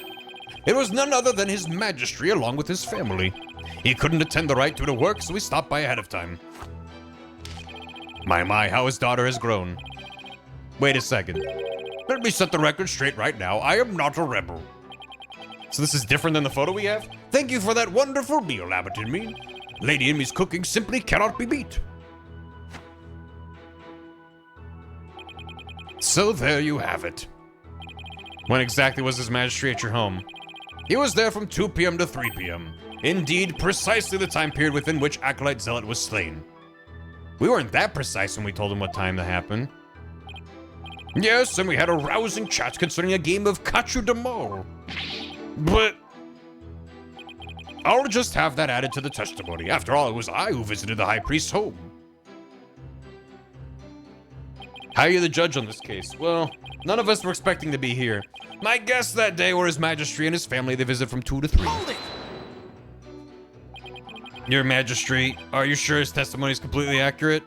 Speaker 1: It was none other than his majesty along with his family. He couldn't attend the Wright due to work, so he stopped by ahead of time. My, how his daughter has grown. Wait a second. Let me set the record straight right now. I am not a rebel. So this is different than the photo we have? Thank you for that wonderful meal, Abbot Inmi. Lady Inmi's cooking simply cannot be beat. So there you have it. When exactly was His Majesty at your home? He was there from 2 p.m. to 3 p.m. Indeed, precisely the time period within which Acolyte Zealot was slain. We weren't that precise when we told him what time that happened. Yes, and we had a rousing chat concerning a game of Kachu de Mol. But I'll just have that added to the testimony. After all, it was I who visited the High Priest's home. How are you the judge on this case? Well, none of us were expecting to be here. My guests that day were His Majesty and his family. They visit from 2 to 3.
Speaker 4: Hold it!
Speaker 1: Your Majesty, are you sure his testimony is completely accurate?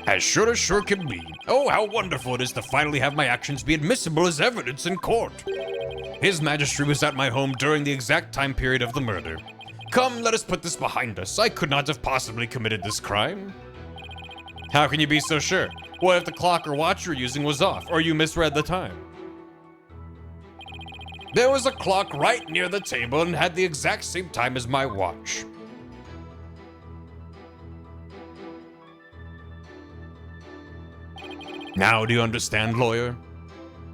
Speaker 1: As sure can be. Oh, how wonderful it is to finally have my actions be admissible as evidence in court. His Majesty was at my home during the exact time period of the murder. Come, let us put this behind us. I could not have possibly committed this crime. How can you be so sure? What if the clock or watch you're using was off, or you misread the time? There was a clock right near the table and had the exact same time as my watch. Now do you understand, lawyer?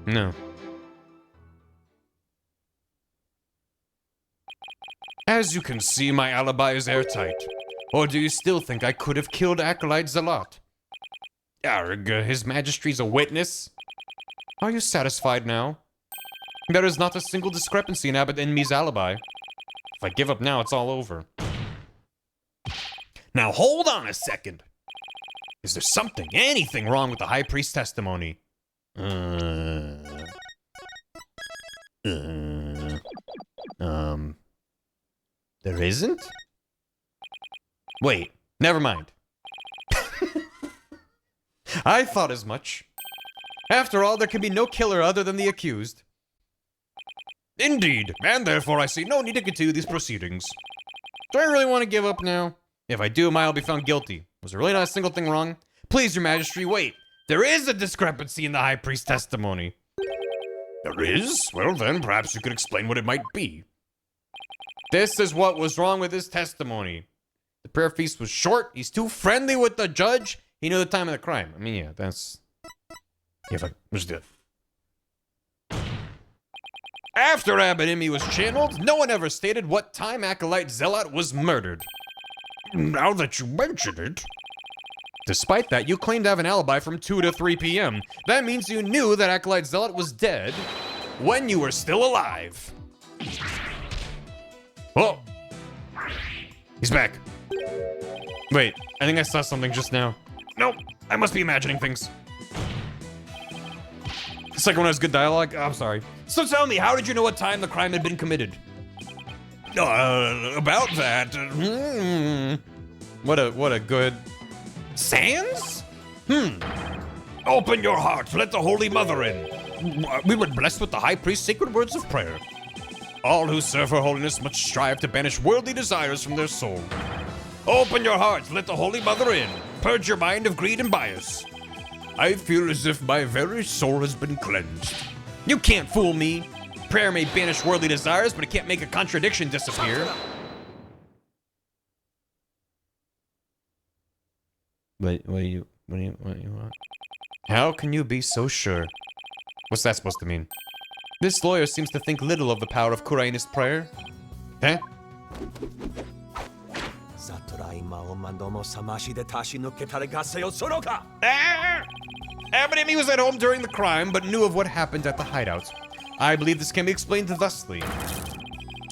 Speaker 1: No. As you can see, my alibi is airtight. Or do you still think I could have killed Acolyte Zealot? Arrgh, His Majesty's a witness. Are you satisfied now? There is not a single discrepancy in Abbot Inmi's alibi. If I give up now, it's all over. Now hold on a second. Is there something, anything wrong with the High Priest's testimony? There isn't? Wait, never mind. I thought as much. After all, there can be no killer other than the accused. Indeed, and therefore I see no need to continue these proceedings. Do I really want to give up now? If I do, I'll be found guilty. Was there really not a single thing wrong? Please, Your Majesty, wait. There is a discrepancy in the high priest testimony. There is? Well then, perhaps you could explain what it might be. This is what was wrong with his testimony. The prayer feast was short. He's too friendly with the judge. He knew the time of the crime. I mean, yeah, that's... Yeah, fuck. Let's do it. After Abinimi was channeled, no one ever stated what time Acolyte Zealot was murdered. Now that you mention it... Despite that, you claim to have an alibi from 2 to 3 p.m. That means you knew that Acolyte Zealot was dead when you were still alive. Oh! He's back. Wait, I think I saw something just now. Nope, I must be imagining things. The second one has good dialogue? Oh, I'm sorry. So tell me, how did you know what time the crime had been committed? About that. What a good... Sans? Open your heart, let the Holy Mother in. We were blessed with the High Priest's sacred words of prayer. All who serve her holiness must strive to banish worldly desires from their soul. Open your hearts, let the Holy Mother in. Purge your mind of greed and bias. I feel as if my very soul has been cleansed. You can't fool me. Prayer may banish worldly desires, but it can't make a contradiction disappear. What do you want? How can you be so sure? What's that supposed to mean? This lawyer seems to think little of the power of Kurainist prayer. Huh? Abinimi was at home during the crime, but knew of what happened at the hideout. I believe this can be explained thusly.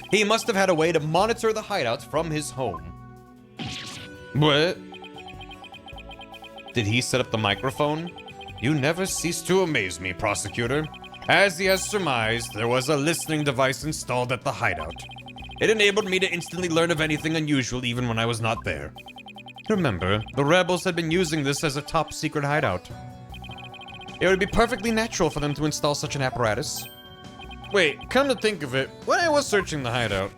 Speaker 1: He must have had a way to monitor the hideout from his home. What? Did he set up the microphone? You never cease to amaze me, prosecutor. As he has surmised, there was a listening device installed at the hideout. It enabled me to instantly learn of anything unusual even when I was not there. Remember, the rebels had been using this as a top-secret hideout. It would be perfectly natural for them to install such an apparatus. Wait, come to think of it, when I was searching the hideout...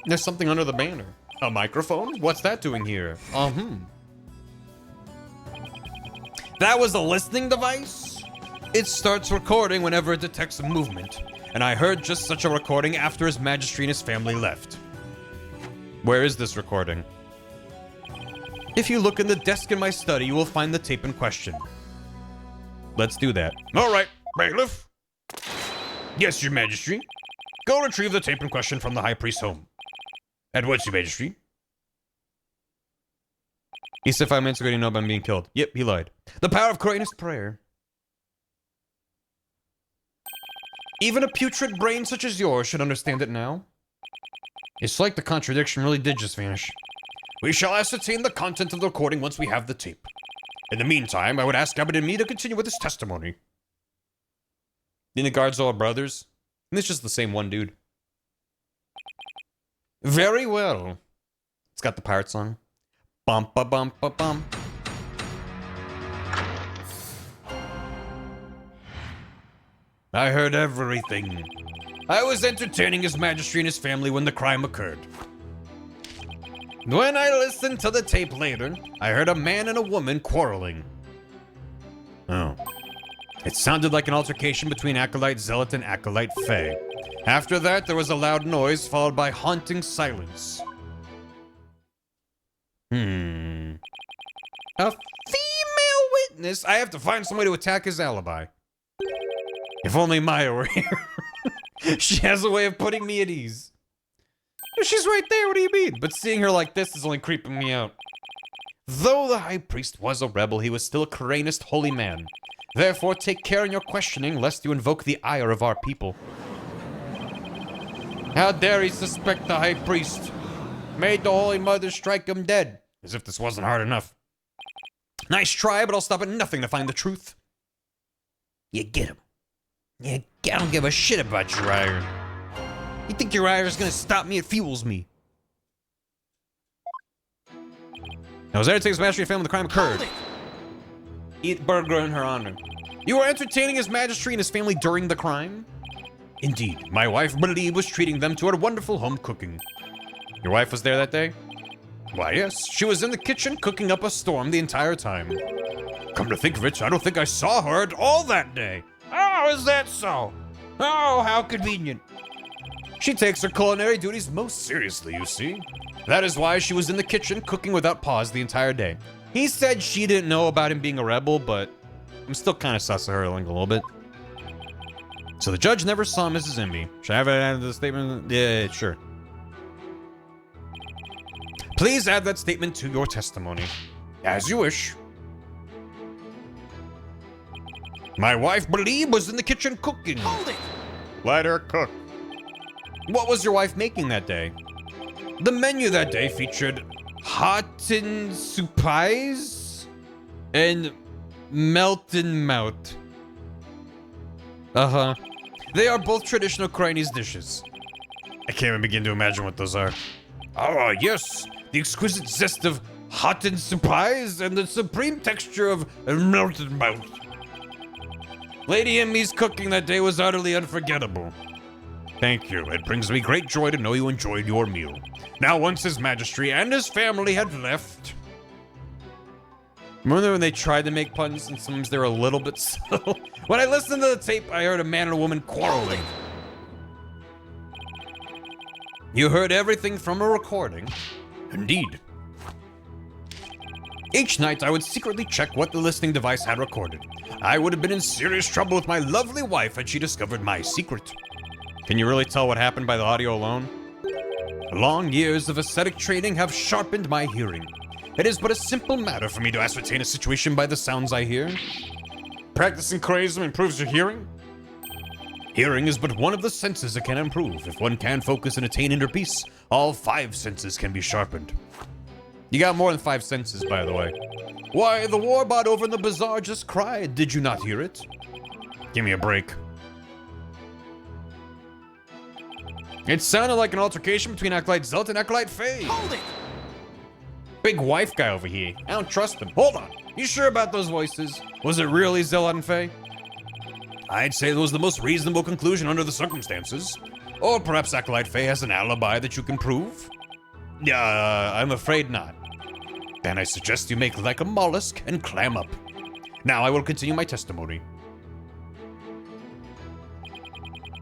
Speaker 1: There's something under the banner. A microphone? What's that doing here? That was a listening device? It starts recording whenever it detects a movement, and I heard just such a recording after His Majesty and his family left. Where is this recording? If you look in the desk in my study, you will find the tape in question. Let's do that. All right, bailiff. Yes, Your Majesty. Go retrieve the tape in question from the High Priest's home. At once, Your Majesty. He said 5 minutes ago he didn't know about being killed. Yep, he lied. The power of Kurainist prayer. Even a putrid brain such as yours should understand it now. It's like the contradiction really did just vanish. We shall ascertain the content of the recording once we have the tape. In the meantime, I would ask Abbott and me to continue with his testimony. Then the guards all brothers? And it's just the same one dude. Very well. It's got the pirate song. Bum ba bum ba bum. I heard everything. I was entertaining His Majesty and his family when the crime occurred. When I listened to the tape later, I heard a man and a woman quarreling. Oh. It sounded like an altercation between Acolyte Zealot and Acolyte Faye. After that, there was a loud noise followed by haunting silence. A female witness? I have to find some way to attack his alibi. If only Maya were here. She has a way of putting me at ease. She's right there, what do you mean? But seeing her like this is only creeping me out. Though the High Priest was a rebel, he was still a Kurainist holy man. Therefore, take care in your questioning, lest you invoke the ire of our people. How dare he suspect the High Priest? Made the Holy Mother strike him dead. As if this wasn't hard enough. Nice try, but I'll stop at nothing to find the truth. You get him. Yeah, I don't give a shit about your ire. You think your ire is gonna stop me? It fuels me. I was there to take His Majesty and family when the crime occurred. Eat burger in her honor. You were entertaining His Majesty and his family during the crime? Indeed, my wife Marie was treating them to her wonderful home cooking. Your wife was there that day? Why, yes, she was in the kitchen cooking up a storm the entire time. Come to think of it, I don't think I saw her at all that day. Oh, is that so? Oh, how convenient. She takes her culinary duties most seriously, you see. That is why she was in the kitchen cooking without pause the entire day. He said she didn't know about him being a rebel, but I'm still kind of sus of her like a little bit. So the judge never saw Mrs. Imby. Should I have it added to the statement? Yeah, sure. Please add that statement to your testimony. As you wish. My wife, Believe, was in the kitchen cooking.
Speaker 4: Hold it!
Speaker 1: Let her cook. What was your wife making that day? The menu that day featured hot and suppies and melton mouth. Uh-huh. They are both traditional Chinese dishes. I can't even begin to imagine what those are. Oh, yes. The exquisite zest of hot and suppies and the supreme texture of melted mouth. Lady Emmy's cooking that day was utterly unforgettable. Thank you. It brings me great joy to know you enjoyed your meal. Now, once His Majesty and his family had left... Remember when they tried to make puns and sometimes they were a little bit slow? When I listened to the tape, I heard a man and a woman quarreling. You heard everything from a recording? Indeed. Each night, I would secretly check what the listening device had recorded. I would have been in serious trouble with my lovely wife had she discovered my secret. Can you really tell what happened by the audio alone? Long years of ascetic training have sharpened my hearing. It is but a simple matter for me to ascertain a situation by the sounds I hear. Practicing charisma improves your hearing? Hearing is but one of the senses that can improve. If one can focus and attain inner peace, all 5 senses can be sharpened. You got more than 5 senses, by the way. Why, the warbot over in the bazaar just cried. Did you not hear it? Give me a break. It sounded like an altercation between Acolyte Zelt and Acolyte Faye.
Speaker 4: Hold it!
Speaker 1: Big wife guy over here. I don't trust him. Hold on. You sure about those voices? Was it really Zealot and Faye? I'd say that was the most reasonable conclusion under the circumstances. Or perhaps Acolyte Faye has an alibi that you can prove? I'm afraid not. Then I suggest you make like a mollusk and clam up. Now I will continue my testimony.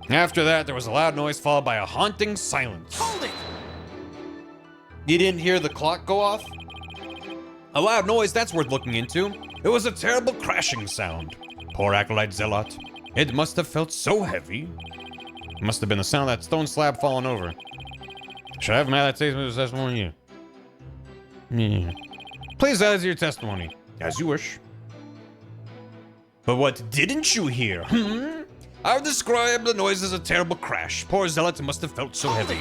Speaker 1: After that, there was a loud noise followed by a haunting silence.
Speaker 4: Hold it!
Speaker 1: You didn't hear the clock go off? A loud noise, that's worth looking into. It was a terrible crashing sound. Poor Acolyte Zealot. It must have felt so heavy. It must have been the sound of that stone slab falling over. Should I have him add that statement to the testimony? Yeah. Please add it to your testimony. As you wish. But what didn't you hear? I've described the noise as a terrible crash. Poor Zealot must have felt so heavy.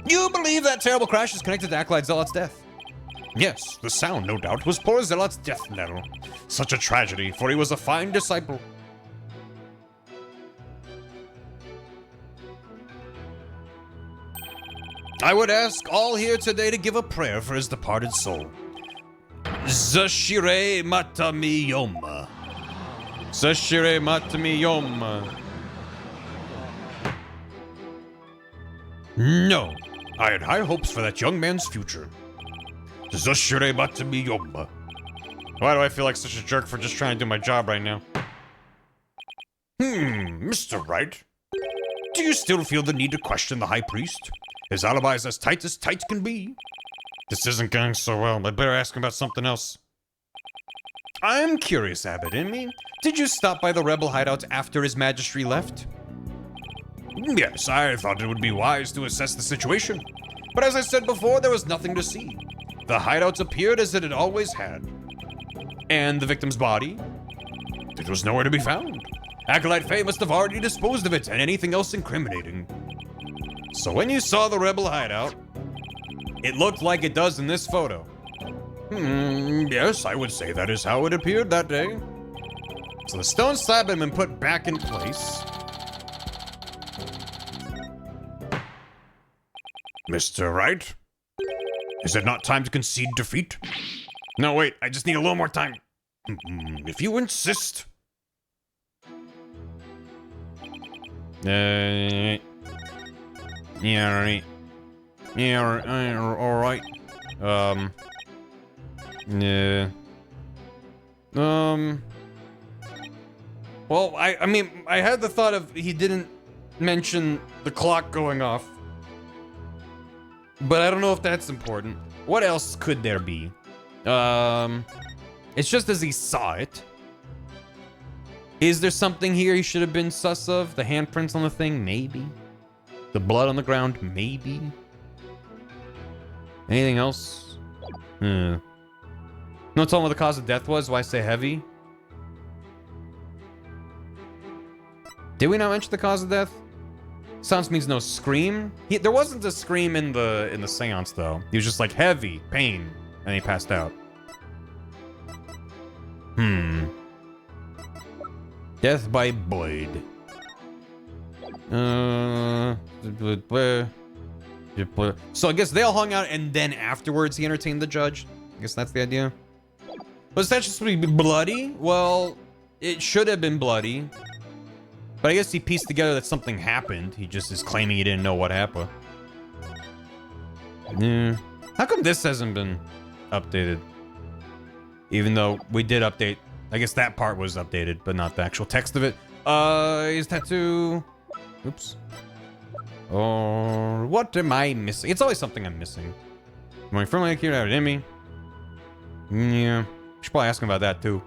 Speaker 1: You believe that terrible crash is connected to Acolyte Zealot's death? Yes, the sound, no doubt, was poor Zealot's death knell. Such a tragedy, for he was a fine disciple. I would ask all here today to give a prayer for his departed soul. Zashire Matamiyoma. Zashire Matamiyoma. No, I had high hopes for that young man's future. Zashire Matamiyoma. Why do I feel like such a jerk for just trying to do my job right now? Mr. Wright. Do you still feel the need to question the High Priest? His alibi is as tight can be. This isn't going so well. I'd better ask him about something else. I'm curious, Abbot Immy. Did you stop by the rebel hideout after His Majesty left? Yes, I thought it would be wise to assess the situation. But as I said before, there was nothing to see. The hideouts appeared as it had always had. And the victim's body? It was nowhere to be found. Acolyte Faye must have already disposed of it and anything else incriminating. So when you saw the rebel hideout, it looked like it does in this photo. Yes, I would say that is how it appeared that day. So the stone slab had been put back in place. Mr. Wright? Is it not time to concede defeat? No, wait, I just need a little more time. If you insist. Yeah, right. Yeah, alright. Yeah. Well, I mean, I had the thought of he didn't mention the clock going off. But I don't know if that's important. What else could there be? It's just as he saw it. Is there something here he should have been sus of? The handprints on the thing? Maybe. The blood on the ground? Maybe. Anything else? No, tell me what the cause of death was. Why I say heavy? Did we not mention the cause of death? Silence means no scream. There wasn't a scream in the seance though. He was just like heavy pain, and he passed out. Death by blade. So I guess they all hung out, and then afterwards he entertained the judge. I guess that's the idea. Was that just supposed to be bloody? Well, it should have been bloody. But I guess he pieced together that something happened. He just is claiming he didn't know what happened. Yeah. How come this hasn't been updated? Even though we did update. I guess that part was updated, but not the actual text of it. His tattoo. Oops. Oh, what am I missing? It's always something I'm missing. My friend like here out in me. Yeah. Should probably ask him about that too.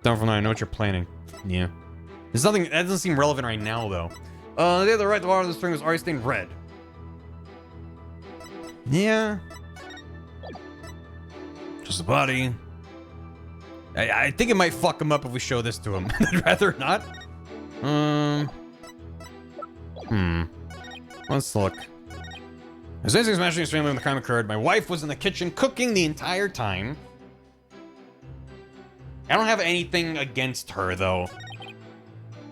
Speaker 1: Don't know, I know what you're planning. Yeah. There's nothing that doesn't seem relevant right now though. The day of the right, the water of the string was already stained red. Yeah. Just a body. I think it might fuck him up if we show this to him. I'd rather not. Let's look. As soon as he was mentioning his family when the crime occurred, my wife was in the kitchen cooking the entire time. I don't have anything against her, though.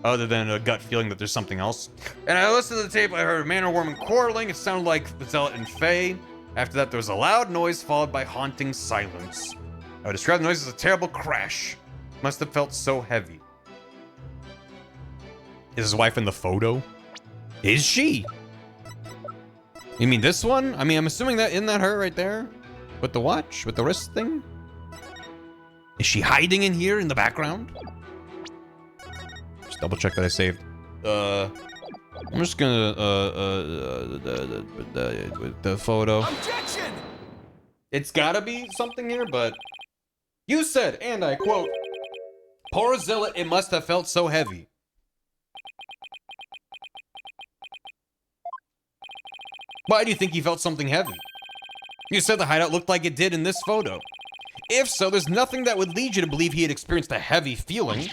Speaker 1: Other than a gut feeling that there's something else. And I listened to the tape, I heard a man or woman quarreling. It sounded like the Zealot and Faye. After that, there was a loud noise followed by haunting silence. I would describe the noise as a terrible crash. Must have felt so heavy. Is his wife in the photo? Is she? You mean this one? I mean, I'm assuming that, isn't that her right there? With the watch? With the wrist thing? Is she hiding in here in the background? Just double check that I saved. I'm just gonna, the photo.
Speaker 4: Objection!
Speaker 1: It's gotta be something here, but... You said, and I quote, "Poor Zealot, it must have felt so heavy." Why do you think he felt something heavy? You said the hideout looked like it did in this photo. If so, there's nothing that would lead you to believe he had experienced a heavy feeling.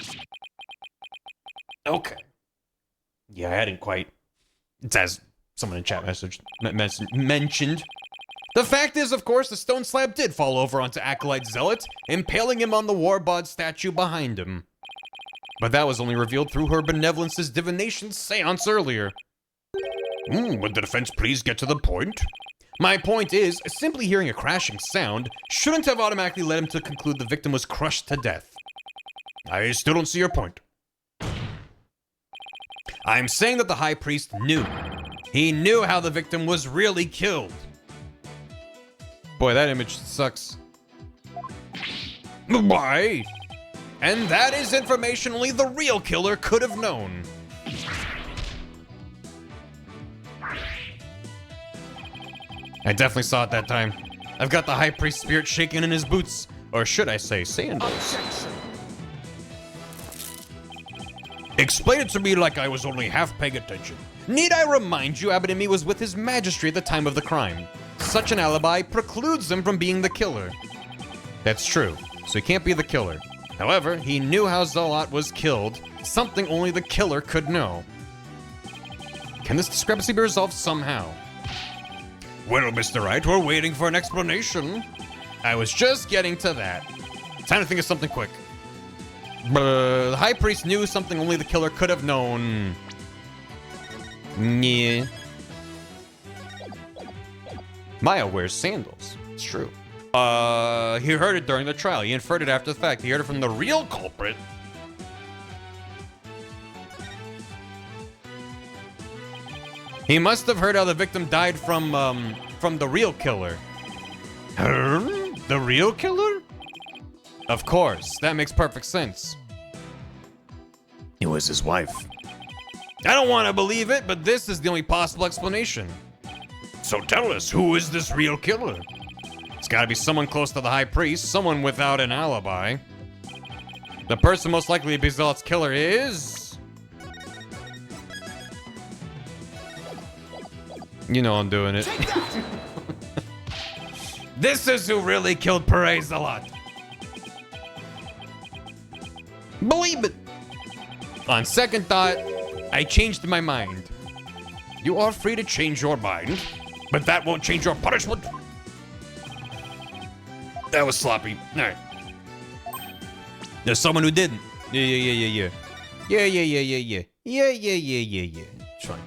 Speaker 1: Okay. Yeah, I hadn't quite... It's as someone in chat message mentioned. The fact is, of course, the stone slab did fall over onto Acolyte Zealot, impaling him on the Warbod statue behind him. But that was only revealed through her benevolence's divination seance earlier. Would the defense please get to the point? My point is, simply hearing a crashing sound shouldn't have automatically led him to conclude the victim was crushed to death. I still don't see your point. I'm saying that the High Priest knew. He knew how the victim was really killed. Boy, that image sucks. Why? And that is information only the real killer could have known. I definitely saw it that time. I've got the High Priest spirit shaking in his boots. Or should I say, sandals. Explain it to me like I was only half paying attention. Need I remind you Abadimi was with his majesty at the time of the crime? Such an alibi precludes him from being the killer. That's true, so he can't be the killer. However, he knew how Zealot was killed, something only the killer could know. Can this discrepancy be resolved somehow? Well, Mr. Wright, we're waiting for an explanation. I was just getting to that. Time to think of something quick. The High Priest knew something only the killer could have known. Yeah. Maya wears sandals. It's true. He heard it during the trial. He inferred it after the fact. He heard it from the real culprit. He must have heard how the victim died from the real killer. Her? The real killer? Of course, that makes perfect sense. It was his wife. I don't want to believe it, but this is the only possible explanation. So tell us, who is this real killer? It's gotta be someone close to the high priest, someone without an alibi. The person most likely to be Zealot's killer is... You know I'm doing it. This is who really killed Perez Zealot. Believe it. On second thought, I changed my mind. You are free to change your mind, but that won't change your punishment. That was sloppy. All right. There's someone who didn't. Yeah. Yeah. It's fine.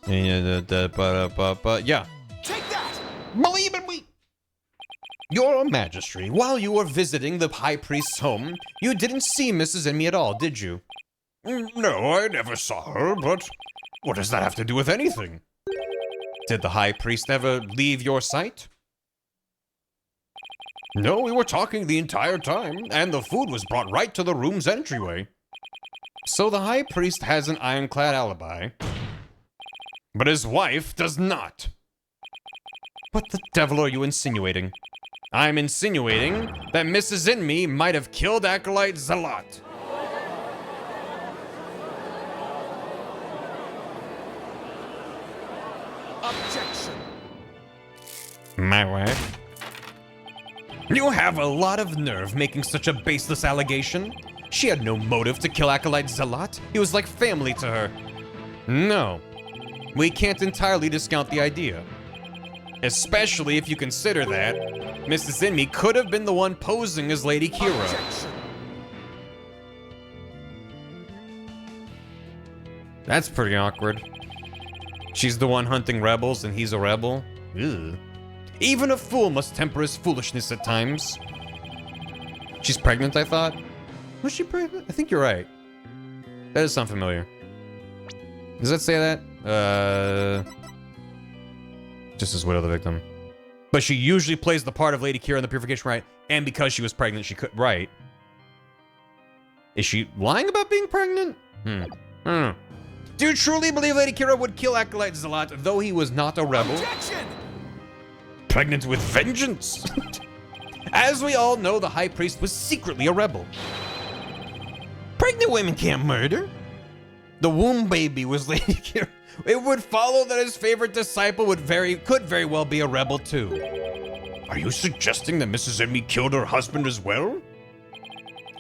Speaker 1: Yeah.
Speaker 4: Take that!
Speaker 1: Believe in me! Your Majesty, while you were visiting the High Priest's home, you didn't see Mrs. Enemy at all, did you? No, I never saw her, but what does that have to do with anything? Did the High Priest ever leave your sight? No, we were talking the entire time, and the food was brought right to the room's entryway. So the High Priest has an ironclad alibi, but his wife does not. What the devil are you insinuating? I'm insinuating that Mrs. Enemy might have killed Acolyte Zealot.
Speaker 4: Objection!
Speaker 1: My wife? You have a lot of nerve making such a baseless allegation. She had no motive to kill Acolyte Zealot. He was like family to her. No, we can't entirely discount the idea. Especially if you consider that Mrs. Enemy could have been the one posing as Lady Kira.
Speaker 4: Objection!
Speaker 1: That's pretty awkward. She's the one hunting rebels and he's a rebel? Ew. Even a fool must temper his foolishness at times. She's pregnant, I thought? Was she pregnant? I think you're right. That does sound familiar. Does that say that? Just as widow the victim. But she usually plays the part of Lady Kira in the Purification Rite, and because she was pregnant, she could... Right. Is she lying about being pregnant? I don't know. Do you truly believe Lady Kira would kill Acolyte Zealot, though he was not a rebel?
Speaker 4: Objection!
Speaker 1: Pregnant with vengeance? As we all know, the High Priest was secretly a rebel. Pregnant women can't murder. The womb baby was Lady Kira. It would follow that his favorite disciple could very well be a rebel too. Are you suggesting that Mrs. Enemy killed her husband as well?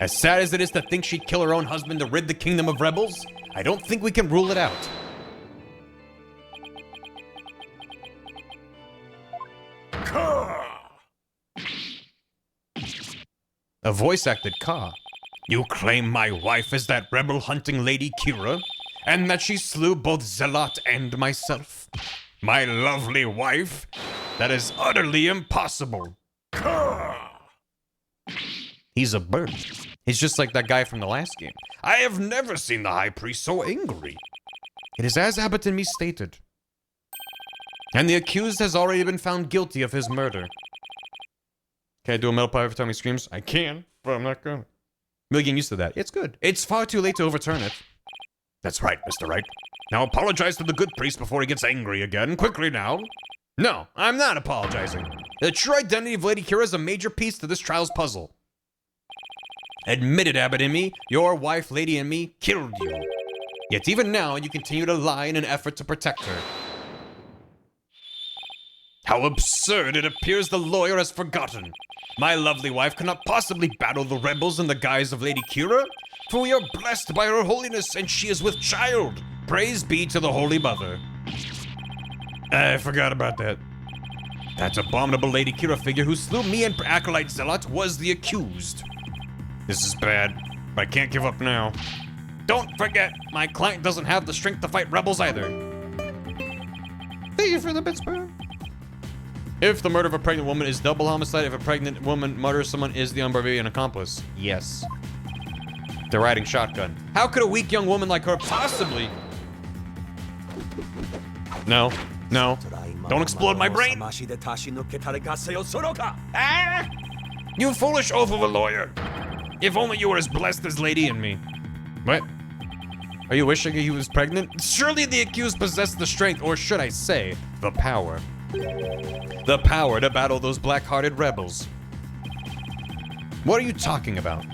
Speaker 1: As sad as it is to think she'd kill her own husband to rid the kingdom of rebels, I don't think we can rule it out. A voice-acted Ka. You claim my wife is that rebel-hunting Lady Kira, and that she slew both Zealot and myself? My lovely wife? That is utterly impossible. He's a bird. He's just like that guy from the last game. I have never seen the High Priest so angry. It is as Abbott and me stated. And the accused has already been found guilty of his murder. Can I do a metal pie every time he screams? I can, but I'm not gonna. Really getting used to that. It's good. It's far too late to overturn it. That's right, Mr. Wright. Now apologize to the good priest before he gets angry again. Quickly now. No, I'm not apologizing. The true identity of Lady Kira is a major piece to this trial's puzzle. Admit it, Abbott Emmy. Your wife, Lady Emmy, killed you. Yet even now, you continue to lie in an effort to protect her. How absurd it appears the lawyer has forgotten. My lovely wife cannot possibly battle the rebels in the guise of Lady Kira, for we are blessed by her holiness and she is with child. Praise be to the Holy Mother. I forgot about that. That abominable Lady Kira figure who slew me and Acolyte Zealot was the accused. This is bad, but I can't give up now. Don't forget, my client doesn't have the strength to fight rebels either. Thank you for the bits, bro. If the murder of a pregnant woman is double homicide, if a pregnant woman murders someone, is the unbarbarian accomplice? Yes. They're riding shotgun. How could a weak young woman like her possibly... No. No. Don't explode my brain. Ah! You foolish oaf of a lawyer. If only you were as blessed as Lady and me. What? Are you wishing he was pregnant? Surely the accused possessed the strength, or should I say, the power. The power to battle those black-hearted rebels. What are you talking about?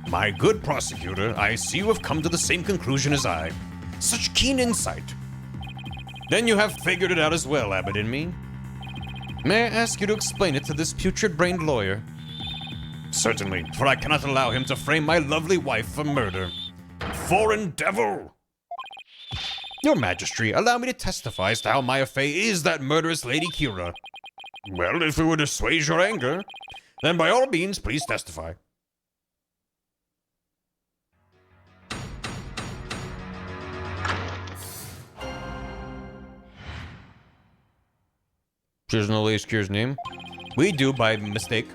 Speaker 1: My good prosecutor, I see you have come to the same conclusion as I. Such keen insight. Then you have figured it out as well, Abbott and me. May I ask you to explain it to this putrid-brained lawyer? Certainly, for I cannot allow him to frame my lovely wife for murder. Foreign devil! Your Majesty, allow me to testify as to how Maya Fey is that murderous Lady Kira. Well, if it would assuage your anger, then by all means, please testify. She doesn't know Lady Kira's name. We do by mistake.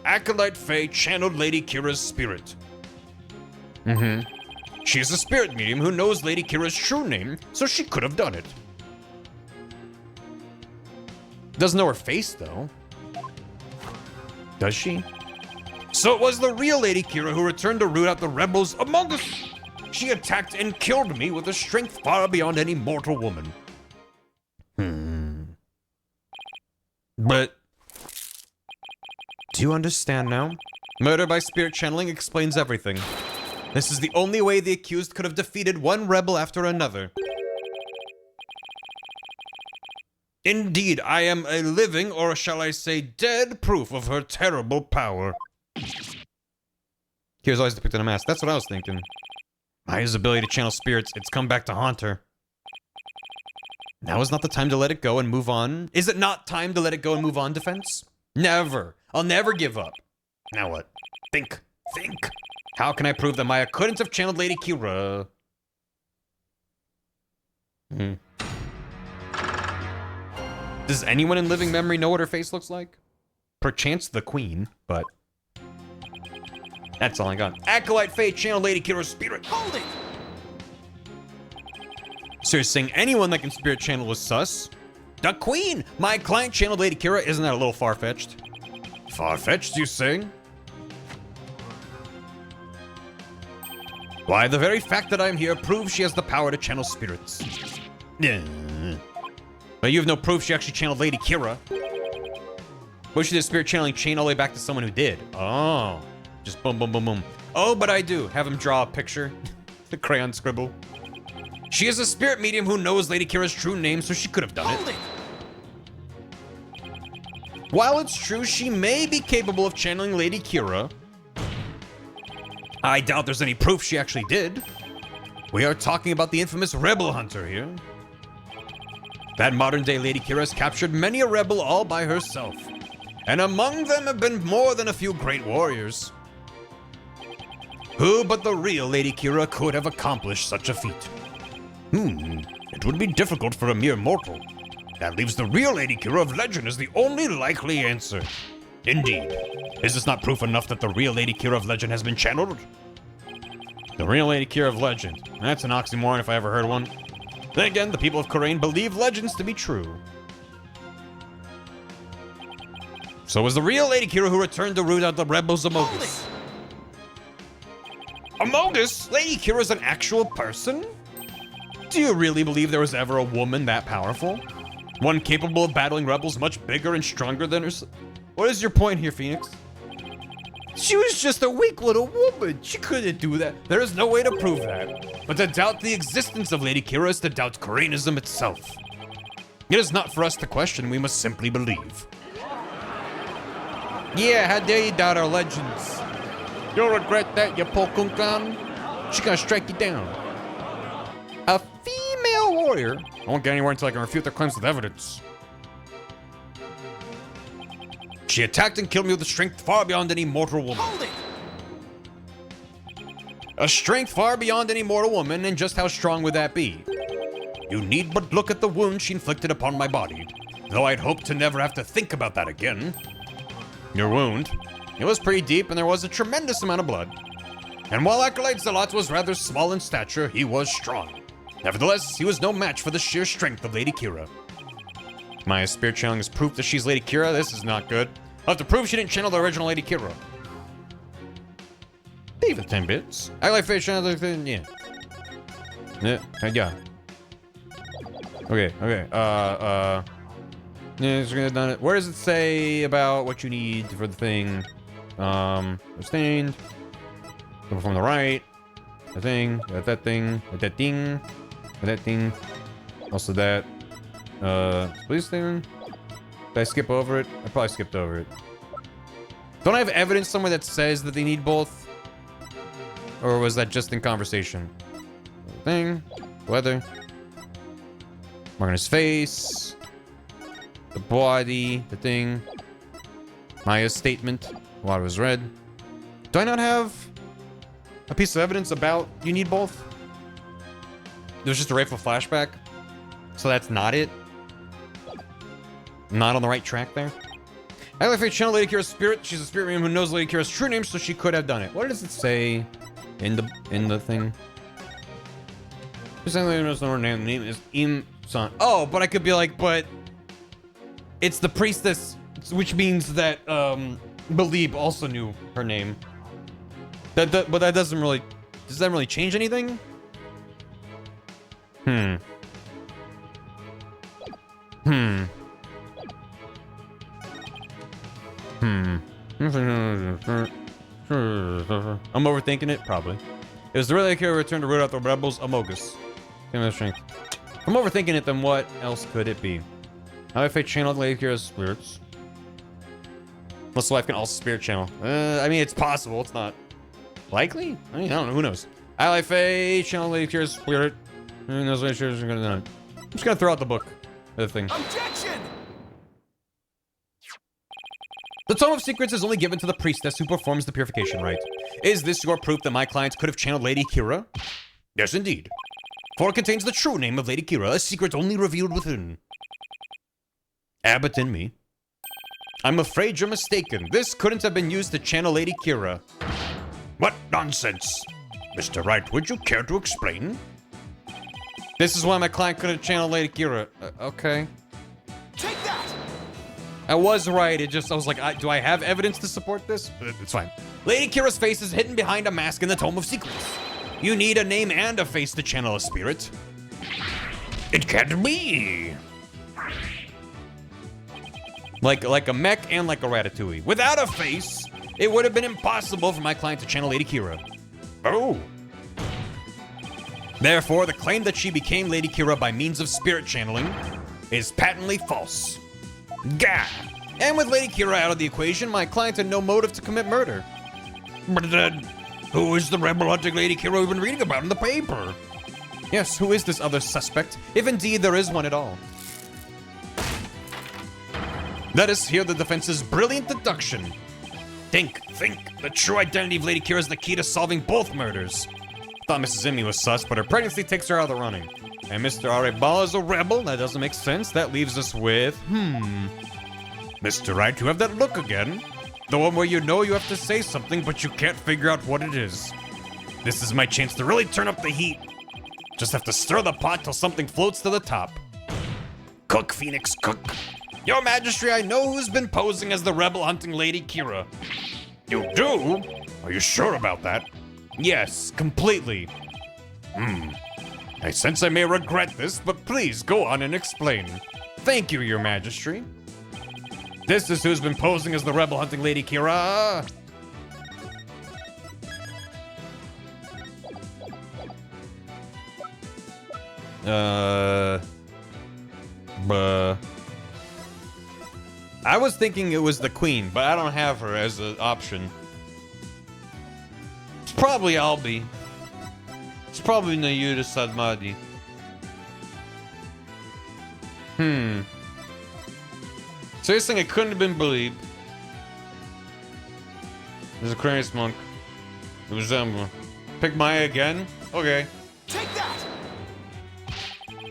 Speaker 1: Acolyte Fey channeled Lady Kira's spirit. She is a spirit medium who knows Lady Kira's true name, so she could have done it. Doesn't know her face, though. Does she? So it was the real Lady Kira who returned to root out the rebels among us. She attacked and killed me with a strength far beyond any mortal woman. But do you understand now? Murder by spirit channeling explains everything. This is the only way the accused could have defeated one rebel after another. Indeed, I am a living, or shall I say dead, proof of her terrible power. Kira's always depicted in a mask. That's what I was thinking. Maya's ability to channel spirits, it's come back to haunt her. Now is not the time to let it go and move on. Is it not time to let it go and move on, defense? Never. I'll never give up. Now what? Think. How can I prove that Maya couldn't have channeled Lady Kira? Does anyone in living memory know what her face looks like? Perchance the Queen, but that's all I got. Acolyte Fey channeled Lady Kira's spirit.
Speaker 4: Hold it!
Speaker 1: So you're saying anyone that can spirit channel is sus? The Queen! My client channeled Lady Kira. Isn't that a little far-fetched? Far-fetched, you say? Why, the very fact that I'm here proves she has the power to channel spirits. But you have no proof she actually channeled Lady Kira. What if she did spirit channeling chain all the way back to someone who did? Oh. Just boom, boom, boom, boom. Oh, but I do. Have him draw a picture. The crayon scribble. She is a spirit medium who knows Lady Kira's true name, so she could have done it. While it's true she may be capable of channeling Lady Kira, I doubt there's any proof she actually did. We are talking about the infamous rebel hunter here. That modern-day Lady Kira has captured many a rebel all by herself, and among them have been more than a few great warriors. Who but the real Lady Kira could have accomplished such a feat? It would be difficult for a mere mortal. That leaves the real Lady Kira of legend as the only likely answer. Indeed. Is this not proof enough that the real Lady Kira of legend has been channeled? The real Lady Kira of legend. That's an oxymoron if I ever heard one. Then again, the people of Khura'in believe legends to be true. So it was the real Lady Kira who returned to root out the rebels among us. Among us? Lady Kira's an actual person? Do you really believe there was ever a woman that powerful? One capable of battling rebels much bigger and stronger than herself? What is your point here, Phoenix? She was just a weak little woman. She couldn't do that. There is no way to prove that. But to doubt the existence of Lady Kira is to doubt Khura'inism itself. It is not for us to question, we must simply believe. Yeah, how dare you doubt our legends? You'll regret that, you Pokunkan. She's gonna strike you down. A female warrior? I won't get anywhere until I can refute their claims with evidence. She attacked and killed me with a strength far beyond any mortal woman.
Speaker 4: Hold it!
Speaker 1: A strength far beyond any mortal woman, and just how strong would that be? You need but look at the wound she inflicted upon my body, though I'd hope to never have to think about that again. Your wound? It was pretty deep, and there was a tremendous amount of blood. And while Acolyte Zealot was rather small in stature, he was strong. Nevertheless, he was no match for the sheer strength of Lady Kira. Maya's spirit channeling is proof that she's Lady Kira. This is not good. I'll have to prove she didn't channel the original Lady Kira. Leave it 10 bits. I like fish channel, yeah. Yeah. Okay. Yeah, it's gonna done it. Where does it say about what you need for the thing? Sustained. From the right. The thing. That thing. That thing. That thing. Also that. Please thing. Did I skip over it? I probably skipped over it. Don't I have evidence somewhere that says that they need both? Or was that just in conversation? Thing. Weather. Mark on his face. The body. The thing. Maya's statement. Water was red. Do I not have a piece of evidence about you need both? There's just a rifle flashback. So that's not it. Not on the right track there. I like to channel Lady Kira's spirit. She's a spirit medium who knows Lady Kira's true name, so she could have done it. What does it say in the thing? Her name is Im-san. Oh, but I could be like, but it's the priestess, which means that Belieb also knew her name. But that doesn't really. Does that really change anything? I'm overthinking it, probably. It was the really Kira return to root out the rebels, Amogus. Strength. If I'm overthinking it, then what else could it be? How if I channeled Lady Kira's spirits? Unless life can also spirit channel. I mean, it's possible. It's not likely. I mean, I don't know. Who knows? I like Faye channel Lady Kira's spirit. Who knows what she's gonna do? I'm just gonna throw out the book. The thing.
Speaker 4: Objection!
Speaker 1: The Tome of Secrets is only given to the priestess who performs the purification rite. Is this your proof that my clients could have channeled Lady Kira? Yes, indeed. For it contains the true name of Lady Kira, a secret only revealed within. Abbott and me. I'm afraid you're mistaken. This couldn't have been used to channel Lady Kira. What nonsense! Mr. Wright, would you care to explain? This is why my client couldn't channel Lady Kira. Okay.
Speaker 4: Take that!
Speaker 1: I was right. I was like, do I have evidence to support this? It's fine. Lady Kira's face is hidden behind a mask in the Tome of Secrets. You need a name and a face to channel a spirit. It can't be. Like a mech and like a ratatouille. Without a face, it would have been impossible for my client to channel Lady Kira. Oh. Therefore, the claim that she became Lady Kira by means of spirit channeling is patently false. Gah! And with Lady Kira out of the equation, my client had no motive to commit murder. But then, who is the rebel hunting Lady Kira we've been reading about in the paper? Yes, who is this other suspect, if indeed there is one at all? Let us hear the defense's brilliant deduction. Think. The true identity of Lady Kira is the key to solving both murders. Thought Mrs. Imi was sus, but her pregnancy takes her out of the running. And Mr. Arebal is a rebel? That doesn't make sense. That leaves us with, Mr. Wright, you have that look again. The one where you know you have to say something, but you can't figure out what it is. This is my chance to really turn up the heat. Just have to stir the pot till something floats to the top. Cook, Phoenix, cook. Your Majesty, I know who's been posing as the rebel hunting Lady Kira. You do? Are you sure about that? Yes, completely. I sense I may regret this, but please go on and explain. Thank you, Your Majesty. This is who's been posing as the rebel hunting Lady Kira. I was thinking it was the queen, but I don't have her as an option. It's probably Albi. It's probably Nayuda Sadmadi. So you're saying it couldn't have been Belieb. There's a Cranius monk. It was them. Pick Maya again? Okay.
Speaker 4: Take that!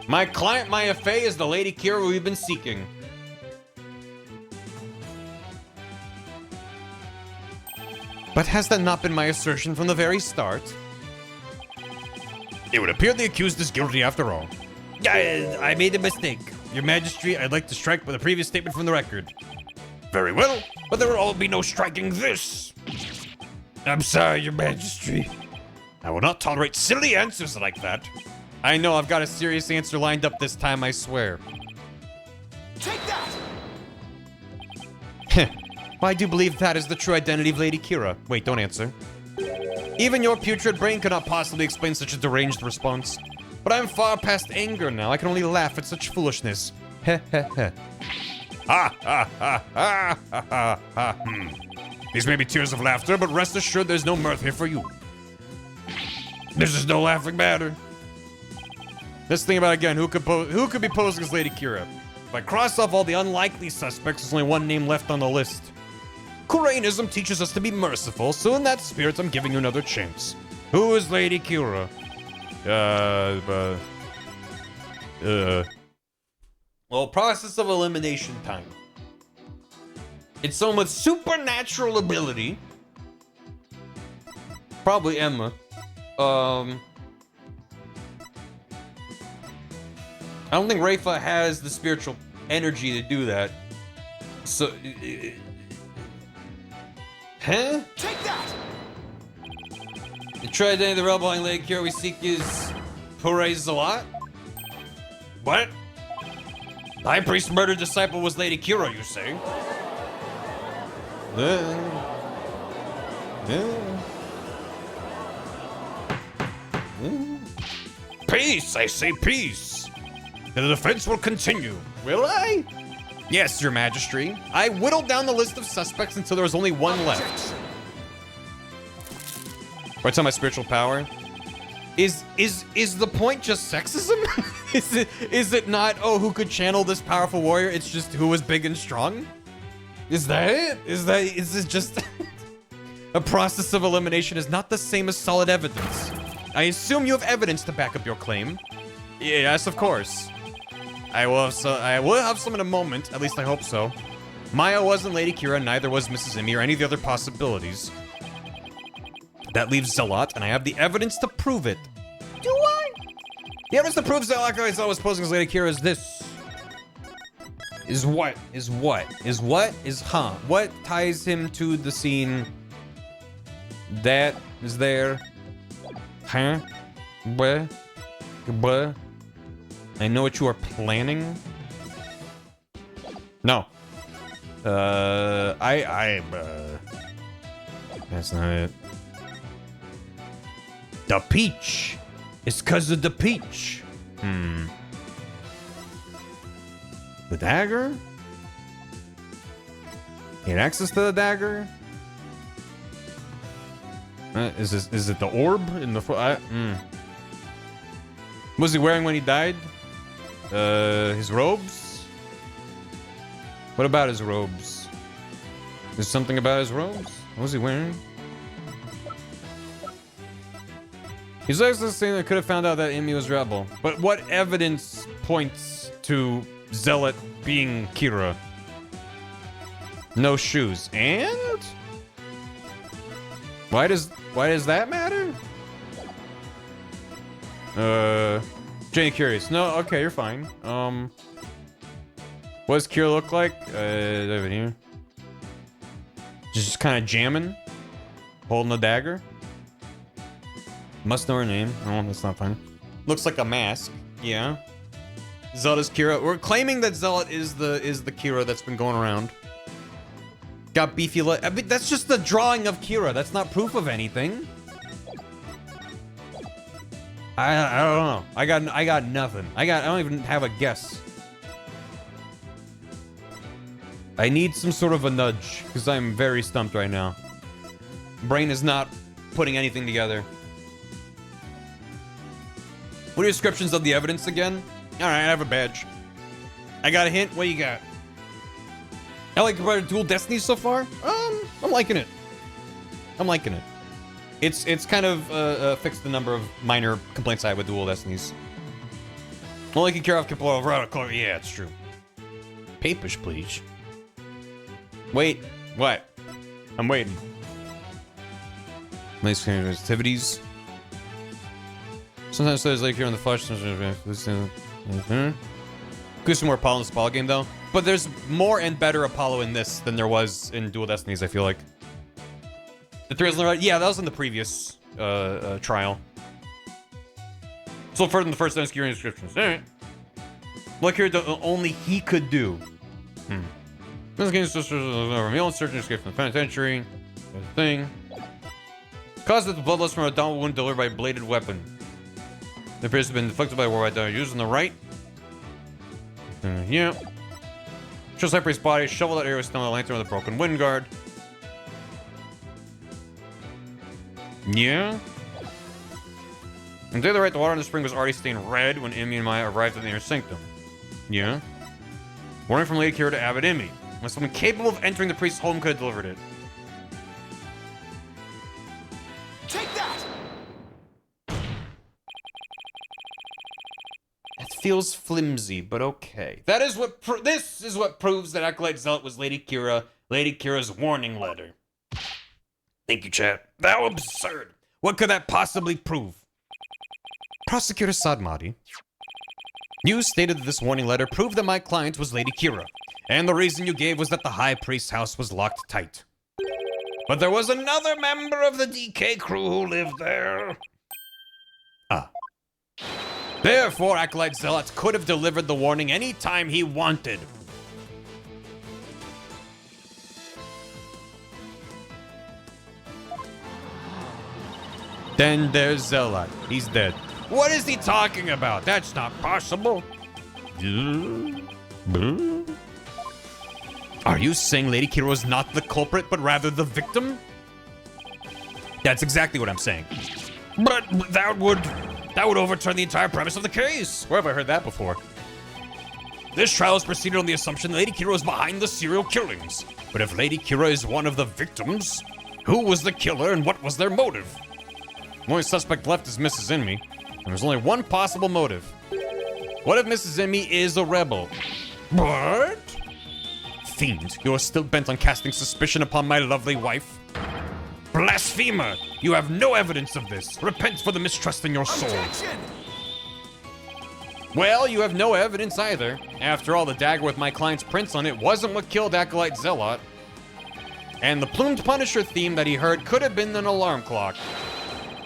Speaker 1: My client Maya Fey is the Lady Kira we've been seeking. But has that not been my assertion from the very start? It would appear the accused is guilty after all. I made a mistake. Your Majesty, I'd like to strike with a previous statement from the record. Very well, but there will all be no striking this. I'm sorry, Your Majesty. I will not tolerate silly answers like that. I know, I've got a serious answer lined up this time, I swear.
Speaker 4: Take that!
Speaker 1: Well, I do believe that is the true identity of Lady Kira. Wait, don't answer. Even your putrid brain could not possibly explain such a deranged response. But I'm far past anger now. I can only laugh at such foolishness. Heh heh heh. Ha ha ha ha ha ha ha. These may be tears of laughter, but rest assured there's no mirth here for you. This is no laughing matter. Let's think about it again. Who could be posing as Lady Kira? If I cross off all the unlikely suspects, there's only one name left on the list. Kurainism teaches us to be merciful, so in that spirit, I'm giving you another chance. Who is Lady Kira? Well, process of elimination time. It's someone with supernatural ability. Probably Emma. I don't think Rafa has the spiritual energy to do that. So, huh?
Speaker 4: Take that!
Speaker 1: The true identity of the rebel behind Lady Kira we seek is Perez Zalat? What? The High Priest's murdered disciple was Lady Kira, you say? Peace, I say peace. The defense will continue. Will I? Yes, Your Majesty. I whittled down the list of suspects until there was only one left. What's on my spiritual power? Is the point just sexism? is it not, oh, who could channel this powerful warrior? It's just who was big and strong? Is that it? Is this just a process of elimination is not the same as solid evidence? I assume you have evidence to back up your claim. Yes, of course. I will have some in a moment. At least I hope so. Maya wasn't Lady Kira, neither was Mrs. Imi or any of the other possibilities. That leaves Zealot, and I have the evidence to prove it. Do I? The evidence to prove Zealot I was posing as Lady Kira is this. Is what? Is what? Is what? Is huh? What ties him to the scene? That is there. Huh? Buh? Buh? I know what you are planning. No. That's not it. The peach. It's cause of the peach. The dagger? He had access to the dagger? Is it the orb in the foot? Was he wearing when he died? His robes? What about his robes? There's something about his robes? What was he wearing? He's actually saying that could have found out that Imi was rebel. But what evidence points to Zealot being Kira? No shoes. And? Why does that matter? Jenny curious. No, okay, you're fine. What does Kira look like? Over here. Just kind of jamming. Holding a dagger. Must know her name. Oh, that's not fine. Looks like a mask. Yeah. Zealot's Kira. We're claiming that Zealot is the Kira that's been going around. Got beefy leg. I mean, that's just the drawing of Kira. That's not proof of anything. I don't know. I got nothing. I don't even have a guess. I need some sort of a nudge because I'm very stumped right now. Brain is not putting anything together. What are your descriptions of the evidence again? All right, I have a badge. I got a hint. What you got? I like Dual Destinies so far. I'm liking it. I'm liking it. It's kind of fixed the number of minor complaints I had with Dual Destinies. Only can care off people over out of color. Yeah, it's true. Papish, please. Wait, what? I'm waiting. Nice kind of activities. Sometimes it says like here in the flesh. Could some more Apollo in this Apollo game though. But there's more and better Apollo in this than there was in Dual Destinies, I feel like. The 3 is right. Yeah, that was in the previous trial. So further than the first time securing descriptions. Alright. Look here, the only he could do. This game's sisters reveal and search and escape from the penitentiary. There's a thing. Caused that the bloodlust from a downward wound delivered by a bladed weapon. It appears to have been inflicted by a worldwide damage used on the right. Yeah. Show Cypress' body, shovel that area with snow, lantern with a broken wind guard. Yeah. And to the right, the water in the spring was already stained red when Emmy and Maya arrived at the inner sanctum. Yeah. Warning from Lady Kira to Abbot Emmy. When someone capable of entering the priest's home could have delivered it.
Speaker 4: Take that!
Speaker 1: It feels flimsy, but okay. That is what this is what proves that Acolyte Zealot was Lady Kira's warning letter. Thank you, chat. That was absurd. What could that possibly prove? Prosecutor Sadmati. You stated that this warning letter proved that my client was Lady Kira, and the reason you gave was that the High Priest's house was locked tight. But there was another member of the DK crew who lived there. Ah. Therefore, Acolyte Zealot could have delivered the warning any time he wanted. Then there's Zealot. He's dead. What is he talking about? That's not possible. Are you saying Lady Kira was not the culprit, but rather the victim? That's exactly what I'm saying. But that would overturn the entire premise of the case. Where have I heard that before? This trial is proceeded on the assumption that Lady Kira was behind the serial killings. But if Lady Kira is one of the victims, who was the killer and what was their motive? The only suspect left is Mrs. Enemy, and there's only one possible motive. What if Mrs. Enemy is a rebel? What? Fiend, you are still bent on casting suspicion upon my lovely wife? Blasphemer! You have no evidence of this. Repent for the mistrust in your soul.
Speaker 4: Objection!
Speaker 1: Well, you have no evidence either. After all, the dagger with my client's prints on it wasn't what killed Acolyte Zealot. And the plumed Punisher theme that he heard could have been an alarm clock.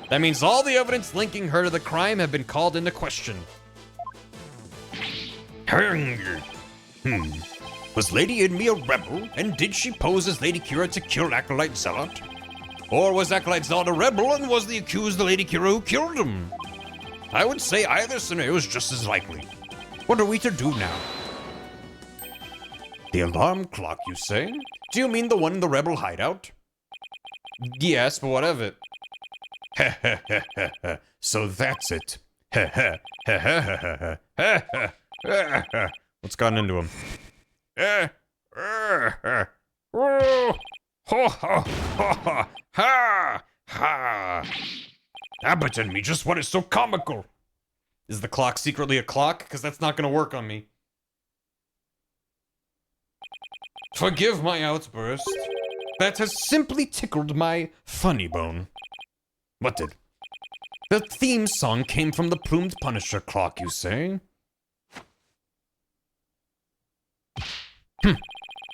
Speaker 1: That means all the evidence linking her to the crime have been called into question. Was Lady Enemy a rebel, and did she pose as Lady Kira to kill Acolyte Zealot? Or was Acolyte Zealot a rebel, and was the accused the Lady Kira who killed him? I would say either scenario is just as likely. What are we to do now? The alarm clock, you say? Do you mean the one in the rebel hideout? Yes, but what of it? So that's it. What's gotten into him? Abbott and me, just what is so comical? Is the clock secretly a clock? Because that's not gonna work on me. Forgive my outburst. That has simply tickled my funny bone. What did? The theme song came from the plumed Punisher clock, you say?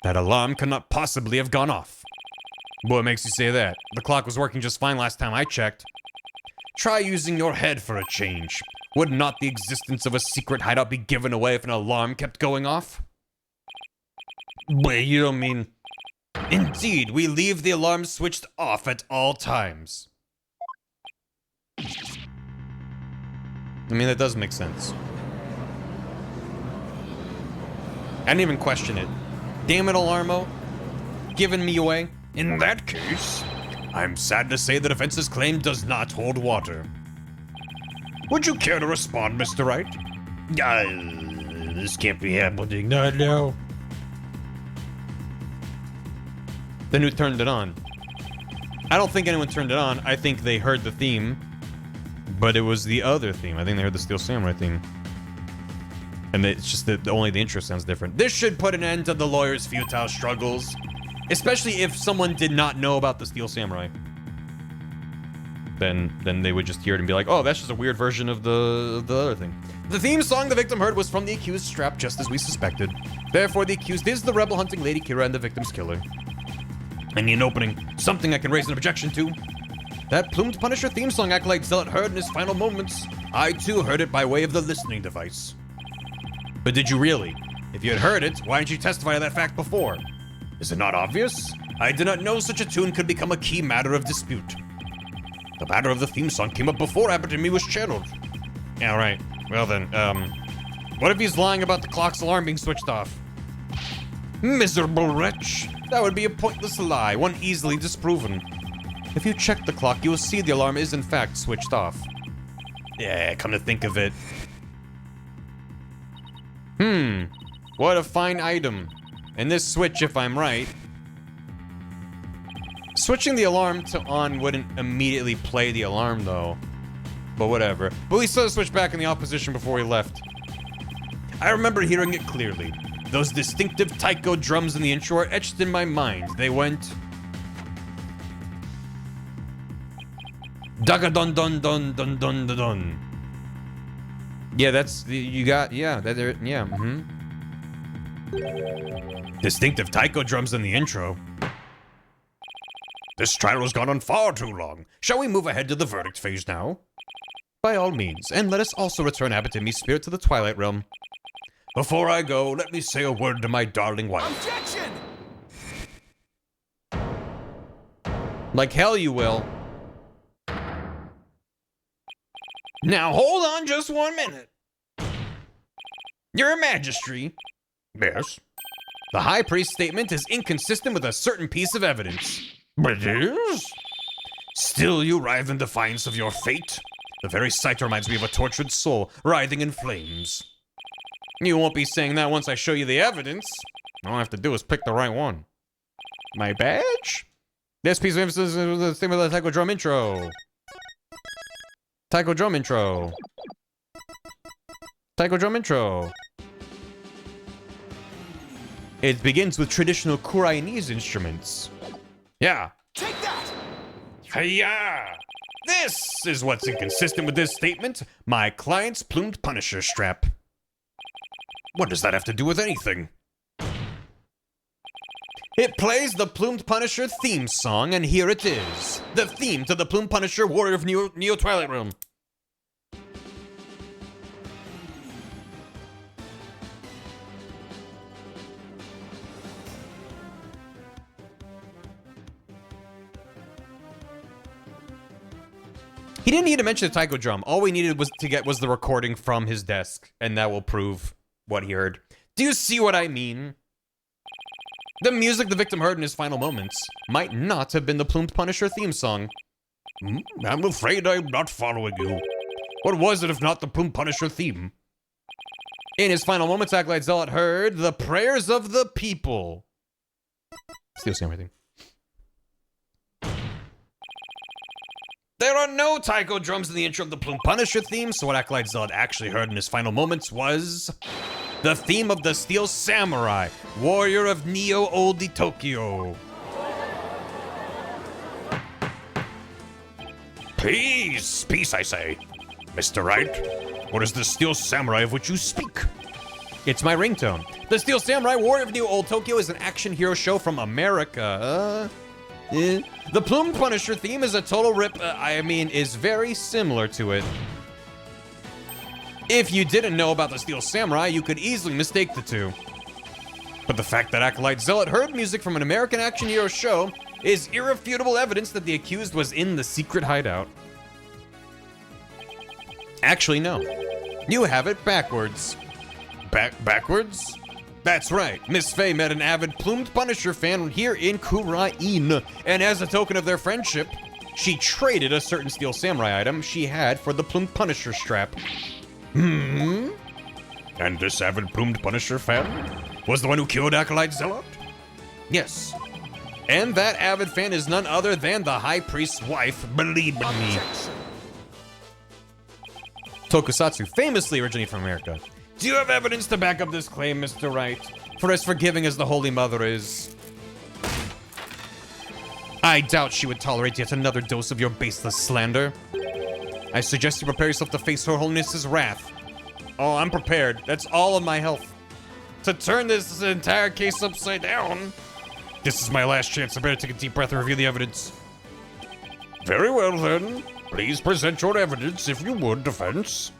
Speaker 1: That alarm could not possibly have gone off. What makes you say that? The clock was working just fine last time I checked. Try using your head for a change. Would not the existence of a secret hideout be given away if an alarm kept going off? Wait, you don't mean... Indeed, we leave the alarm switched off at all times. I mean, that does make sense. I didn't even question it. Damn it, Alarmo. Giving me away. In that case, I'm sad to say the defense's claim does not hold water. Would you care to respond, Mr. Wright? This can't be happening. No. Then who turned it on? I don't think anyone turned it on. I think they heard the theme, but it was the other theme. I think they heard the Steel Samurai theme. And it's just that only the intro sounds different. This should put an end to the lawyer's futile struggles. Especially if someone did not know about the Steel Samurai. then they would just hear it and be like, oh, that's just a weird version of the other thing. The theme song the victim heard was from the accused strap, just as we suspected. Therefore, the accused is the rebel hunting Lady Kira and the victim's killer. I need an opening, something I can raise an objection to. That plumed Punisher theme song Acolyte Zealot heard in his final moments. I too heard it by way of the listening device. But did you really? If you had heard it, why didn't you testify to that fact before? Is it not obvious? I did not know such a tune could become a key matter of dispute. The matter of the theme song came up before Abbott and me was channeled. Yeah, right. Well then, what if he's lying about the clock's alarm being switched off? Miserable wretch. That would be a pointless lie, one easily disproven. If you check the clock, you will see the alarm is in fact switched off. Yeah, come to think of it. What a fine item. And this switch, if I'm right. Switching the alarm to on wouldn't immediately play the alarm though. But whatever. But we saw the switch back in the opposition before we left. I remember hearing it clearly. Those distinctive taiko drums in the intro are etched in my mind. They went... Daga dun dun dun dun dun dun dun. Yeah, that's... You got... Yeah, that... Yeah, Distinctive taiko drums in the intro. This trial has gone on far too long. Shall we move ahead to the verdict phase now? By all means, and let us also return Abbott and me's spirit to the Twilight Realm. Before I go, let me say a word to my darling wife.
Speaker 4: Objection!
Speaker 1: Like hell you will. Now hold on just 1 minute. Your Majesty. Yes? The High Priest's statement is inconsistent with a certain piece of evidence. But it is? Still you writhe in defiance of your fate? The very sight reminds me of a tortured soul, writhing in flames. You won't be saying that once I show you the evidence. All I have to do is pick the right one. My badge? This piece of emphasis is the theme of the taiko drum intro. Taiko drum intro. Taiko drum intro. It begins with traditional Koreanese instruments. Yeah.
Speaker 4: Take that!
Speaker 1: Hiya! This is what's inconsistent with this statement. My client's plumed Punisher strap. What does that have to do with anything? It plays the Plumed Punisher theme song, and here it is. The theme to the Plumed Punisher Warrior of Neo Twilight Realm. He didn't need to mention the taiko drum. All we needed was the recording from his desk, and that will prove what he heard. Do you see what I mean? The music the victim heard in his final moments might not have been the Plumed Punisher theme song. I'm afraid I'm not following you. What was it if not the Plumed Punisher theme? In his final moments, Acolyte Zealot heard the prayers of the people. Still saying everything. There are no taiko drums in the intro of the Plumed Punisher theme, so what Acolyte Zealot actually heard in his final moments was the theme of the Steel Samurai, Warrior of Neo Oldie Tokyo. Peace, peace, I say. Mr. Wright, what is the Steel Samurai of which you speak? It's my ringtone. The Steel Samurai, Warrior of Neo Old Tokyo is an action hero show from America. The Plumed Punisher theme is a total rip, is very similar to it. If you didn't know about the Steel Samurai, you could easily mistake the two. But the fact that Acolyte Zealot heard music from an American action hero show is irrefutable evidence that the accused was in the secret hideout. Actually, no. You have it backwards. Backwards? That's right, Miss Faye met an avid Plumed Punisher fan here in Kurain, and as a token of their friendship, she traded a certain Steel Samurai item she had for the Plumed Punisher strap. And this avid Plumed Punisher fan was the one who killed Acolyte Zealot? Yes. And that avid fan is none other than the High Priest's wife, believe me. Tokusatsu famously originated from America. Do you have evidence to back up this claim, Mr. Wright? For as forgiving as the Holy Mother is. I doubt she would tolerate yet another dose of your baseless slander. I suggest you prepare yourself to face Her Holiness's wrath. Oh, I'm prepared. That's all of my health. To turn this entire case upside down. This is my last chance. I better take a deep breath and review the evidence. Very well, then. Please present your evidence, if you would, defense.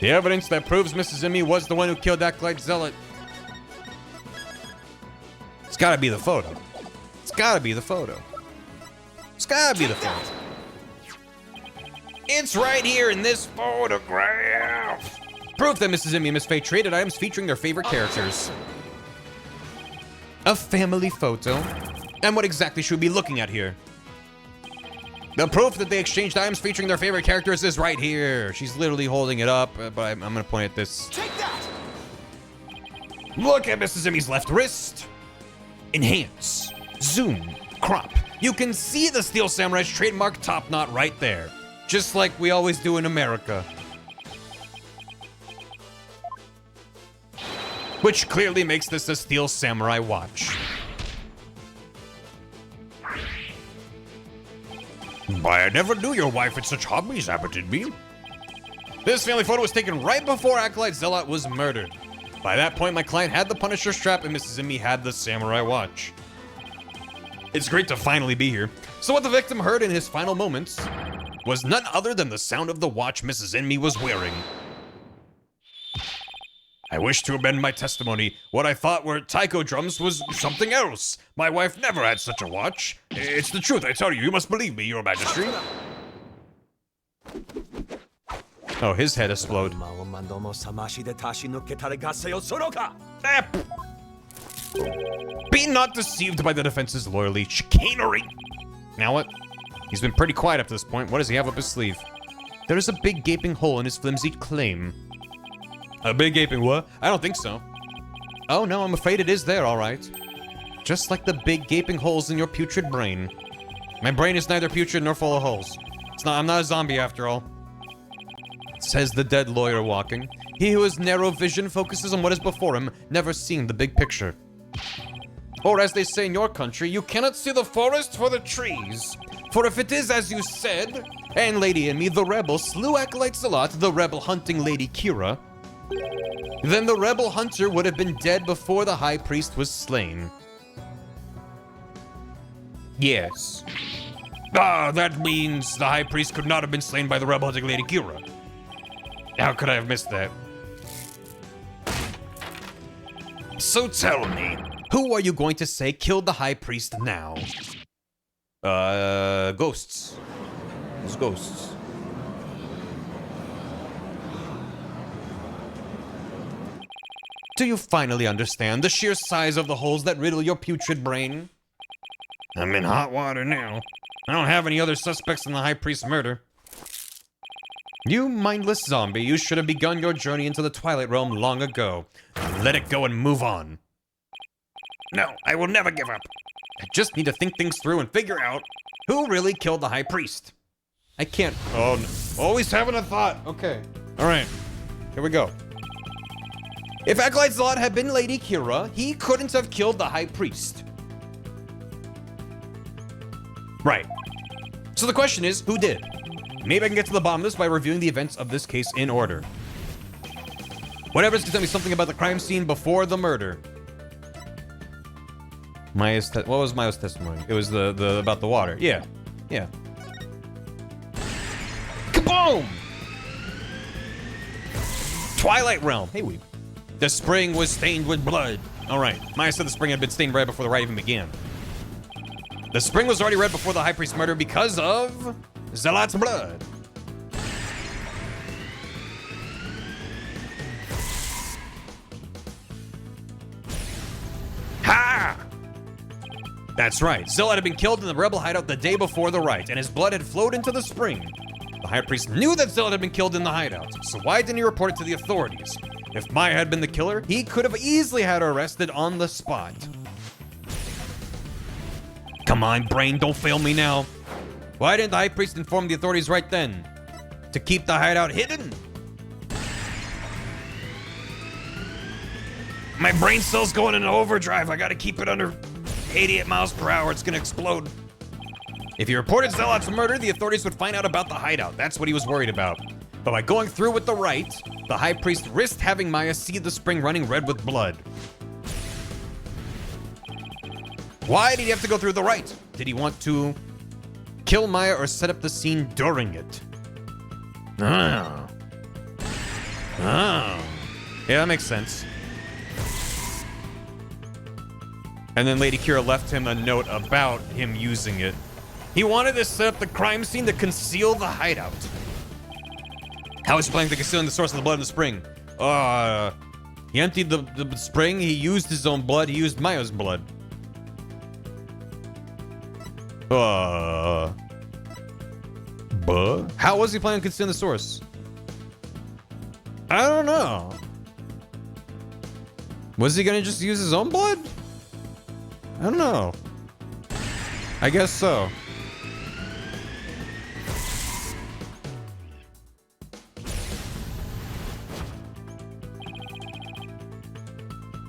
Speaker 1: The evidence that proves Mrs. Emmy was the one who killed Acolyte Zealot. It's gotta be the photo. It's gotta be the photo. It's gotta be the photo. It's right here in this photograph. Proof that Mrs. Emmy and Miss Faye traded items featuring their favorite characters. A family photo. And what exactly should we be looking at here? The proof that they exchanged items featuring their favorite characters is right here. She's literally holding it up, but I'm gonna point at this.
Speaker 4: Take that!
Speaker 1: Look at Mrs. Emmy's left wrist. Enhance. Zoom. Crop. You can see the Steel Samurai's trademark top knot right there. Just like we always do in America. Which clearly makes this a Steel Samurai watch. Why, I never knew your wife had such hobbies, did me? This family photo was taken right before Acolyte Zealot was murdered. By that point, my client had the Punisher strap and Mrs. Emmy had the Samurai watch. It's great to finally be here. So what the victim heard in his final moments was none other than the sound of the watch Mrs. Emmy was wearing. I wish to amend my testimony. What I thought were taiko drums was something else. My wife never had such a watch. It's the truth, I tell you. You must believe me, Your Majesty. Oh, his head exploded. Be not deceived by the defense's loyally chicanery. Now what? He's been pretty quiet up to this point. What does he have up his sleeve? There is a big gaping hole in his flimsy claim. A big gaping what? I don't think so. Oh no, I'm afraid it is there, all right. Just like the big gaping holes in your putrid brain. My brain is neither putrid nor full of holes. I'm not a zombie after all. Says the dead lawyer walking. He who has narrow vision focuses on what is before him, never seeing the big picture. Or as they say in your country, you cannot see the forest for the trees. For if it is as you said, and Lady Emmy, the rebel, slew Acolyte Zealot, the rebel hunting Lady Kira, then the rebel hunter would have been dead before the high priest was slain. Yes. Ah, that means the high priest could not have been slain by the rebel hunting Lady Kira. How could I have missed that? So tell me, who are you going to say killed the high priest now? Ghosts. It's ghosts. Do you finally understand the sheer size of the holes that riddle your putrid brain? I'm in hot water now. I don't have any other suspects in the high priest's murder. You mindless zombie, you should have begun your journey into the Twilight Realm long ago. Let it go and move on. No, I will never give up. I just need to think things through and figure out who really killed the high priest. I can't. Oh, no. Always having a thought. Okay. All right. Here we go. If Acolyte Zealot had been Lady Kira, he couldn't have killed the high priest. Right. So the question is, who did? Maybe I can get to the bottom of this by reviewing the events of this case in order. Whatever can tell me something about the crime scene before the murder. What was Maya's testimony? It was the about the water. Yeah. Yeah. Kaboom! Twilight Realm. Hey, we. The spring was stained with blood. All right. Maya said the spring had been stained red before the rite even began. The spring was already red before the high priest's murder because of Zealot's blood. Ha! That's right. Zealot had been killed in the rebel hideout the day before the rite, and his blood had flowed into the spring. The high priest knew that Zealot had been killed in the hideout, so why didn't he report it to the authorities? If Maya had been the killer, he could have easily had her arrested on the spot. Come on, brain, don't fail me now. Why didn't the high priest inform the authorities right then? To keep the hideout hidden? My brain cell's going into overdrive. I gotta keep it under 88 miles per hour. It's gonna explode. If he reported Zealot's murder, the authorities would find out about the hideout. That's what he was worried about. But by going through with the rite, the High Priest risked having Maya see the spring running red with blood. Why did he have to go through the rite? Did he want to kill Maya or set up the scene during it? Oh. Oh. Yeah, that makes sense. And then Lady Kira left him a note about him using it. He wanted to set up the crime scene to conceal the hideout. How is he planning to concealing the source of the blood in the spring? He emptied the spring, he used his own blood, he used Maya's blood. How was he planning on concealing the source? I don't know. Was he gonna just use his own blood? I don't know. I guess so.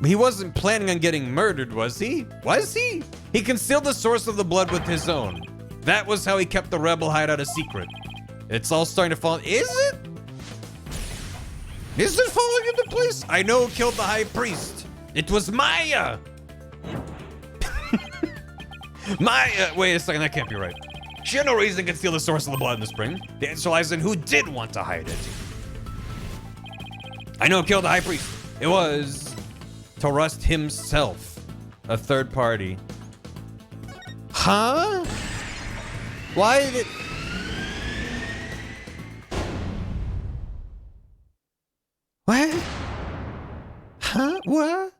Speaker 1: He wasn't planning on getting murdered, was he? Was he? He concealed the source of the blood with his own. That was how he kept the rebel hideout a secret. It's all starting to fall. Is it? Is it falling into place? I know who killed the High Priest. It was Maya. Maya. Wait a second, that can't be right. She had no reason to conceal the source of the blood in the spring. The answer lies in who did want to hide it. I know who killed the High Priest. It was Tarust himself, a third party. Huh? Why did it? What? Huh? What?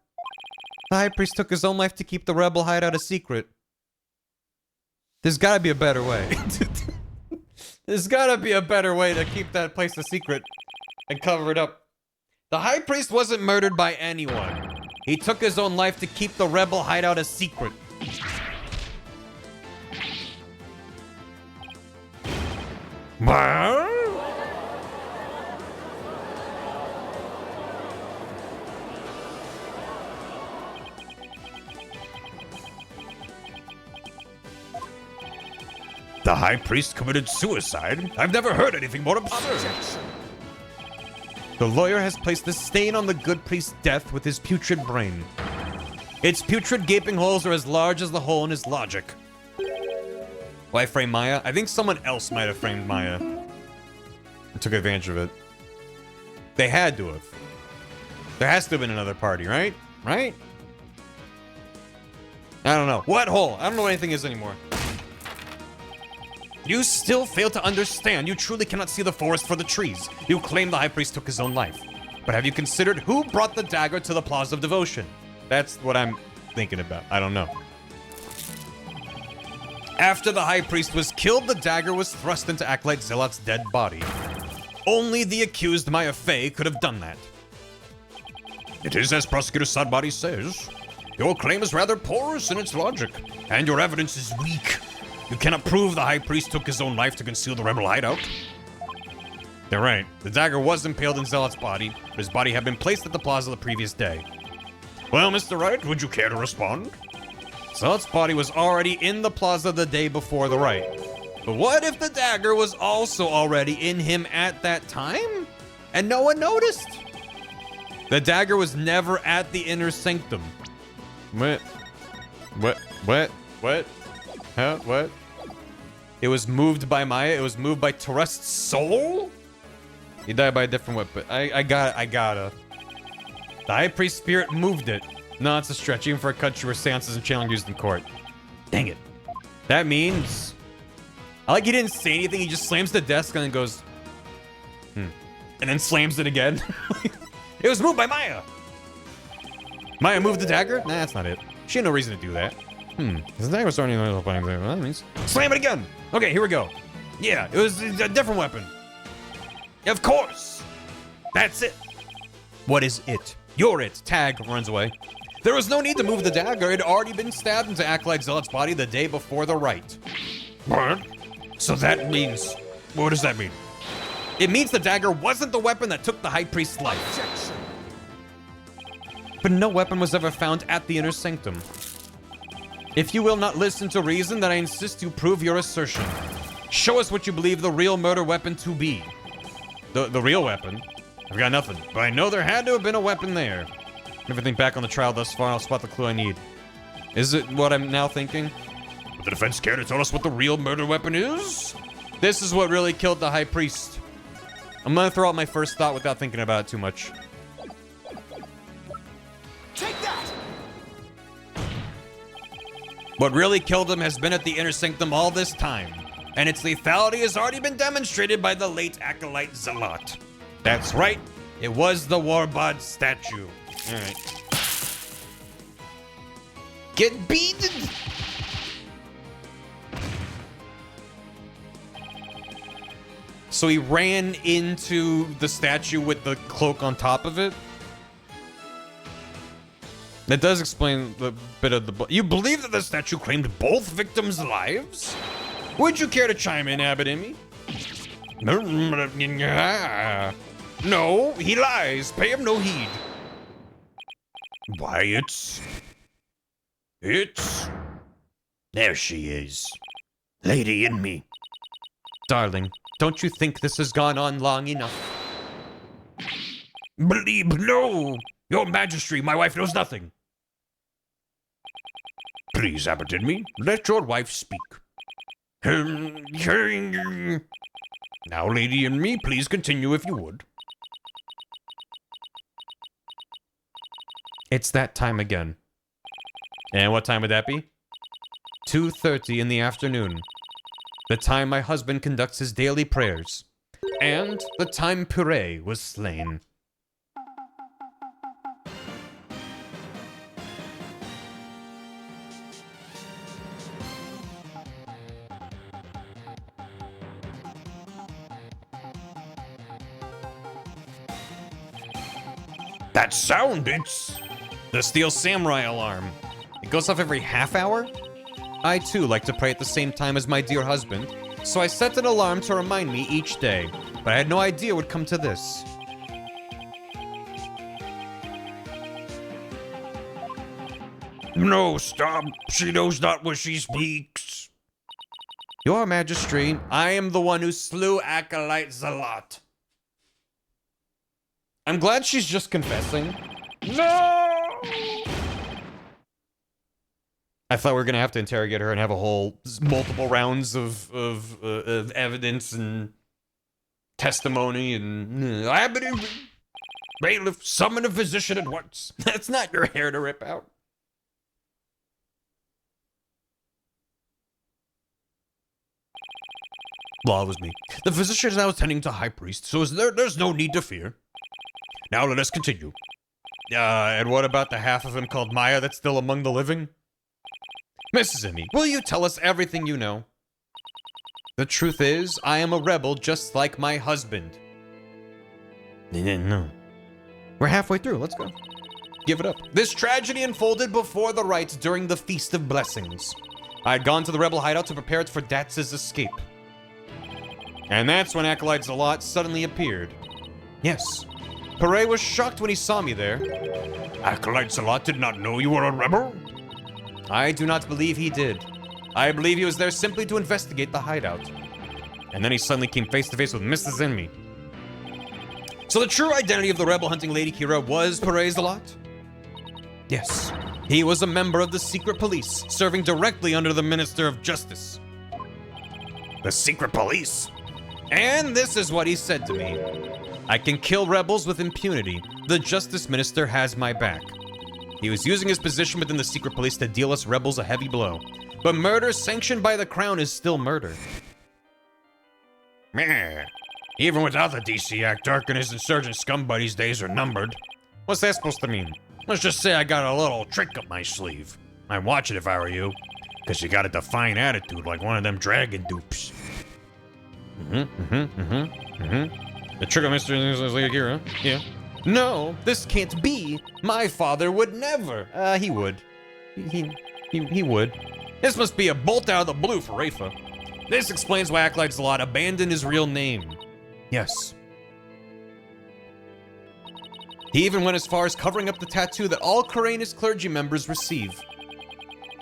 Speaker 1: The High Priest took his own life to keep the rebel hideout a secret. There's gotta be a better way. There's gotta be a better way to keep that place a secret and cover it up. The High Priest wasn't murdered by anyone. He took his own life to keep the rebel hideout a secret. The High Priest committed suicide? I've never heard anything more absurd. The lawyer has placed a stain on the good priest's death with his putrid brain. Its putrid gaping holes are as large as the hole in his logic. Why frame Maya? I think someone else might have framed Maya and took advantage of it. They had to have. There has to have been another party, right? Right? I don't know. What hole? I don't know what anything is anymore. You still fail to understand. You truly cannot see the forest for the trees. You claim the High Priest took his own life. But have you considered who brought the dagger to the Plaza of Devotion? That's what I'm thinking about. I don't know. After the High Priest was killed, the dagger was thrust into Acolyte Zealot's dead body. Only the accused Maya Fey could have done that. It is as Prosecutor Sadbody says. Your claim is rather porous in its logic, and your evidence is weak. You cannot prove the High Priest took his own life to conceal the rebel hideout. They're right. The dagger was impaled in Zealot's body, but his body had been placed at the plaza the previous day. Well, Mr. Wright, would you care to respond? Zealot's body was already in the plaza the day before the rite. But what if the dagger was also already in him at that time? And no one noticed? The dagger was never at the inner sanctum. What? Huh? What? It was moved by Maya? It was moved by Tarust's soul? He died by a different weapon. I gotta. The High Priest's spirit moved it. No, it's a stretch, even for a country where seances and channeling used in court. Dang it. That means... I like he didn't say anything, he just slams the desk and then goes... And then slams it again. It was moved by Maya! Maya moved the dagger? Nah, that's not it. She had no reason to do that. Is the dagger starting to playing there? That means... Slam it again! Okay, here we go. Yeah, it was a different weapon. Of course! That's it. What is it? You're it. Tag runs away. There was no need to move the dagger. It had already been stabbed into Acolyte Zealot's body the day before the rite. What? So that means... What does that mean? It means the dagger wasn't the weapon that took the High Priest's life. Objection. But no weapon was ever found at the inner sanctum. If you will not listen to reason, then I insist you prove your assertion. Show us what you believe the real murder weapon to be. The real weapon? I've got nothing, but I know there had to have been a weapon there. Everything back on the trial thus far, I'll spot the clue I need. Is it what I'm now thinking? Would the defense care to tell us what the real murder weapon is? This is what really killed the high priest. I'm gonna throw out my first thought without thinking about it too much.
Speaker 4: Take that!
Speaker 1: What really killed him has been at the inner sanctum all this time, and its lethality has already been demonstrated by the late acolyte Zealot. That's right, it was the Warbod statue. Alright. Get beaten! So he ran into the statue with the cloak on top of it? That does explain the bit of the... You believe that the statue claimed both victims' lives? Would you care to chime in, Abbot Emmy? No, he lies. Pay him no heed. Why, it's... There she is. Lady in me. Darling, don't you think this has gone on long enough? Believe no! Your Majesty, my wife knows nothing. Please, Abbot Inme, let your wife speak. Now, Lady Inme, please continue if you would. It's that time again. And what time would that be? 2:30 in the afternoon. The time my husband conducts his daily prayers. And the time Puree was slain. That sound, it's the Steel Samurai alarm. It goes off every half hour? I too like to pray at the same time as my dear husband, so I set an alarm to remind me each day, but I had no idea it would come to this. No, stop. She knows not what she speaks. Your Majesty, I am the one who slew Acolyte Zealot. I'm glad she's just confessing. No! I thought we were gonna have to interrogate her and have a whole multiple rounds of evidence and testimony and bailiff, summon a physician at once. That's not your hair to rip out. Well, it was me. The physician is now attending to High Priest, so there's no need to fear. Now let us continue. And what about the half of him called Maya that's still among the living? Mrs. Emmy, will you tell us everything you know? The truth is, I am a rebel just like my husband. No. We're halfway through, let's go. Give it up. This tragedy unfolded before the rites during the Feast of Blessings. I had gone to the rebel hideout to prepare it for Datz's escape. And that's when Acolyte Zealot suddenly appeared. Yes. Puree was shocked when he saw me there. Acolyte Zealot did not know you were a rebel? I do not believe he did. I believe he was there simply to investigate the hideout. And then he suddenly came face to face with Mrs. Enemy. So the true identity of the rebel hunting Lady Kira was Puree Zealot? Yes. He was a member of the secret police, serving directly under the Minister of Justice. The secret police? And this is what he said to me. I can kill rebels with impunity. The Justice Minister has my back. He was using his position within the secret police to deal us rebels a heavy blow. But murder sanctioned by the crown is still murder. Meh. Even without the DC Act, Dark and his insurgent scum buddies' days are numbered. What's that supposed to mean? Let's just say I got a little trick up my sleeve. I'd watch it if I were you. Because you got a defiant attitude like one of them dragon dupes. The trick of Mr. Akira, yeah. No, this can't be. My father would never. He would. He would. This must be a bolt out of the blue for Rafa. This explains why Acolyte Zealot abandoned his real name. Yes. He even went as far as covering up the tattoo that all Couraneous clergy members receive.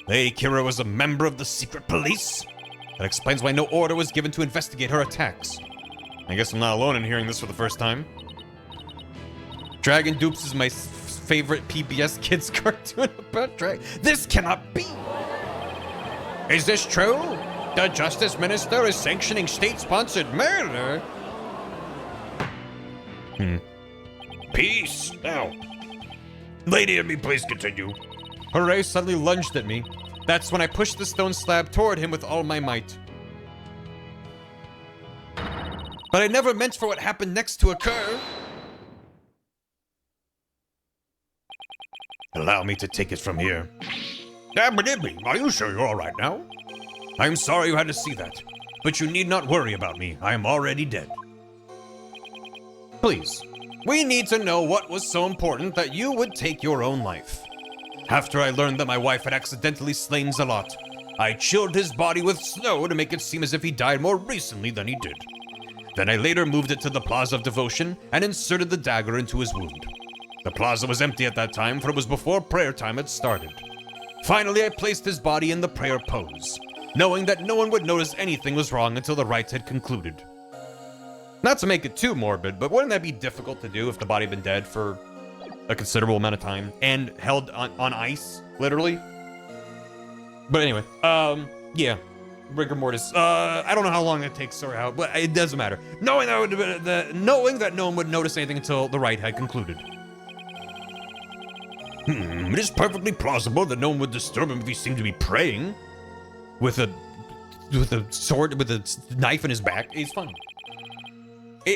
Speaker 1: Lady Kira was a member of the secret police? That explains why no order was given to investigate her attacks. I guess I'm not alone in hearing this for the first time. Dragon Dupes is my favorite PBS kids cartoon about dragons. This cannot be! Is this true? The Justice Minister is sanctioning state-sponsored murder? Peace! Now. Lady and me, please continue. Hooray suddenly lunged at me. That's when I pushed the stone slab toward him with all my might. But I never meant for what happened next to occur. Allow me to take it from here. Are you sure you're all right now? I'm sorry you had to see that, but you need not worry about me. I am already dead. Please, we need to know what was so important that you would take your own life. After I learned that my wife had accidentally slain Zalot, I chilled his body with snow to make it seem as if he died more recently than he did. Then I later moved it to the Plaza of Devotion and inserted the dagger into his wound. The plaza was empty at that time, for it was before prayer time had started. Finally, I placed his body in the prayer pose, knowing that no one would notice anything was wrong until the rites had concluded. Not to make it too morbid, but wouldn't that be difficult to do if the body had been dead for a considerable amount of time and held on ice, literally? But anyway, yeah, rigor mortis. I don't know how long it takes or how, but it doesn't matter. Knowing that no one would notice anything until the rite had concluded. It is perfectly plausible that no one would disturb him if he seemed to be praying. With a sword, with a knife in his back. He's fine.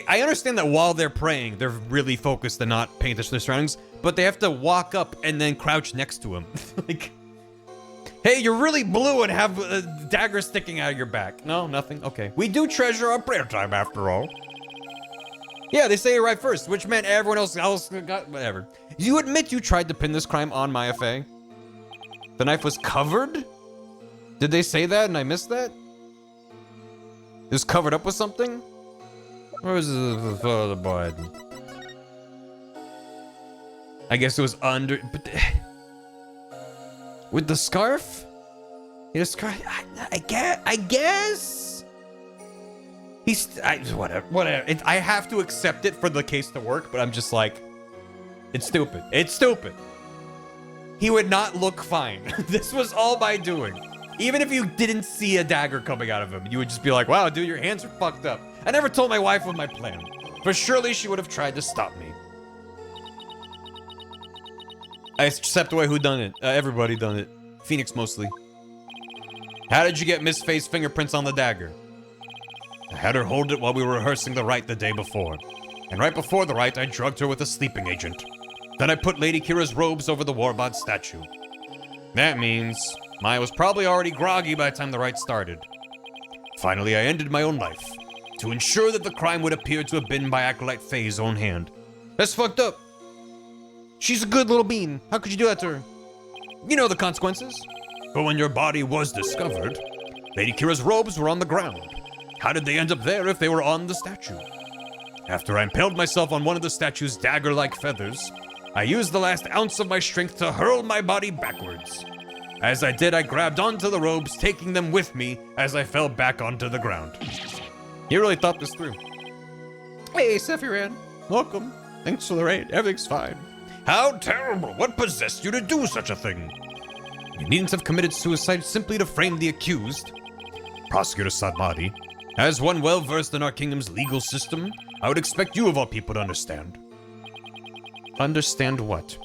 Speaker 1: I understand that while they're praying, they're really focused and not paying attention to their surroundings, but they have to walk up and then crouch next to him. Like, hey, you're really blue and have a dagger sticking out of your back. No, nothing. Okay. We do treasure our prayer time after all. Yeah, they say it right first, which meant everyone else got whatever. You admit you tried to pin this crime on Maya Fey? The knife was covered? Did they say that and I missed that? It was covered up with something? Where was the blood? I guess it was under, but with the scarf? You know, scarf. I guess. Whatever. I have to accept it for the case to work, but I'm just like, it's stupid. It's stupid. He would not look fine. This was all by doing. Even if you didn't see a dagger coming out of him, you would just be like, wow, dude, your hands are fucked up. I never told my wife of my plan, but surely she would have tried to stop me. I stepped away. Who done it? Everybody done it. Phoenix mostly. How did you get Miss Faye's fingerprints on the dagger? I had her hold it while we were rehearsing the rite the day before. And right before the rite, I drugged her with a sleeping agent. Then I put Lady Kira's robes over the Warbod statue. That means Maya was probably already groggy by the time the rite started. Finally, I ended my own life, to ensure that the crime would appear to have been by Acolyte Faye's own hand. That's fucked up. She's a good little bean. How could you do that to her? You know the consequences. But when your body was discovered, Lady Kira's robes were on the ground. How did they end up there if they were on the statue? After I impaled myself on one of the statue's dagger-like feathers, I used the last ounce of my strength to hurl my body backwards. As I did, I grabbed onto the robes, taking them with me as I fell back onto the ground. You really thought this through. Hey, Sephiran. Welcome. Thanks for the raid. Everything's fine. How terrible. What possessed you to do such a thing? You needn't have committed suicide simply to frame the accused. Prosecutor Sadmadi, as one well-versed in our kingdom's legal system, I would expect you of all people to understand. Understand what?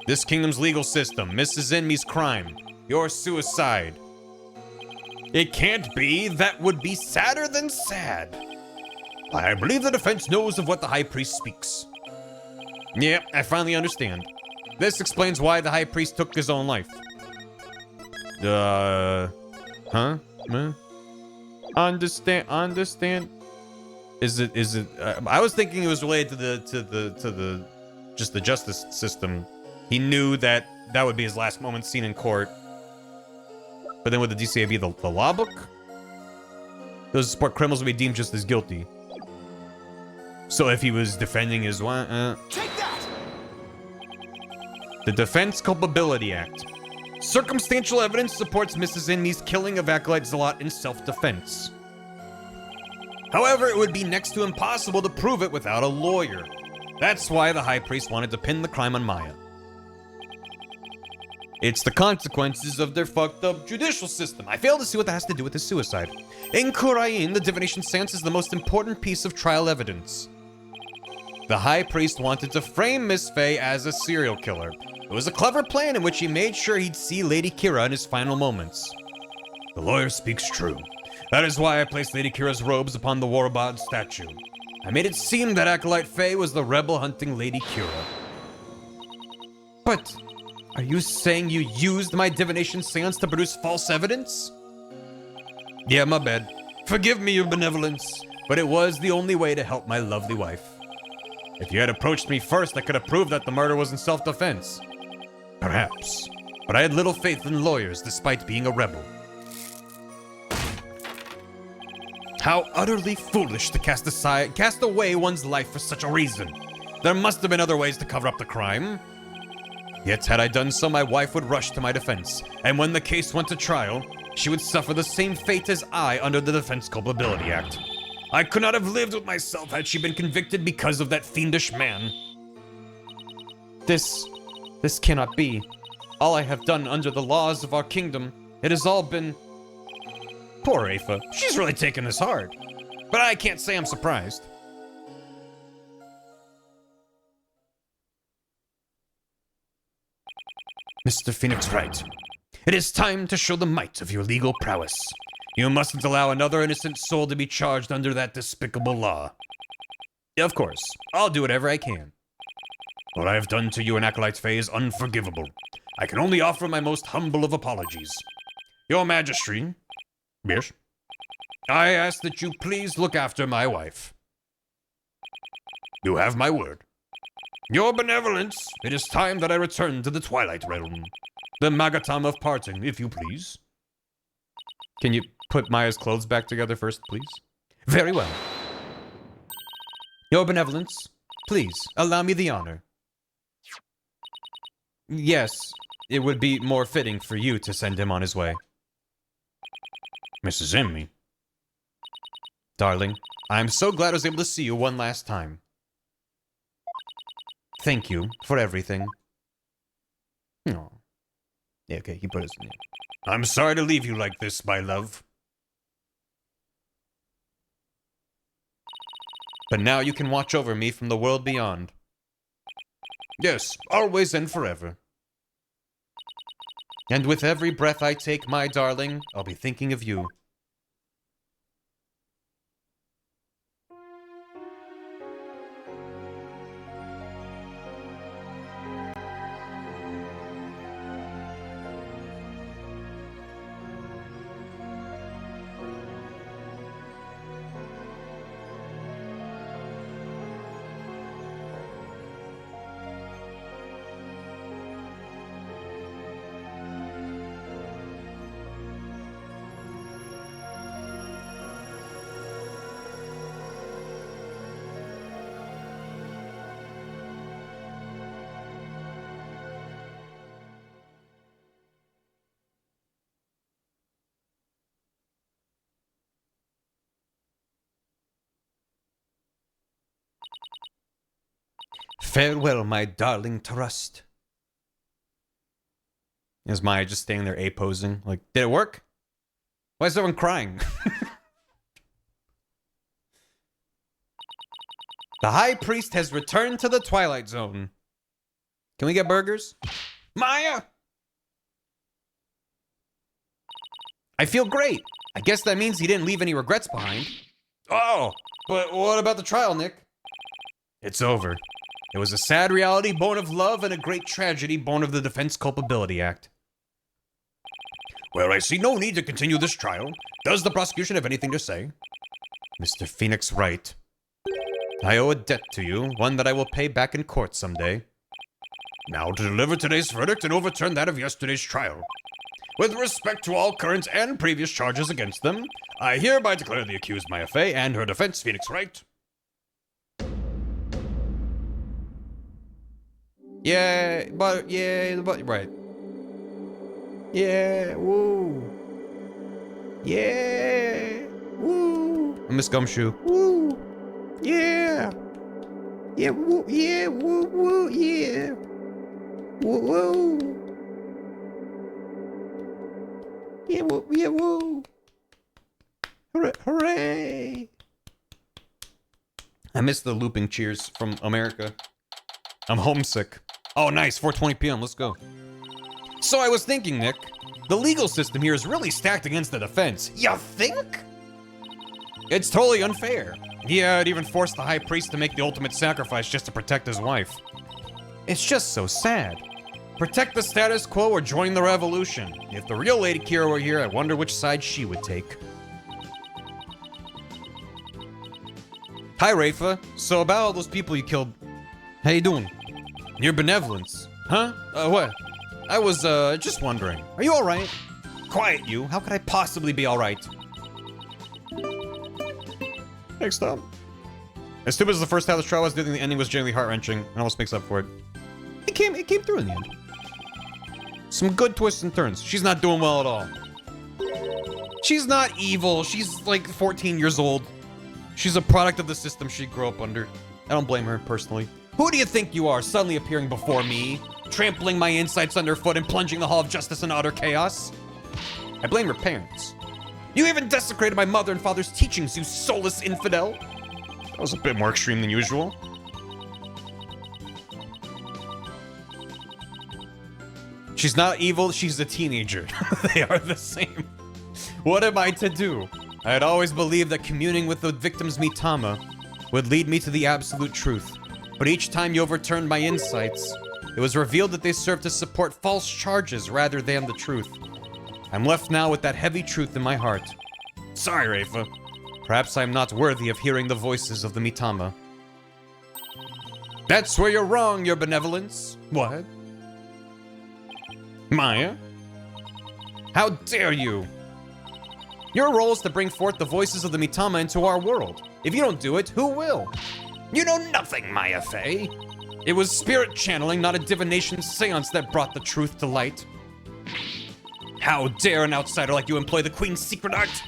Speaker 1: This kingdom's legal system, Mrs. Enmy's crime, your suicide. It can't be. That would be sadder than sad. I believe the defense knows of what the High Priest speaks. Yeah, I finally understand. This explains why the High Priest took his own life. Huh? Understand? Is it? I was thinking it was related to the just the justice system. He knew that would be his last moment seen in court. But then would the DCA be the law book? Those support criminals would be deemed just as guilty. So if he was defending his wife,
Speaker 4: Take that!
Speaker 1: The Defense Culpability Act. Circumstantial evidence supports Mrs. Inme's killing of Acolyte Zealot in self-defense. However, it would be next to impossible to prove it without a lawyer. That's why the High Priest wanted to pin the crime on Maya. It's the consequences of their fucked up judicial system. I fail to see what that has to do with his suicide. In Kurain, the divination seance is the most important piece of trial evidence. The High Priest wanted to frame Miss Faye as a serial killer. It was a clever plan in which he made sure he'd see Lady Kira in his final moments. The lawyer speaks true. That is why I placed Lady Kira's robes upon the Warbod statue. I made it seem that Acolyte Faye was the rebel hunting Lady Kira. But are you saying you used my divination seance to produce false evidence? Yeah, my bad. Forgive me, your benevolence, but it was the only way to help my lovely wife. If you had approached me first, I could have proved that the murder was in self-defense. Perhaps. But I had little faith in lawyers, despite being a rebel. How utterly foolish to cast away one's life for such a reason. There must have been other ways to cover up the crime. Yet had I done so, my wife would rush to my defense, and when the case went to trial, she would suffer the same fate as I under the Defense Culpability Act. I could not have lived with myself had she been convicted because of that fiendish man. This cannot be. All I have done under the laws of our kingdom, it has all been... Poor Aoife, she's really taken this hard. But I can't say I'm surprised. Mr. Phoenix Wright, it is time to show the might of your legal prowess. You mustn't allow another innocent soul to be charged under that despicable law. Of course, I'll do whatever I can. What I have done to you in Acolyte Faye is unforgivable. I can only offer my most humble of apologies. Your Majesty... Yes? I ask that you please look after my wife. You have my word. Your benevolence, it is time that I return to the Twilight Realm. The Magatam of Parting, if you please. Can you put Maya's clothes back together first, please? Very well. Your benevolence, please, allow me the honor. Yes, it would be more fitting for you to send him on his way. Mrs. Emmy. Darling, I'm so glad I was able to see you one last time. Thank you for everything. Oh. Yeah, okay, he put his name. I'm sorry to leave you like this, my love. But now you can watch over me from the world beyond. Yes, always and forever. And with every breath I take, my darling, I'll be thinking of you. Farewell, my darling trust. Is Maya just standing there A-posing? Like, did it work? Why is everyone crying? The High Priest has returned to the Twilight Zone. Can we get burgers? Maya! I feel great. I guess that means he didn't leave any regrets behind. Oh, but what about the trial, Nick? It's over. It was a sad reality born of love and a great tragedy born of the Defense Culpability Act. Well, I see no need to continue this trial. Does the prosecution have anything to say? Mr. Phoenix Wright, I owe a debt to you, one that I will pay back in court someday. Now to deliver today's verdict and overturn that of yesterday's trial. With respect to all current and previous charges against them, I hereby declare the accused Maya Faye and her defense, Phoenix Wright. Yeah, but right. Yeah, woo. Yeah, woo. I miss Gumshoe. Woo. Yeah. Yeah, woo, yeah, woo, woo, yeah. Woo, woo. Yeah, woo, yeah, woo. Hooray, hooray. I miss the looping cheers from America. I'm homesick. Oh, nice, 4:20 p.m., let's go. So I was thinking, Nick, the legal system here is really stacked against the defense. You think? It's totally unfair. Yeah, it even forced the high priest to make the ultimate sacrifice just to protect his wife. It's just so sad. Protect the status quo or join the revolution. If the real Lady Kira were here, I wonder which side she would take. Hi, Rafa. So about all those people you killed, how you doing? Your benevolence. Huh? What? I was, just wondering. Are you alright? Quiet, you. How could I possibly be alright? Next up. As stupid as the first half of the trial was, the ending was genuinely heart-wrenching. It almost makes up for it. It came through in the end. Some good twists and turns. She's not doing well at all. She's not evil. She's like 14 years old. She's a product of the system she grew up under. I don't blame her personally. Who do you think you are, suddenly appearing before me, trampling my insights underfoot and plunging the Hall of Justice in utter chaos? I blame her parents. You even desecrated my mother and father's teachings, you soulless infidel. That was a bit more extreme than usual. She's not evil, she's a teenager. They are the same. What am I to do? I had always believed that communing with the victim's Mitama would lead me to the absolute truth. But each time you overturned my insights, it was revealed that they served to support false charges rather than the truth. I'm left now with that heavy truth in my heart. Sorry, Rafa. Perhaps I'm not worthy of hearing the voices of the Mitama. That's where you're wrong, your benevolence. What? Maya? How dare you? Your role is to bring forth the voices of the Mitama into our world. If you don't do it, who will? You know nothing, Maya Fey. It was spirit channeling, not a divination seance that brought the truth to light. How dare an outsider like you employ the Queen's secret art?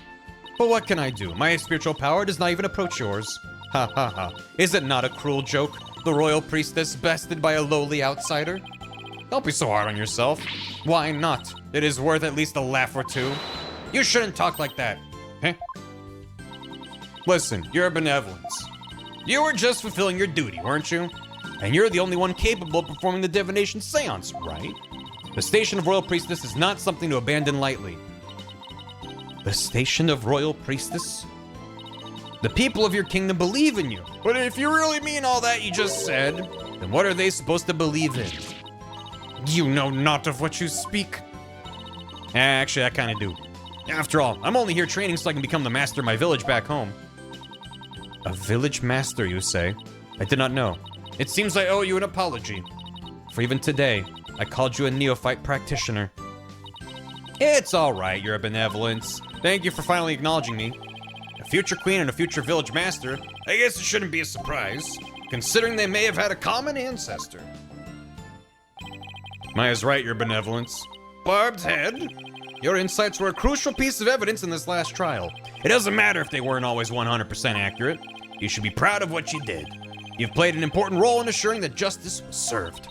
Speaker 1: But what can I do? My spiritual power does not even approach yours. Ha ha ha. Is it not a cruel joke? The royal priestess bested by a lowly outsider? Don't be so hard on yourself. Why not? It is worth at least a laugh or two. You shouldn't talk like that. Huh? Listen, your benevolence. You were just fulfilling your duty, weren't you? And you're the only one capable of performing the divination seance, right? The station of Royal Priestess is not something to abandon lightly. The station of Royal Priestess? The people of your kingdom believe in you. But if you really mean all that you just said, then what are they supposed to believe in? You know not of what you speak. Actually, I kind of do. After all, I'm only here training so I can become the master of my village back home. A village master, you say? I did not know. It seems I owe you an apology. For even today, I called you a neophyte practitioner. It's alright, your benevolence. Thank you for finally acknowledging me. A future queen and a future village master, I guess it shouldn't be a surprise, considering they may have had a common ancestor. Maya's right, your benevolence. Barbed head? Your insights were a crucial piece of evidence in this last trial. It doesn't matter if they weren't always 100% accurate. You should be proud of what you did. You've played an important role in assuring that justice was served.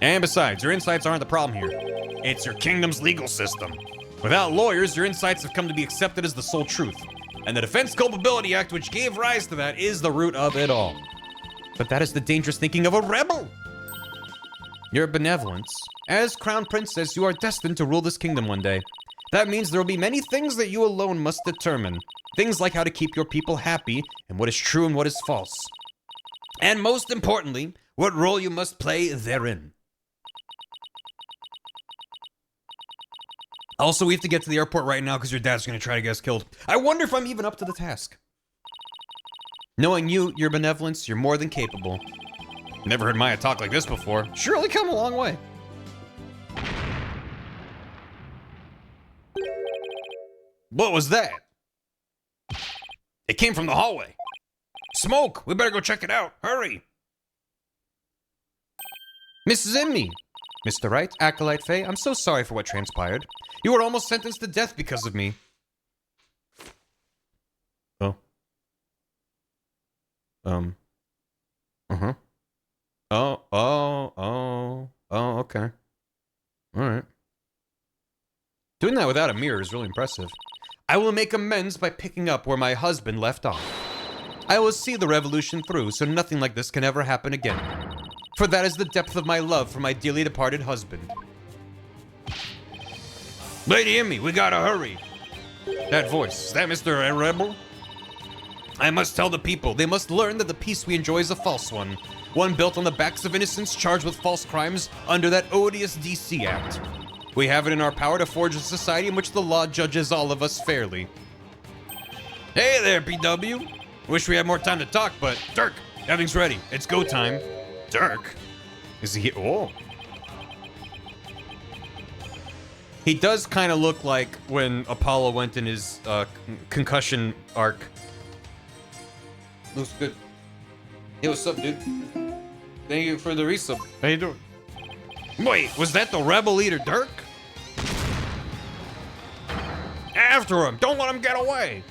Speaker 1: And besides, your insights aren't the problem here. It's your kingdom's legal system. Without lawyers, your insights have come to be accepted as the sole truth. And the Defense Culpability Act, which gave rise to that, is the root of it all. But that is the dangerous thinking of a rebel. Your benevolence. As Crown Princess, you are destined to rule this kingdom one day. That means there will be many things that you alone must determine. Things like how to keep your people happy, and what is true and what is false. And most importantly, what role you must play therein. Also, we have to get to the airport right now because your dad's going to try to get us killed. I wonder if I'm even up to the task. Knowing you, your benevolence, you're more than capable. Never heard Maya talk like this before. Surely come a long way. What was that? It came from the hallway. Smoke! We better go check it out. Hurry! Mrs. Emmy. Mr. Wright, Acolyte Faye, I'm so sorry for what transpired. You were almost sentenced to death because of me. Oh. Uh-huh. Oh, okay. Alright. Doing that without a mirror is really impressive. I will make amends by picking up where my husband left off. I will see the revolution through so nothing like this can ever happen again. For that is the depth of my love for my dearly departed husband. Lady Emmy, we gotta hurry. That voice, is that Mr. Rebel? I must tell the people, they must learn that the peace we enjoy is a false one. One built on the backs of innocents charged with false crimes under that odious DC Act. We have it in our power to forge a society in which the law judges all of us fairly. Hey there, PW. Wish we had more time to talk, but Dirk, everything's ready. It's go time. Dirk? Is he? Oh. He does kind of look like when Apollo went in his concussion arc. Looks good. Hey, what's up, dude? Thank you for the resub. How you doing? Wait, was that the rebel leader, Dirk? After him! Don't let him get away!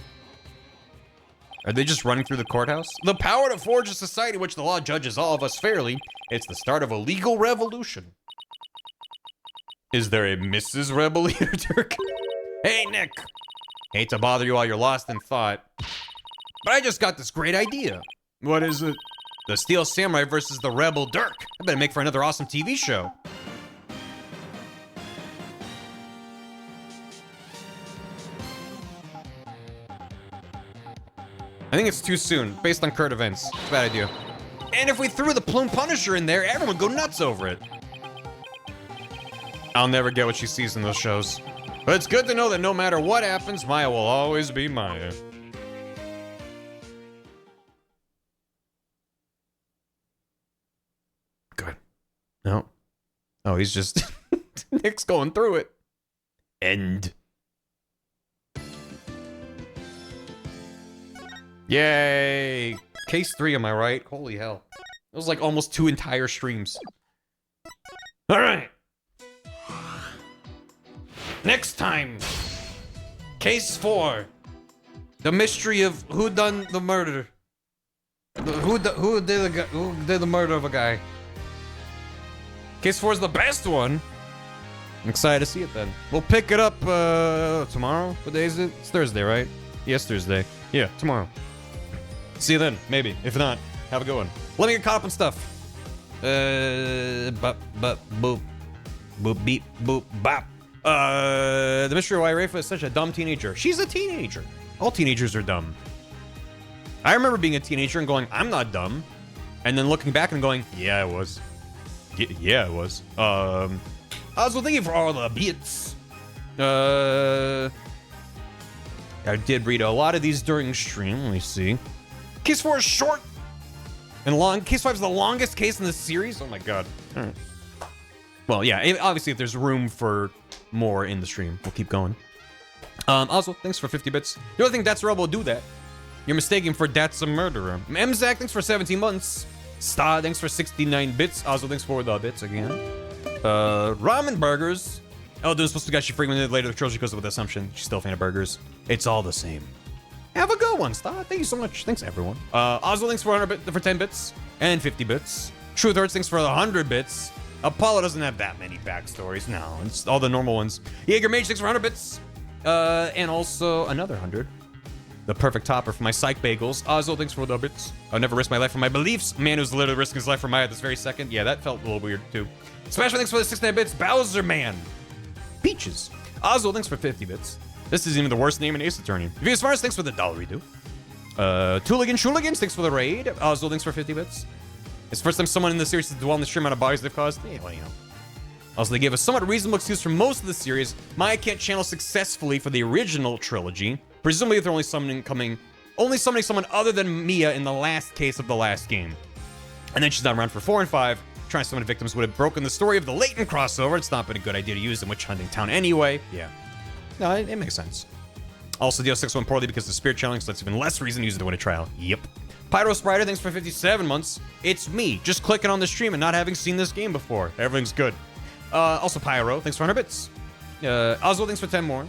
Speaker 1: Are they just running through the courthouse? The power to forge a society in which the law judges all of us fairly. It's the start of a legal revolution. Is there a Mrs. Rebel Leader, Dirk? Hey, Nick. Hate to bother you while you're lost in thought, but I just got this great idea. What is it? The Steel Samurai versus the Rebel Dirk. I better make for another awesome TV show. I think it's too soon, based on current events. It's a bad idea. And if we threw the Plume Punisher in there, everyone would go nuts over it. I'll never get what she sees in those shows. But it's good to know that no matter what happens, Maya will always be Maya. Good. No. Oh, he's just... Nick's going through it. End. Yay! Case 3, am I right? Holy hell. It was like almost 2 entire streams. Alright! Next time! Case 4. The mystery of who done the murder. Who did the murder of a guy. Case 4 is the best one! I'm excited to see it then. We'll pick it up, tomorrow? What day is it? It's Thursday, right? Yes, Thursday. Yeah, tomorrow. See you then, maybe. If not, have a good one. Let me get caught up on stuff. Boop. Boop, beep, boop, bop. The mystery of why Rafa is such a dumb teenager. She's a teenager. All teenagers are dumb. I remember being a teenager and going, I'm not dumb. And then looking back and going, yeah, I was. Yeah, I was. Also, thank you for all the bits. I did read a lot of these during stream. Let me see. Case 4 is short and long. Case 5 is the longest case in the series. Oh my god. All right. Well, yeah, obviously if there's room for more in the stream, we'll keep going. Also, thanks for 50 bits. You don't think That's Rebel will do that? You're mistaken for That's a Murderer. Mzak, thanks for 17 months. Sta, thanks for 69 bits. Also, thanks for the bits again. Ramen Burgers. Oh, this was supposed to get you frequently later. The trilogy goes with the assumption she's still a fan of burgers. It's all the same. Have a good one, Sta. Thank you so much. Thanks, everyone. Oswald, thanks for 10 bits and 50 bits. Truth Hurts, thanks for 100 bits. Apollo doesn't have that many backstories. No, it's all the normal ones. Jaeger Mage, thanks for 100 bits. And also another 100. The perfect topper for my psych bagels. Oswald, thanks for the bits. I'll never risk my life for my beliefs. Man who's literally risking his life for Maya at this very second. Yeah, that felt a little weird, too. Special thanks for the 69 bits. Bowser Man. Peaches. Oswald, thanks for 50 bits. This isn't even the worst name in Ace Attorney. Vias Mars, thanks for the dollar redo. Tooligan Shooligans, thanks for the raid. Oswald, thanks for 50 bits. It's the first time someone in the series to dwell on the sheer amount of bodies they've caused. Yeah, well, you know. Also, they gave a somewhat reasonable excuse for most of the series. Maya can't channel successfully for the original trilogy. Presumably, they're only summoning someone other than Mia in the last case of the last game. And then she's not around for 4 and 5. Trying to summon victims would have broken the story of the Leighton crossover. It's not been a good idea to use in Witch Hunting Town anyway. Yeah. No, it makes sense. Also, DL6 went poorly because the spirit challenge, so that's even less reason to use it to win a trial. Yep. Pyro Spider, thanks for 57 months. It's me, just clicking on the stream and not having seen this game before. Everything's good. Also Pyro, thanks for 100 bits. Oswald, thanks for 10 more.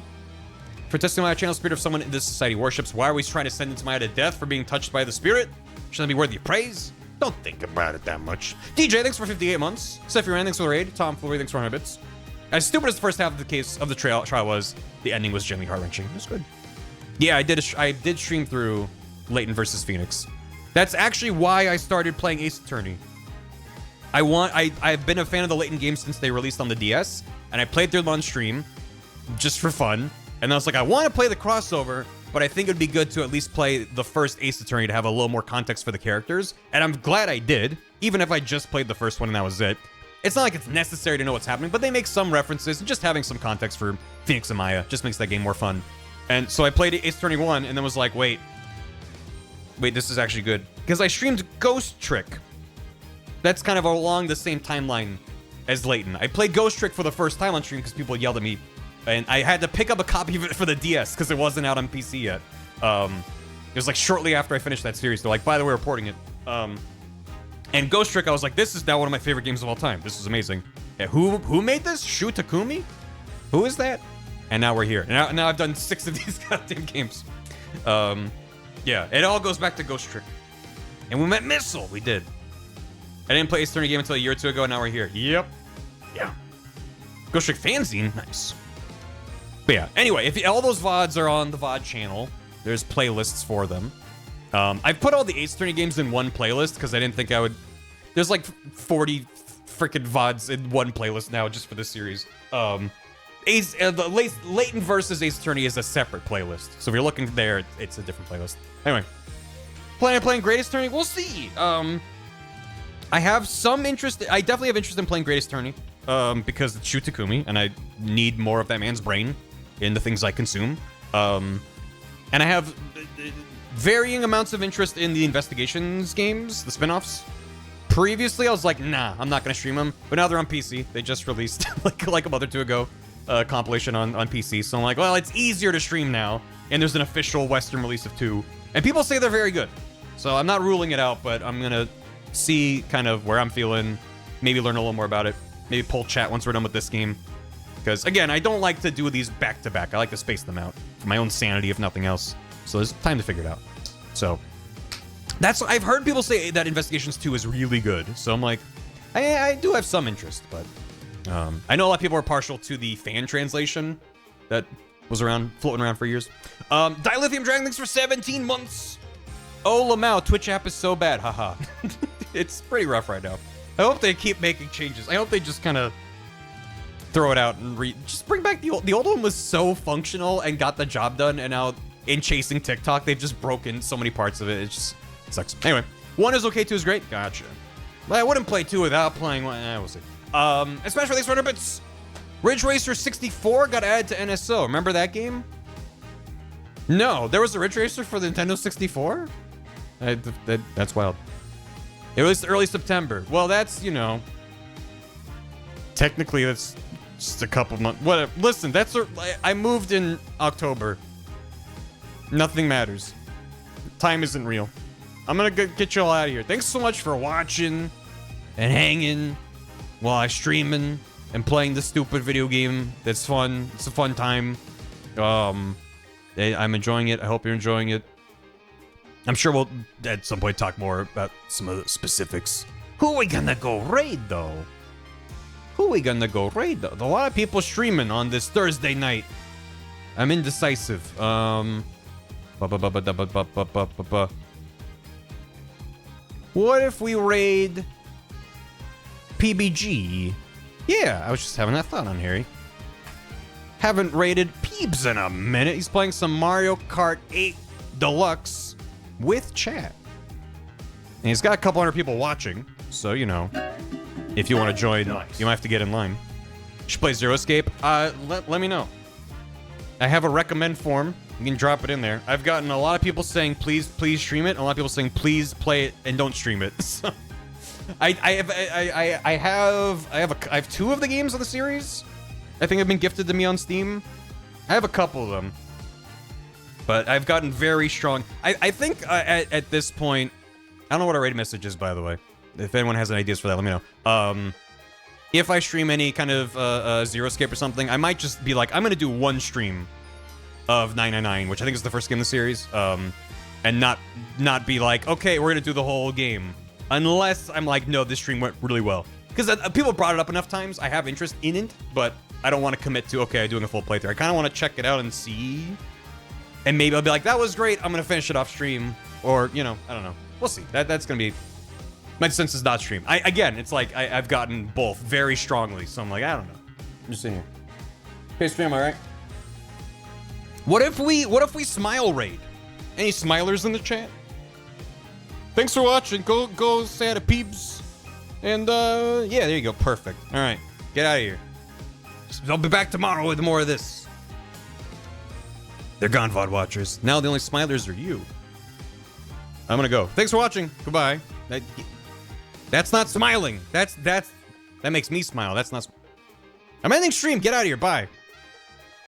Speaker 1: For testing my channel, spirit of someone in this society worships. Why are we trying to sentence Maya to death for being touched by the spirit? Shouldn't that be worthy of praise? Don't think about it that much. DJ, thanks for 58 months. Sephiran, thanks for the raid. Tom Flery, thanks for 100 bits. As stupid as the first half of the case of the trial was, the ending was gently heart-wrenching. It was good. Yeah, I did stream through Layton versus Phoenix. That's actually why I started playing Ace Attorney. I've been a fan of the Layton games since they released on the DS, and I played through them on stream just for fun. And I was like, I want to play the crossover, but I think it'd be good to at least play the first Ace Attorney to have a little more context for the characters. And I'm glad I did, even if I just played the first one and that was it. It's not like it's necessary to know what's happening, but they make some references, and just having some context for Phoenix and Maya just makes that game more fun. And so I played Ace Attorney 1 and then was like, wait, this is actually good. Because I streamed Ghost Trick. That's kind of along the same timeline as Layton. I played Ghost Trick for the first time on stream because people yelled at me. And I had to pick up a copy of it for the DS because it wasn't out on PC yet. It was like shortly after I finished that series. They're like, by the way, we're porting it. And Ghost Trick, I was like, this is now one of my favorite games of all time. This is amazing. Yeah, who made this? Shu Takumi? Who is that? And now we're here. Now I've done 6 of these goddamn games. Yeah, it all goes back to Ghost Trick. And we met Missile. We did. I didn't play Ace Attorney game until a year or two ago, and now we're here. Yep. Yeah. Ghost Trick fanzine. Nice. But yeah, anyway, if all those VODs are on the VOD channel, there's playlists for them. I've put all the Ace Attorney games in one playlist because I didn't think I would... There's like 40 freaking VODs in one playlist now just for this series. Layton versus Ace Attorney is a separate playlist. So if you're looking there, it's a different playlist. Anyway. Playing Greatest Attorney? We'll see. I have some interest... I definitely have interest in playing Greatest Attorney. Because it's Shu Takumi, and I need more of that man's brain in the things I consume. And I have varying amounts of interest in the investigations games, the spin-offs. Previously, I was like, nah, I'm not going to stream them. But now they're on PC. They just released, like a month or two ago, a compilation on PC. So I'm like, well, it's easier to stream now. And there's an official Western release of 2. And people say they're very good. So I'm not ruling it out, but I'm going to see kind of where I'm feeling. Maybe learn a little more about it. Maybe pull chat once we're done with this game. Because, again, I don't like to do these back-to-back. I like to space them out. For my own sanity, if nothing else. So there's time to figure it out. So, I've heard people say that Investigations 2 is really good. So I'm like, I do have some interest, but... I know a lot of people are partial to the fan translation that was floating around for years. Dilithium Dragon, thanks for 17 months! Oh, Lamau, Twitch app is so bad, haha. It's pretty rough right now. I hope they keep making changes. I hope they just kind of throw it out and just bring back the old one was so functional and got the job done, and now in chasing TikTok, they've just broken so many parts of it. It just sucks. Anyway, 1 is okay, 2 is great. Gotcha. Well, I wouldn't play 2 without playing 1. We'll see. Smash for thanks for 100 bits. Ridge Racer 64 got added to NSO. Remember that game? No, there was a Ridge Racer for the Nintendo 64? That's wild. It was early September. Well, that's, you know... Technically, that's just a couple months. Whatever. Listen, I moved in October. Nothing matters. Time isn't real. I'm gonna get you all out of here. Thanks so much for watching and hanging while I streaming and playing this stupid video game. That's fun. It's a fun time. I'm enjoying it. I hope you're enjoying it. I'm sure we'll at some point talk more about some of the specifics. Who are we gonna go raid though? A lot of people streaming on this Thursday night. I'm indecisive. What if we raid PBG? Yeah, I was just having that thought on Harry. Haven't raided Peebs in a minute. He's playing some Mario Kart 8 Deluxe with chat. And he's got a couple hundred people watching, so you know. If you want to join, you might have to get in line. You should play Zero Escape. Let me know. I have a recommend form. You can drop it in there. I've gotten a lot of people saying, please stream it. And a lot of people saying, please play it and don't stream it. So, I have 2 of the games of the series. I think have been gifted to me on Steam. I have a couple of them. But I've gotten very strong. I think at this point, I don't know what a raid message is, by the way. If anyone has any ideas for that, let me know. If I stream any kind of Zero Escape or something, I might just be like, I'm gonna do one stream of 999, which I think is the first game in the series, and not be like, okay, we're gonna do the whole game, unless I'm like, no, this stream went really well. Because people brought it up enough times, I have interest in it, but I don't want to commit to, okay, doing a full playthrough. I kind of want to check it out and see, and maybe I'll be like, that was great, I'm gonna finish it off stream, or, you know, I don't know. We'll see. That's gonna be... My sense is not stream. Again, it's like I've gotten both very strongly, so I'm like, I don't know. I'm just sitting here. Okay, stream, all right? What if we smile raid? Any smilers in the chat? Thanks for watching. Go say hi to peeps. And yeah, there you go. Perfect. All right, get out of here. I'll be back tomorrow with more of this. They're gone, VOD watchers. Now the only smilers are you. I'm gonna go. Thanks for watching. Goodbye. That's not smiling. That makes me smile. That's not. I'm ending stream. Get out of here. Bye.